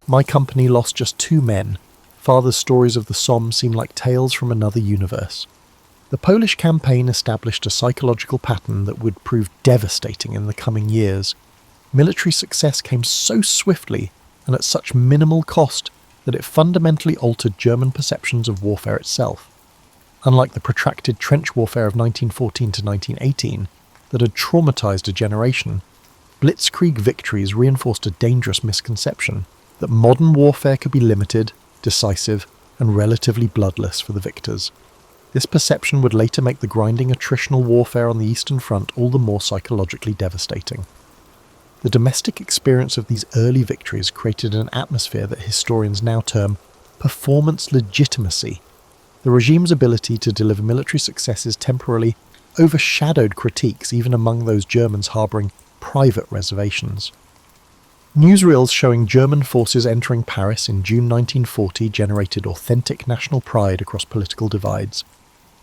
My company lost just 2 men. Father's stories of the Somme seem like tales from another universe." The Polish campaign established a psychological pattern that would prove devastating in the coming years. Military success came so swiftly and at such minimal cost that it fundamentally altered German perceptions of warfare itself. Unlike the protracted trench warfare of 1914 to 1918 that had traumatized a generation, blitzkrieg victories reinforced a dangerous misconception that modern warfare could be limited, decisive, and relatively bloodless for the victors. This perception would later make the grinding attritional warfare on the Eastern Front all the more psychologically devastating. The domestic experience of these early victories created an atmosphere that historians now term performance legitimacy. The regime's ability to deliver military successes temporarily overshadowed critiques even among those Germans harbouring private reservations. Newsreels showing German forces entering Paris in June 1940 generated authentic national pride across political divides.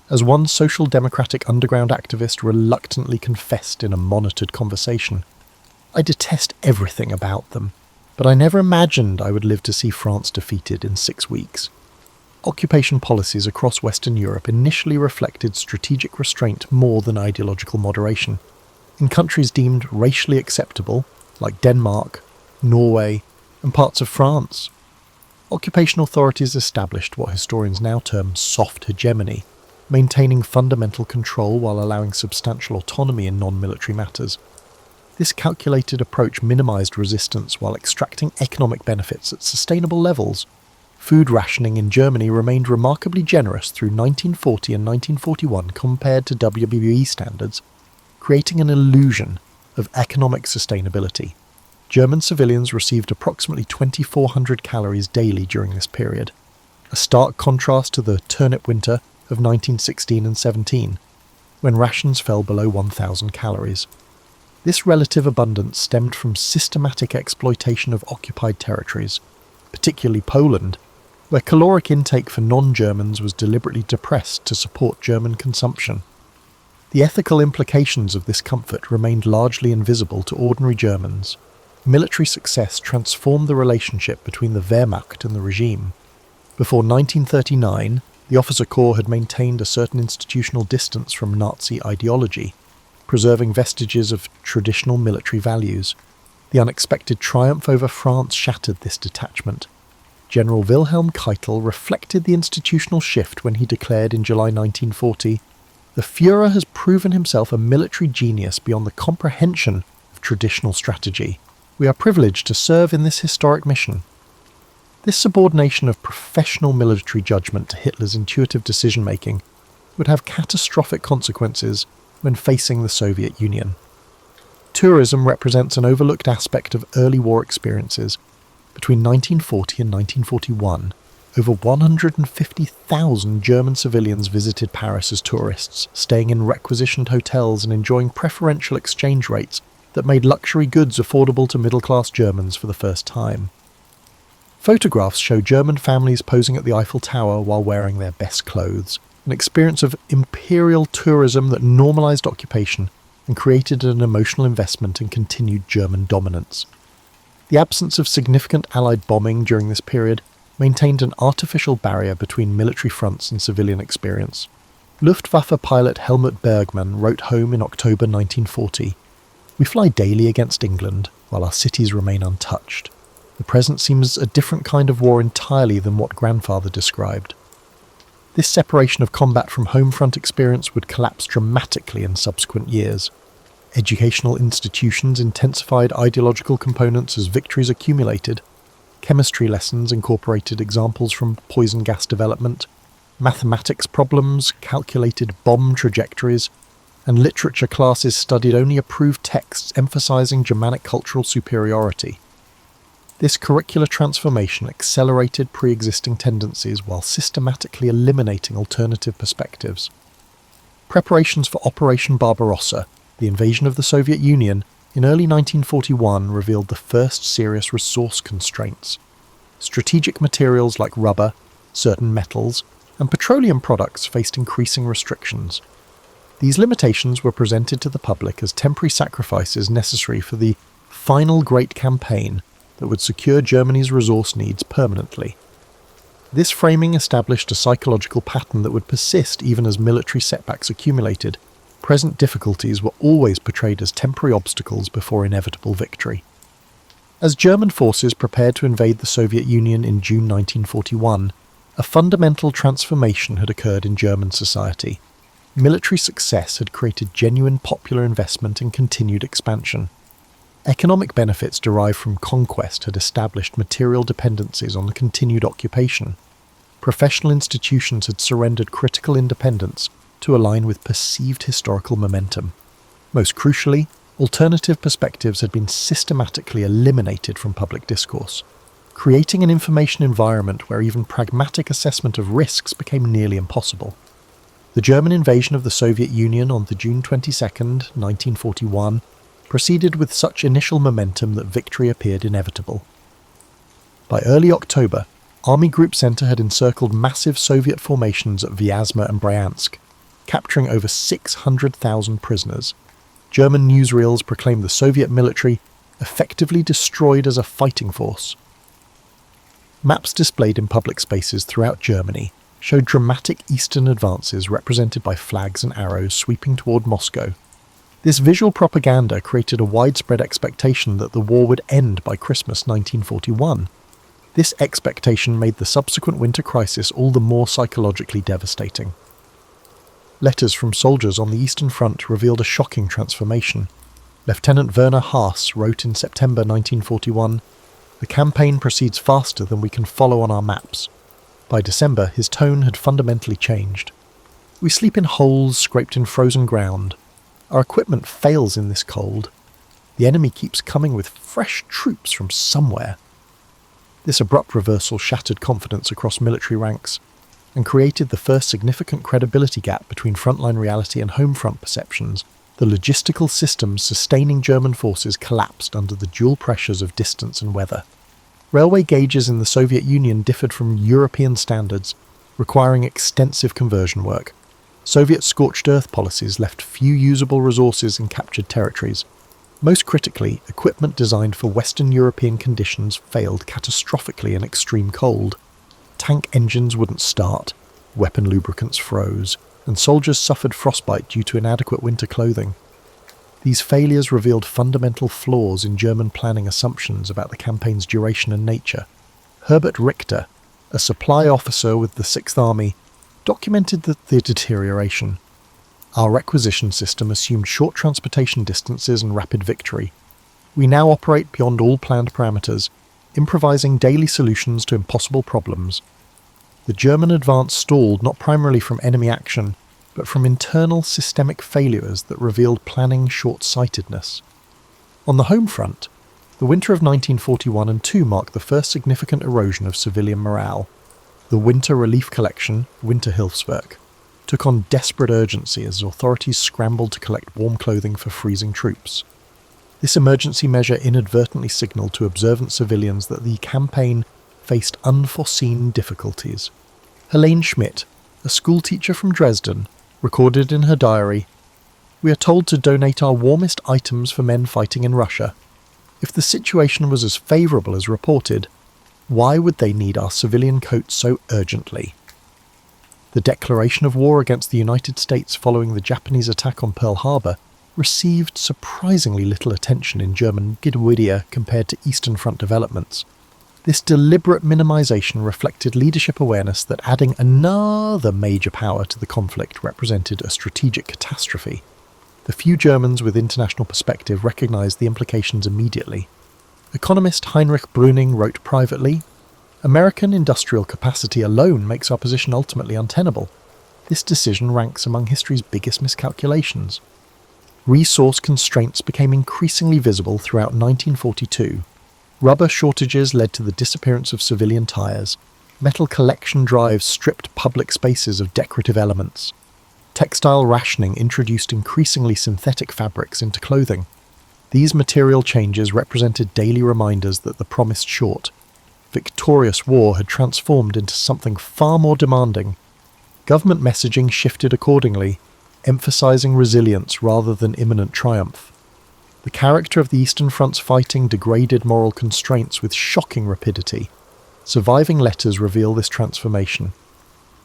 As one social democratic underground activist reluctantly confessed in a monitored conversation, "I detest everything about them, but I never imagined I would live to see France defeated in 6 weeks." Occupation policies across Western Europe initially reflected strategic restraint more than ideological moderation. In countries deemed racially acceptable, like Denmark, Norway, and parts of France, occupation authorities established what historians now term soft hegemony, maintaining fundamental control while allowing substantial autonomy in non-military matters. This calculated approach minimised resistance while extracting economic benefits at sustainable levels. Food rationing in Germany remained remarkably generous through 1940 and 1941 compared to WBE standards, creating an illusion of economic sustainability. German civilians received approximately 2,400 calories daily during this period, a stark contrast to the turnip winter of 1916 and 17, when rations fell below 1,000 calories. This relative abundance stemmed from systematic exploitation of occupied territories, particularly Poland, where caloric intake for non-Germans was deliberately depressed to support German consumption. The ethical implications of this comfort remained largely invisible to ordinary Germans. Military success transformed the relationship between the Wehrmacht and the regime. Before 1939, the officer corps had maintained a certain institutional distance from Nazi ideology, preserving vestiges of traditional military values. The unexpected triumph over France shattered this detachment. General Wilhelm Keitel reflected the institutional shift when he declared in July 1940, "The Führer has proven himself a military genius beyond the comprehension of traditional strategy. We are privileged to serve in this historic mission." This subordination of professional military judgment to Hitler's intuitive decision-making would have catastrophic consequences when facing the Soviet Union. Tourism represents an overlooked aspect of early war experiences. Between 1940 and 1941, over 150,000 German civilians visited Paris as tourists, staying in requisitioned hotels and enjoying preferential exchange rates that made luxury goods affordable to middle-class Germans for the first time. Photographs show German families posing at the Eiffel Tower while wearing their best clothes, an experience of imperial tourism that normalized occupation and created an emotional investment in continued German dominance. The absence of significant Allied bombing during this period maintained an artificial barrier between military fronts and civilian experience. Luftwaffe pilot Helmut Bergmann wrote home in October 1940, "We fly daily against England, while our cities remain untouched. The present seems a different kind of war entirely than what grandfather described." This separation of combat from home front experience would collapse dramatically in subsequent years. Educational institutions intensified ideological components as victories accumulated. Chemistry lessons incorporated examples from poison gas development. Mathematics problems calculated bomb trajectories, and literature classes studied only approved texts emphasizing Germanic cultural superiority. This curricular transformation accelerated pre-existing tendencies while systematically eliminating alternative perspectives. Preparations for Operation Barbarossa, the invasion of the Soviet Union, in early 1941 revealed the first serious resource constraints. Strategic materials like rubber, certain metals, and petroleum products faced increasing restrictions. These limitations were presented to the public as temporary sacrifices necessary for the final great campaign that would secure Germany's resource needs permanently. This framing established a psychological pattern that would persist even as military setbacks accumulated. Present difficulties were always portrayed as temporary obstacles before inevitable victory. As German forces prepared to invade the Soviet Union in June 1941, a fundamental transformation had occurred in German society. Military success had created genuine popular investment and continued expansion. Economic benefits derived from conquest had established material dependencies on the continued occupation. Professional institutions had surrendered critical independence to align with perceived historical momentum. Most crucially, alternative perspectives had been systematically eliminated from public discourse, creating an information environment where even pragmatic assessment of risks became nearly impossible. The German invasion of the Soviet Union on June 22, 1941, proceeded with such initial momentum that victory appeared inevitable. By early October, Army Group Center had encircled massive Soviet formations at Vyazma and Bryansk, capturing over 600,000 prisoners. German newsreels proclaimed the Soviet military effectively destroyed as a fighting force. Maps displayed in public spaces throughout Germany showed dramatic eastern advances represented by flags and arrows sweeping toward Moscow. This visual propaganda created a widespread expectation that the war would end by Christmas 1941. This expectation made the subsequent winter crisis all the more psychologically devastating. Letters from soldiers on the Eastern Front revealed a shocking transformation. Lieutenant Werner Haas wrote in September 1941, "The campaign proceeds faster than we can follow on our maps." By December, his tone had fundamentally changed. "We sleep in holes scraped in frozen ground. Our equipment fails in this cold. The enemy keeps coming with fresh troops from somewhere." This abrupt reversal shattered confidence across military ranks and created the first significant credibility gap between frontline reality and home front perceptions. The logistical systems sustaining German forces collapsed under the dual pressures of distance and weather. Railway gauges in the Soviet Union differed from European standards, requiring extensive conversion work. Soviet scorched earth policies left few usable resources in captured territories. Most critically, equipment designed for Western European conditions failed catastrophically in extreme cold. Tank engines wouldn't start, weapon lubricants froze, and soldiers suffered frostbite due to inadequate winter clothing. These failures revealed fundamental flaws in German planning assumptions about the campaign's duration and nature. Herbert Richter, a supply officer with the Sixth Army, documented the deterioration. Our requisition system assumed short transportation distances and rapid victory. We now operate beyond all planned parameters, improvising daily solutions to impossible problems. The German advance stalled not primarily from enemy action, but from internal systemic failures that revealed planning short-sightedness. On the home front, the winter of 1941 and 2 marked the first significant erosion of civilian morale. The Winter Relief Collection, Winterhilfswerk, took on desperate urgency as authorities scrambled to collect warm clothing for freezing troops. This emergency measure inadvertently signalled to observant civilians that the campaign faced unforeseen difficulties. Helene Schmidt, a schoolteacher from Dresden, recorded in her diary, "We are told to donate our warmest items for men fighting in Russia. If the situation was as favourable as reported, why would they need our civilian coats so urgently?" The declaration of war against the United States following the Japanese attack on Pearl Harbor received surprisingly little attention in German Wikipedia compared to Eastern Front developments. This deliberate minimization reflected leadership awareness that adding another major power to the conflict represented a strategic catastrophe. The few Germans with international perspective recognized the implications immediately. Economist Heinrich Brüning wrote privately, "American industrial capacity alone makes our position ultimately untenable. This decision ranks among history's biggest miscalculations." Resource constraints became increasingly visible throughout 1942. Rubber shortages led to the disappearance of civilian tires. Metal collection drives stripped public spaces of decorative elements. Textile rationing introduced increasingly synthetic fabrics into clothing. These material changes represented daily reminders that the promised short, victorious war had transformed into something far more demanding. Government messaging shifted accordingly, emphasizing resilience rather than imminent triumph. The character of the Eastern Front's fighting degraded moral constraints with shocking rapidity. Surviving letters reveal this transformation.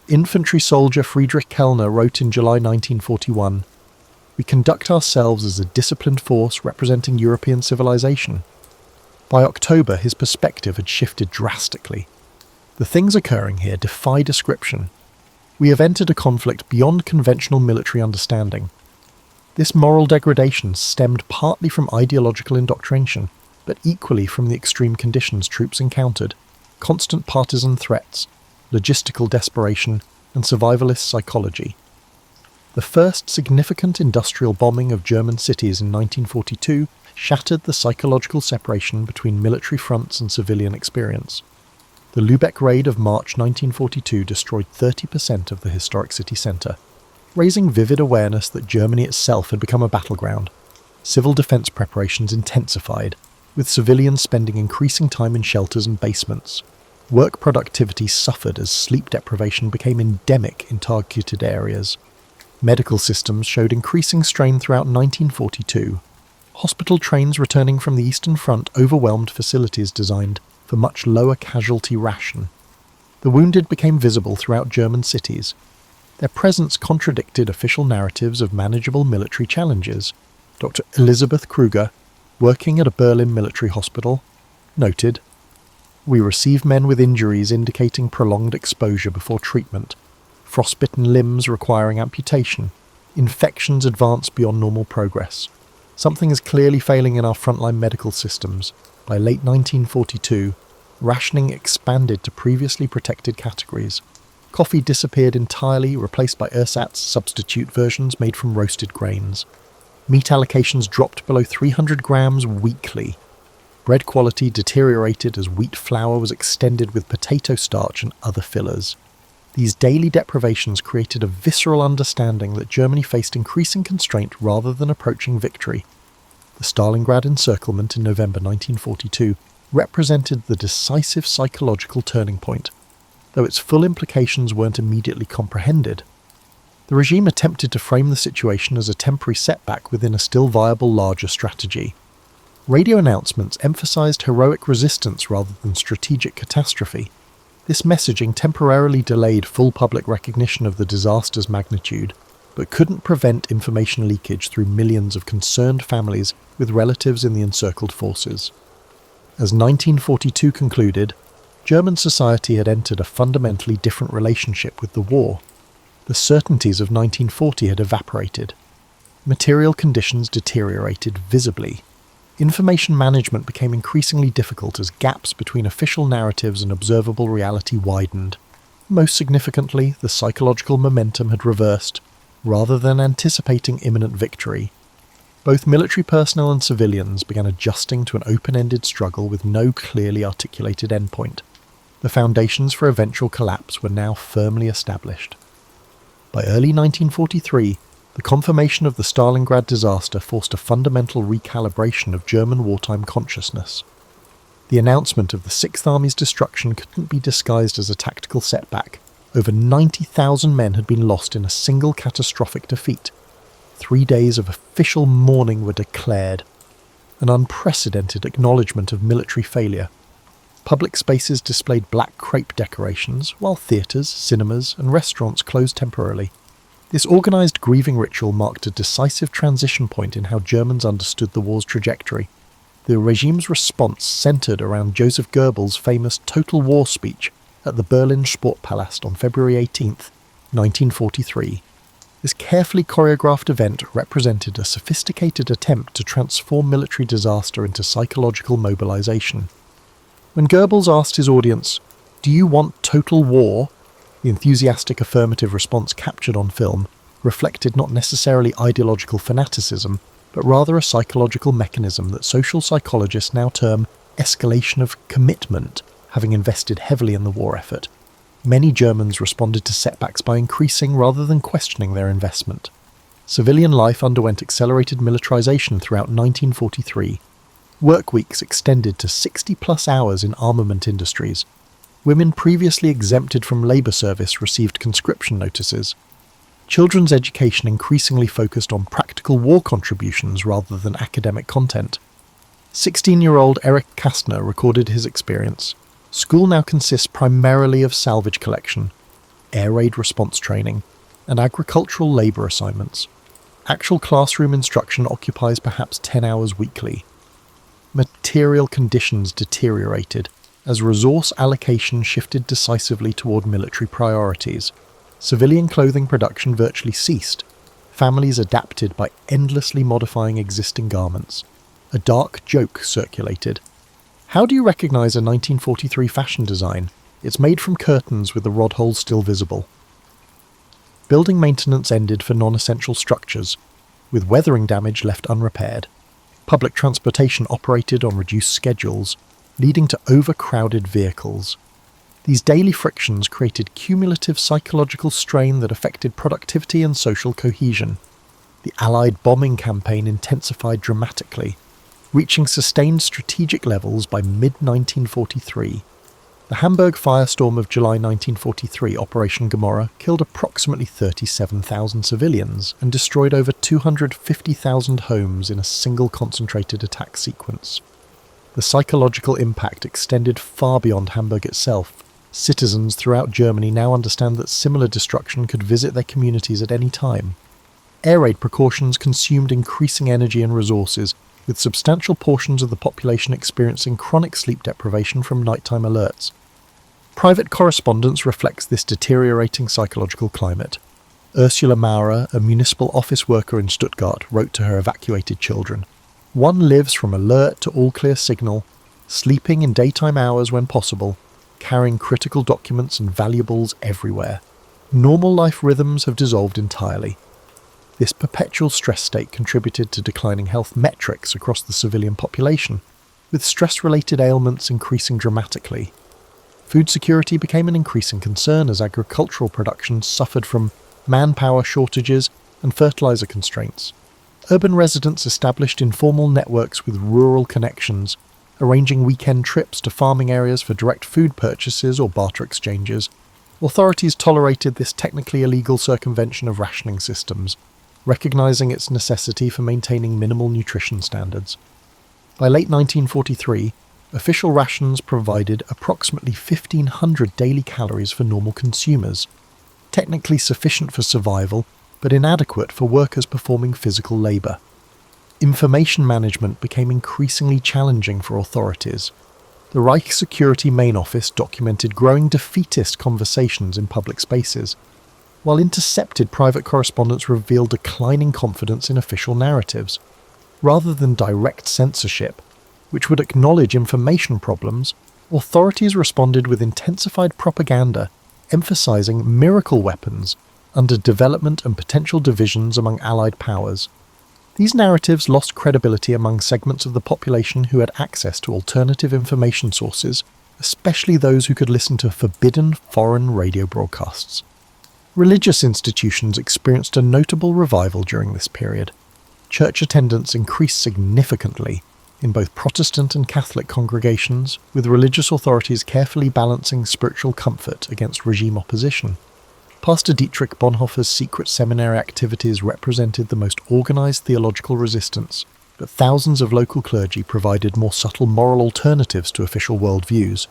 Infantry soldier Friedrich Kellner wrote in July 1941, "We conduct ourselves as a disciplined force representing European civilization." By October, his perspective had shifted drastically. The things occurring here defy description. We have entered a conflict beyond conventional military understanding. This moral degradation stemmed partly from ideological indoctrination, but equally from the extreme conditions troops encountered: constant partisan threats, logistical desperation, and survivalist psychology. The first significant industrial bombing of German cities in 1942 shattered the psychological separation between military fronts and civilian experience. The Lübeck raid of March 1942 destroyed 30% of the historic city centre, raising vivid awareness that Germany itself had become a battleground. Civil defence preparations intensified, with civilians spending increasing time in shelters and basements. Work productivity suffered as sleep deprivation became endemic in targeted areas. Medical systems showed increasing strain throughout 1942. Hospital trains returning from the Eastern Front overwhelmed facilities designed for much lower casualty ration. The wounded became visible throughout German cities. Their presence contradicted official narratives of manageable military challenges. Dr. Elisabeth Kruger, working at a Berlin military hospital, noted, "We receive men with injuries indicating prolonged exposure before treatment, frostbitten limbs requiring amputation, infections advance beyond normal progress. Something is clearly failing in our frontline medical systems. By late 1942, rationing expanded to previously protected categories. Coffee disappeared entirely, replaced by ersatz substitute versions made from roasted grains. Meat allocations dropped below 300 grams weekly. Bread quality deteriorated as wheat flour was extended with potato starch and other fillers. These daily deprivations created a visceral understanding that Germany faced increasing constraint rather than approaching victory. The Stalingrad encirclement in November 1942 represented the decisive psychological turning point, though its full implications weren't immediately comprehended. The regime attempted to frame the situation as a temporary setback within a still viable larger strategy. Radio announcements emphasized heroic resistance rather than strategic catastrophe. This messaging temporarily delayed full public recognition of the disaster's magnitude, but couldn't prevent information leakage through millions of concerned families with relatives in the encircled forces. As 1942 concluded, German society had entered a fundamentally different relationship with the war. The certainties of 1940 had evaporated. Material conditions deteriorated visibly. Information management became increasingly difficult as gaps between official narratives and observable reality widened. Most significantly, the psychological momentum had reversed, rather than anticipating imminent victory. Both military personnel and civilians began adjusting to an open-ended struggle with no clearly articulated endpoint. The foundations for eventual collapse were now firmly established. By early 1943, the confirmation of the Stalingrad disaster forced a fundamental recalibration of German wartime consciousness. The announcement of the Sixth Army's destruction couldn't be disguised as a tactical setback. Over 90,000 men had been lost in a single catastrophic defeat. 3 days of official mourning were declared, an unprecedented acknowledgement of military failure. Public spaces displayed black crepe decorations, while theatres, cinemas, and restaurants closed temporarily. This organised grieving ritual marked a decisive transition point in how Germans understood the war's trajectory. The regime's response centred around Joseph Goebbels' famous Total War speech at the Berlin Sportpalast on February 18, 1943. This carefully choreographed event represented a sophisticated attempt to transform military disaster into psychological mobilization. When Goebbels asked his audience, "Do you want total war?" the enthusiastic affirmative response captured on film reflected not necessarily ideological fanaticism, but rather a psychological mechanism that social psychologists now term escalation of commitment, having invested heavily in the war effort. Many Germans responded to setbacks by increasing rather than questioning their investment. Civilian life underwent accelerated militarization throughout 1943. Work weeks extended to 60-plus hours in armament industries. Women previously exempted from labour service received conscription notices. Children's education increasingly focused on practical war contributions rather than academic content. 16-year-old Eric Kastner recorded his experience. School now consists primarily of salvage collection, air raid response training, and agricultural labour assignments. Actual classroom instruction occupies perhaps 10 hours weekly. Material conditions deteriorated as resource allocation shifted decisively toward military priorities. Civilian clothing production virtually ceased. Families adapted by endlessly modifying existing garments. A dark joke circulated. How do you recognise a 1943 fashion design? It's made from curtains with the rod holes still visible. Building maintenance ended for non-essential structures, with weathering damage left unrepaired. Public transportation operated on reduced schedules, leading to overcrowded vehicles. These daily frictions created cumulative psychological strain that affected productivity and social cohesion. The Allied bombing campaign intensified dramatically, reaching sustained strategic levels by mid-1943. The Hamburg firestorm of July 1943, Operation Gomorrah, killed approximately 37,000 civilians and destroyed over 250,000 homes in a single concentrated attack sequence. The psychological impact extended far beyond Hamburg itself. Citizens throughout Germany now understand that similar destruction could visit their communities at any time. Air raid precautions consumed increasing energy and resources, with substantial portions of the population experiencing chronic sleep deprivation from nighttime alerts. Private correspondence reflects this deteriorating psychological climate. Ursula Maurer, a municipal office worker in Stuttgart, wrote to her evacuated children, "One lives from alert to all-clear signal, sleeping in daytime hours when possible, carrying critical documents and valuables everywhere. Normal life rhythms have dissolved entirely." This perpetual stress state contributed to declining health metrics across the civilian population, with stress-related ailments increasing dramatically. Food security became an increasing concern as agricultural production suffered from manpower shortages and fertilizer constraints. Urban residents established informal networks with rural connections, arranging weekend trips to farming areas for direct food purchases or barter exchanges, authorities tolerated this technically illegal circumvention of rationing systems, recognising its necessity for maintaining minimal nutrition standards. By late 1943, official rations provided approximately 1,500 daily calories for normal consumers, technically sufficient for survival, but inadequate for workers performing physical labour. Information management became increasingly challenging for authorities. The Reich Security Main Office documented growing defeatist conversations in public spaces, while intercepted private correspondence revealed declining confidence in official narratives. Rather than direct censorship, which would acknowledge information problems, authorities responded with intensified propaganda, emphasizing miracle weapons under development and potential divisions among Allied powers. These narratives lost credibility among segments of the population who had access to alternative information sources, especially those who could listen to forbidden foreign radio broadcasts. Religious institutions experienced a notable revival during this period. Church attendance increased significantly in both Protestant and Catholic congregations, with religious authorities carefully balancing spiritual comfort against regime opposition. Pastor Dietrich Bonhoeffer's secret seminary activities represented the most organised theological resistance, but thousands of local clergy provided more subtle moral alternatives to official worldviews.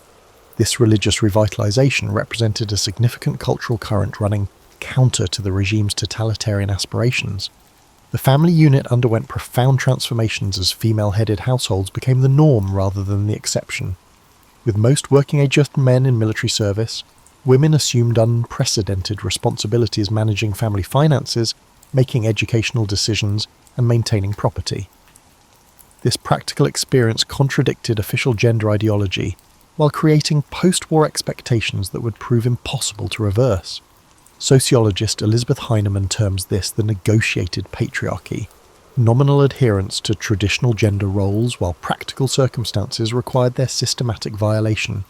This religious revitalisation represented a significant cultural current running counter to the regime's totalitarian aspirations. The family unit underwent profound transformations as female-headed households became the norm rather than the exception. With most working-age men in military service, women assumed unprecedented responsibilities managing family finances, making educational decisions, and maintaining property. This practical experience contradicted official gender ideology, while creating post-war expectations that would prove impossible to reverse. Sociologist Elizabeth Heinemann terms this the negotiated patriarchy, nominal adherence to traditional gender roles while practical circumstances required their systematic violation.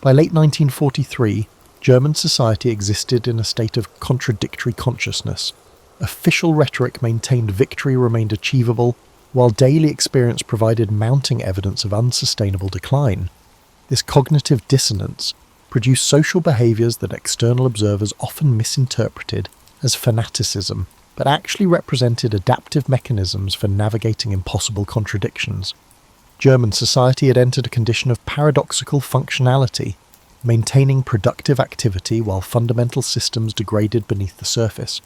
By late 1943, German society existed in a state of contradictory consciousness. Official rhetoric maintained victory remained achievable, while daily experience provided mounting evidence of unsustainable decline. This cognitive dissonance produced social behaviours that external observers often misinterpreted as fanaticism, but actually represented adaptive mechanisms for navigating impossible contradictions. German society had entered a condition of paradoxical functionality, maintaining productive activity while fundamental systems degraded beneath the surface.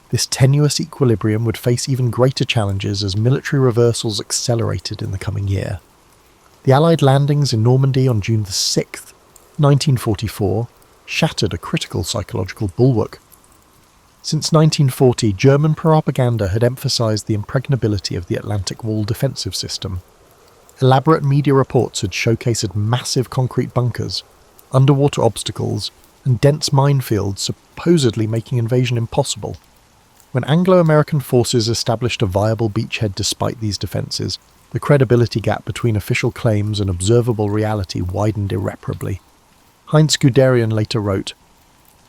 This tenuous equilibrium would face even greater challenges as military reversals accelerated in the coming year. The Allied landings in Normandy on June 6, 1944, shattered a critical psychological bulwark. Since 1940, German propaganda had emphasized the impregnability of the Atlantic Wall defensive system. Elaborate media reports had showcased massive concrete bunkers, underwater obstacles, and dense minefields supposedly making invasion impossible. When Anglo-American forces established a viable beachhead despite these defences, the credibility gap between official claims and observable reality widened irreparably. Heinz Guderian later wrote,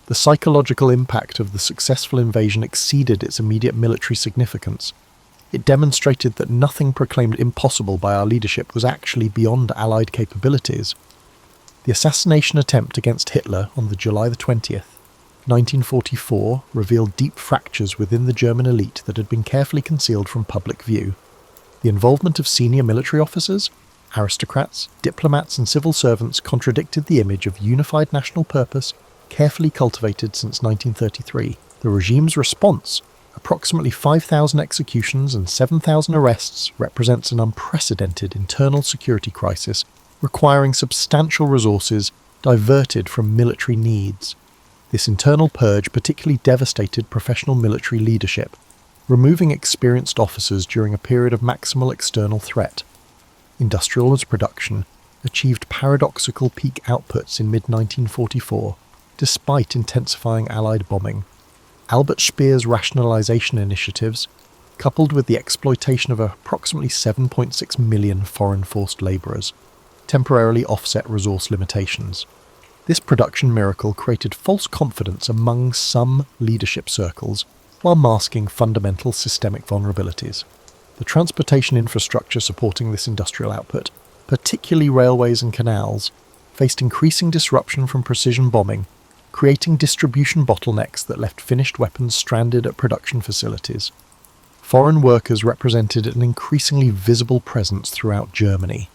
"The psychological impact of the successful invasion exceeded its immediate military significance. It demonstrated that nothing proclaimed impossible by our leadership was actually beyond Allied capabilities." The assassination attempt against Hitler on the July 20th, 1944 revealed deep fractures within the German elite that had been carefully concealed from public view. The involvement of senior military officers, aristocrats, diplomats and civil servants contradicted the image of unified national purpose carefully cultivated since 1933. The regime's response, approximately 5,000 executions and 7,000 arrests, represents an unprecedented internal security crisis requiring substantial resources diverted from military needs. This internal purge particularly devastated professional military leadership, removing experienced officers during a period of maximal external threat. Industrial production achieved paradoxical peak outputs in mid-1944, despite intensifying Allied bombing. Albert Speer's rationalization initiatives, coupled with the exploitation of approximately 7.6 million foreign forced labourers, temporarily offset resource limitations. This production miracle created false confidence among some leadership circles while masking fundamental systemic vulnerabilities. The transportation infrastructure supporting this industrial output, particularly railways and canals, faced increasing disruption from precision bombing, creating distribution bottlenecks that left finished weapons stranded at production facilities. Foreign workers represented an increasingly visible presence throughout Germany,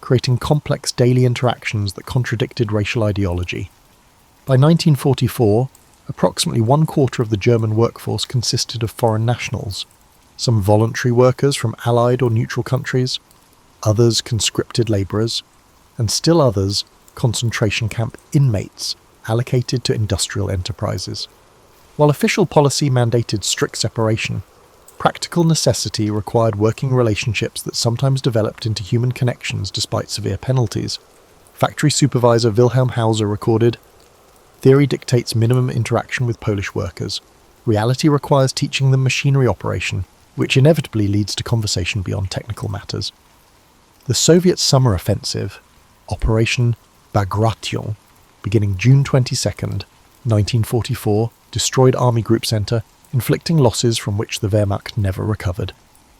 creating complex daily interactions that contradicted racial ideology. By 1944, approximately 1/4 of the German workforce consisted of foreign nationals, some voluntary workers from Allied or neutral countries, others conscripted labourers, and still others concentration camp inmates allocated to industrial enterprises. While official policy mandated strict separation, practical necessity required working relationships that sometimes developed into human connections despite severe penalties. Factory supervisor Wilhelm Hauser recorded, "Theory dictates minimum interaction with Polish workers. Reality requires teaching them machinery operation, which inevitably leads to conversation beyond technical matters." The Soviet summer offensive, Operation Bagration, beginning June 22, 1944, destroyed Army Group Center, inflicting losses from which the Wehrmacht never recovered.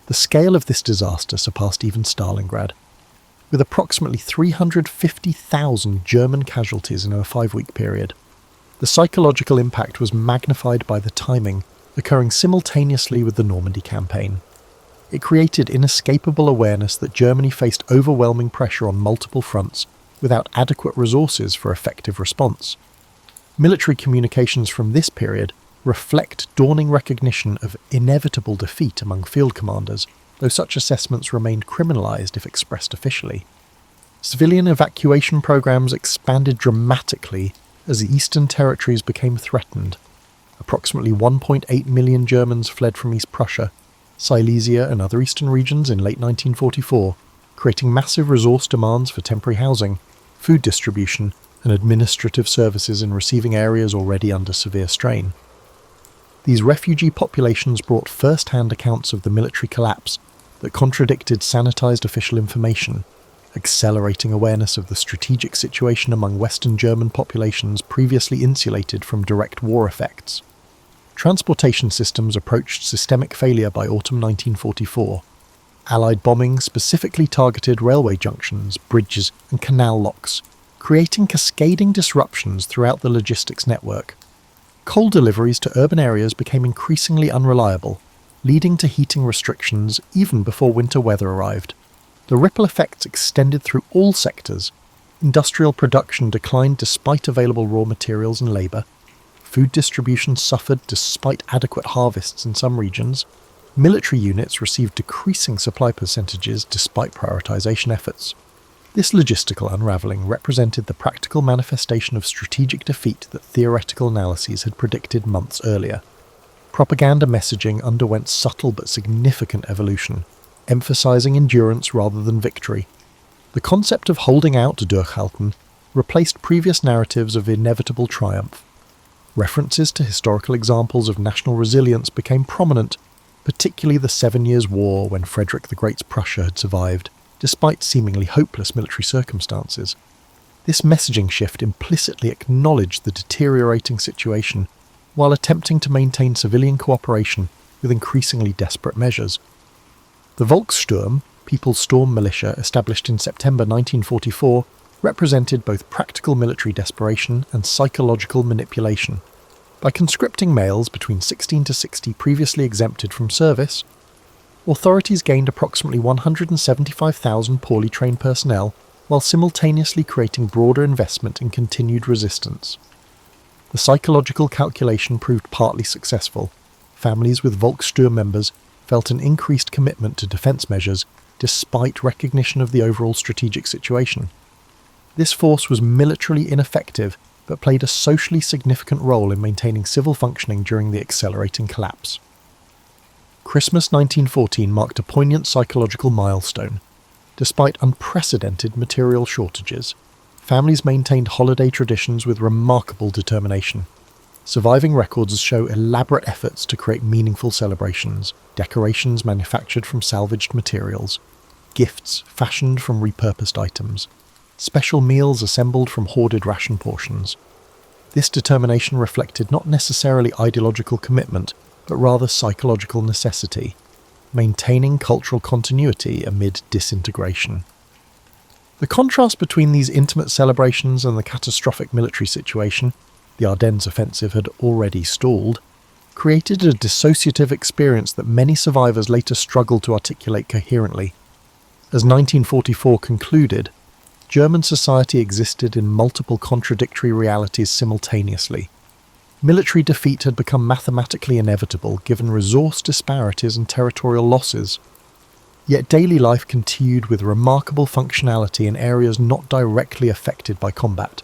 The scale of this disaster surpassed even Stalingrad. With approximately 350,000 German casualties in a 5-week period, the psychological impact was magnified by the timing, occurring simultaneously with the Normandy campaign. It created inescapable awareness that Germany faced overwhelming pressure on multiple fronts without adequate resources for effective response. Military communications from this period reflect dawning recognition of inevitable defeat among field commanders, though such assessments remained criminalized if expressed officially. Civilian evacuation programs expanded dramatically as the Eastern territories became threatened. Approximately 1.8 million Germans fled from East Prussia, Silesia and other eastern regions in late 1944, creating massive resource demands for temporary housing, food distribution, and administrative services in receiving areas already under severe strain. These refugee populations brought first-hand accounts of the military collapse that contradicted sanitized official information, accelerating awareness of the strategic situation among Western German populations previously insulated from direct war effects. Transportation systems approached systemic failure by autumn 1944. Allied bombing specifically targeted railway junctions, bridges, and canal locks, creating cascading disruptions throughout the logistics network. Coal deliveries to urban areas became increasingly unreliable, leading to heating restrictions even before winter weather arrived. The ripple effects extended through all sectors. Industrial production declined despite available raw materials and labour. Food distribution suffered despite adequate harvests in some regions. Military units received decreasing supply percentages despite prioritization efforts. This logistical unravelling represented the practical manifestation of strategic defeat that theoretical analyses had predicted months earlier. Propaganda messaging underwent subtle but significant evolution, emphasizing endurance rather than victory. The concept of holding out durchhalten replaced previous narratives of inevitable triumph. References to historical examples of national resilience became prominent, particularly the 7 Years' War when Frederick the Great's Prussia had survived, despite seemingly hopeless military circumstances. This messaging shift implicitly acknowledged the deteriorating situation while attempting to maintain civilian cooperation with increasingly desperate measures. The Volkssturm, People's Storm Militia, established in September 1944, represented both practical military desperation and psychological manipulation. By conscripting males between 16 to 60 previously exempted from service, authorities gained approximately 175,000 poorly trained personnel while simultaneously creating broader investment in continued resistance. The psychological calculation proved partly successful. Families with Volkssturm members felt an increased commitment to defence measures despite recognition of the overall strategic situation. This force was militarily ineffective but played a socially significant role in maintaining civil functioning during the accelerating collapse. Christmas 1914 marked a poignant psychological milestone. Despite unprecedented material shortages, families maintained holiday traditions with remarkable determination. Surviving records show elaborate efforts to create meaningful celebrations, decorations manufactured from salvaged materials, gifts fashioned from repurposed items, special meals assembled from hoarded ration portions. This determination reflected not necessarily ideological commitment, but rather psychological necessity, maintaining cultural continuity amid disintegration. The contrast between these intimate celebrations and the catastrophic military situation, the Ardennes offensive had already stalled, created a dissociative experience that many survivors later struggled to articulate coherently. As 1944 concluded, German society existed in multiple contradictory realities simultaneously. Military defeat had become mathematically inevitable given resource disparities and territorial losses. Yet daily life continued with remarkable functionality in areas not directly affected by combat.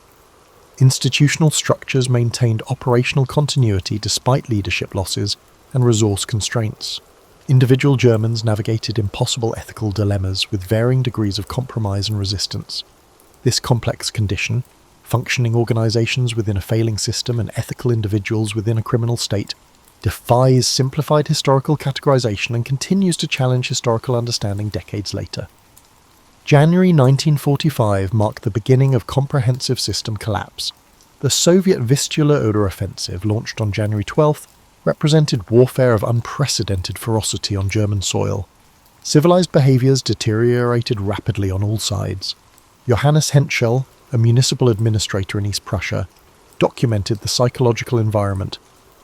Institutional structures maintained operational continuity despite leadership losses and resource constraints. Individual Germans navigated impossible ethical dilemmas with varying degrees of compromise and resistance. This complex condition, functioning organizations within a failing system and ethical individuals within a criminal state, defies simplified historical categorization and continues to challenge historical understanding decades later. January 1945 marked the beginning of comprehensive system collapse. The Soviet Vistula-Oder offensive, launched on January 12th, represented warfare of unprecedented ferocity on German soil. Civilized behaviors deteriorated rapidly on all sides. Johannes Henschel, a municipal administrator in East Prussia, documented the psychological environment.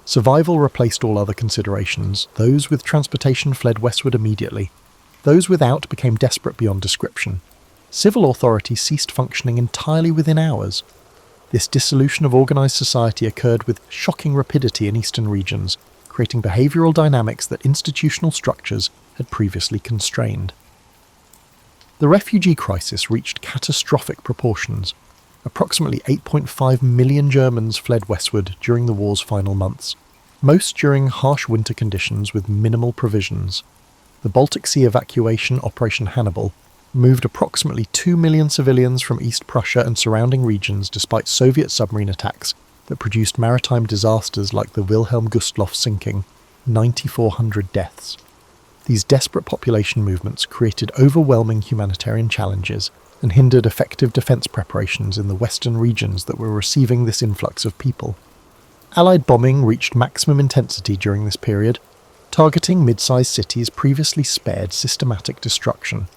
Survival replaced all other considerations. Those with transportation fled westward immediately. Those without became desperate beyond description. Civil authority ceased functioning entirely within hours. This dissolution of organized society occurred with shocking rapidity in eastern regions, creating behavioral dynamics that institutional structures had previously constrained. The refugee crisis reached catastrophic proportions. Approximately 8.5 million Germans fled westward during the war's final months, most during harsh winter conditions with minimal provisions. The Baltic Sea evacuation Operation Hannibal moved approximately 2 million civilians from East Prussia and surrounding regions despite Soviet submarine attacks that produced maritime disasters like the Wilhelm Gustloff sinking, 9,400 deaths. These desperate population movements created overwhelming humanitarian challenges and hindered effective defence preparations in the western regions that were receiving this influx of people. Allied bombing reached maximum intensity during this period, targeting mid-sized cities previously spared systematic destruction.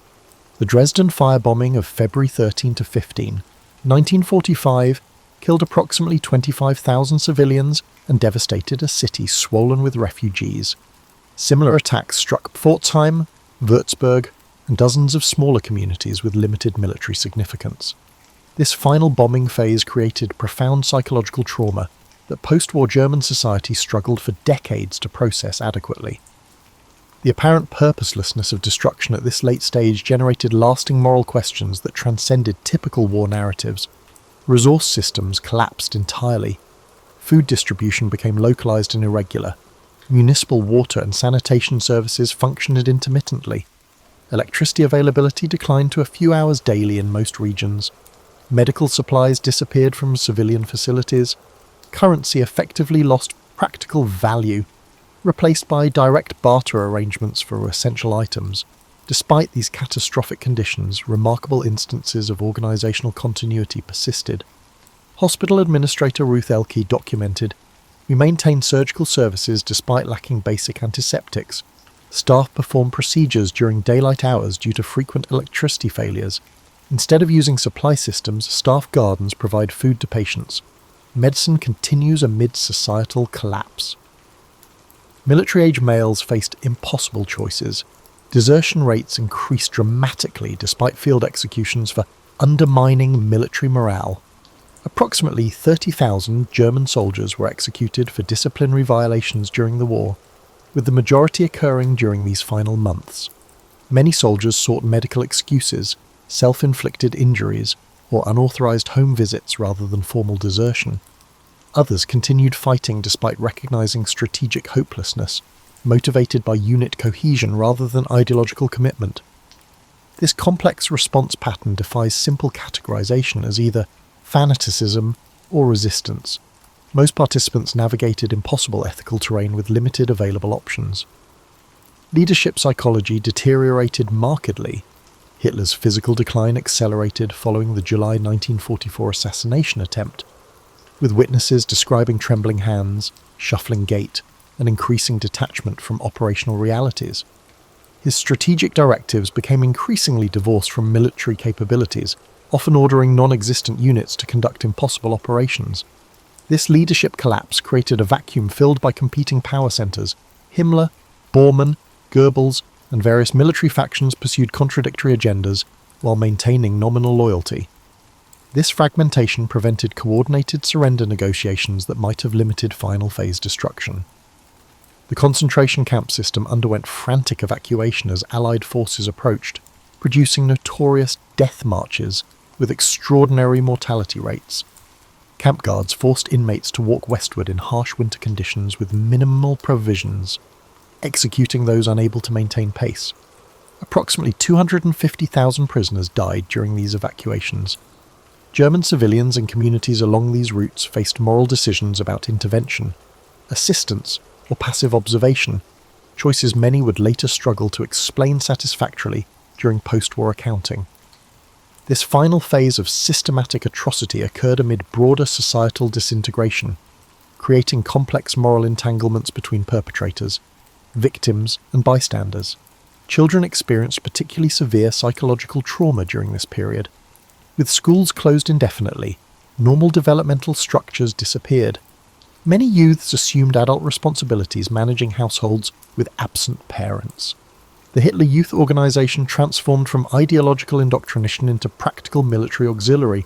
The Dresden firebombing of February 13 to 15, 1945, killed approximately 25,000 civilians and devastated a city swollen with refugees. Similar attacks struck Pforzheim, Würzburg, and dozens of smaller communities with limited military significance. This final bombing phase created profound psychological trauma that post-war German society struggled for decades to process adequately. The apparent purposelessness of destruction at this late stage generated lasting moral questions that transcended typical war narratives. Resource systems collapsed entirely. Food distribution became localized and irregular. Municipal water and sanitation services functioned intermittently. Electricity availability declined to a few hours daily in most regions. Medical supplies disappeared from civilian facilities. Currency effectively lost practical value, replaced by direct barter arrangements for essential items. Despite these catastrophic conditions, remarkable instances of organizational continuity persisted. Hospital administrator Ruth Elke documented, "We maintained surgical services despite lacking basic antiseptics. Staff performed procedures during daylight hours due to frequent electricity failures. Instead of using supply systems, staff gardens provide food to patients. Medicine continues amid societal collapse." Military-age males faced impossible choices. Desertion rates increased dramatically despite field executions for undermining military morale. Approximately 30,000 German soldiers were executed for disciplinary violations during the war, with the majority occurring during these final months. Many soldiers sought medical excuses, self-inflicted injuries, or unauthorized home visits rather than formal desertion. Others continued fighting despite recognizing strategic hopelessness, motivated by unit cohesion rather than ideological commitment. This complex response pattern defies simple categorization as either fanaticism or resistance. Most participants navigated impossible ethical terrain with limited available options. Leadership psychology deteriorated markedly. Hitler's physical decline accelerated following the July 1944 assassination attempt, with witnesses describing trembling hands, shuffling gait, and increasing detachment from operational realities. His strategic directives became increasingly divorced from military capabilities, often ordering non-existent units to conduct impossible operations. This leadership collapse created a vacuum filled by competing power centres. Himmler, Bormann, Goebbels, and various military factions pursued contradictory agendas while maintaining nominal loyalty. This fragmentation prevented coordinated surrender negotiations that might have limited final phase destruction. The concentration camp system underwent frantic evacuation as Allied forces approached, producing notorious death marches with extraordinary mortality rates. Camp guards forced inmates to walk westward in harsh winter conditions with minimal provisions, executing those unable to maintain pace. Approximately 250,000 prisoners died during these evacuations. German civilians and communities along these routes faced moral decisions about intervention, assistance, or passive observation, choices many would later struggle to explain satisfactorily during post-war accounting. This final phase of systematic atrocity occurred amid broader societal disintegration, creating complex moral entanglements between perpetrators, victims, and bystanders. Children experienced particularly severe psychological trauma during this period. With schools closed indefinitely, normal developmental structures disappeared. Many youths assumed adult responsibilities managing households with absent parents. The Hitler Youth Organization transformed from ideological indoctrination into practical military auxiliary,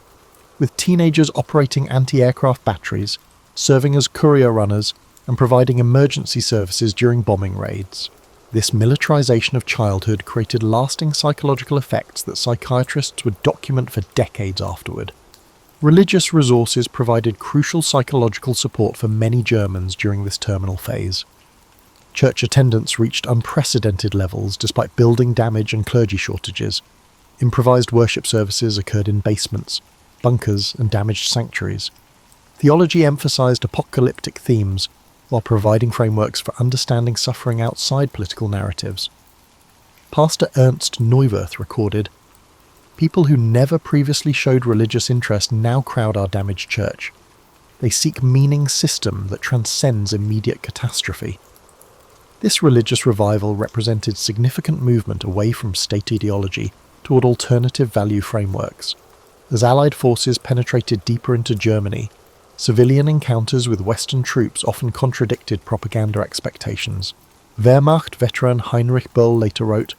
with teenagers operating anti-aircraft batteries, serving as courier runners, and providing emergency services during bombing raids. This militarization of childhood created lasting psychological effects that psychiatrists would document for decades afterward. Religious resources provided crucial psychological support for many Germans during this terminal phase. Church attendance reached unprecedented levels despite building damage and clergy shortages. Improvised worship services occurred in basements, bunkers, and damaged sanctuaries. Theology emphasized apocalyptic themes while providing frameworks for understanding suffering outside political narratives. Pastor Ernst Neuwirth recorded, "People who never previously showed religious interest now crowd our damaged church. They seek meaning system that transcends immediate catastrophe." This religious revival represented significant movement away from state ideology toward alternative value frameworks. As Allied forces penetrated deeper into Germany, civilian encounters with Western troops often contradicted propaganda expectations. Wehrmacht veteran Heinrich Böll later wrote,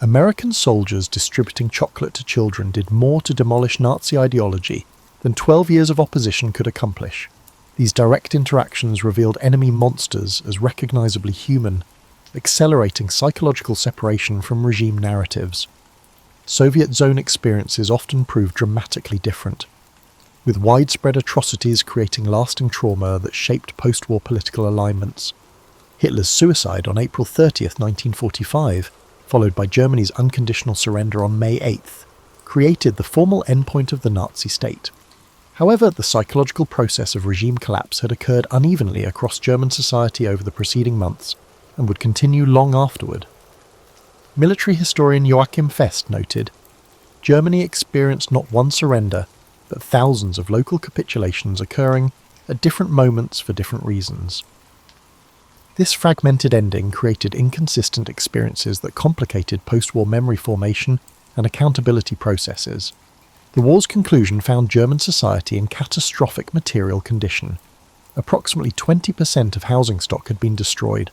"American soldiers distributing chocolate to children did more to demolish Nazi ideology than 12 years of opposition could accomplish. These direct interactions revealed enemy monsters as recognizably human, accelerating psychological separation from regime narratives." Soviet zone experiences often proved dramatically different, with widespread atrocities creating lasting trauma that shaped post-war political alignments. Hitler's suicide on April 30th, 1945, followed by Germany's unconditional surrender on May 8th, created the formal endpoint of the Nazi state. However, the psychological process of regime collapse had occurred unevenly across German society over the preceding months, and would continue long afterward. Military historian Joachim Fest noted, "Germany experienced not one surrender, but thousands of local capitulations occurring at different moments for different reasons." This fragmented ending created inconsistent experiences that complicated post-war memory formation and accountability processes. The war's conclusion found German society in catastrophic material condition. Approximately 20% of housing stock had been destroyed.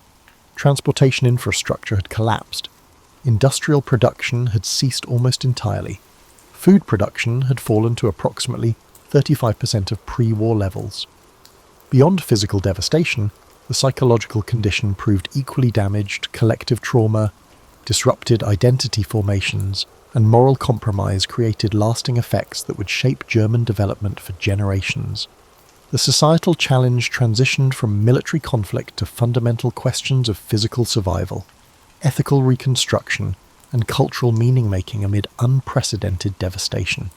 Transportation infrastructure had collapsed. Industrial production had ceased almost entirely. Food production had fallen to approximately 35% of pre-war levels. Beyond physical devastation, the psychological condition proved equally damaged. Collective trauma, disrupted identity formations, and moral compromise created lasting effects that would shape German development for generations. The societal challenge transitioned from military conflict to fundamental questions of physical survival, ethical reconstruction, and cultural meaning-making amid unprecedented devastation.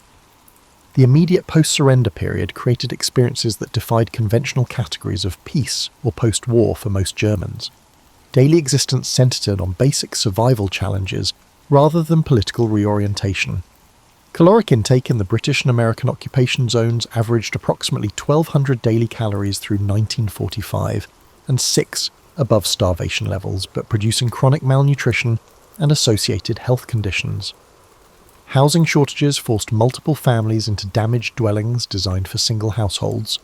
The immediate post-surrender period created experiences that defied conventional categories of peace or post-war for most Germans. Daily existence centered on basic survival challenges rather than political reorientation. Caloric intake in the British and American occupation zones averaged approximately 1,200 daily calories through 1945, and 6 above starvation levels, but producing chronic malnutrition and associated health conditions. Housing shortages forced multiple families into damaged dwellings designed for single households.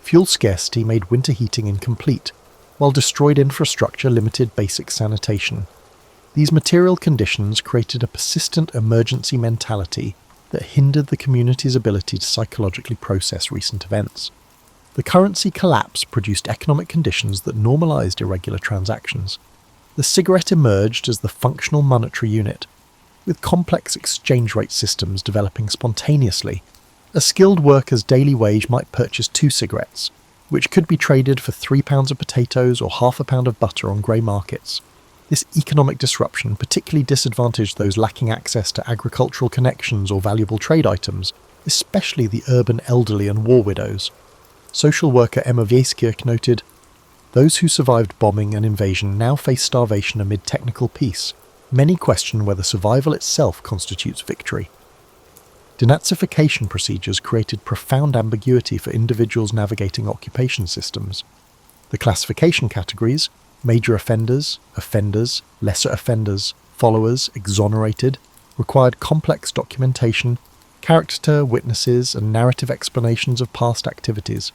Fuel scarcity made winter heating incomplete, while destroyed infrastructure limited basic sanitation. These material conditions created a persistent emergency mentality that hindered the community's ability to psychologically process recent events. The currency collapse produced economic conditions that normalized irregular transactions. The cigarette emerged as the functional monetary unit, with complex exchange rate systems developing spontaneously. A skilled worker's daily wage might purchase 2 cigarettes, which could be traded for £3 of potatoes or half a pound of butter on grey markets. This economic disruption particularly disadvantaged those lacking access to agricultural connections or valuable trade items, especially the urban elderly and war widows. Social worker Emma Wieskirch noted, "Those who survived bombing and invasion now face starvation amid technical peace. Many question whether survival itself constitutes victory." Denazification procedures created profound ambiguity for individuals navigating occupation systems. The classification categories, major offenders, offenders, lesser offenders, followers, exonerated, required complex documentation, character, witnesses, and narrative explanations of past activities.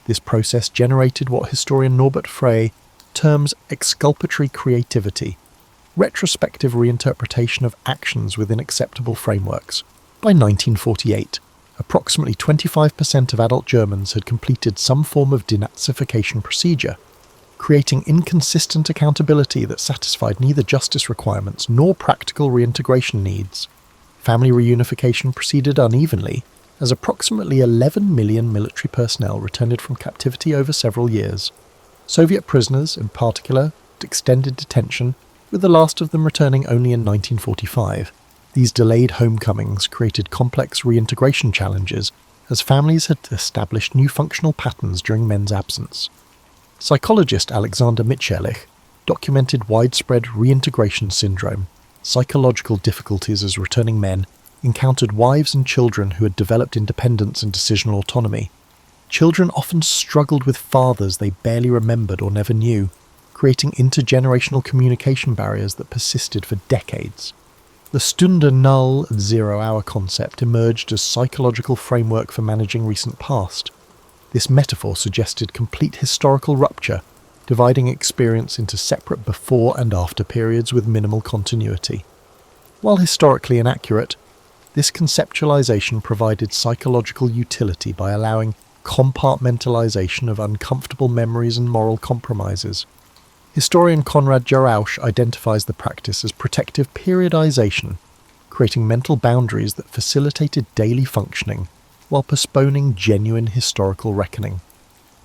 This process generated what historian Norbert Frey terms exculpatory creativity, retrospective reinterpretation of actions within acceptable frameworks. By 1948, approximately 25% of adult Germans had completed some form of denazification procedure, creating inconsistent accountability that satisfied neither justice requirements nor practical reintegration needs. Family reunification proceeded unevenly, as approximately 11 million military personnel returned from captivity over several years. Soviet prisoners, in particular, extended detention, with the last of them returning only in 1945. These delayed homecomings created complex reintegration challenges, as families had established new functional patterns during men's absence. Psychologist Alexander Mitscherlich documented widespread reintegration syndrome, psychological difficulties as returning men encountered wives and children who had developed independence and decisional autonomy. Children often struggled with fathers they barely remembered or never knew, creating intergenerational communication barriers that persisted for decades. The Stunde Null 0-hour concept emerged as psychological framework for managing recent past. This metaphor suggested complete historical rupture, dividing experience into separate before and after periods with minimal continuity. While historically inaccurate, this conceptualization provided psychological utility by allowing compartmentalization of uncomfortable memories and moral compromises. Historian Konrad Jarausch identifies the practice as protective periodization, creating mental boundaries that facilitated daily functioning while postponing genuine historical reckoning.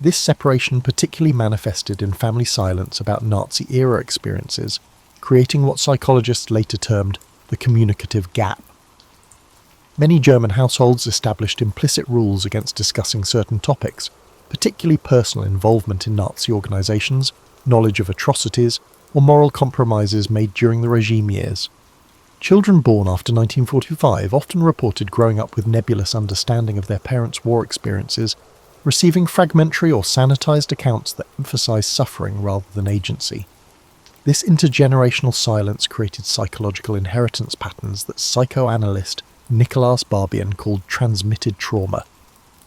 This separation particularly manifested in family silence about Nazi-era experiences, creating what psychologists later termed the communicative gap. Many German households established implicit rules against discussing certain topics, particularly personal involvement in Nazi organizations, knowledge of atrocities, or moral compromises made during the regime years. Children born after 1945 often reported growing up with nebulous understanding of their parents' war experiences, receiving fragmentary or sanitized accounts that emphasize suffering rather than agency. This intergenerational silence created psychological inheritance patterns that psychoanalyst Nicolas Barbian called transmitted trauma.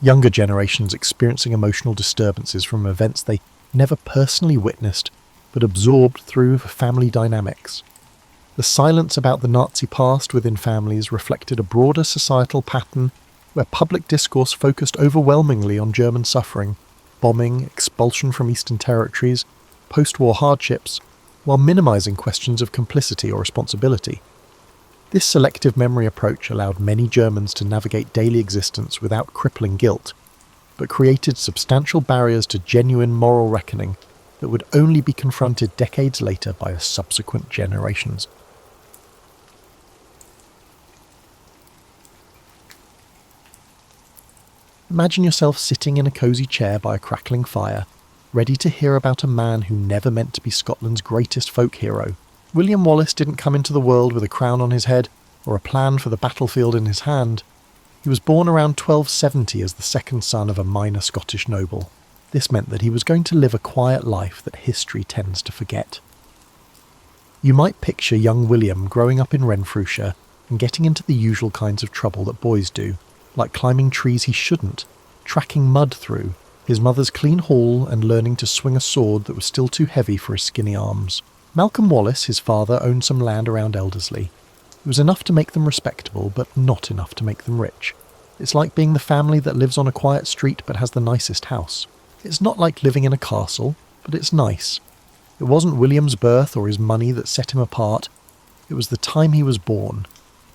Younger generations experiencing emotional disturbances from events they never personally witnessed but absorbed through family dynamics. The silence about the Nazi past within families reflected a broader societal pattern where public discourse focused overwhelmingly on German suffering, bombing, expulsion from Eastern territories, post-war hardships, while minimizing questions of complicity or responsibility. This selective memory approach allowed many Germans to navigate daily existence without crippling guilt, but created substantial barriers to genuine moral reckoning that would only be confronted decades later by subsequent generations. Imagine yourself sitting in a cosy chair by a crackling fire, ready to hear about a man who never meant to be Scotland's greatest folk hero. William Wallace didn't come into the world with a crown on his head or a plan for the battlefield in his hand. He was born around 1270 as the second son of a minor Scottish noble. This meant that he was going to live a quiet life that history tends to forget. You might picture young William growing up in Renfrewshire and getting into the usual kinds of trouble that boys do, like climbing trees he shouldn't, tracking mud through, his mother's clean hall, and learning to swing a sword that was still too heavy for his skinny arms. Malcolm Wallace, his father, owned some land around Elderslie. It was enough to make them respectable, but not enough to make them rich. It's like being the family that lives on a quiet street but has the nicest house. It's not like living in a castle, but it's nice. It wasn't William's birth or his money that set him apart. It was the time he was born.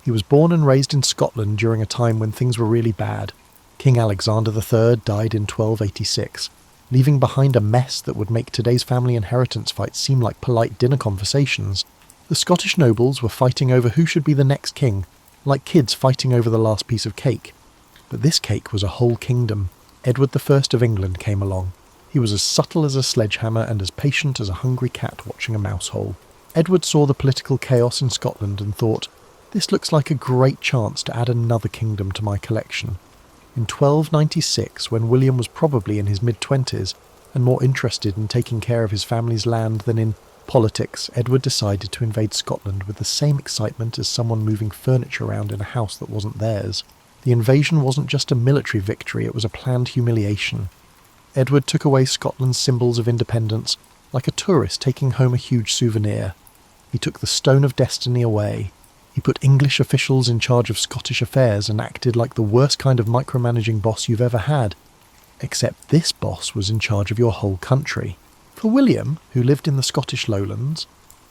He was born and raised in Scotland during a time when things were really bad. King Alexander III died in 1286, leaving behind a mess that would make today's family inheritance fights seem like polite dinner conversations. The Scottish nobles were fighting over who should be the next king, like kids fighting over the last piece of cake. But this cake was a whole kingdom. Edward I of England came along. He was as subtle as a sledgehammer and as patient as a hungry cat watching a mouse hole. Edward saw the political chaos in Scotland and thought, "This looks like a great chance to add another kingdom to my collection." In 1296, when William was probably in his mid-20s and more interested in taking care of his family's land than in politics, Edward decided to invade Scotland with the same excitement as someone moving furniture around in a house that wasn't theirs. The invasion wasn't just a military victory, it was a planned humiliation. Edward took away Scotland's symbols of independence, like a tourist taking home a huge souvenir. He took the Stone of Destiny away. He put English officials in charge of Scottish affairs and acted like the worst kind of micromanaging boss you've ever had. Except this boss was in charge of your whole country. For William, who lived in the Scottish lowlands,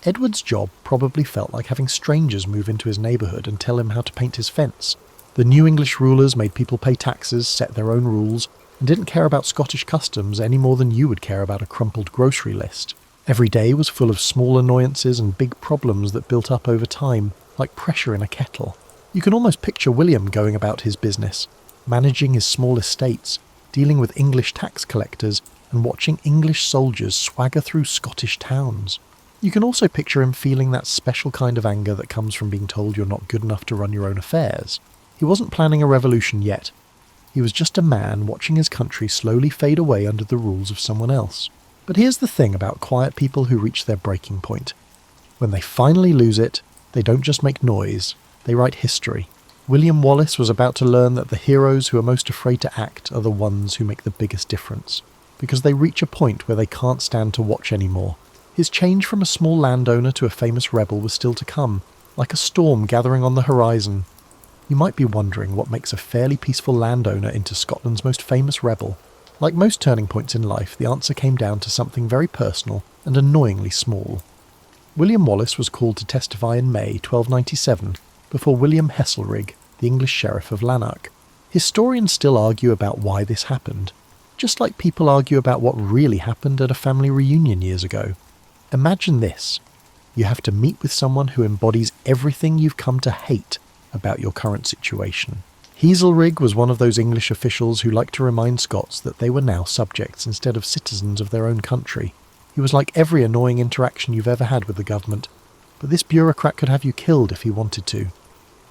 Edward's job probably felt like having strangers move into his neighbourhood and tell him how to paint his fence. The new English rulers made people pay taxes, set their own rules, and didn't care about Scottish customs any more than you would care about a crumpled grocery list. Every day was full of small annoyances and big problems that built up over time, like pressure in a kettle. You can almost picture William going about his business, managing his small estates, dealing with English tax collectors, and watching English soldiers swagger through Scottish towns. You can also picture him feeling that special kind of anger that comes from being told you're not good enough to run your own affairs. He wasn't planning a revolution yet. He was just a man watching his country slowly fade away under the rules of someone else. But here's the thing about quiet people who reach their breaking point. When they finally lose it, they don't just make noise, they write history. William Wallace was about to learn that the heroes who are most afraid to act are the ones who make the biggest difference, because they reach a point where they can't stand to watch anymore. His change from a small landowner to a famous rebel was still to come, like a storm gathering on the horizon. You might be wondering what makes a fairly peaceful landowner into Scotland's most famous rebel. Like most turning points in life, the answer came down to something very personal and annoyingly small. William Wallace was called to testify in May 1297 before William Heselrigg, the English sheriff of Lanark. Historians still argue about why this happened, just like people argue about what really happened at a family reunion years ago. Imagine this. You have to meet with someone who embodies everything you've come to hate about your current situation. Heselrigg was one of those English officials who liked to remind Scots that they were now subjects instead of citizens of their own country. He was like every annoying interaction you've ever had with the government, but this bureaucrat could have you killed if he wanted to.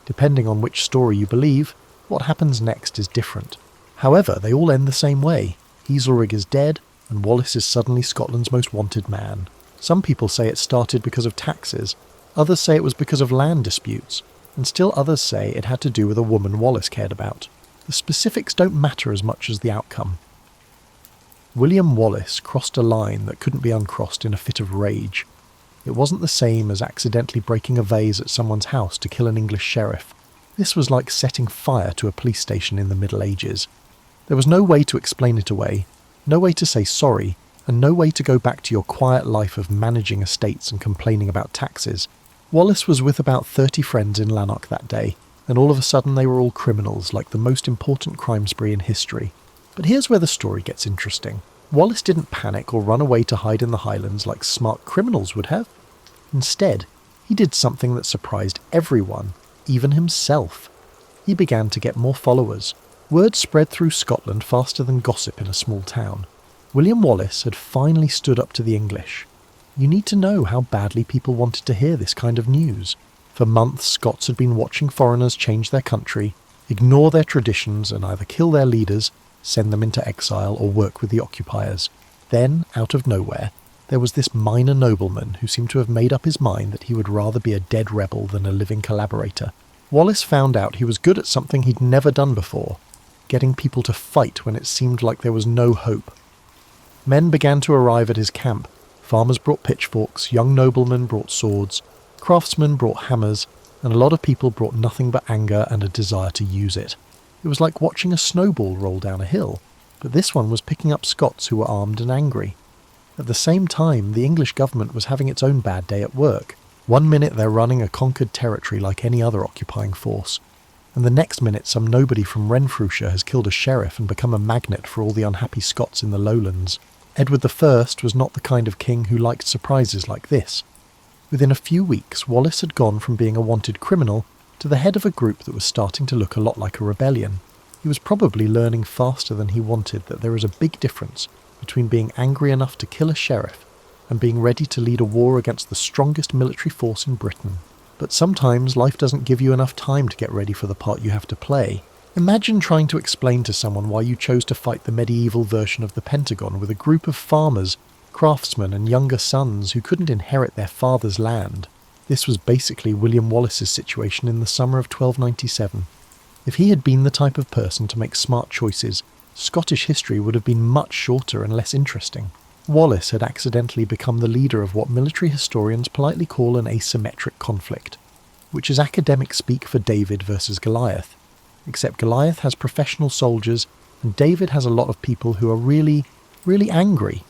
Depending on which story you believe, what happens next is different. However, they all end the same way. Heselrigg is dead, and Wallace is suddenly Scotland's most wanted man. Some people say it started because of taxes, others say it was because of land disputes, and still others say it had to do with a woman Wallace cared about. The specifics don't matter as much as the outcome. William Wallace crossed a line that couldn't be uncrossed in a fit of rage. It wasn't the same as accidentally breaking a vase at someone's house to kill an English sheriff. This was like setting fire to a police station in the Middle Ages. There was no way to explain it away, no way to say sorry, and no way to go back to your quiet life of managing estates and complaining about taxes. Wallace was with about 30 friends in Lanark that day, and all of a sudden they were all criminals, like the most important crime spree in history. But here's where the story gets interesting. Wallace didn't panic or run away to hide in the Highlands like smart criminals would have. Instead, he did something that surprised everyone, even himself. He began to get more followers. Word spread through Scotland faster than gossip in a small town. William Wallace had finally stood up to the English. You need to know how badly people wanted to hear this kind of news. For months, Scots had been watching foreigners change their country, ignore their traditions, and either kill their leaders, send them into exile, or work with the occupiers. Then, out of nowhere, There was this minor nobleman who seemed to have made up his mind that he would rather be a dead rebel than a living collaborator. Wallace found out he was good at something he'd never done before, getting people to fight when it seemed like there was no hope. Men began to arrive at his camp. Farmers brought pitchforks, young noblemen brought swords, craftsmen brought hammers, and a lot of people brought nothing but anger and a desire to use it. It was like watching a snowball roll down a hill, but this one was picking up Scots who were armed and angry. At the same time, the English government was having its own bad day at work. One minute they're running a conquered territory like any other occupying force, and the next minute some nobody from Renfrewshire has killed a sheriff and become a magnet for all the unhappy Scots in the lowlands. Edward I was not the kind of king who liked surprises like this. Within a few weeks, Wallace had gone from being a wanted criminal to the head of a group that was starting to look a lot like a rebellion. He was probably learning faster than he wanted that there is a big difference between being angry enough to kill a sheriff and being ready to lead a war against the strongest military force in Britain. But sometimes life doesn't give you enough time to get ready for the part you have to play. Imagine trying to explain to someone why you chose to fight the medieval version of the Pentagon with a group of farmers, craftsmen and younger sons who couldn't inherit their father's land. This was basically William Wallace's situation in the summer of 1297. If he had been the type of person to make smart choices, Scottish history would have been much shorter and less interesting. Wallace had accidentally become the leader of what military historians politely call an asymmetric conflict, which is academic speak for David versus Goliath, except Goliath has professional soldiers and David has a lot of people who are really, really angry.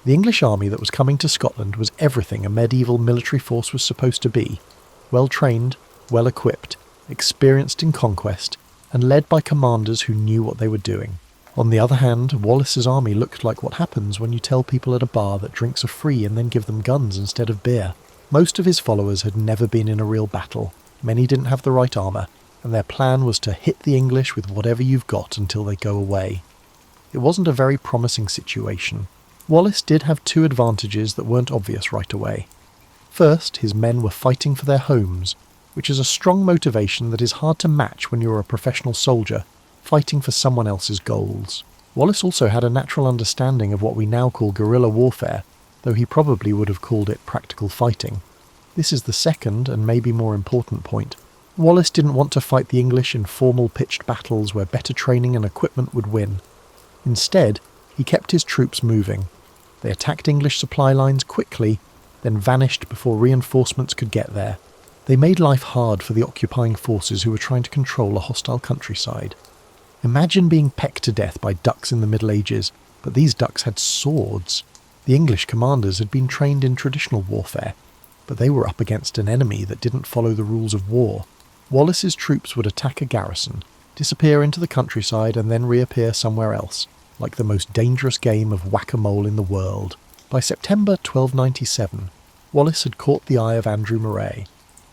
The English army that was coming to Scotland was everything a medieval military force was supposed to be: well-trained, well-equipped, experienced in conquest, and led by commanders who knew what they were doing. On the other hand, Wallace's army looked like what happens when you tell people at a bar that drinks are free and then give them guns instead of beer. Most of his followers had never been in a real battle, many didn't have the right armour, and their plan was to hit the English with whatever you've got until they go away. It wasn't a very promising situation. Wallace did have two advantages that weren't obvious right away. First, his men were fighting for their homes, which is a strong motivation that is hard to match when you're a professional soldier, fighting for someone else's goals. Wallace also had a natural understanding of what we now call guerrilla warfare, though he probably would have called it practical fighting. This is the second, and maybe more important point. Wallace didn't want to fight the English in formal pitched battles where better training and equipment would win. Instead, he kept his troops moving. They attacked English supply lines quickly, then vanished before reinforcements could get there. They made life hard for the occupying forces who were trying to control a hostile countryside. Imagine being pecked to death by ducks in the Middle Ages, but these ducks had swords. The English commanders had been trained in traditional warfare, but they were up against an enemy that didn't follow the rules of war. Wallace's troops would attack a garrison, disappear into the countryside and then reappear somewhere else, like the most dangerous game of whack-a-mole in the world. By September 1297, Wallace had caught the eye of Andrew Moray,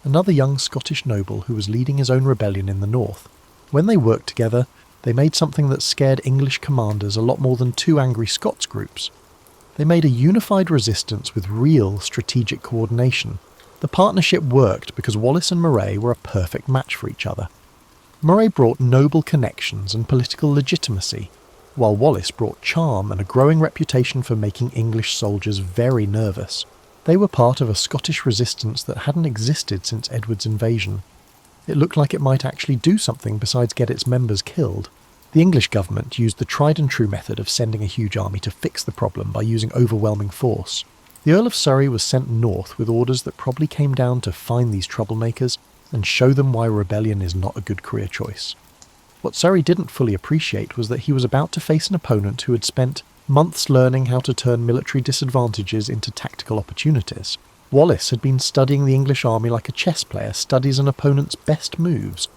another young Scottish noble who was leading his own rebellion in the north. When they worked together, they made something that scared English commanders a lot more than two angry Scots groups. They made a unified resistance with real strategic coordination. The partnership worked because Wallace and Moray were a perfect match for each other. Moray brought noble connections and political legitimacy, while Wallace brought charm and a growing reputation for making English soldiers very nervous. They were part of a Scottish resistance that hadn't existed since Edward's invasion. It looked like it might actually do something besides get its members killed. The English government used the tried-and-true method of sending a huge army to fix the problem by using overwhelming force. The Earl of Surrey was sent north with orders that probably came down to find these troublemakers and show them why rebellion is not a good career choice. What Surrey didn't fully appreciate was that he was about to face an opponent who had spent months learning how to turn military disadvantages into tactical opportunities. Wallace had been studying the English army like a chess player studies an opponent's best moves,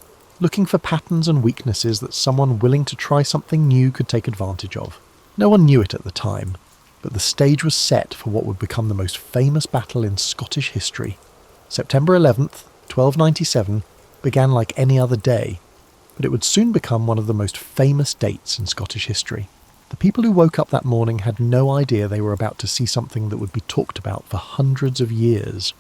looking for patterns and weaknesses that someone willing to try something new could take advantage of. No one knew it at the time, but the stage was set for what would become the most famous battle in Scottish history. September 11th, 1297, began like any other day, but it would soon become one of the most famous dates in Scottish history. The people who woke up that morning had no idea they were about to see something that would be talked about for hundreds of years.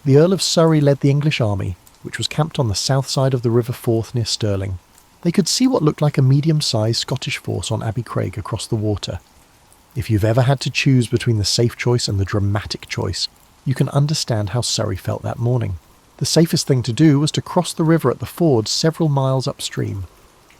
The Earl of Surrey led the English army, which was camped on the south side of the River Forth near Stirling. They could see what looked like a medium-sized Scottish force on Abbey Craig across the water. If you've ever had to choose between the safe choice and the dramatic choice, you can understand how Surrey felt that morning. The safest thing to do was to cross the river at the ford several miles upstream.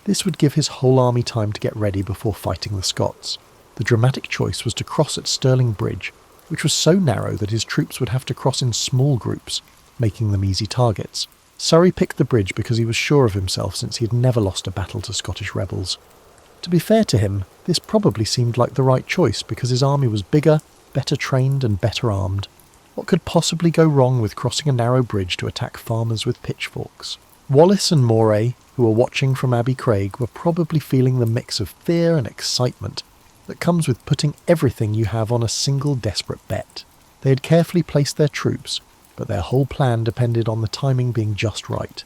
This would give his whole army time to get ready before fighting the Scots. The dramatic choice was to cross at Stirling Bridge, which was so narrow that his troops would have to cross in small groups, making them easy targets. Surrey picked the bridge because he was sure of himself since he had never lost a battle to Scottish rebels. To be fair to him, this probably seemed like the right choice because his army was bigger, better trained and better armed. What could possibly go wrong with crossing a narrow bridge to attack farmers with pitchforks? Wallace and Moray, who were watching from Abbey Craig, were probably feeling the mix of fear and excitement that comes with putting everything you have on a single desperate bet. They had carefully placed their troops, but their whole plan depended on the timing being just right.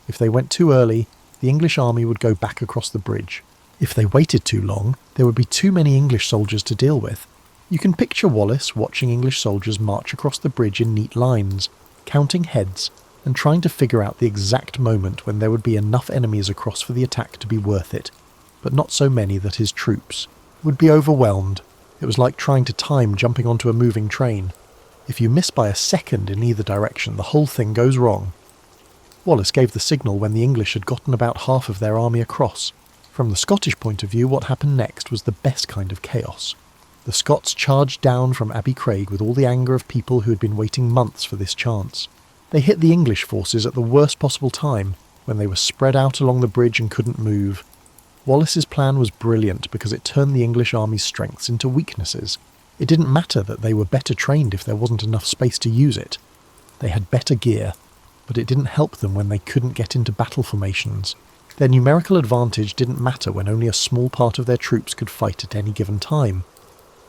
If they went too early, the English army would go back across the bridge. If they waited too long, there would be too many English soldiers to deal with. You can picture Wallace watching English soldiers march across the bridge in neat lines, counting heads, and trying to figure out the exact moment when there would be enough enemies across for the attack to be worth it, but not so many that his troops would be overwhelmed. It was like trying to time jumping onto a moving train. If you miss by a second in either direction, the whole thing goes wrong. Wallace gave the signal when the English had gotten about half of their army across. From the Scottish point of view, what happened next was the best kind of chaos. The Scots charged down from Abbey Craig with all the anger of people who had been waiting months for this chance. They hit the English forces at the worst possible time, when they were spread out along the bridge and couldn't move. Wallace's plan was brilliant because it turned the English army's strengths into weaknesses. It didn't matter that they were better trained if there wasn't enough space to use it. They had better gear, but it didn't help them when they couldn't get into battle formations. Their numerical advantage didn't matter when only a small part of their troops could fight at any given time.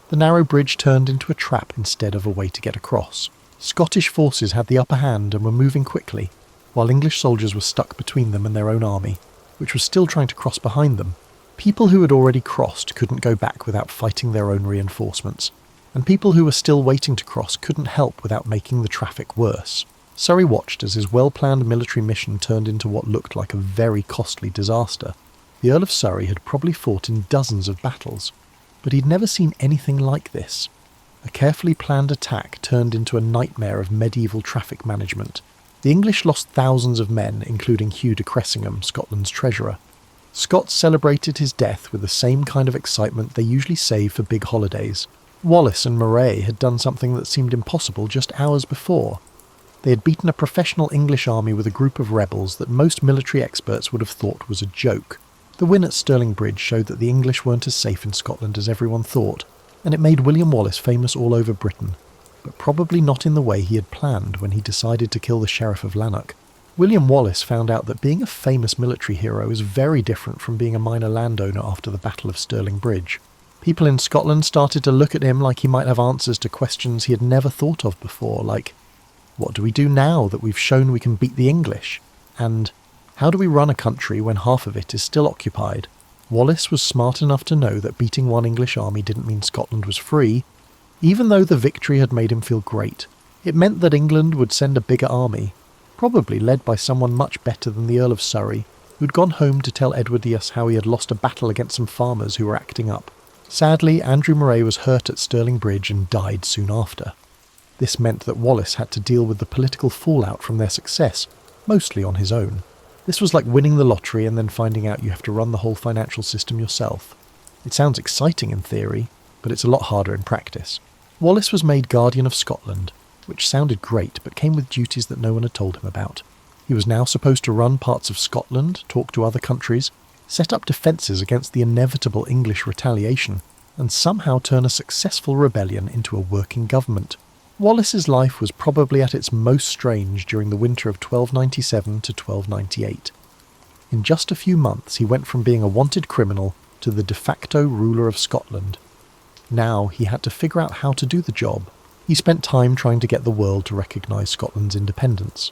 The narrow bridge turned into a trap instead of a way to get across. Scottish forces had the upper hand and were moving quickly, while English soldiers were stuck between them and their own army, which was still trying to cross behind them. People who had already crossed couldn't go back without fighting their own reinforcements, and people who were still waiting to cross couldn't help without making the traffic worse. Surrey watched as his well-planned military mission turned into what looked like a very costly disaster. The Earl of Surrey had probably fought in dozens of battles, but he'd never seen anything like this. A carefully planned attack turned into a nightmare of medieval traffic management. The English lost thousands of men, including Hugh de Cressingham, Scotland's treasurer. Scots celebrated his death with the same kind of excitement they usually save for big holidays. Wallace and Moray had done something that seemed impossible just hours before. They had beaten a professional English army with a group of rebels that most military experts would have thought was a joke. The win at Stirling Bridge showed that the English weren't as safe in Scotland as everyone thought, and it made William Wallace famous all over Britain, but probably not in the way he had planned when he decided to kill the Sheriff of Lanark. William Wallace found out that being a famous military hero is very different from being a minor landowner after the Battle of Stirling Bridge. People in Scotland started to look at him like he might have answers to questions he had never thought of before, like, what do we do now that we've shown we can beat the English? And how do we run a country when half of it is still occupied? Wallace was smart enough to know that beating one English army didn't mean Scotland was free, even though the victory had made him feel great. It meant that England would send a bigger army, probably led by someone much better than the Earl of Surrey, who'd gone home to tell Edward VI how he had lost a battle against some farmers who were acting up. Sadly, Andrew Moray was hurt at Stirling Bridge and died soon after. This meant that Wallace had to deal with the political fallout from their success, mostly on his own. This was like winning the lottery and then finding out you have to run the whole financial system yourself. It sounds exciting in theory, but it's a lot harder in practice. Wallace was made Guardian of Scotland, which sounded great but came with duties that no one had told him about. He was now supposed to run parts of Scotland, talk to other countries, set up defences against the inevitable English retaliation, and somehow turn a successful rebellion into a working government. Wallace's life was probably at its most strange during the winter of 1297 to 1298. In just a few months he went from being a wanted criminal to the de facto ruler of Scotland. Now he had to figure out how to do the job. He spent time trying to get the world to recognise Scotland's independence.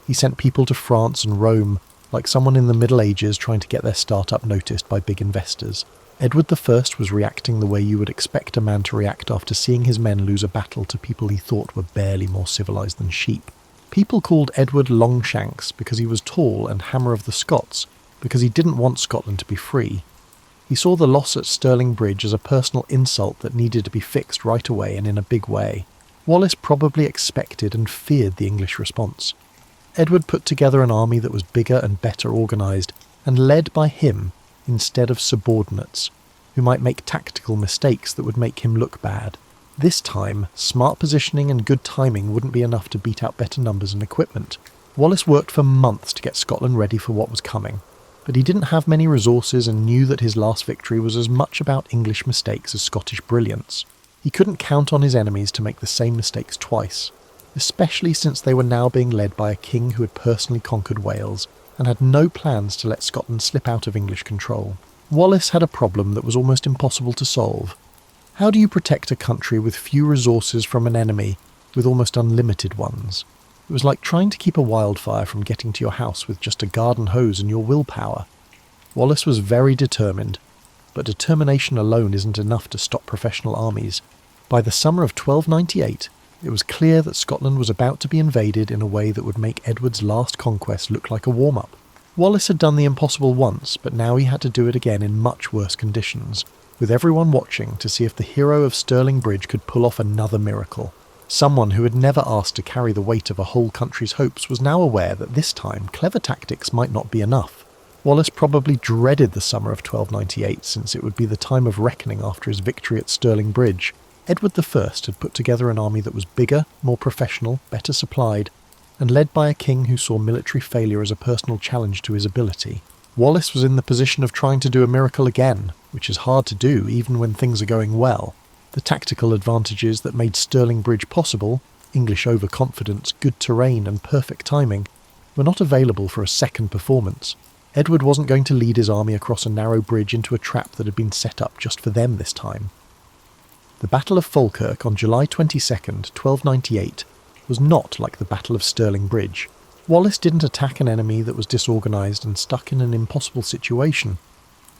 He sent people to France and Rome, like someone in the Middle Ages trying to get their start-up noticed by big investors. Edward I was reacting the way you would expect a man to react after seeing his men lose a battle to people he thought were barely more civilised than sheep. People called Edward Longshanks because he was tall and Hammer of the Scots, because he didn't want Scotland to be free. He He saw the loss at Stirling Bridge as a personal insult that needed to be fixed right away and in a big way. Wallace probably expected and feared the English response. Edward put together an army that was bigger and better organised, and led by him instead of subordinates, who might make tactical mistakes that would make him look bad. This time, smart positioning and good timing wouldn't be enough to beat out better numbers and equipment. Wallace worked for months to get Scotland ready for what was coming, but he didn't have many resources and knew that his last victory was as much about English mistakes as Scottish brilliance. He couldn't count on his enemies to make the same mistakes twice, especially since they were now being led by a king who had personally conquered Wales and had no plans to let Scotland slip out of English control. Wallace had a problem that was almost impossible to solve. How do you protect a country with few resources from an enemy with almost unlimited ones? It was like trying to keep a wildfire from getting to your house with just a garden hose and your willpower. Wallace was very determined, but determination alone isn't enough to stop professional armies. By the summer of 1298, it was clear that Scotland was about to be invaded in a way that would make Edward's last conquest look like a warm-up. Wallace had done the impossible once, but now he had to do it again in much worse conditions, with everyone watching to see if the hero of Stirling Bridge could pull off another miracle. Someone who had never asked to carry the weight of a whole country's hopes was now aware that this time clever tactics might not be enough. Wallace probably dreaded the summer of 1298, since it would be the time of reckoning after his victory at Stirling Bridge. Edward I had put together an army that was bigger, more professional, better supplied, and led by a king who saw military failure as a personal challenge to his ability. Wallace was in the position of trying to do a miracle again, which is hard to do even when things are going well. The tactical advantages that made Stirling Bridge possible, English overconfidence, good terrain and perfect timing, were not available for a second performance. Edward wasn't going to lead his army across a narrow bridge into a trap that had been set up just for them this time. The Battle of Falkirk on July 22nd, 1298, was not like the Battle of Stirling Bridge. Wallace didn't attack an enemy that was disorganised and stuck in an impossible situation.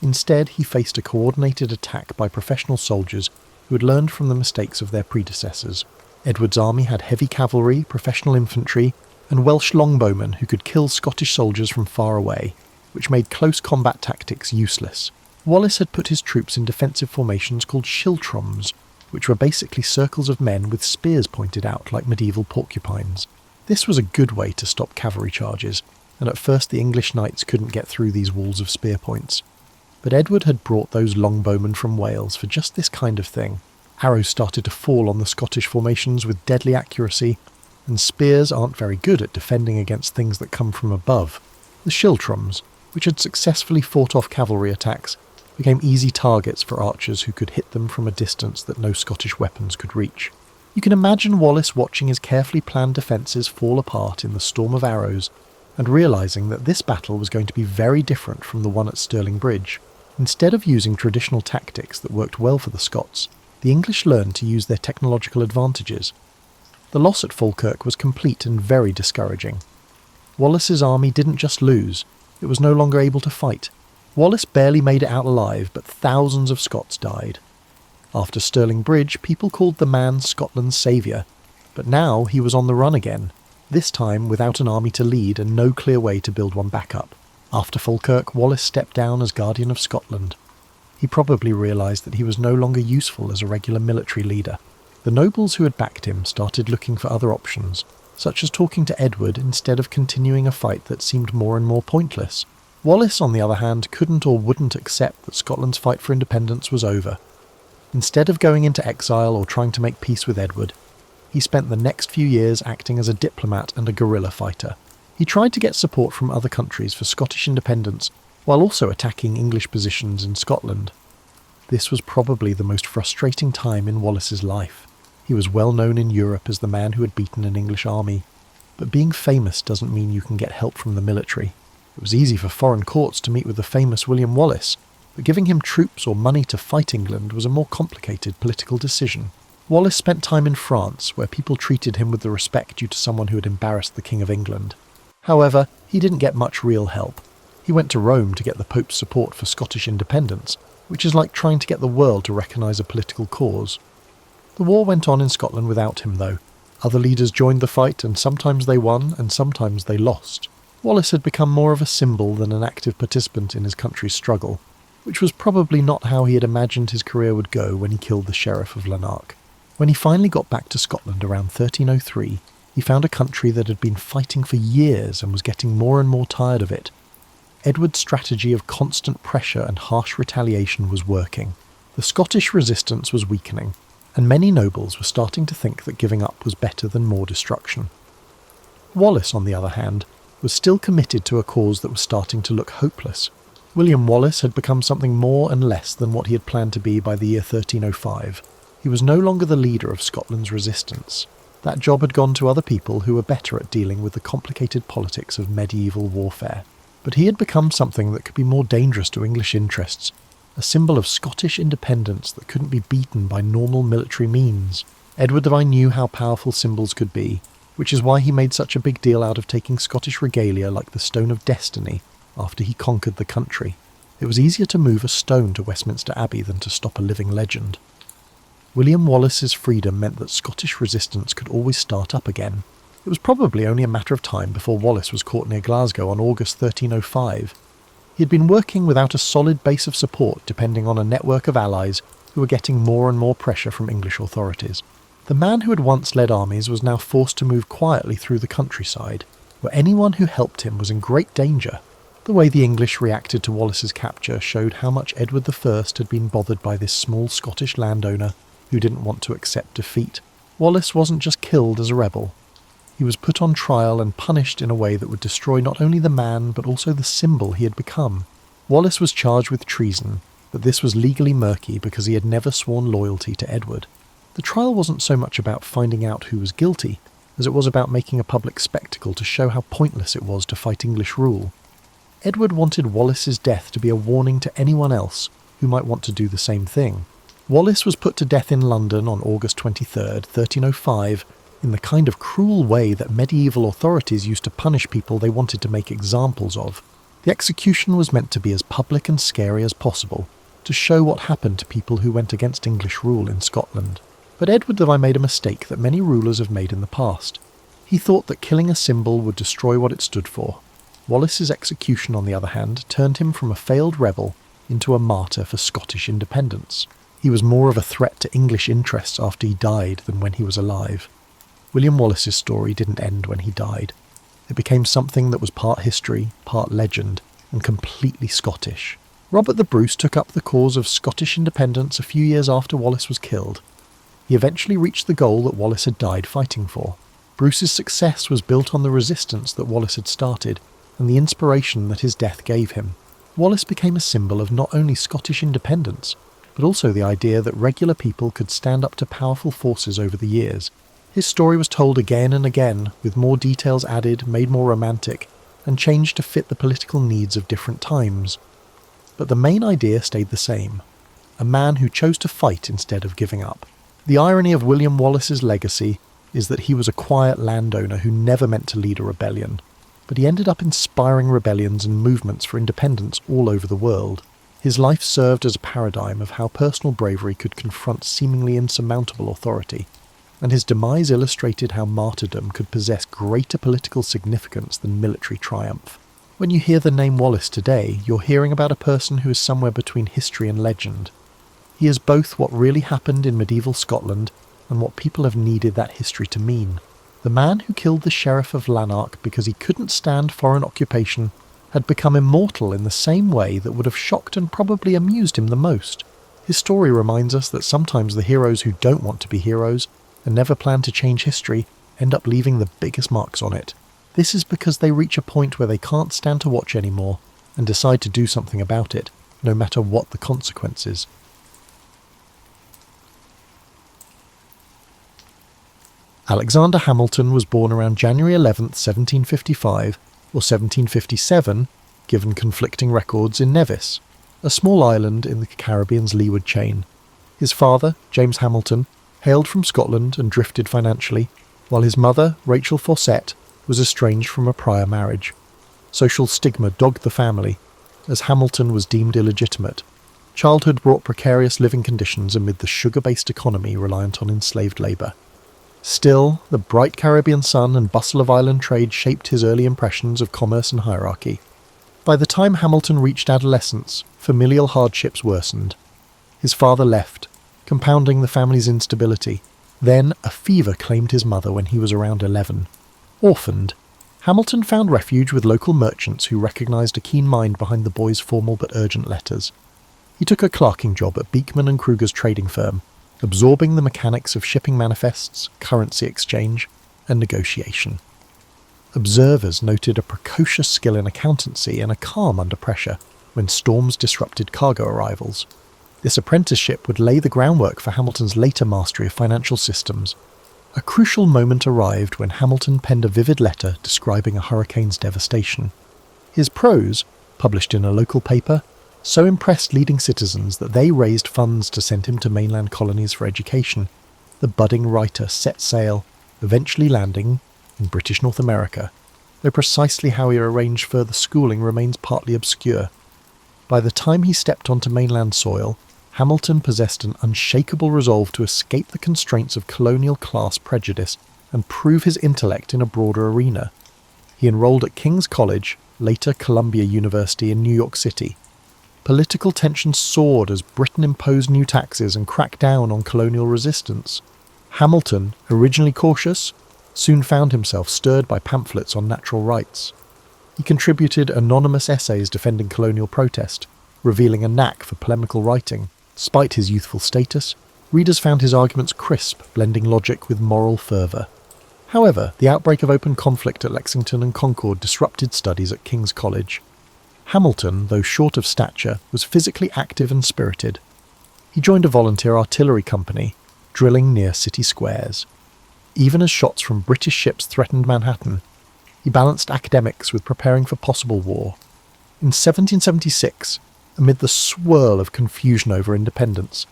Instead, he faced a coordinated attack by professional soldiers who had learned from the mistakes of their predecessors. Edward's army had heavy cavalry, professional infantry, and Welsh longbowmen who could kill Scottish soldiers from far away, which made close combat tactics useless. Wallace had put his troops in defensive formations called schiltroms, which were basically circles of men with spears pointed out like medieval porcupines. This was a good way to stop cavalry charges, and at first the English knights couldn't get through these walls of spear points. But Edward had brought those longbowmen from Wales for just this kind of thing. Arrows started to fall on the Scottish formations with deadly accuracy, and spears aren't very good at defending against things that come from above. The schiltroms, which had successfully fought off cavalry attacks, became easy targets for archers who could hit them from a distance that no Scottish weapons could reach. You can imagine Wallace watching his carefully planned defences fall apart in the storm of arrows, and realising that this battle was going to be very different from the one at Stirling Bridge. Instead of using traditional tactics that worked well for the Scots, the English learned to use their technological advantages. The loss at Falkirk was complete and very discouraging. Wallace's army didn't just lose, it was no longer able to fight. Wallace barely made it out alive, but thousands of Scots died. After Stirling Bridge, people called the man Scotland's saviour, but now he was on the run again, this time without an army to lead and no clear way to build one back up. After Falkirk, Wallace stepped down as Guardian of Scotland. He probably realised that he was no longer useful as a regular military leader. The nobles who had backed him started looking for other options, such as talking to Edward instead of continuing a fight that seemed more and more pointless. Wallace, on the other hand, couldn't or wouldn't accept that Scotland's fight for independence was over. Instead of going into exile or trying to make peace with Edward, he spent the next few years acting as a diplomat and a guerrilla fighter. He tried to get support from other countries for Scottish independence, while also attacking English positions in Scotland. This was probably the most frustrating time in Wallace's life. He was well known in Europe as the man who had beaten an English army, but being famous doesn't mean you can get help from the military. It was easy for foreign courts to meet with the famous William Wallace, but giving him troops or money to fight England was a more complicated political decision. Wallace spent time in France, where people treated him with the respect due to someone who had embarrassed the King of England. However, he didn't get much real help. He went to Rome to get the Pope's support for Scottish independence, which is like trying to get the world to recognise a political cause. The war went on in Scotland without him, though. Other leaders joined the fight, and sometimes they won, and sometimes they lost. Wallace had become more of a symbol than an active participant in his country's struggle. which was probably not how he had imagined his career would go when he killed the Sheriff of Lanark. When he finally got back to Scotland around 1303, he found a country that had been fighting for years and was getting more and more tired of it. Edward's strategy of constant pressure and harsh retaliation was working. The Scottish resistance was weakening, and many nobles were starting to think that giving up was better than more destruction. Wallace, on the other hand, was still committed to a cause that was starting to look hopeless. William Wallace had become something more and less than what he had planned to be by the year 1305. He was no longer the leader of Scotland's resistance. That job had gone to other people who were better at dealing with the complicated politics of medieval warfare. But he had become something that could be more dangerous to English interests, a symbol of Scottish independence that couldn't be beaten by normal military means. Edward the Divine knew how powerful symbols could be, which is why he made such a big deal out of taking Scottish regalia like the Stone of Destiny after he conquered the country. It was easier to move a stone to Westminster Abbey than to stop a living legend. William Wallace's freedom meant that Scottish resistance could always start up again. It was probably only a matter of time before Wallace was caught near Glasgow on August 1305. He had been working without a solid base of support, depending on a network of allies who were getting more and more pressure from English authorities. The man who had once led armies was now forced to move quietly through the countryside, where anyone who helped him was in great danger. The way the English reacted to Wallace's capture showed how much Edward I had been bothered by this small Scottish landowner who didn't want to accept defeat. Wallace wasn't just killed as a rebel. He was put on trial and punished in a way that would destroy not only the man but also the symbol he had become. Wallace was charged with treason, but this was legally murky because he had never sworn loyalty to Edward. The trial wasn't so much about finding out who was guilty, as it was about making a public spectacle to show how pointless it was to fight English rule. Edward wanted Wallace's death to be a warning to anyone else who might want to do the same thing. Wallace was put to death in London on August 23rd, 1305, in the kind of cruel way that medieval authorities used to punish people they wanted to make examples of. The execution was meant to be as public and scary as possible, to show what happened to people who went against English rule in Scotland. But Edward I made a mistake that many rulers have made in the past. He thought that killing a symbol would destroy what it stood for. Wallace's execution, on the other hand, turned him from a failed rebel into a martyr for Scottish independence. He was more of a threat to English interests after he died than when he was alive. William Wallace's story didn't end when he died. It became something that was part history, part legend, and completely Scottish. Robert the Bruce took up the cause of Scottish independence a few years after Wallace was killed. He eventually reached the goal that Wallace had died fighting for. Bruce's success was built on the resistance that Wallace had started, and the inspiration that his death gave him. Wallace became a symbol of not only Scottish independence, but also the idea that regular people could stand up to powerful forces over the years. His story was told again and again, with more details added, made more romantic, and changed to fit the political needs of different times. But the main idea stayed the same: a man who chose to fight instead of giving up. The irony of William Wallace's legacy is that he was a quiet landowner who never meant to lead a rebellion, but he ended up inspiring rebellions and movements for independence all over the world. His life served as a paradigm of how personal bravery could confront seemingly insurmountable authority, and his demise illustrated how martyrdom could possess greater political significance than military triumph. When you hear the name Wallace today, you're hearing about a person who is somewhere between history and legend. He is both what really happened in medieval Scotland and what people have needed that history to mean. The man who killed the Sheriff of Lanark because he couldn't stand foreign occupation had become immortal in the same way that would have shocked and probably amused him the most. His story reminds us that sometimes the heroes who don't want to be heroes and never plan to change history end up leaving the biggest marks on it. This is because they reach a point where they can't stand to watch anymore and decide to do something about it, no matter what the consequences. Alexander Hamilton was born around January 11th, 1755, or 1757, given conflicting records, in Nevis, a small island in the Caribbean's leeward chain. His father, James Hamilton, hailed from Scotland and drifted financially, while his mother, Rachel Fawcett, was estranged from a prior marriage. Social stigma dogged the family, as Hamilton was deemed illegitimate. Childhood brought precarious living conditions amid the sugar-based economy reliant on enslaved labour. Still, the bright Caribbean sun and bustle of island trade shaped his early impressions of commerce and hierarchy. By the time Hamilton reached adolescence, familial hardships worsened. His father left, compounding the family's instability. Then a fever claimed his mother when he was around 11. Orphaned, Hamilton found refuge with local merchants who recognised a keen mind behind the boy's formal but urgent letters. He took a clerking job at Beekman and Kruger's trading firm, absorbing the mechanics of shipping manifests, currency exchange, and negotiation. Observers noted a precocious skill in accountancy and a calm under pressure when storms disrupted cargo arrivals. This apprenticeship would lay the groundwork for Hamilton's later mastery of financial systems. A crucial moment arrived when Hamilton penned a vivid letter describing a hurricane's devastation. His prose, published in a local paper, so impressed leading citizens that they raised funds to send him to mainland colonies for education. The budding writer set sail, eventually landing in British North America, though precisely how he arranged further schooling remains partly obscure. By the time he stepped onto mainland soil, Hamilton possessed an unshakable resolve to escape the constraints of colonial class prejudice and prove his intellect in a broader arena. He enrolled at King's College, later Columbia University in New York City. Political tensions soared as Britain imposed new taxes and cracked down on colonial resistance. Hamilton, originally cautious, soon found himself stirred by pamphlets on natural rights. He contributed anonymous essays defending colonial protest, revealing a knack for polemical writing. Despite his youthful status, readers found his arguments crisp, blending logic with moral fervour. However, the outbreak of open conflict at Lexington and Concord disrupted studies at King's College. Hamilton, though short of stature, was physically active and spirited. He joined a volunteer artillery company, drilling near city squares. Even as shots from British ships threatened Manhattan, he balanced academics with preparing for possible war. In 1776, amid the swirl of confusion over independence,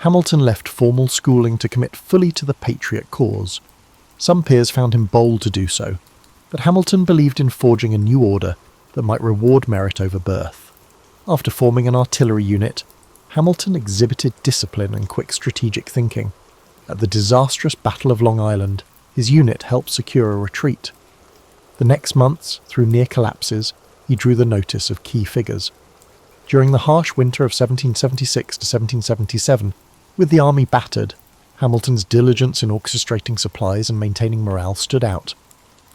Hamilton left formal schooling to commit fully to the patriot cause. Some peers found him bold to do so, but Hamilton believed in forging a new order that might reward merit over birth. After forming an artillery unit, Hamilton exhibited discipline and quick strategic thinking. At the disastrous Battle of Long Island, his unit helped secure a retreat. The next months, through near collapses, he drew the notice of key figures. During the harsh winter of 1776 to 1777, with the army battered, Hamilton's diligence in orchestrating supplies and maintaining morale stood out.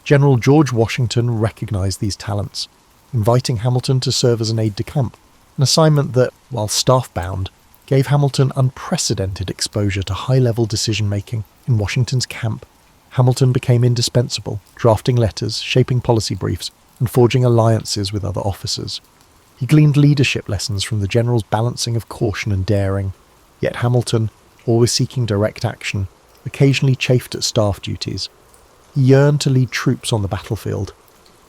General George Washington recognised these talents, inviting Hamilton to serve as an aide-de-camp, an assignment that, while staff-bound, gave Hamilton unprecedented exposure to high-level decision-making in Washington's camp. Hamilton became indispensable, drafting letters, shaping policy briefs, and forging alliances with other officers. He gleaned leadership lessons from the general's balancing of caution and daring. Yet Hamilton, always seeking direct action, occasionally chafed at staff duties. He yearned to lead troops on the battlefield.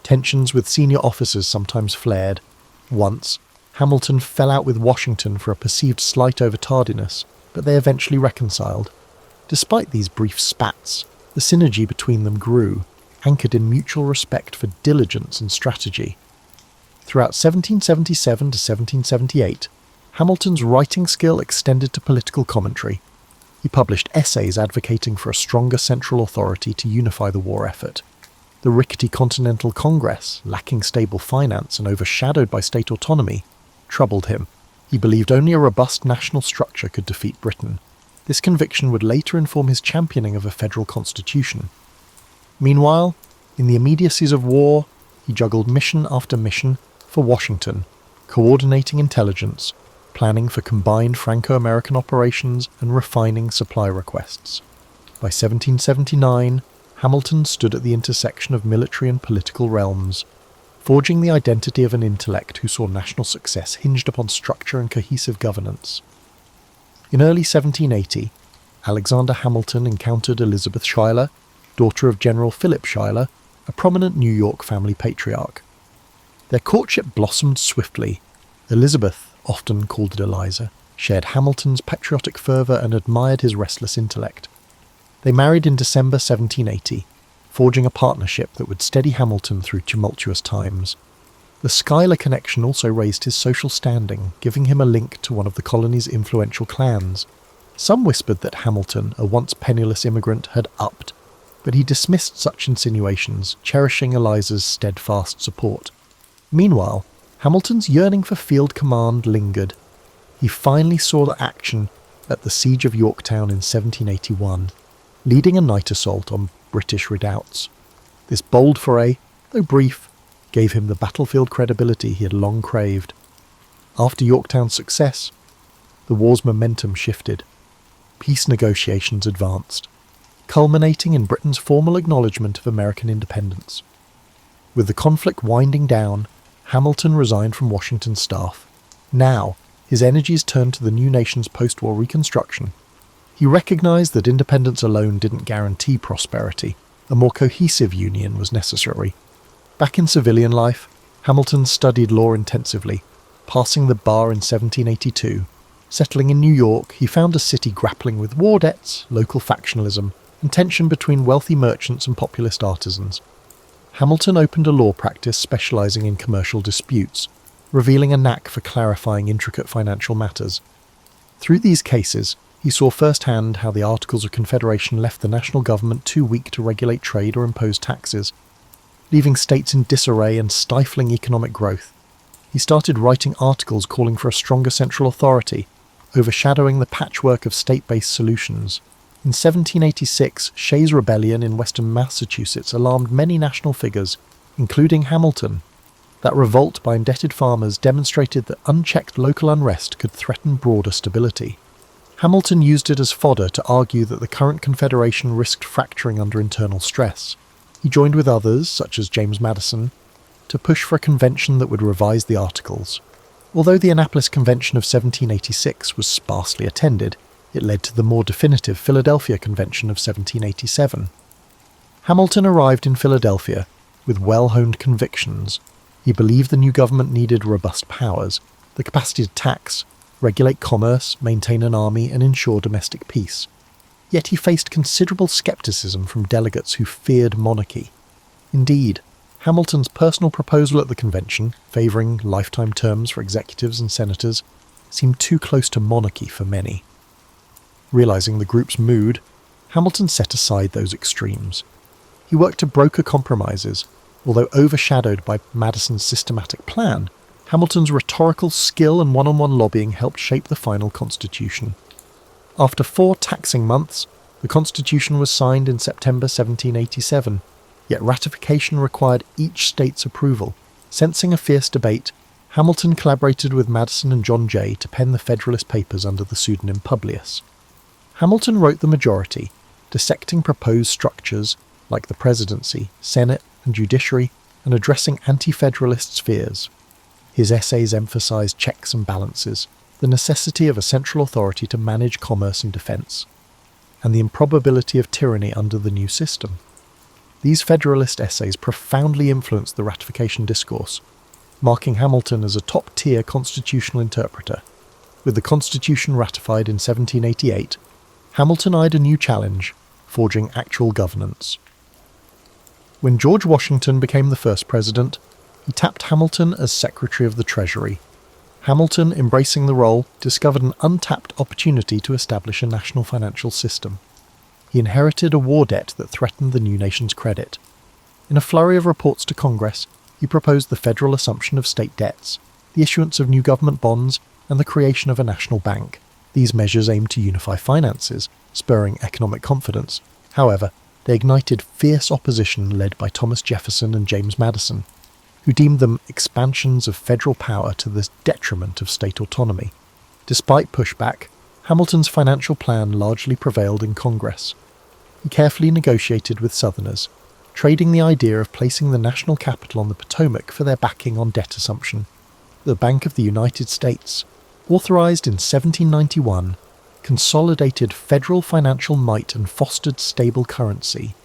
Tensions with senior officers sometimes flared. Once, Hamilton fell out with Washington for a perceived slight over tardiness, but they eventually reconciled. Despite these brief spats, the synergy between them grew, anchored in mutual respect for diligence and strategy. Throughout 1777 to 1778, Hamilton's writing skill extended to political commentary. He published essays advocating for a stronger central authority to unify the war effort. The rickety Continental Congress, lacking stable finance and overshadowed by state autonomy, troubled him. He believed only a robust national structure could defeat Britain. This conviction would later inform his championing of a federal constitution. Meanwhile, in the immediacies of war, he juggled mission after mission for Washington, coordinating intelligence, planning for combined Franco-American operations, and refining supply requests. By 1779, Hamilton stood at the intersection of military and political realms, forging the identity of an intellect who saw national success hinged upon structure and cohesive governance. In early 1780, Alexander Hamilton encountered Elizabeth Schuyler, daughter of General Philip Schuyler, a prominent New York family patriarch. Their courtship blossomed swiftly. Elizabeth, often called Eliza, shared Hamilton's patriotic fervour and admired his restless intellect. They married in December 1780, forging a partnership that would steady Hamilton through tumultuous times. The Schuyler connection also raised his social standing, giving him a link to one of the colony's influential clans. Some whispered that Hamilton, a once penniless immigrant, had upped, but he dismissed such insinuations, cherishing Eliza's steadfast support. Meanwhile, Hamilton's yearning for field command lingered. He finally saw the action at the Siege of Yorktown in 1781, leading a night assault on British redoubts. This bold foray, though brief, gave him the battlefield credibility he had long craved. After Yorktown's success, the war's momentum shifted. Peace negotiations advanced, culminating in Britain's formal acknowledgement of American independence. With the conflict winding down, Hamilton resigned from Washington's staff. Now, his energies turned to the new nation's post-war reconstruction. He recognised that independence alone didn't guarantee prosperity. A more cohesive union was necessary. Back in civilian life, Hamilton studied law intensively, passing the bar in 1782. Settling in New York, he found a city grappling with war debts, local factionalism, and tension between wealthy merchants and populist artisans. Hamilton opened a law practice specialising in commercial disputes, revealing a knack for clarifying intricate financial matters. Through these cases, he saw firsthand how the Articles of Confederation left the national government too weak to regulate trade or impose taxes, leaving states in disarray and stifling economic growth. He started writing articles calling for a stronger central authority, overshadowing the patchwork of state-based solutions. In 1786, Shays' Rebellion in western Massachusetts alarmed many national figures, including Hamilton. That revolt by indebted farmers demonstrated that unchecked local unrest could threaten broader stability. Hamilton used it as fodder to argue that the current Confederation risked fracturing under internal stress. He joined with others, such as James Madison, to push for a convention that would revise the Articles. Although the Annapolis Convention of 1786 was sparsely attended, it led to the more definitive Philadelphia Convention of 1787. Hamilton arrived in Philadelphia with well-honed convictions. He believed the new government needed robust powers, the capacity to tax, regulate commerce, maintain an army, and ensure domestic peace. Yet he faced considerable scepticism from delegates who feared monarchy. Indeed, Hamilton's personal proposal at the convention, favouring lifetime terms for executives and senators, seemed too close to monarchy for many. Realising the group's mood, Hamilton set aside those extremes. He worked to broker compromises. Although overshadowed by Madison's systematic plan, Hamilton's rhetorical skill and one-on-one lobbying helped shape the final constitution. After 4 taxing months, the constitution was signed in September 1787, yet ratification required each state's approval. Sensing a fierce debate, Hamilton collaborated with Madison and John Jay to pen the Federalist Papers under the pseudonym Publius. Hamilton wrote the majority, dissecting proposed structures like the presidency, Senate, and judiciary, and addressing anti-federalists' fears. His essays emphasised checks and balances, the necessity of a central authority to manage commerce and defence, and the improbability of tyranny under the new system. These Federalist essays profoundly influenced the ratification discourse, marking Hamilton as a top-tier constitutional interpreter. With the Constitution ratified in 1788, Hamilton eyed a new challenge, forging actual governance. When George Washington became the first president, he tapped Hamilton as Secretary of the Treasury. Hamilton, embracing the role, discovered an untapped opportunity to establish a national financial system. He inherited a war debt that threatened the new nation's credit. In a flurry of reports to Congress, he proposed the federal assumption of state debts, the issuance of new government bonds, and the creation of a national bank. These measures aimed to unify finances, spurring economic confidence. However, they ignited fierce opposition led by Thomas Jefferson and James Madison, who deemed them expansions of federal power to the detriment of state autonomy. Despite pushback, Hamilton's financial plan largely prevailed in Congress. He carefully negotiated with Southerners, trading the idea of placing the national capital on the Potomac for their backing on debt assumption. The Bank of the United States, authorized in 1791, consolidated federal financial might and fostered stable currency.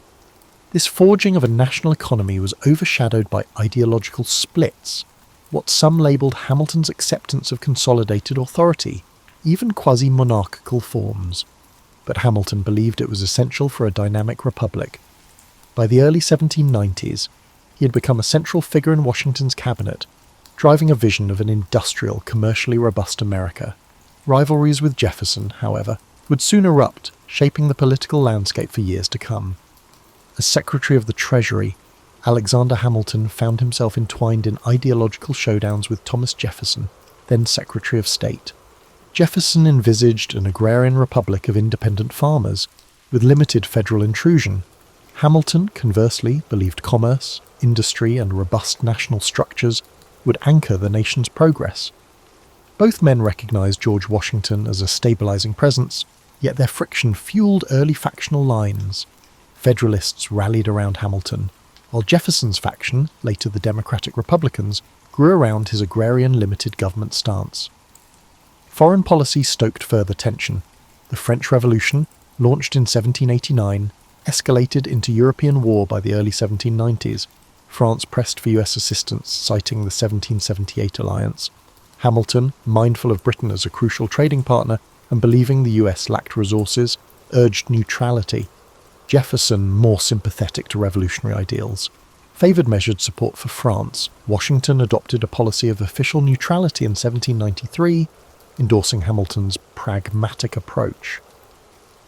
This forging of a national economy was overshadowed by ideological splits, what some labelled Hamilton's acceptance of consolidated authority, even quasi-monarchical forms. But Hamilton believed it was essential for a dynamic republic. By the early 1790s, he had become a central figure in Washington's cabinet, driving a vision of an industrial, commercially robust America. Rivalries with Jefferson, however, would soon erupt, shaping the political landscape for years to come. As Secretary of the Treasury, Alexander Hamilton found himself entwined in ideological showdowns with Thomas Jefferson, then Secretary of State. Jefferson envisaged an agrarian republic of independent farmers, with limited federal intrusion. Hamilton, conversely, believed commerce, industry, and robust national structures would anchor the nation's progress. Both men recognized George Washington as a stabilizing presence, yet their friction fueled early factional lines. Federalists rallied around Hamilton, while Jefferson's faction, later the Democratic Republicans, grew around his agrarian limited government stance. Foreign policy stoked further tension. The French Revolution, launched in 1789, escalated into European war by the early 1790s. France pressed for US assistance, citing the 1778 alliance. Hamilton, mindful of Britain as a crucial trading partner and believing the US lacked resources, urged neutrality. Jefferson, more sympathetic to revolutionary ideals, favoured measured support for France. Washington adopted a policy of official neutrality in 1793, endorsing Hamilton's pragmatic approach.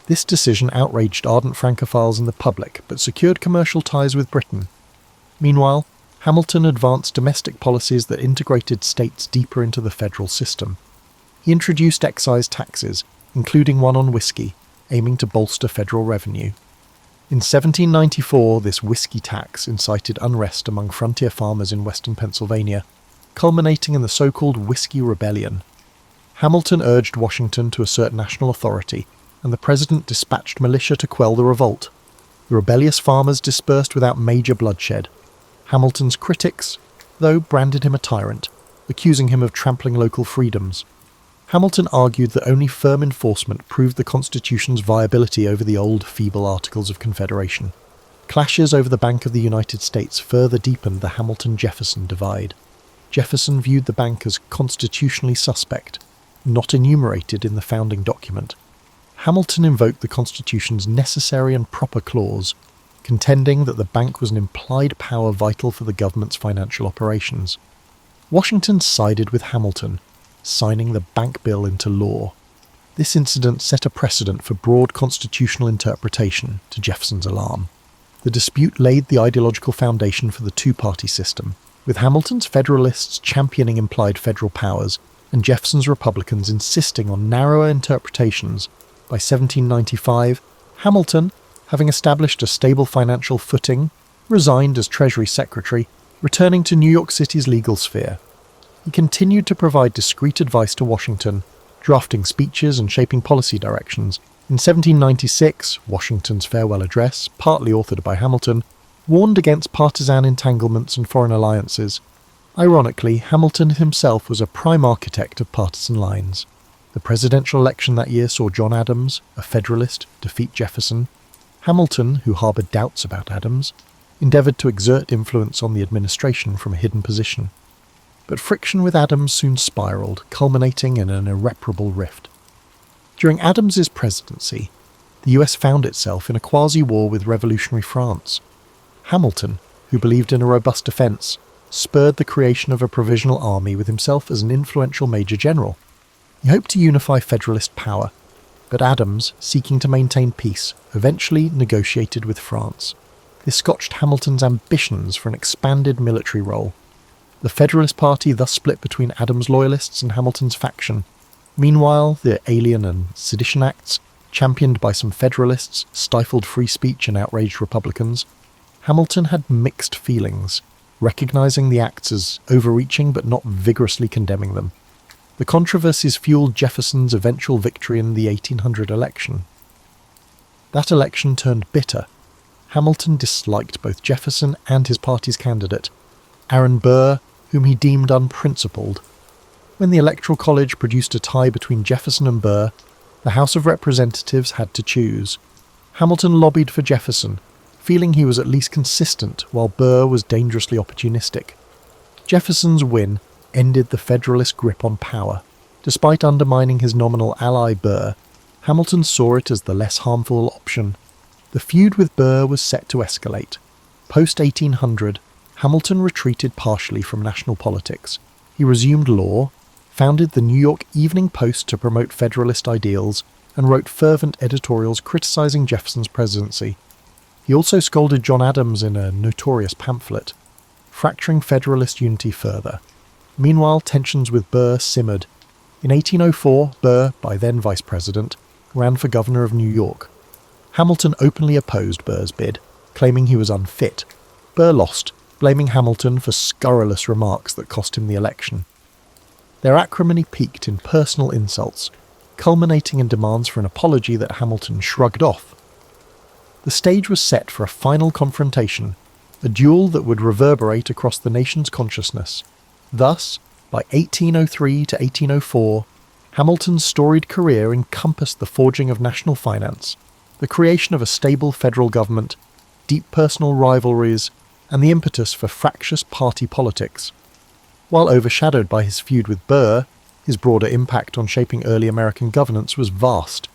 This decision outraged ardent Francophiles and the public, but secured commercial ties with Britain. Meanwhile, Hamilton advanced domestic policies that integrated states deeper into the federal system. He introduced excise taxes, including one on whiskey, aiming to bolster federal revenue. In 1794, this whiskey tax incited unrest among frontier farmers in western Pennsylvania, culminating in the so-called Whiskey Rebellion. Hamilton urged Washington to assert national authority, and the president dispatched militia to quell the revolt. The rebellious farmers dispersed without major bloodshed. Hamilton's critics, though, branded him a tyrant, accusing him of trampling local freedoms. Hamilton argued that only firm enforcement proved the Constitution's viability over the old, feeble Articles of Confederation. Clashes over the Bank of the United States further deepened the Hamilton-Jefferson divide. Jefferson viewed the bank as constitutionally suspect, not enumerated in the founding document. Hamilton invoked the Constitution's necessary and proper clause, contending that the bank was an implied power vital for the government's financial operations. Washington sided with Hamilton, signing the bank bill into law. This incident set a precedent for broad constitutional interpretation, to Jefferson's alarm. The dispute laid the ideological foundation for the two-party system, with Hamilton's Federalists championing implied federal powers and Jefferson's Republicans insisting on narrower interpretations. By 1795, Hamilton, having established a stable financial footing, resigned as Treasury Secretary, returning to New York City's legal sphere. He continued to provide discreet advice to Washington, drafting speeches and shaping policy directions. In 1796, Washington's farewell address, partly authored by Hamilton, warned against partisan entanglements and foreign alliances. Ironically, Hamilton himself was a prime architect of partisan lines. The presidential election that year saw John Adams, a Federalist, defeat Jefferson. Hamilton, who harboured doubts about Adams, endeavoured to exert influence on the administration from a hidden position. But friction with Adams soon spiralled, culminating in an irreparable rift. During Adams's presidency, the US found itself in a quasi-war with revolutionary France. Hamilton, who believed in a robust defence, spurred the creation of a provisional army with himself as an influential major general. He hoped to unify Federalist power, but Adams, seeking to maintain peace, eventually negotiated with France. This scotched Hamilton's ambitions for an expanded military role. The Federalist Party thus split between Adams' loyalists and Hamilton's faction. Meanwhile, the Alien and Sedition Acts, championed by some Federalists, stifled free speech and outraged Republicans. Hamilton had mixed feelings, recognising the acts as overreaching but not vigorously condemning them. The controversies fueled Jefferson's eventual victory in the 1800 election. That election turned bitter. Hamilton disliked both Jefferson and his party's candidate, Aaron Burr, whom he deemed unprincipled. When the Electoral College produced a tie between Jefferson and Burr, the House of Representatives had to choose. Hamilton lobbied for Jefferson, feeling he was at least consistent while Burr was dangerously opportunistic. Jefferson's win ended the Federalist grip on power. Despite undermining his nominal ally Burr, Hamilton saw it as the less harmful option. The feud with Burr was set to escalate. Post-1800, Hamilton retreated partially from national politics. He resumed law, founded the New York Evening Post to promote Federalist ideals, and wrote fervent editorials criticizing Jefferson's presidency. He also scolded John Adams in a notorious pamphlet, fracturing Federalist unity further. Meanwhile, tensions with Burr simmered. In 1804, Burr, by then Vice President, ran for Governor of New York. Hamilton openly opposed Burr's bid, claiming he was unfit. Burr lost, blaming Hamilton for scurrilous remarks that cost him the election. Their acrimony peaked in personal insults, culminating in demands for an apology that Hamilton shrugged off. The stage was set for a final confrontation, a duel that would reverberate across the nation's consciousness. Thus, by 1803 to 1804, Hamilton's storied career encompassed the forging of national finance, the creation of a stable federal government, deep personal rivalries, and the impetus for fractious party politics. While overshadowed by his feud with Burr, his broader impact on shaping early American governance was vast.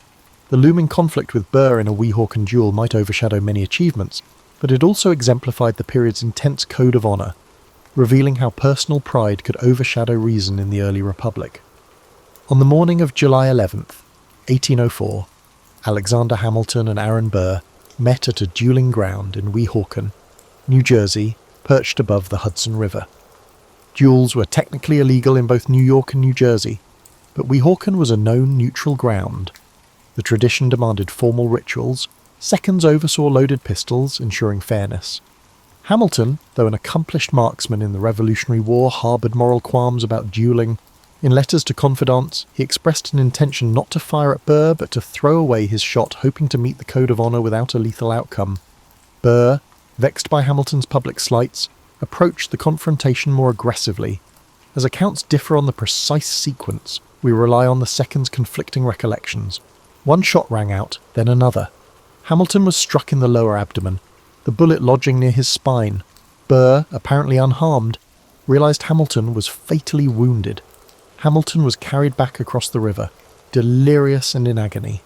The looming conflict with Burr in a Weehawken duel might overshadow many achievements, but it also exemplified the period's intense code of honour, revealing how personal pride could overshadow reason in the early Republic. On the morning of July 11th, 1804, Alexander Hamilton and Aaron Burr met at a dueling ground in Weehawken, New Jersey, perched above the Hudson River. Duels were technically illegal in both New York and New Jersey, but Weehawken was a known neutral ground. The tradition demanded formal rituals. Seconds oversaw loaded pistols, ensuring fairness. Hamilton, though an accomplished marksman in the Revolutionary War, harboured moral qualms about duelling. In letters to confidants, he expressed an intention not to fire at Burr but to throw away his shot, hoping to meet the code of honour without a lethal outcome. Burr, vexed by Hamilton's public slights, approached the confrontation more aggressively. As accounts differ on the precise sequence, we rely on the second's conflicting recollections. One shot rang out, then another. Hamilton was struck in the lower abdomen, the bullet lodging near his spine. Burr, apparently unharmed, realised Hamilton was fatally wounded. Hamilton was carried back across the river, delirious and in agony.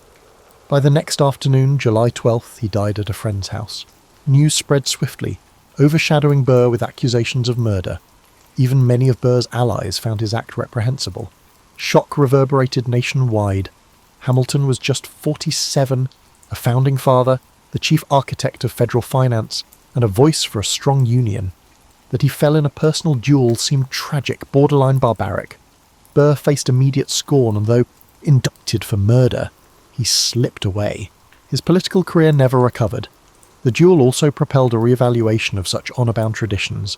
By the next afternoon, July 12th, he died at a friend's house. News spread swiftly, overshadowing Burr with accusations of murder. Even many of Burr's allies found his act reprehensible. Shock reverberated nationwide. Hamilton was just 47, a founding father, the chief architect of federal finance, and a voice for a strong union. That he fell in a personal duel seemed tragic, borderline barbaric. Burr faced immediate scorn, and though indicted for murder, he slipped away. His political career never recovered. The duel also propelled a re-evaluation of such honour-bound traditions.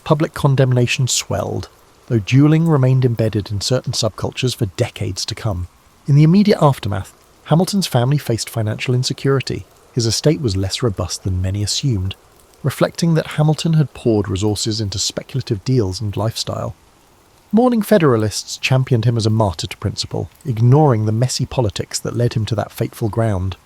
Public condemnation swelled, though duelling remained embedded in certain subcultures for decades to come. In the immediate aftermath, Hamilton's family faced financial insecurity. His estate was less robust than many assumed, reflecting that Hamilton had poured resources into speculative deals and lifestyle. Mourning Federalists championed him as a martyr to principle, ignoring the messy politics that led him to that fateful ground.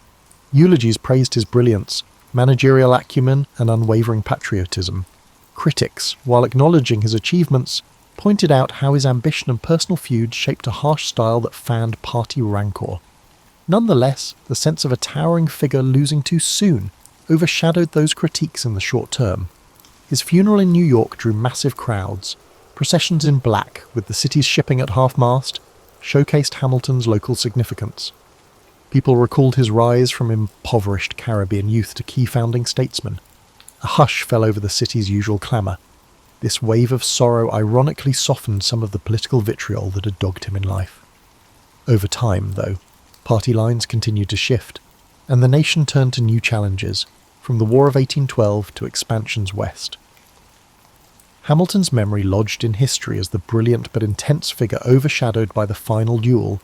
Eulogies praised his brilliance, managerial acumen, and unwavering patriotism. Critics, while acknowledging his achievements, pointed out how his ambition and personal feuds shaped a harsh style that fanned party rancour. Nonetheless, the sense of a towering figure losing too soon overshadowed those critiques in the short term. His funeral in New York drew massive crowds. Processions in black, with the city's shipping at half-mast, showcased Hamilton's local significance. People recalled his rise from impoverished Caribbean youth to key founding statesman. A hush fell over the city's usual clamour. This wave of sorrow ironically softened some of the political vitriol that had dogged him in life. Over time, though, party lines continued to shift, and the nation turned to new challenges, from the War of 1812 to expansions west. Hamilton's memory lodged in history as the brilliant but intense figure overshadowed by the final duel.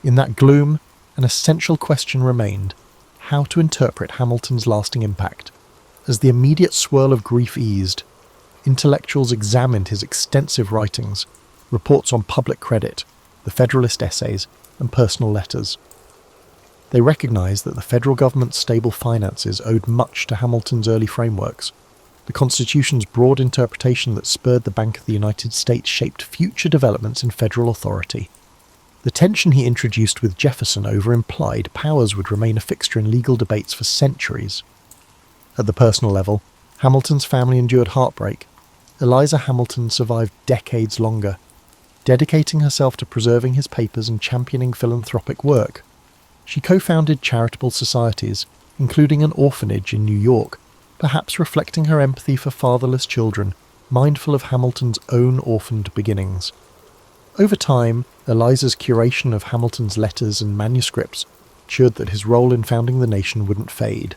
In that gloom, an essential question remained: how to interpret Hamilton's lasting impact. As the immediate swirl of grief eased, intellectuals examined his extensive writings, reports on public credit, the Federalist essays, and personal letters. They recognised that the federal government's stable finances owed much to Hamilton's early frameworks. The Constitution's broad interpretation that spurred the Bank of the United States shaped future developments in federal authority. The tension he introduced with Jefferson over implied powers would remain a fixture in legal debates for centuries. At the personal level, Hamilton's family endured heartbreak. Eliza Hamilton survived decades longer, dedicating herself to preserving his papers and championing philanthropic work. She co-founded charitable societies, including an orphanage in New York, perhaps reflecting her empathy for fatherless children, mindful of Hamilton's own orphaned beginnings. Over time, Eliza's curation of Hamilton's letters and manuscripts ensured that his role in founding the nation wouldn't fade.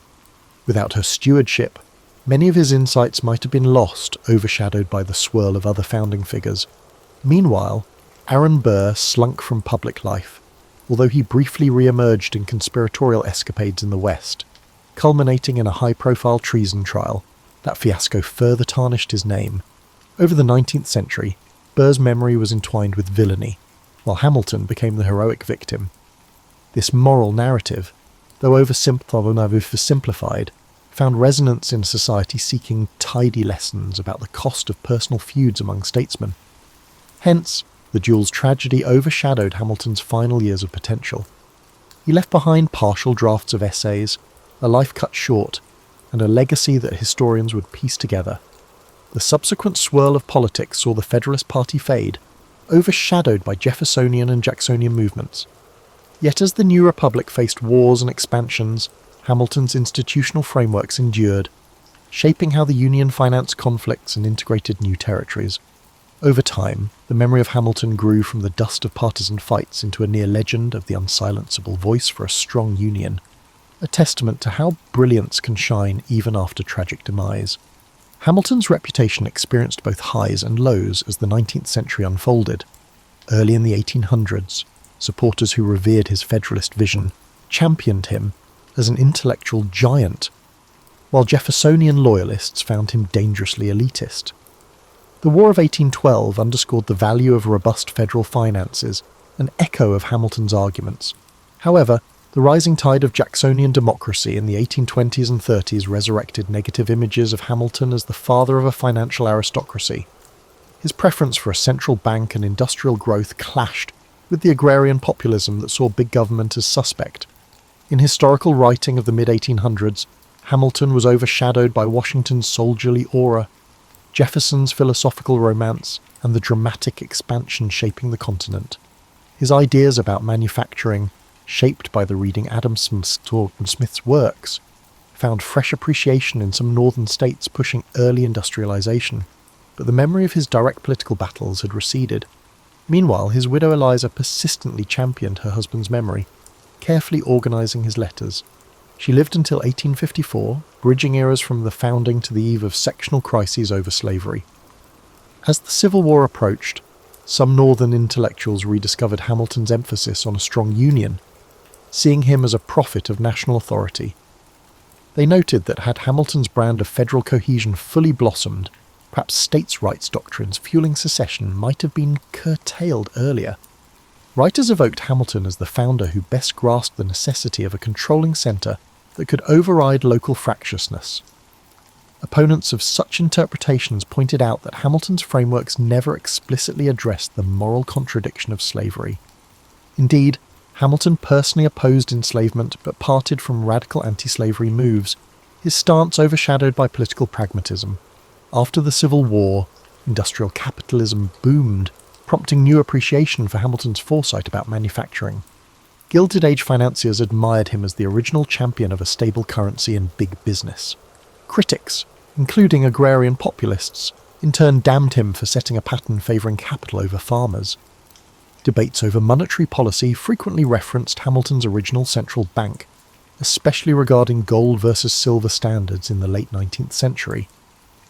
Without her stewardship, many of his insights might have been lost, overshadowed by the swirl of other founding figures. Meanwhile, Aaron Burr slunk from public life, although he briefly re-emerged in conspiratorial escapades in the West, culminating in a high-profile treason trial. That fiasco further tarnished his name. Over the 19th century, Burr's memory was entwined with villainy, while Hamilton became the heroic victim. This moral narrative, though oversimplified, found resonance in society seeking tidy lessons about the cost of personal feuds among statesmen. Hence, the duel's tragedy overshadowed Hamilton's final years of potential. He left behind partial drafts of essays, a life cut short, and a legacy that historians would piece together. The subsequent swirl of politics saw the Federalist Party fade, overshadowed by Jeffersonian and Jacksonian movements. Yet as the new republic faced wars and expansions, Hamilton's institutional frameworks endured, shaping how the Union financed conflicts and integrated new territories. Over time, the memory of Hamilton grew from the dust of partisan fights into a near legend of the unsilenceable voice for a strong Union, a testament to how brilliance can shine even after tragic demise. Hamilton's reputation experienced both highs and lows as the 19th century unfolded. Early in the 1800s, supporters who revered his Federalist vision championed him as an intellectual giant, while Jeffersonian loyalists found him dangerously elitist. The War of 1812 underscored the value of robust federal finances, an echo of Hamilton's arguments. However, the rising tide of Jacksonian democracy in the 1820s and 30s resurrected negative images of Hamilton as the father of a financial aristocracy. His preference for a central bank and industrial growth clashed with the agrarian populism that saw big government as suspect. In historical writing of the mid-1800s, Hamilton was overshadowed by Washington's soldierly aura, Jefferson's philosophical romance, and the dramatic expansion shaping the continent. His ideas about manufacturing, shaped by the reading Adam Smith's works, found fresh appreciation in some northern states pushing early industrialization, but the memory of his direct political battles had receded. Meanwhile, his widow Eliza persistently championed her husband's memory, carefully organizing his letters. She lived until 1854, bridging eras from the founding to the eve of sectional crises over slavery. As the Civil War approached, some northern intellectuals rediscovered Hamilton's emphasis on a strong union, seeing him as a prophet of national authority. They noted that had Hamilton's brand of federal cohesion fully blossomed, perhaps states' rights doctrines fueling secession might have been curtailed earlier. Writers evoked Hamilton as the founder who best grasped the necessity of a controlling centre that could override local fractiousness. Opponents of such interpretations pointed out that Hamilton's frameworks never explicitly addressed the moral contradiction of slavery. Indeed, Hamilton personally opposed enslavement but parted from radical anti-slavery moves, his stance overshadowed by political pragmatism. After the Civil War, industrial capitalism boomed, prompting new appreciation for Hamilton's foresight about manufacturing. Gilded Age financiers admired him as the original champion of a stable currency and big business. Critics, including agrarian populists, in turn damned him for setting a pattern favouring capital over farmers. Debates over monetary policy frequently referenced Hamilton's original central bank, especially regarding gold versus silver standards in the late 19th century.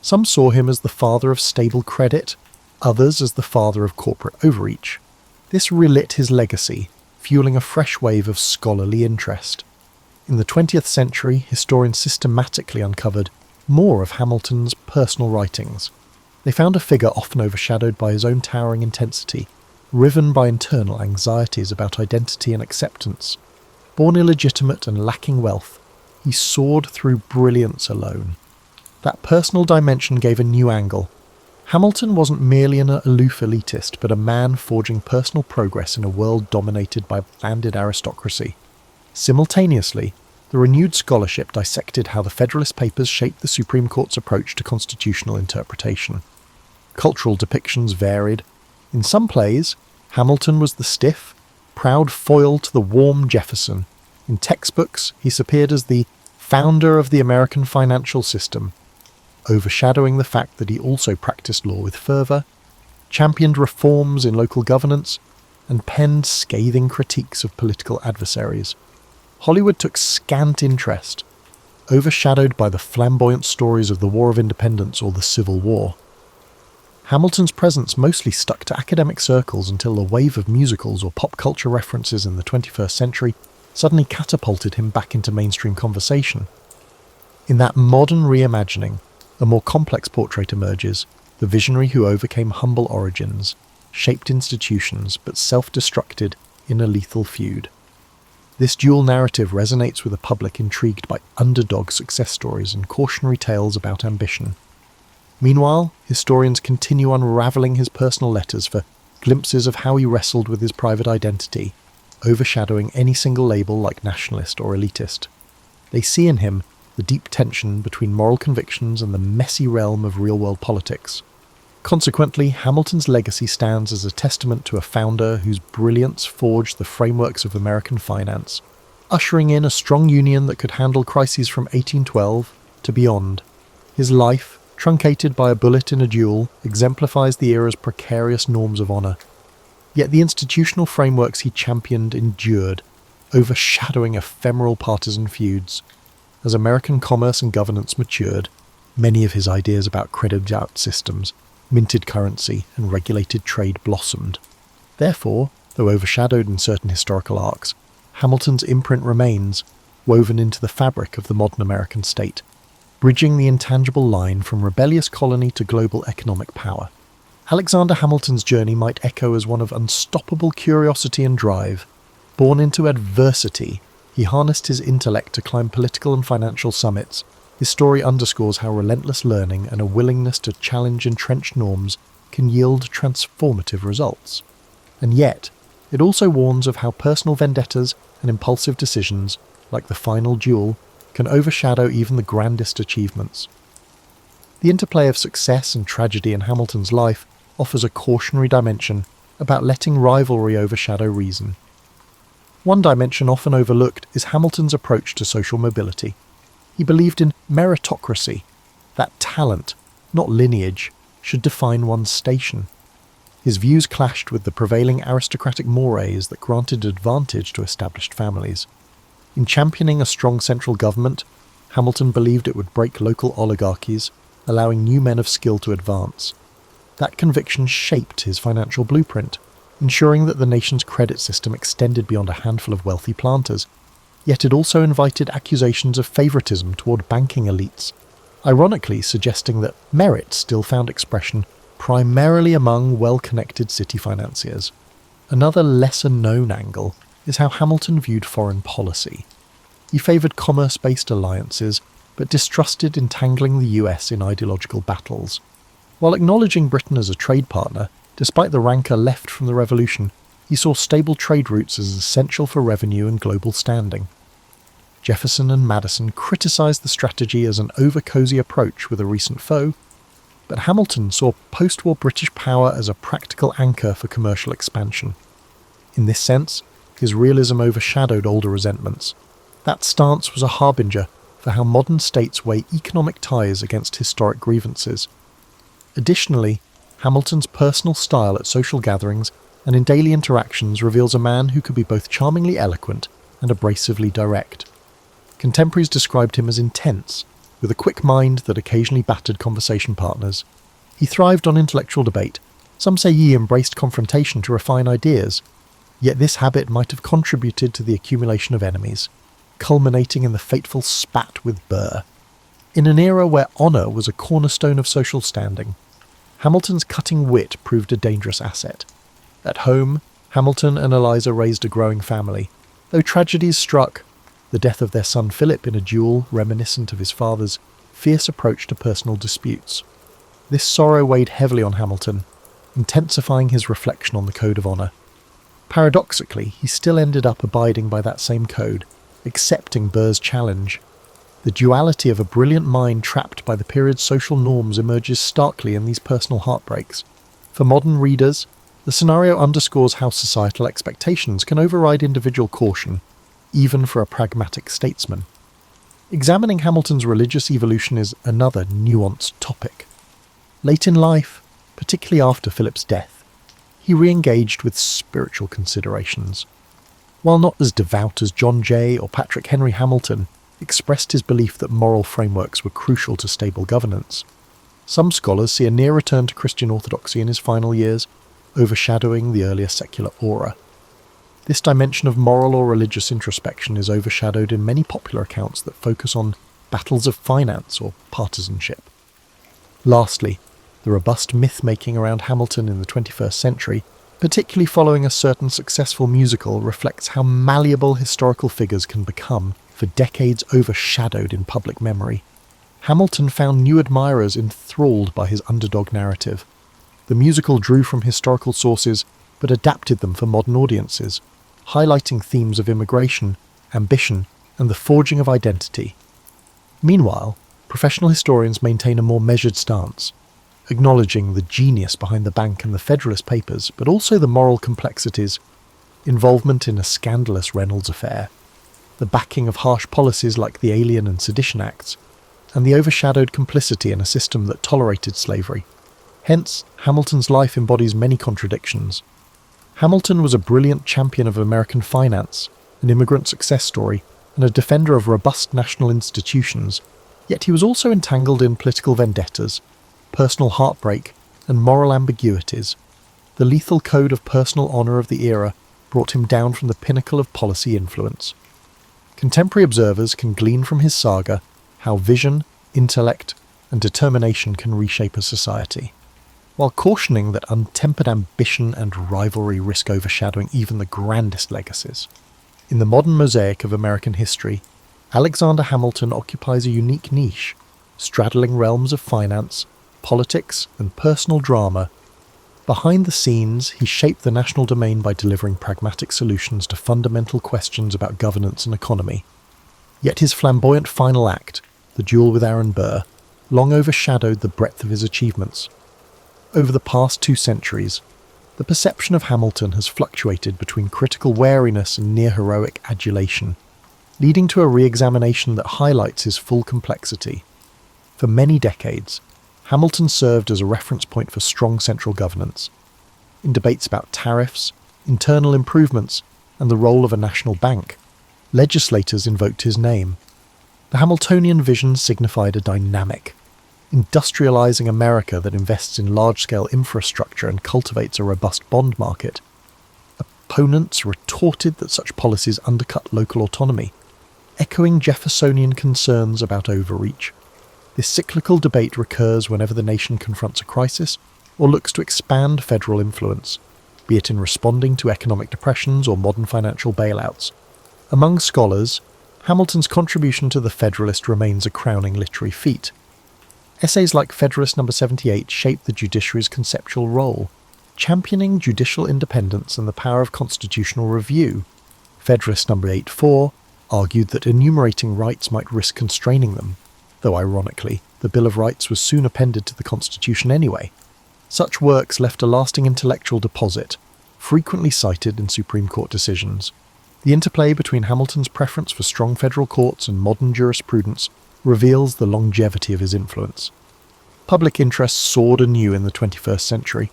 Some saw him as the father of stable credit, others as the father of corporate overreach. This relit his legacy, fueling a fresh wave of scholarly interest. In the 20th century, historians systematically uncovered more of Hamilton's personal writings. They found a figure often overshadowed by his own towering intensity, riven by internal anxieties about identity and acceptance. Born illegitimate and lacking wealth, he soared through brilliance alone. That personal dimension gave a new angle. Hamilton wasn't merely an aloof elitist, but a man forging personal progress in a world dominated by landed aristocracy. Simultaneously, the renewed scholarship dissected how the Federalist Papers shaped the Supreme Court's approach to constitutional interpretation. Cultural depictions varied. In some plays, Hamilton was the stiff, proud foil to the warm Jefferson. In textbooks, he appeared as the founder of the American financial system, overshadowing the fact that he also practiced law with fervour, championed reforms in local governance, and penned scathing critiques of political adversaries. Hollywood took scant interest, overshadowed by the flamboyant stories of the War of Independence or the Civil War. Hamilton's presence mostly stuck to academic circles until the wave of musicals or pop culture references in the 21st century suddenly catapulted him back into mainstream conversation. In that modern reimagining, a more complex portrait emerges, the visionary who overcame humble origins, shaped institutions, but self-destructed in a lethal feud. This dual narrative resonates with a public intrigued by underdog success stories and cautionary tales about ambition. Meanwhile, historians continue unravelling his personal letters for glimpses of how he wrestled with his private identity, overshadowing any single label like nationalist or elitist. They see in him the deep tension between moral convictions and the messy realm of real-world politics. Consequently, Hamilton's legacy stands as a testament to a founder whose brilliance forged the frameworks of American finance, ushering in a strong union that could handle crises from 1812 to beyond. His life, truncated by a bullet in a duel, exemplifies the era's precarious norms of honour. Yet the institutional frameworks he championed endured, overshadowing ephemeral partisan feuds. As American commerce and governance matured, many of his ideas about credit-out systems, minted currency, and regulated trade blossomed. Therefore, though overshadowed in certain historical arcs, Hamilton's imprint remains, woven into the fabric of the modern American state, bridging the intangible line from rebellious colony to global economic power. Alexander Hamilton's journey might echo as one of unstoppable curiosity and drive. Born into adversity, he harnessed his intellect to climb political and financial summits. His story underscores how relentless learning and a willingness to challenge entrenched norms can yield transformative results. And yet, it also warns of how personal vendettas and impulsive decisions, like the final duel, can overshadow even the grandest achievements. The interplay of success and tragedy in Hamilton's life offers a cautionary dimension about letting rivalry overshadow reason. One dimension often overlooked is Hamilton's approach to social mobility. He believed in meritocracy, that talent, not lineage, should define one's station. His views clashed with the prevailing aristocratic mores that granted advantage to established families. In championing a strong central government, Hamilton believed it would break local oligarchies, allowing new men of skill to advance. That conviction shaped his financial blueprint, ensuring that the nation's credit system extended beyond a handful of wealthy planters. Yet it also invited accusations of favouritism toward banking elites, ironically suggesting that merit still found expression primarily among well-connected city financiers. Another lesser-known angle is how Hamilton viewed foreign policy. He favoured commerce-based alliances, but distrusted entangling the US in ideological battles. While acknowledging Britain as a trade partner, despite the rancour left from the Revolution, he saw stable trade routes as essential for revenue and global standing. Jefferson and Madison criticised the strategy as an over-cosy approach with a recent foe, but Hamilton saw post-war British power as a practical anchor for commercial expansion. In this sense, his realism overshadowed older resentments. That stance was a harbinger for how modern states weigh economic ties against historic grievances. Additionally, Hamilton's personal style at social gatherings and in daily interactions reveals a man who could be both charmingly eloquent and abrasively direct. Contemporaries described him as intense, with a quick mind that occasionally battered conversation partners. He thrived on intellectual debate. Some say he embraced confrontation to refine ideas, yet this habit might have contributed to the accumulation of enemies, culminating in the fateful spat with Burr. In an era where honour was a cornerstone of social standing, Hamilton's cutting wit proved a dangerous asset. At home, Hamilton and Eliza raised a growing family. Though tragedies struck, the death of their son Philip in a duel reminiscent of his father's, fierce approach to personal disputes. This sorrow weighed heavily on Hamilton, intensifying his reflection on the code of honour. Paradoxically, he still ended up abiding by that same code, accepting Burr's challenge. The duality of a brilliant mind trapped by the period's social norms emerges starkly in these personal heartbreaks. For modern readers, the scenario underscores how societal expectations can override individual caution, even for a pragmatic statesman. Examining Hamilton's religious evolution is another nuanced topic. Late in life, particularly after Philip's death, he re-engaged with spiritual considerations. While not as devout as John Jay or Patrick Henry Hamilton, expressed his belief that moral frameworks were crucial to stable governance. Some scholars see a near return to Christian orthodoxy in his final years, overshadowing the earlier secular aura. This dimension of moral or religious introspection is overshadowed in many popular accounts that focus on battles of finance or partisanship. Lastly, the robust myth-making around Hamilton in the 21st century, particularly following a certain successful musical, reflects how malleable historical figures can become, for decades overshadowed in public memory. Hamilton found new admirers enthralled by his underdog narrative. The musical drew from historical sources, but adapted them for modern audiences, highlighting themes of immigration, ambition, and the forging of identity. Meanwhile, professional historians maintain a more measured stance, acknowledging the genius behind the Bank and the Federalist Papers, but also the moral complexities, involvement in a scandalous Reynolds affair, the backing of harsh policies like the Alien and Sedition Acts, and the overshadowed complicity in a system that tolerated slavery. Hence, Hamilton's life embodies many contradictions. Hamilton was a brilliant champion of American finance, an immigrant success story, and a defender of robust national institutions, yet he was also entangled in political vendettas, personal heartbreak, and moral ambiguities. The lethal code of personal honour of the era brought him down from the pinnacle of policy influence. Contemporary observers can glean from his saga how vision, intellect, and determination can reshape a society, while cautioning that untempered ambition and rivalry risk overshadowing even the grandest legacies. In the modern mosaic of American history, Alexander Hamilton occupies a unique niche, straddling realms of finance, politics, and personal drama. Behind the scenes, he shaped the national domain by delivering pragmatic solutions to fundamental questions about governance and economy. Yet his flamboyant final act, the duel with Aaron Burr, long overshadowed the breadth of his achievements. Over the past 2 centuries, the perception of Hamilton has fluctuated between critical wariness and near-heroic adulation, leading to a re-examination that highlights his full complexity. For many decades, Hamilton served as a reference point for strong central governance. In debates about tariffs, internal improvements, and the role of a national bank, legislators invoked his name. The Hamiltonian vision signified a dynamic, industrializing America that invests in large-scale infrastructure and cultivates a robust bond market. Opponents retorted that such policies undercut local autonomy, echoing Jeffersonian concerns about overreach. This cyclical debate recurs whenever the nation confronts a crisis or looks to expand federal influence, be it in responding to economic depressions or modern financial bailouts. Among scholars, Hamilton's contribution to the Federalist remains a crowning literary feat. Essays like Federalist No. 78 shape the judiciary's conceptual role, championing judicial independence and the power of constitutional review. Federalist No. 84 argued that enumerating rights might risk constraining them, though ironically, the Bill of Rights was soon appended to the Constitution anyway. Such works left a lasting intellectual deposit, frequently cited in Supreme Court decisions. The interplay between Hamilton's preference for strong federal courts and modern jurisprudence reveals the longevity of his influence. Public interest soared anew in the 21st century,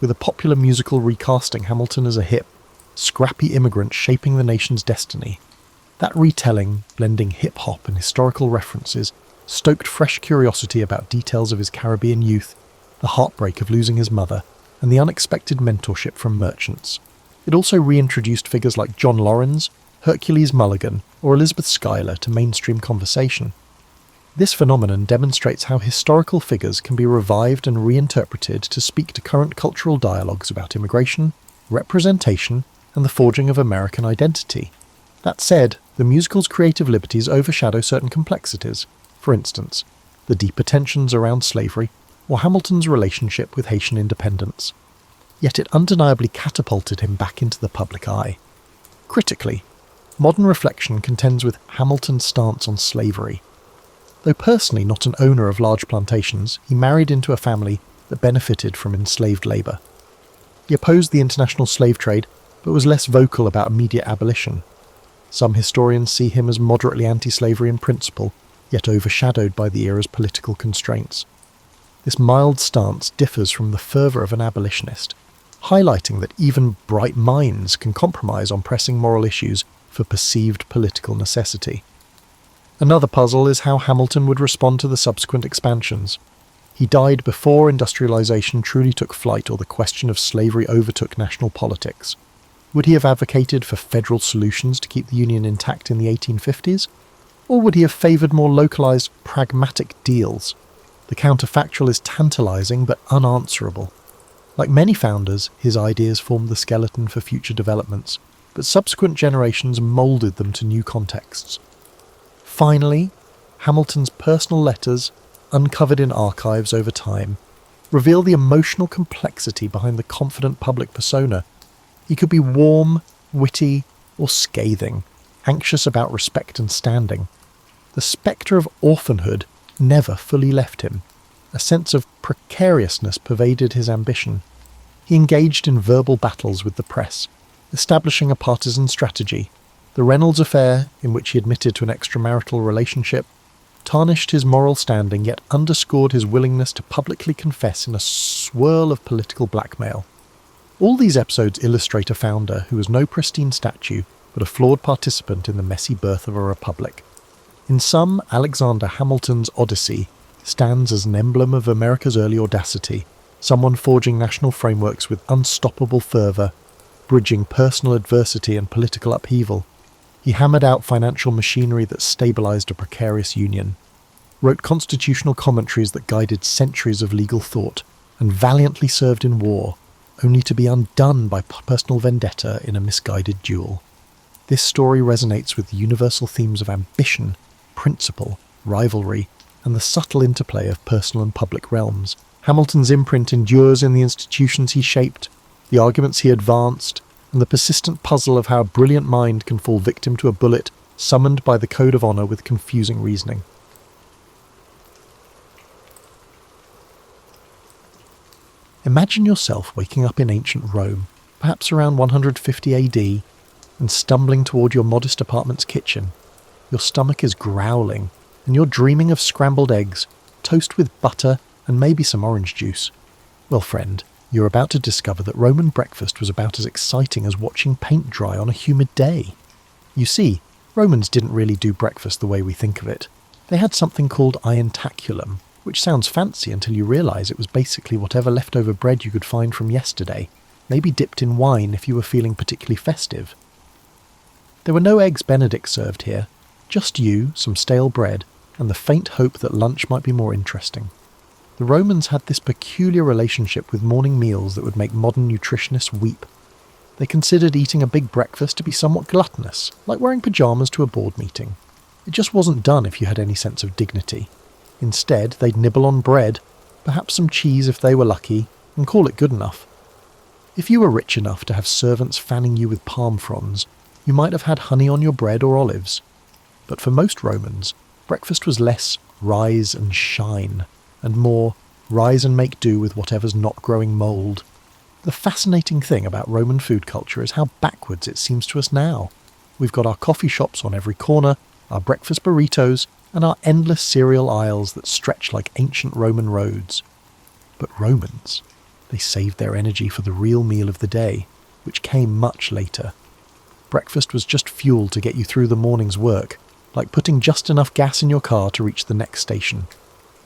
with a popular musical recasting Hamilton as a hip, scrappy immigrant shaping the nation's destiny. That retelling, blending hip-hop and historical references, stoked fresh curiosity about details of his Caribbean youth, the heartbreak of losing his mother, and the unexpected mentorship from merchants. It also reintroduced figures like John Laurens, Hercules Mulligan, or Elizabeth Schuyler to mainstream conversation. This phenomenon demonstrates how historical figures can be revived and reinterpreted to speak to current cultural dialogues about immigration, representation, and the forging of American identity. That said, the musical's creative liberties overshadow certain complexities. For instance, the deeper tensions around slavery, or Hamilton's relationship with Haitian independence. Yet it undeniably catapulted him back into the public eye. Critically, modern reflection contends with Hamilton's stance on slavery. Though personally not an owner of large plantations, he married into a family that benefited from enslaved labour. He opposed the international slave trade, but was less vocal about immediate abolition. Some historians see him as moderately anti-slavery in principle, yet overshadowed by the era's political constraints. This mild stance differs from the fervour of an abolitionist, highlighting that even bright minds can compromise on pressing moral issues for perceived political necessity. Another puzzle is how Hamilton would respond to the subsequent expansions. He died before industrialisation truly took flight or the question of slavery overtook national politics. Would he have advocated for federal solutions to keep the Union intact in the 1850s? Or would he have favoured more localised, pragmatic deals? The counterfactual is tantalising but unanswerable. Like many founders, his ideas formed the skeleton for future developments, but subsequent generations moulded them to new contexts. Finally, Hamilton's personal letters, uncovered in archives over time, reveal the emotional complexity behind the confident public persona. He could be warm, witty, or scathing, anxious about respect and standing. The spectre of orphanhood never fully left him. A sense of precariousness pervaded his ambition. He engaged in verbal battles with the press, establishing a partisan strategy. The Reynolds affair, in which he admitted to an extramarital relationship, tarnished his moral standing yet underscored his willingness to publicly confess in a swirl of political blackmail. All these episodes illustrate a founder who was no pristine statue, but a flawed participant in the messy birth of a republic. In sum, Alexander Hamilton's Odyssey stands as an emblem of America's early audacity, someone forging national frameworks with unstoppable fervour, bridging personal adversity and political upheaval. He hammered out financial machinery that stabilised a precarious union, wrote constitutional commentaries that guided centuries of legal thought, and valiantly served in war, only to be undone by personal vendetta in a misguided duel. This story resonates with the universal themes of ambition, principle, rivalry, and the subtle interplay of personal and public realms. Hamilton's imprint endures in the institutions he shaped, the arguments he advanced, and the persistent puzzle of how a brilliant mind can fall victim to a bullet summoned by the code of honour with confusing reasoning. Imagine yourself waking up in ancient Rome, perhaps around 150 AD, and stumbling toward your modest apartment's kitchen. Your stomach is growling, and you're dreaming of scrambled eggs, toast with butter, and maybe some orange juice. Well, friend, you're about to discover that Roman breakfast was about as exciting as watching paint dry on a humid day. You see, Romans didn't really do breakfast the way we think of it. They had something called ientaculum, which sounds fancy until you realise it was basically whatever leftover bread you could find from yesterday, maybe dipped in wine if you were feeling particularly festive. There were no eggs Benedict served here, just you, some stale bread, and the faint hope that lunch might be more interesting. The Romans had this peculiar relationship with morning meals that would make modern nutritionists weep. They considered eating a big breakfast to be somewhat gluttonous, like wearing pyjamas to a board meeting. It just wasn't done if you had any sense of dignity. Instead, they'd nibble on bread, perhaps some cheese if they were lucky, and call it good enough. If you were rich enough to have servants fanning you with palm fronds, you might have had honey on your bread or olives. But for most Romans, breakfast was less rise and shine, and more rise and make do with whatever's not growing mould. The fascinating thing about Roman food culture is how backwards it seems to us now. We've got our coffee shops on every corner, our breakfast burritos, and our endless cereal aisles that stretch like ancient Roman roads. But Romans, they saved their energy for the real meal of the day, which came much later. Breakfast was just fuel to get you through the morning's work, like putting just enough gas in your car to reach the next station.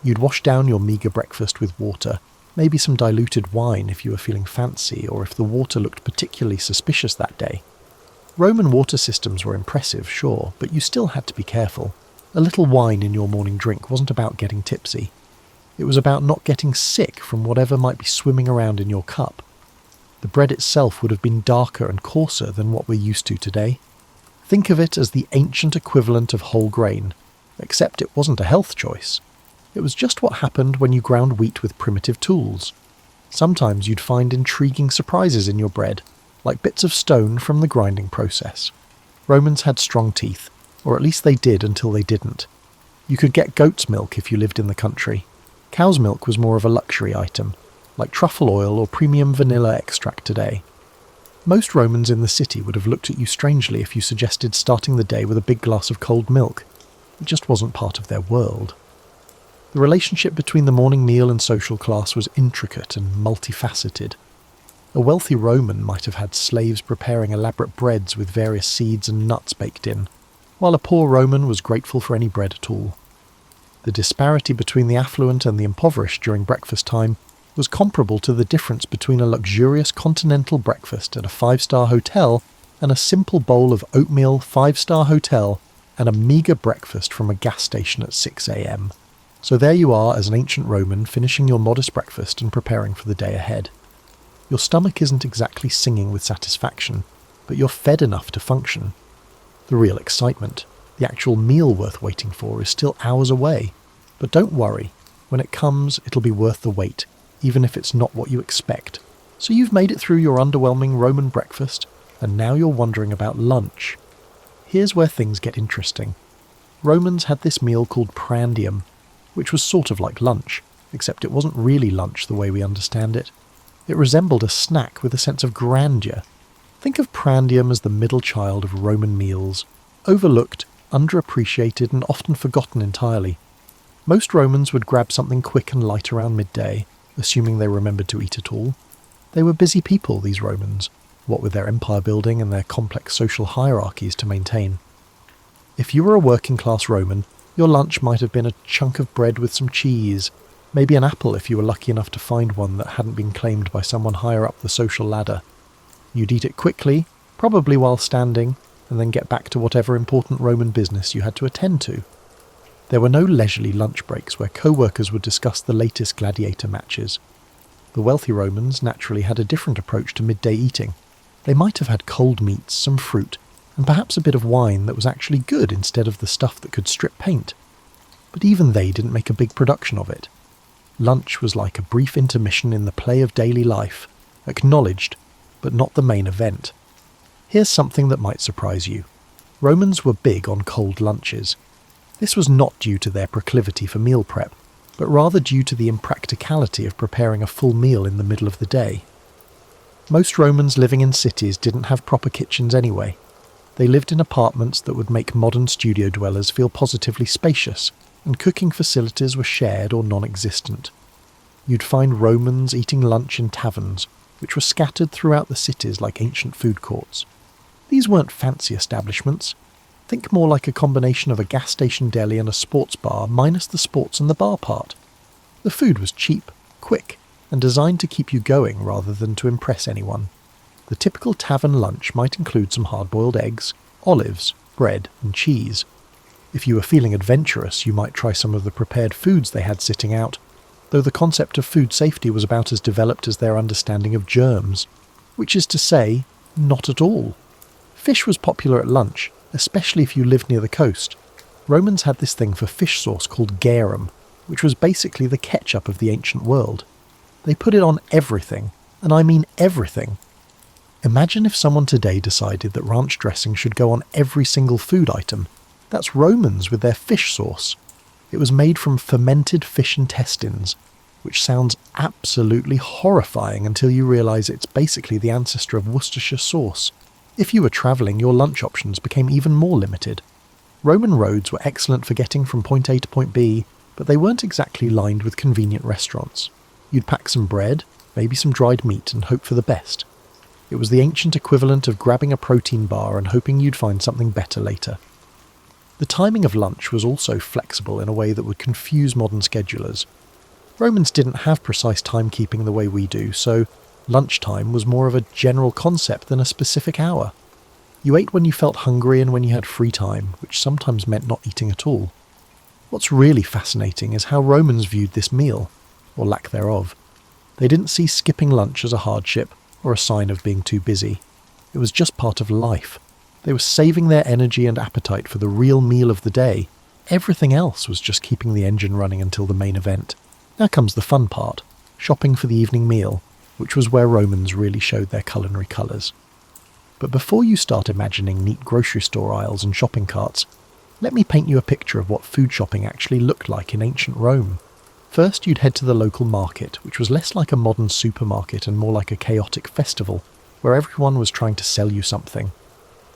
You'd wash down your meagre breakfast with water, maybe some diluted wine if you were feeling fancy or if the water looked particularly suspicious that day. Roman water systems were impressive, sure, but you still had to be careful. A little wine in your morning drink wasn't about getting tipsy. It was about not getting sick from whatever might be swimming around in your cup. The bread itself would have been darker and coarser than what we're used to today. Think of it as the ancient equivalent of whole grain, except it wasn't a health choice. It was just what happened when you ground wheat with primitive tools. Sometimes you'd find intriguing surprises in your bread, like bits of stone from the grinding process. Romans had strong teeth, or at least they did until they didn't. You could get goat's milk if you lived in the country. Cow's milk was more of a luxury item, like truffle oil or premium vanilla extract today. Most Romans in the city would have looked at you strangely if you suggested starting the day with a big glass of cold milk. It just wasn't part of their world. The relationship between the morning meal and social class was intricate and multifaceted. A wealthy Roman might have had slaves preparing elaborate breads with various seeds and nuts baked in, while a poor Roman was grateful for any bread at all. The disparity between the affluent and the impoverished during breakfast time was comparable to the difference between a luxurious continental breakfast at a 5-star hotel and a simple bowl of oatmeal 5-star hotel and a meagre breakfast from a gas station at 6 a.m. So there you are as an ancient Roman, finishing your modest breakfast and preparing for the day ahead. Your stomach isn't exactly singing with satisfaction, but you're fed enough to function. The real excitement, the actual meal worth waiting for, is still hours away. But don't worry, when it comes, it'll be worth the wait, even if it's not what you expect. So you've made it through your underwhelming Roman breakfast, and now you're wondering about lunch. Here's where things get interesting. Romans had this meal called prandium, which was sort of like lunch, except it wasn't really lunch the way we understand it. It resembled a snack with a sense of grandeur. Think of prandium as the middle child of Roman meals, overlooked, underappreciated, and often forgotten entirely. Most Romans would grab something quick and light around midday, assuming they remembered to eat at all. They were busy people, these Romans, what with their empire building and their complex social hierarchies to maintain. If you were a working-class Roman, your lunch might have been a chunk of bread with some cheese, maybe an apple if you were lucky enough to find one that hadn't been claimed by someone higher up the social ladder. You'd eat it quickly, probably while standing, and then get back to whatever important Roman business you had to attend to. There were no leisurely lunch breaks where co-workers would discuss the latest gladiator matches. The wealthy Romans naturally had a different approach to midday eating. They might have had cold meats, some fruit, and perhaps a bit of wine that was actually good instead of the stuff that could strip paint. But even they didn't make a big production of it. Lunch was like a brief intermission in the play of daily life, acknowledged, but not the main event. Here's something that might surprise you. Romans were big on cold lunches. This was not due to their proclivity for meal prep, but rather due to the impracticality of preparing a full meal in the middle of the day. Most Romans living in cities didn't have proper kitchens anyway. They lived in apartments that would make modern studio dwellers feel positively spacious, and cooking facilities were shared or non-existent. You'd find Romans eating lunch in taverns, which were scattered throughout the cities like ancient food courts. These weren't fancy establishments. Think more like a combination of a gas station deli and a sports bar, minus the sports and the bar part. The food was cheap, quick, and designed to keep you going rather than to impress anyone. The typical tavern lunch might include some hard-boiled eggs, olives, bread, and cheese. If you were feeling adventurous, you might try some of the prepared foods they had sitting out, though the concept of food safety was about as developed as their understanding of germs, which is to say, not at all. Fish was popular at lunch, especially if you lived near the coast. Romans had this thing for fish sauce called garum, which was basically the ketchup of the ancient world. They put it on everything, and I mean everything. Imagine if someone today decided that ranch dressing should go on every single food item. That's Romans with their fish sauce. It was made from fermented fish intestines, which sounds absolutely horrifying until you realise it's basically the ancestor of Worcestershire sauce. If you were travelling, your lunch options became even more limited. Roman roads were excellent for getting from point A to point B, but they weren't exactly lined with convenient restaurants. You'd pack some bread, maybe some dried meat, and hope for the best. It was the ancient equivalent of grabbing a protein bar and hoping you'd find something better later. The timing of lunch was also flexible in a way that would confuse modern schedulers. Romans didn't have precise timekeeping the way we do, so lunchtime was more of a general concept than a specific hour. You ate when you felt hungry and when you had free time, which sometimes meant not eating at all. What's really fascinating is how Romans viewed this meal, or lack thereof. They didn't see skipping lunch as a hardship or a sign of being too busy. It was just part of life. They were saving their energy and appetite for the real meal of the day. Everything else was just keeping the engine running until the main event. Now comes the fun part, shopping for the evening meal, which was where Romans really showed their culinary colours. But before you start imagining neat grocery store aisles and shopping carts, let me paint you a picture of what food shopping actually looked like in ancient Rome. First, you'd head to the local market, which was less like a modern supermarket and more like a chaotic festival, where everyone was trying to sell you something.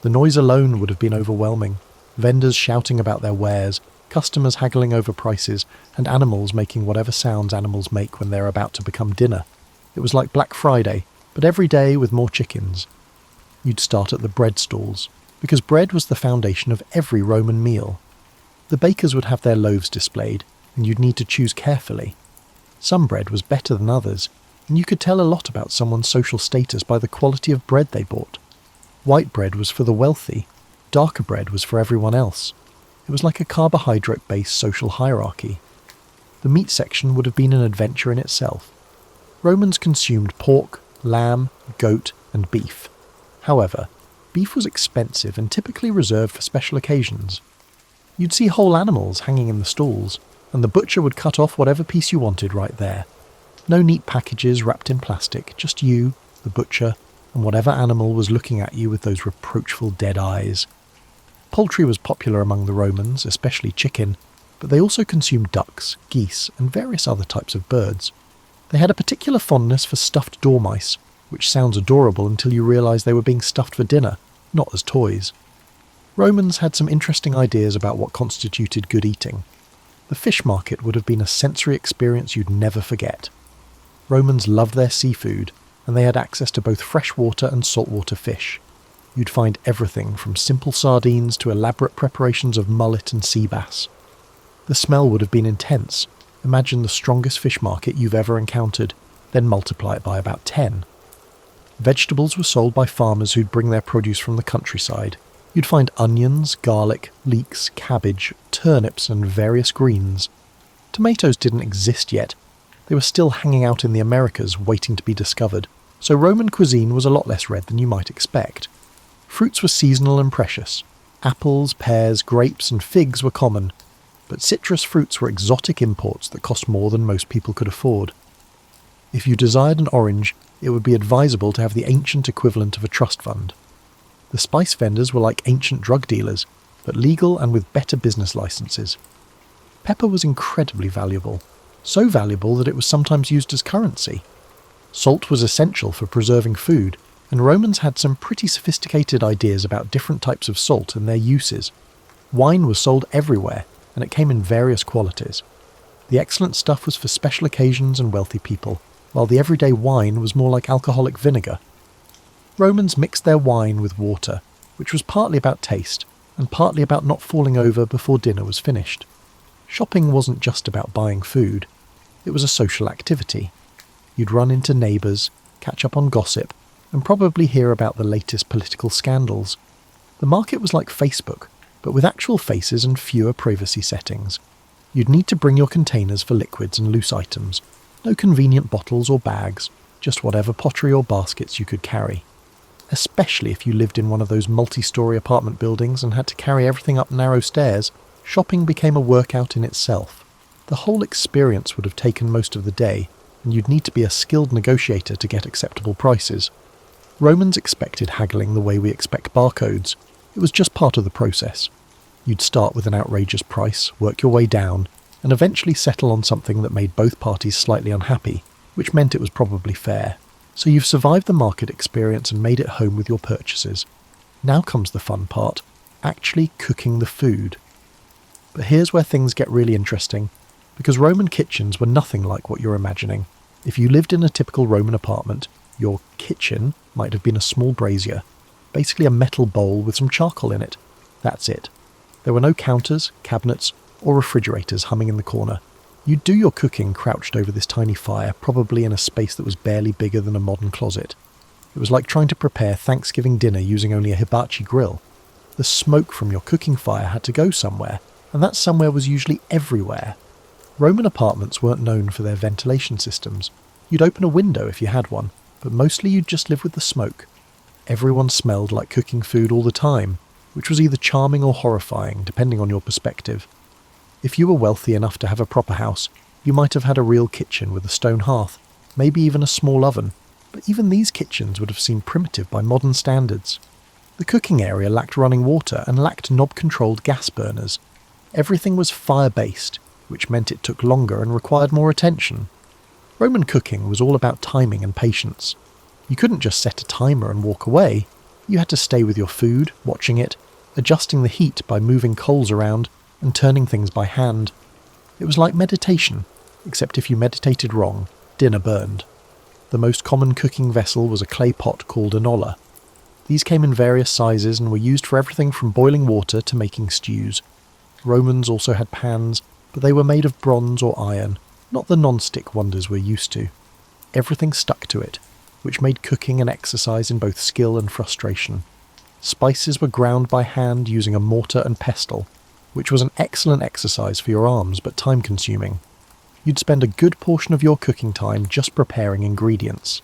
The noise alone would have been overwhelming. Vendors shouting about their wares, customers haggling over prices, and animals making whatever sounds animals make when they're about to become dinner. It was like Black Friday, but every day with more chickens. You'd start at the bread stalls, because bread was the foundation of every Roman meal. The bakers would have their loaves displayed, and you'd need to choose carefully. Some bread was better than others, and you could tell a lot about someone's social status by the quality of bread they bought. White bread was for the wealthy, darker bread was for everyone else. It was like a carbohydrate-based social hierarchy. The meat section would have been an adventure in itself. Romans consumed pork, lamb, goat, and beef. However, beef was expensive and typically reserved for special occasions. You'd see whole animals hanging in the stalls, and the butcher would cut off whatever piece you wanted right there. No neat packages wrapped in plastic, just you, the butcher, and whatever animal was looking at you with those reproachful dead eyes. Poultry was popular among the Romans, especially chicken, but they also consumed ducks, geese, and various other types of birds. They had a particular fondness for stuffed dormice, which sounds adorable until you realise they were being stuffed for dinner, not as toys. Romans had some interesting ideas about what constituted good eating. The fish market would have been a sensory experience you'd never forget. Romans loved their seafood, and they had access to both freshwater and saltwater fish. You'd find everything from simple sardines to elaborate preparations of mullet and sea bass. The smell would have been intense. Imagine the strongest fish market you've ever encountered, then multiply it by about 10. Vegetables were sold by farmers who'd bring their produce from the countryside. You'd find onions, garlic, leeks, cabbage, turnips, and various greens. Tomatoes didn't exist yet. They were still hanging out in the Americas waiting to be discovered, so Roman cuisine was a lot less red than you might expect. Fruits were seasonal and precious. Apples, pears, grapes, and figs were common, but citrus fruits were exotic imports that cost more than most people could afford. If you desired an orange, it would be advisable to have the ancient equivalent of a trust fund. The spice vendors were like ancient drug dealers, but legal and with better business licenses. Pepper was incredibly valuable, so valuable that it was sometimes used as currency. Salt was essential for preserving food, and Romans had some pretty sophisticated ideas about different types of salt and their uses. Wine was sold everywhere, and it came in various qualities. The excellent stuff was for special occasions and wealthy people, while the everyday wine was more like alcoholic vinegar. Romans mixed their wine with water, which was partly about taste, and partly about not falling over before dinner was finished. Shopping wasn't just about buying food. It was a social activity. You'd run into neighbours, catch up on gossip, and probably hear about the latest political scandals. The market was like Facebook, but with actual faces and fewer privacy settings. You'd need to bring your containers for liquids and loose items. No convenient bottles or bags, just whatever pottery or baskets you could carry. Especially if you lived in one of those multi-storey apartment buildings and had to carry everything up narrow stairs, shopping became a workout in itself. The whole experience would have taken most of the day, and you'd need to be a skilled negotiator to get acceptable prices. Romans expected haggling the way we expect barcodes. It was just part of the process. You'd start with an outrageous price, work your way down, and eventually settle on something that made both parties slightly unhappy, which meant it was probably fair. So you've survived the market experience and made it home with your purchases. Now comes the fun part, actually cooking the food. But here's where things get really interesting, because Roman kitchens were nothing like what you're imagining. If you lived in a typical Roman apartment, your kitchen might have been a small brazier, basically a metal bowl with some charcoal in it. That's it. There were no counters, cabinets, or refrigerators humming in the corner. You'd do your cooking crouched over this tiny fire, probably in a space that was barely bigger than a modern closet. It was like trying to prepare Thanksgiving dinner using only a hibachi grill. The smoke from your cooking fire had to go somewhere, and that somewhere was usually everywhere. Roman apartments weren't known for their ventilation systems. You'd open a window if you had one, but mostly you'd just live with the smoke. Everyone smelled like cooking food all the time, which was either charming or horrifying, depending on your perspective. If you were wealthy enough to have a proper house, you might have had a real kitchen with a stone hearth, maybe even a small oven, but even these kitchens would have seemed primitive by modern standards. The cooking area lacked running water and lacked knob-controlled gas burners. Everything was fire-based, which meant it took longer and required more attention. Roman cooking was all about timing and patience. You couldn't just set a timer and walk away. You had to stay with your food, watching it, adjusting the heat by moving coals around and turning things by hand. It was like meditation, except if you meditated wrong, dinner burned. The most common cooking vessel was a clay pot called an olla. These came in various sizes and were used for everything from boiling water to making stews. Romans also had pans, but they were made of bronze or iron, not the non-stick wonders we're used to. Everything stuck to it, which made cooking an exercise in both skill and frustration. Spices were ground by hand using a mortar and pestle, which was an excellent exercise for your arms but time-consuming. You'd spend a good portion of your cooking time just preparing ingredients.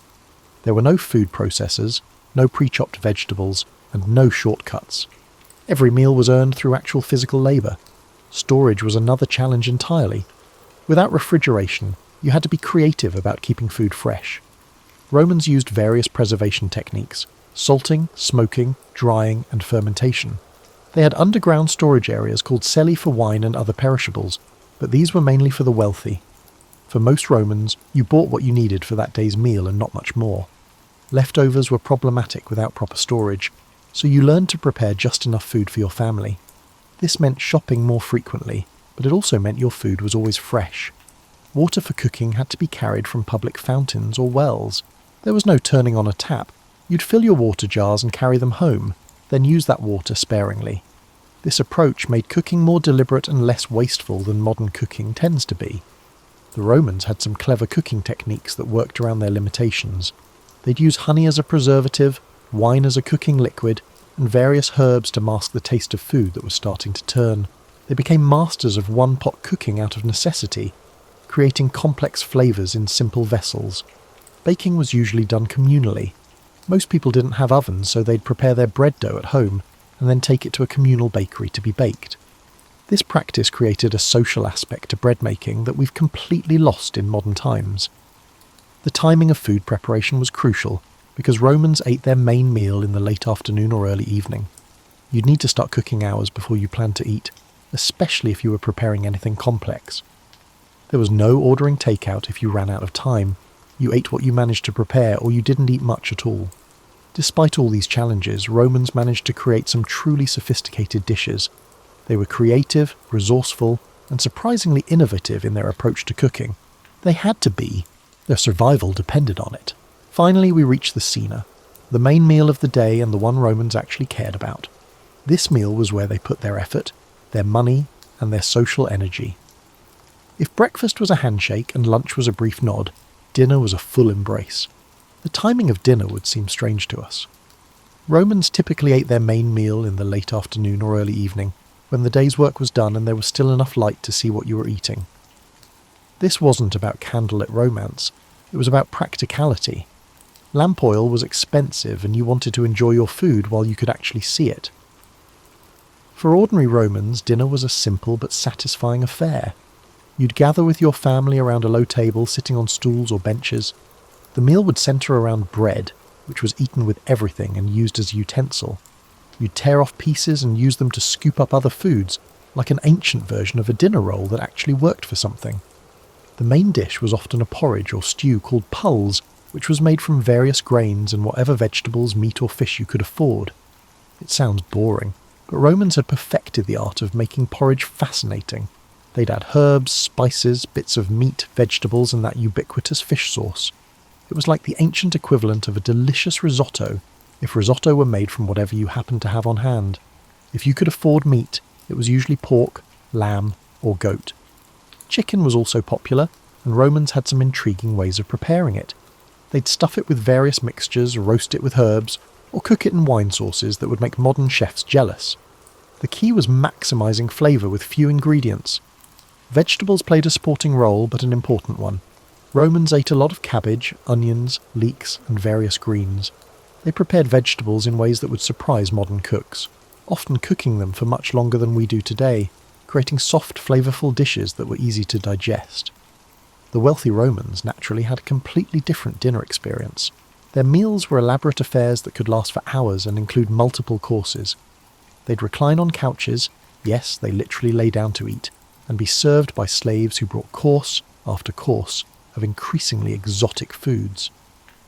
There were no food processors, no pre-chopped vegetables, and no shortcuts. Every meal was earned through actual physical labour. Storage was another challenge entirely. Without refrigeration, you had to be creative about keeping food fresh. Romans used various preservation techniques: salting, smoking, drying, and fermentation. They had underground storage areas called celli for wine and other perishables, but these were mainly for the wealthy. For most Romans, you bought what you needed for that day's meal and not much more. Leftovers were problematic without proper storage, so you learned to prepare just enough food for your family. This meant shopping more frequently, but it also meant your food was always fresh. Water for cooking had to be carried from public fountains or wells. There was no turning on a tap. You'd fill your water jars and carry them home, then use that water sparingly. This approach made cooking more deliberate and less wasteful than modern cooking tends to be. The Romans had some clever cooking techniques that worked around their limitations. They'd use honey as a preservative, wine as a cooking liquid, and various herbs to mask the taste of food that was starting to turn. They became masters of one-pot cooking out of necessity, creating complex flavours in simple vessels. Baking was usually done communally. Most people didn't have ovens, so they'd prepare their bread dough at home and then take it to a communal bakery to be baked. This practice created a social aspect to bread making that we've completely lost in modern times. The timing of food preparation was crucial, because Romans ate their main meal in the late afternoon or early evening. You'd need to start cooking hours before you planned to eat, especially if you were preparing anything complex. There was no ordering takeout if you ran out of time. You ate what you managed to prepare, or you didn't eat much at all. Despite all these challenges, Romans managed to create some truly sophisticated dishes. They were creative, resourceful, and surprisingly innovative in their approach to cooking. They had to be. Their survival depended on it. Finally, we reached the cena, the main meal of the day and the one Romans actually cared about. This meal was where they put their effort, their money, and their social energy. If breakfast was a handshake and lunch was a brief nod, dinner was a full embrace. The timing of dinner would seem strange to us. Romans typically ate their main meal in the late afternoon or early evening, when the day's work was done and there was still enough light to see what you were eating. This wasn't about candlelit romance, it was about practicality. Lamp oil was expensive and you wanted to enjoy your food while you could actually see it. For ordinary Romans, dinner was a simple but satisfying affair. You'd gather with your family around a low table sitting on stools or benches. The meal would centre around bread, which was eaten with everything and used as a utensil. You'd tear off pieces and use them to scoop up other foods, like an ancient version of a dinner roll that actually worked for something. The main dish was often a porridge or stew called pulse, which was made from various grains and whatever vegetables, meat or fish you could afford. It sounds boring, but Romans had perfected the art of making porridge fascinating. They'd add herbs, spices, bits of meat, vegetables, and that ubiquitous fish sauce. It was like the ancient equivalent of a delicious risotto, if risotto were made from whatever you happened to have on hand. If you could afford meat, it was usually pork, lamb, or goat. Chicken was also popular, and Romans had some intriguing ways of preparing it. They'd stuff it with various mixtures, roast it with herbs, or cook it in wine sauces that would make modern chefs jealous. The key was maximising flavour with few ingredients. Vegetables played a supporting role, but an important one. Romans ate a lot of cabbage, onions, leeks, and various greens. They prepared vegetables in ways that would surprise modern cooks, often cooking them for much longer than we do today, creating soft, flavourful dishes that were easy to digest. The wealthy Romans naturally had a completely different dinner experience. Their meals were elaborate affairs that could last for hours and include multiple courses. They'd recline on couches, yes, they literally lay down to eat, and be served by slaves who brought course after course of increasingly exotic foods.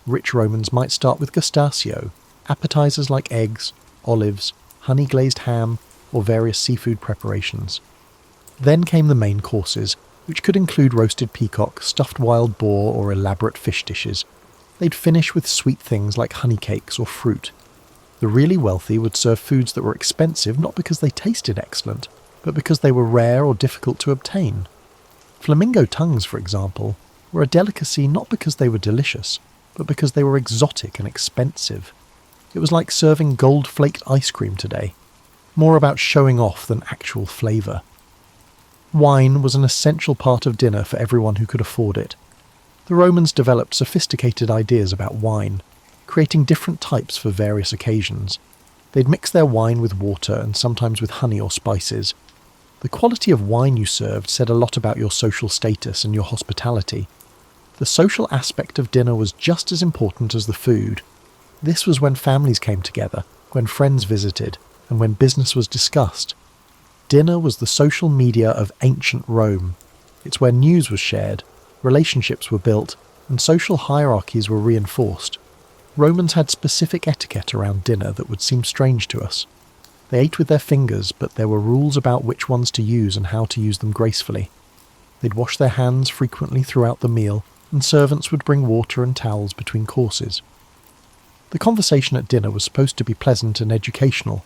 rich Romans might start with gustaccio, appetizers like eggs, olives, honey-glazed ham, or various seafood preparations. Then came the main courses, which could include roasted peacock, stuffed wild boar, or elaborate fish dishes. They'd finish with sweet things like honey cakes or fruit. The really wealthy would serve foods that were expensive not because they tasted excellent, but because they were rare or difficult to obtain. Flamingo tongues, for example, were a delicacy not because they were delicious, but because they were exotic and expensive. It was like serving gold-flaked ice cream today, more about showing off than actual flavour. Wine was an essential part of dinner for everyone who could afford it. The Romans developed sophisticated ideas about wine, creating different types for various occasions. They'd mix their wine with water and sometimes with honey or spices. The quality of wine you served said a lot about your social status and your hospitality. The social aspect of dinner was just as important as the food. This was when families came together, when friends visited, and when business was discussed. Dinner was the social media of ancient Rome. It's where news was shared, relationships were built, and social hierarchies were reinforced. Romans had specific etiquette around dinner that would seem strange to us. They ate with their fingers, but there were rules about which ones to use and how to use them gracefully. They'd wash their hands frequently throughout the meal, and servants would bring water and towels between courses. The conversation at dinner was supposed to be pleasant and educational.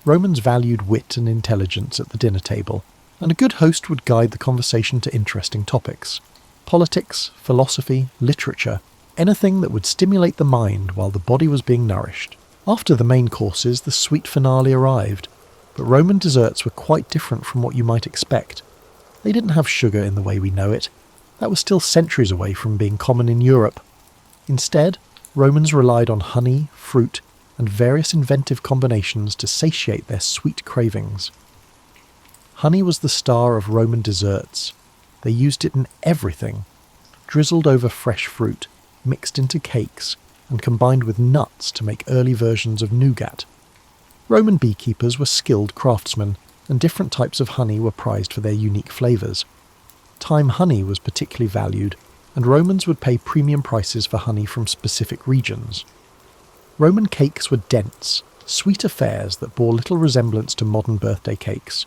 Romans valued wit and intelligence at the dinner table, and a good host would guide the conversation to interesting topics. Politics, philosophy, literature, anything that would stimulate the mind while the body was being nourished. After the main courses, the sweet finale arrived, but Roman desserts were quite different from what you might expect. They didn't have sugar in the way we know it. That was still centuries away from being common in Europe. Instead, Romans relied on honey, fruit, and various inventive combinations to satiate their sweet cravings. Honey was the star of Roman desserts. They used it in everything, drizzled over fresh fruit, mixed into cakes, and combined with nuts to make early versions of nougat. Roman beekeepers were skilled craftsmen, and different types of honey were prized for their unique flavours. Thyme honey was particularly valued, and Romans would pay premium prices for honey from specific regions. Roman cakes were dense, sweet affairs that bore little resemblance to modern birthday cakes.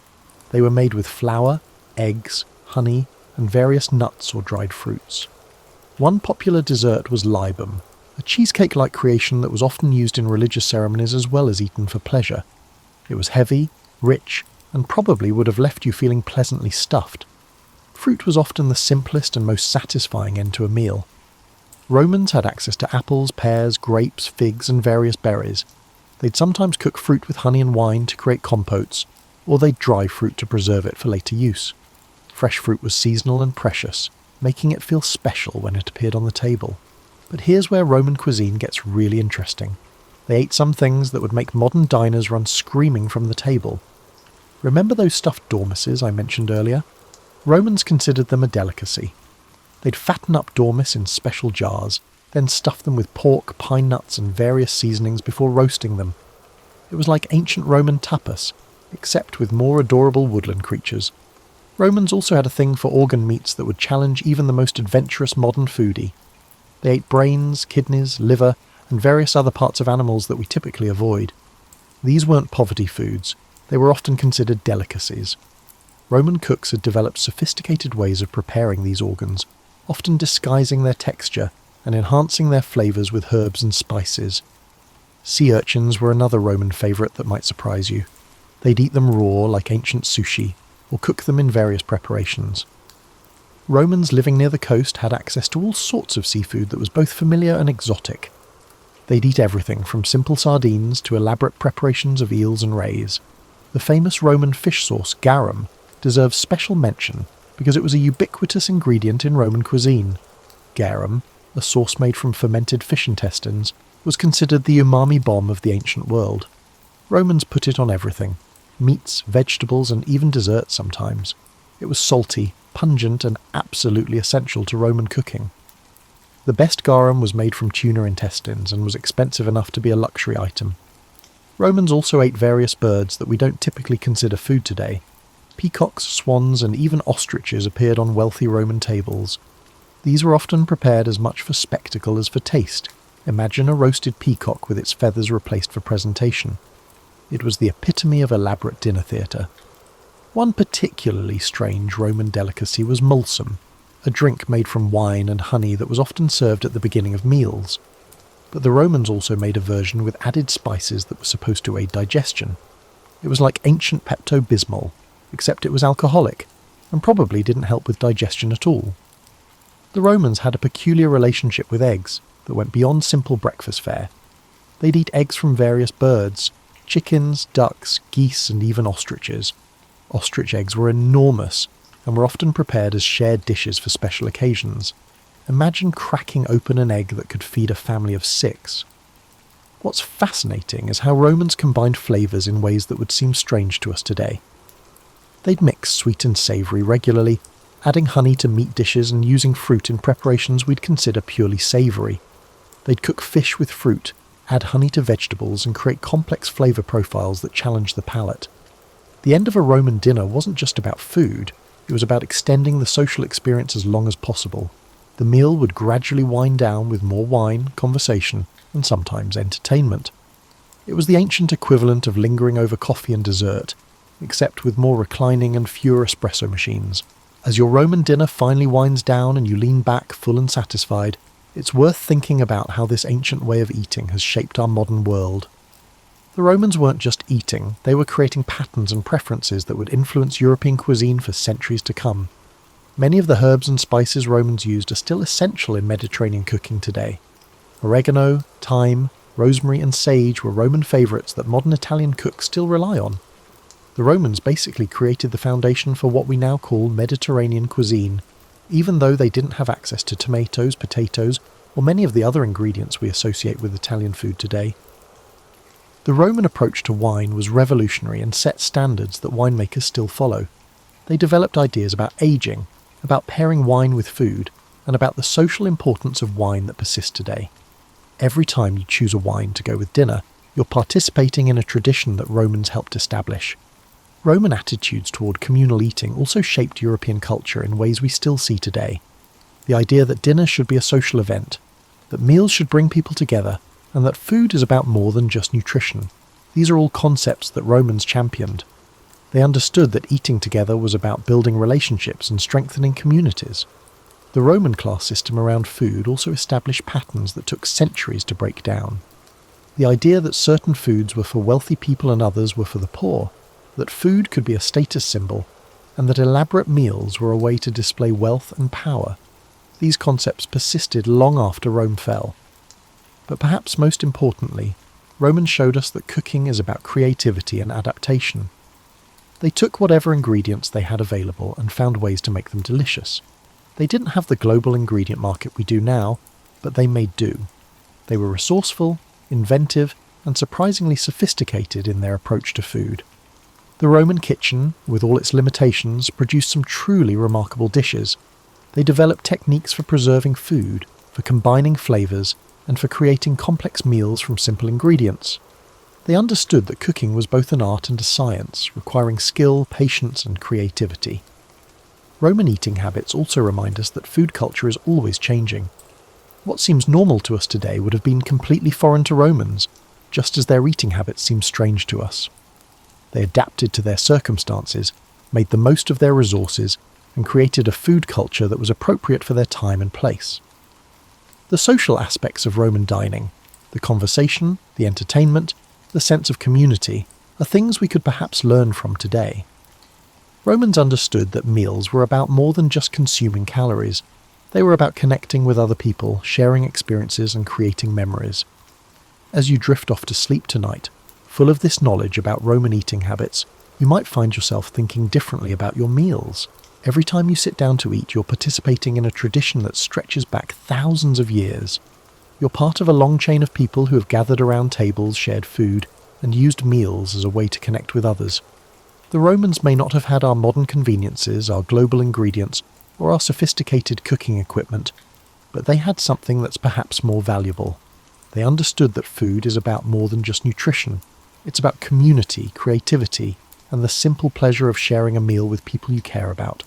They were made with flour, eggs, honey, and various nuts or dried fruits. One popular dessert was libum, a cheesecake-like creation that was often used in religious ceremonies as well as eaten for pleasure. It was heavy, rich, and probably would have left you feeling pleasantly stuffed. Fruit was often the simplest and most satisfying end to a meal. Romans had access to apples, pears, grapes, figs, and various berries. They'd sometimes cook fruit with honey and wine to create compotes, or they'd dry fruit to preserve it for later use. Fresh fruit was seasonal and precious, making it feel special when it appeared on the table. But here's where Roman cuisine gets really interesting. They ate some things that would make modern diners run screaming from the table. Remember those stuffed dormices I mentioned earlier? Romans considered them a delicacy. They'd fatten up dormice in special jars, then stuff them with pork, pine nuts, and various seasonings before roasting them. It was like ancient Roman tapas, except with more adorable woodland creatures. Romans also had a thing for organ meats that would challenge even the most adventurous modern foodie. They ate brains, kidneys, liver, and various other parts of animals that we typically avoid. These weren't poverty foods. They were often considered delicacies. Roman cooks had developed sophisticated ways of preparing these organs, often disguising their texture and enhancing their flavours with herbs and spices. Sea urchins were another Roman favourite that might surprise you. They'd eat them raw like ancient sushi, or cook them in various preparations. Romans living near the coast had access to all sorts of seafood that was both familiar and exotic. They'd eat everything from simple sardines to elaborate preparations of eels and rays. The famous Roman fish sauce garum deserves special mention because it was a ubiquitous ingredient in Roman cuisine. Garum, a sauce made from fermented fish intestines, was considered the umami bomb of the ancient world. Romans put it on everything: meats, vegetables, and even desserts sometimes. It was salty, pungent, and absolutely essential to Roman cooking. The best garum was made from tuna intestines and was expensive enough to be a luxury item. Romans also ate various birds that we don't typically consider food today. Peacocks, swans, and even ostriches appeared on wealthy Roman tables. These were often prepared as much for spectacle as for taste, Imagine a roasted peacock with its feathers replaced for presentation. It was the epitome of elaborate dinner theatre. One particularly strange Roman delicacy was mulsum, a drink made from wine and honey that was often served at the beginning of meals. But the Romans also made a version with added spices that were supposed to aid digestion. It was like ancient Pepto-Bismol, except it was alcoholic, and probably didn't help with digestion at all. The Romans had a peculiar relationship with eggs that went beyond simple breakfast fare. They'd eat eggs from various birds, chickens, ducks, geese, and even ostriches. Ostrich eggs were enormous, and were often prepared as shared dishes for special occasions. Imagine cracking open an egg that could feed a family of 6. What's fascinating is how Romans combined flavours in ways that would seem strange to us today. They'd mix sweet and savoury regularly, adding honey to meat dishes and using fruit in preparations we'd consider purely savoury. They'd cook fish with fruit, add honey to vegetables, and create complex flavour profiles that challenge the palate. The end of a Roman dinner wasn't just about food, it was about extending the social experience as long as possible. The meal would gradually wind down with more wine, conversation, and sometimes entertainment. It was the ancient equivalent of lingering over coffee and dessert, except with more reclining and fewer espresso machines. As your Roman dinner finally winds down and you lean back full and satisfied, it's worth thinking about how this ancient way of eating has shaped our modern world. The Romans weren't just eating, they were creating patterns and preferences that would influence European cuisine for centuries to come. Many of the herbs and spices Romans used are still essential in Mediterranean cooking today. Oregano, thyme, rosemary and sage were Roman favourites that modern Italian cooks still rely on. The Romans basically created the foundation for what we now call Mediterranean cuisine, even though they didn't have access to tomatoes, potatoes, or many of the other ingredients we associate with Italian food today. The Roman approach to wine was revolutionary and set standards that winemakers still follow. They developed ideas about aging, about pairing wine with food, and about the social importance of wine that persists today. Every time you choose a wine to go with dinner, you're participating in a tradition that Romans helped establish. Roman attitudes toward communal eating also shaped European culture in ways we still see today. The idea that dinner should be a social event, that meals should bring people together, and that food is about more than just nutrition. These are all concepts that Romans championed. They understood that eating together was about building relationships and strengthening communities. The Roman class system around food also established patterns that took centuries to break down. The idea that certain foods were for wealthy people and others were for the poor, that food could be a status symbol, and that elaborate meals were a way to display wealth and power. These concepts persisted long after Rome fell. But perhaps most importantly, Romans showed us that cooking is about creativity and adaptation. They took whatever ingredients they had available and found ways to make them delicious. They didn't have the global ingredient market we do now, but they made do. They were resourceful, inventive, and surprisingly sophisticated in their approach to food. The Roman kitchen, with all its limitations, produced some truly remarkable dishes. They developed techniques for preserving food, for combining flavours, and for creating complex meals from simple ingredients. They understood that cooking was both an art and a science, requiring skill, patience, and creativity. Roman eating habits also remind us that food culture is always changing. What seems normal to us today would have been completely foreign to Romans, just as their eating habits seem strange to us. They adapted to their circumstances, made the most of their resources, and created a food culture that was appropriate for their time and place. The social aspects of Roman dining, the conversation, the entertainment, the sense of community, are things we could perhaps learn from today. Romans understood that meals were about more than just consuming calories. They were about connecting with other people, sharing experiences, and creating memories. As you drift off to sleep tonight, full of this knowledge about Roman eating habits, you might find yourself thinking differently about your meals. Every time you sit down to eat, you're participating in a tradition that stretches back thousands of years. You're part of a long chain of people who have gathered around tables, shared food, and used meals as a way to connect with others. The Romans may not have had our modern conveniences, our global ingredients, or our sophisticated cooking equipment, but they had something that's perhaps more valuable. They understood that food is about more than just nutrition. It's about community, creativity, and the simple pleasure of sharing a meal with people you care about.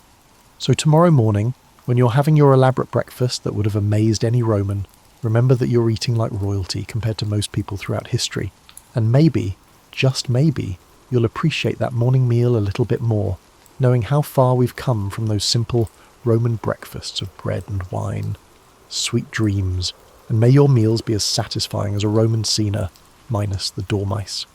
So tomorrow morning, when you're having your elaborate breakfast that would have amazed any Roman, Remember that you're eating like royalty compared to most people throughout history, and maybe, just maybe, you'll appreciate that morning meal a little bit more, knowing how far we've come from those simple Roman breakfasts of bread and wine. Sweet dreams, and may your meals be as satisfying as a Roman cena, minus the dormice.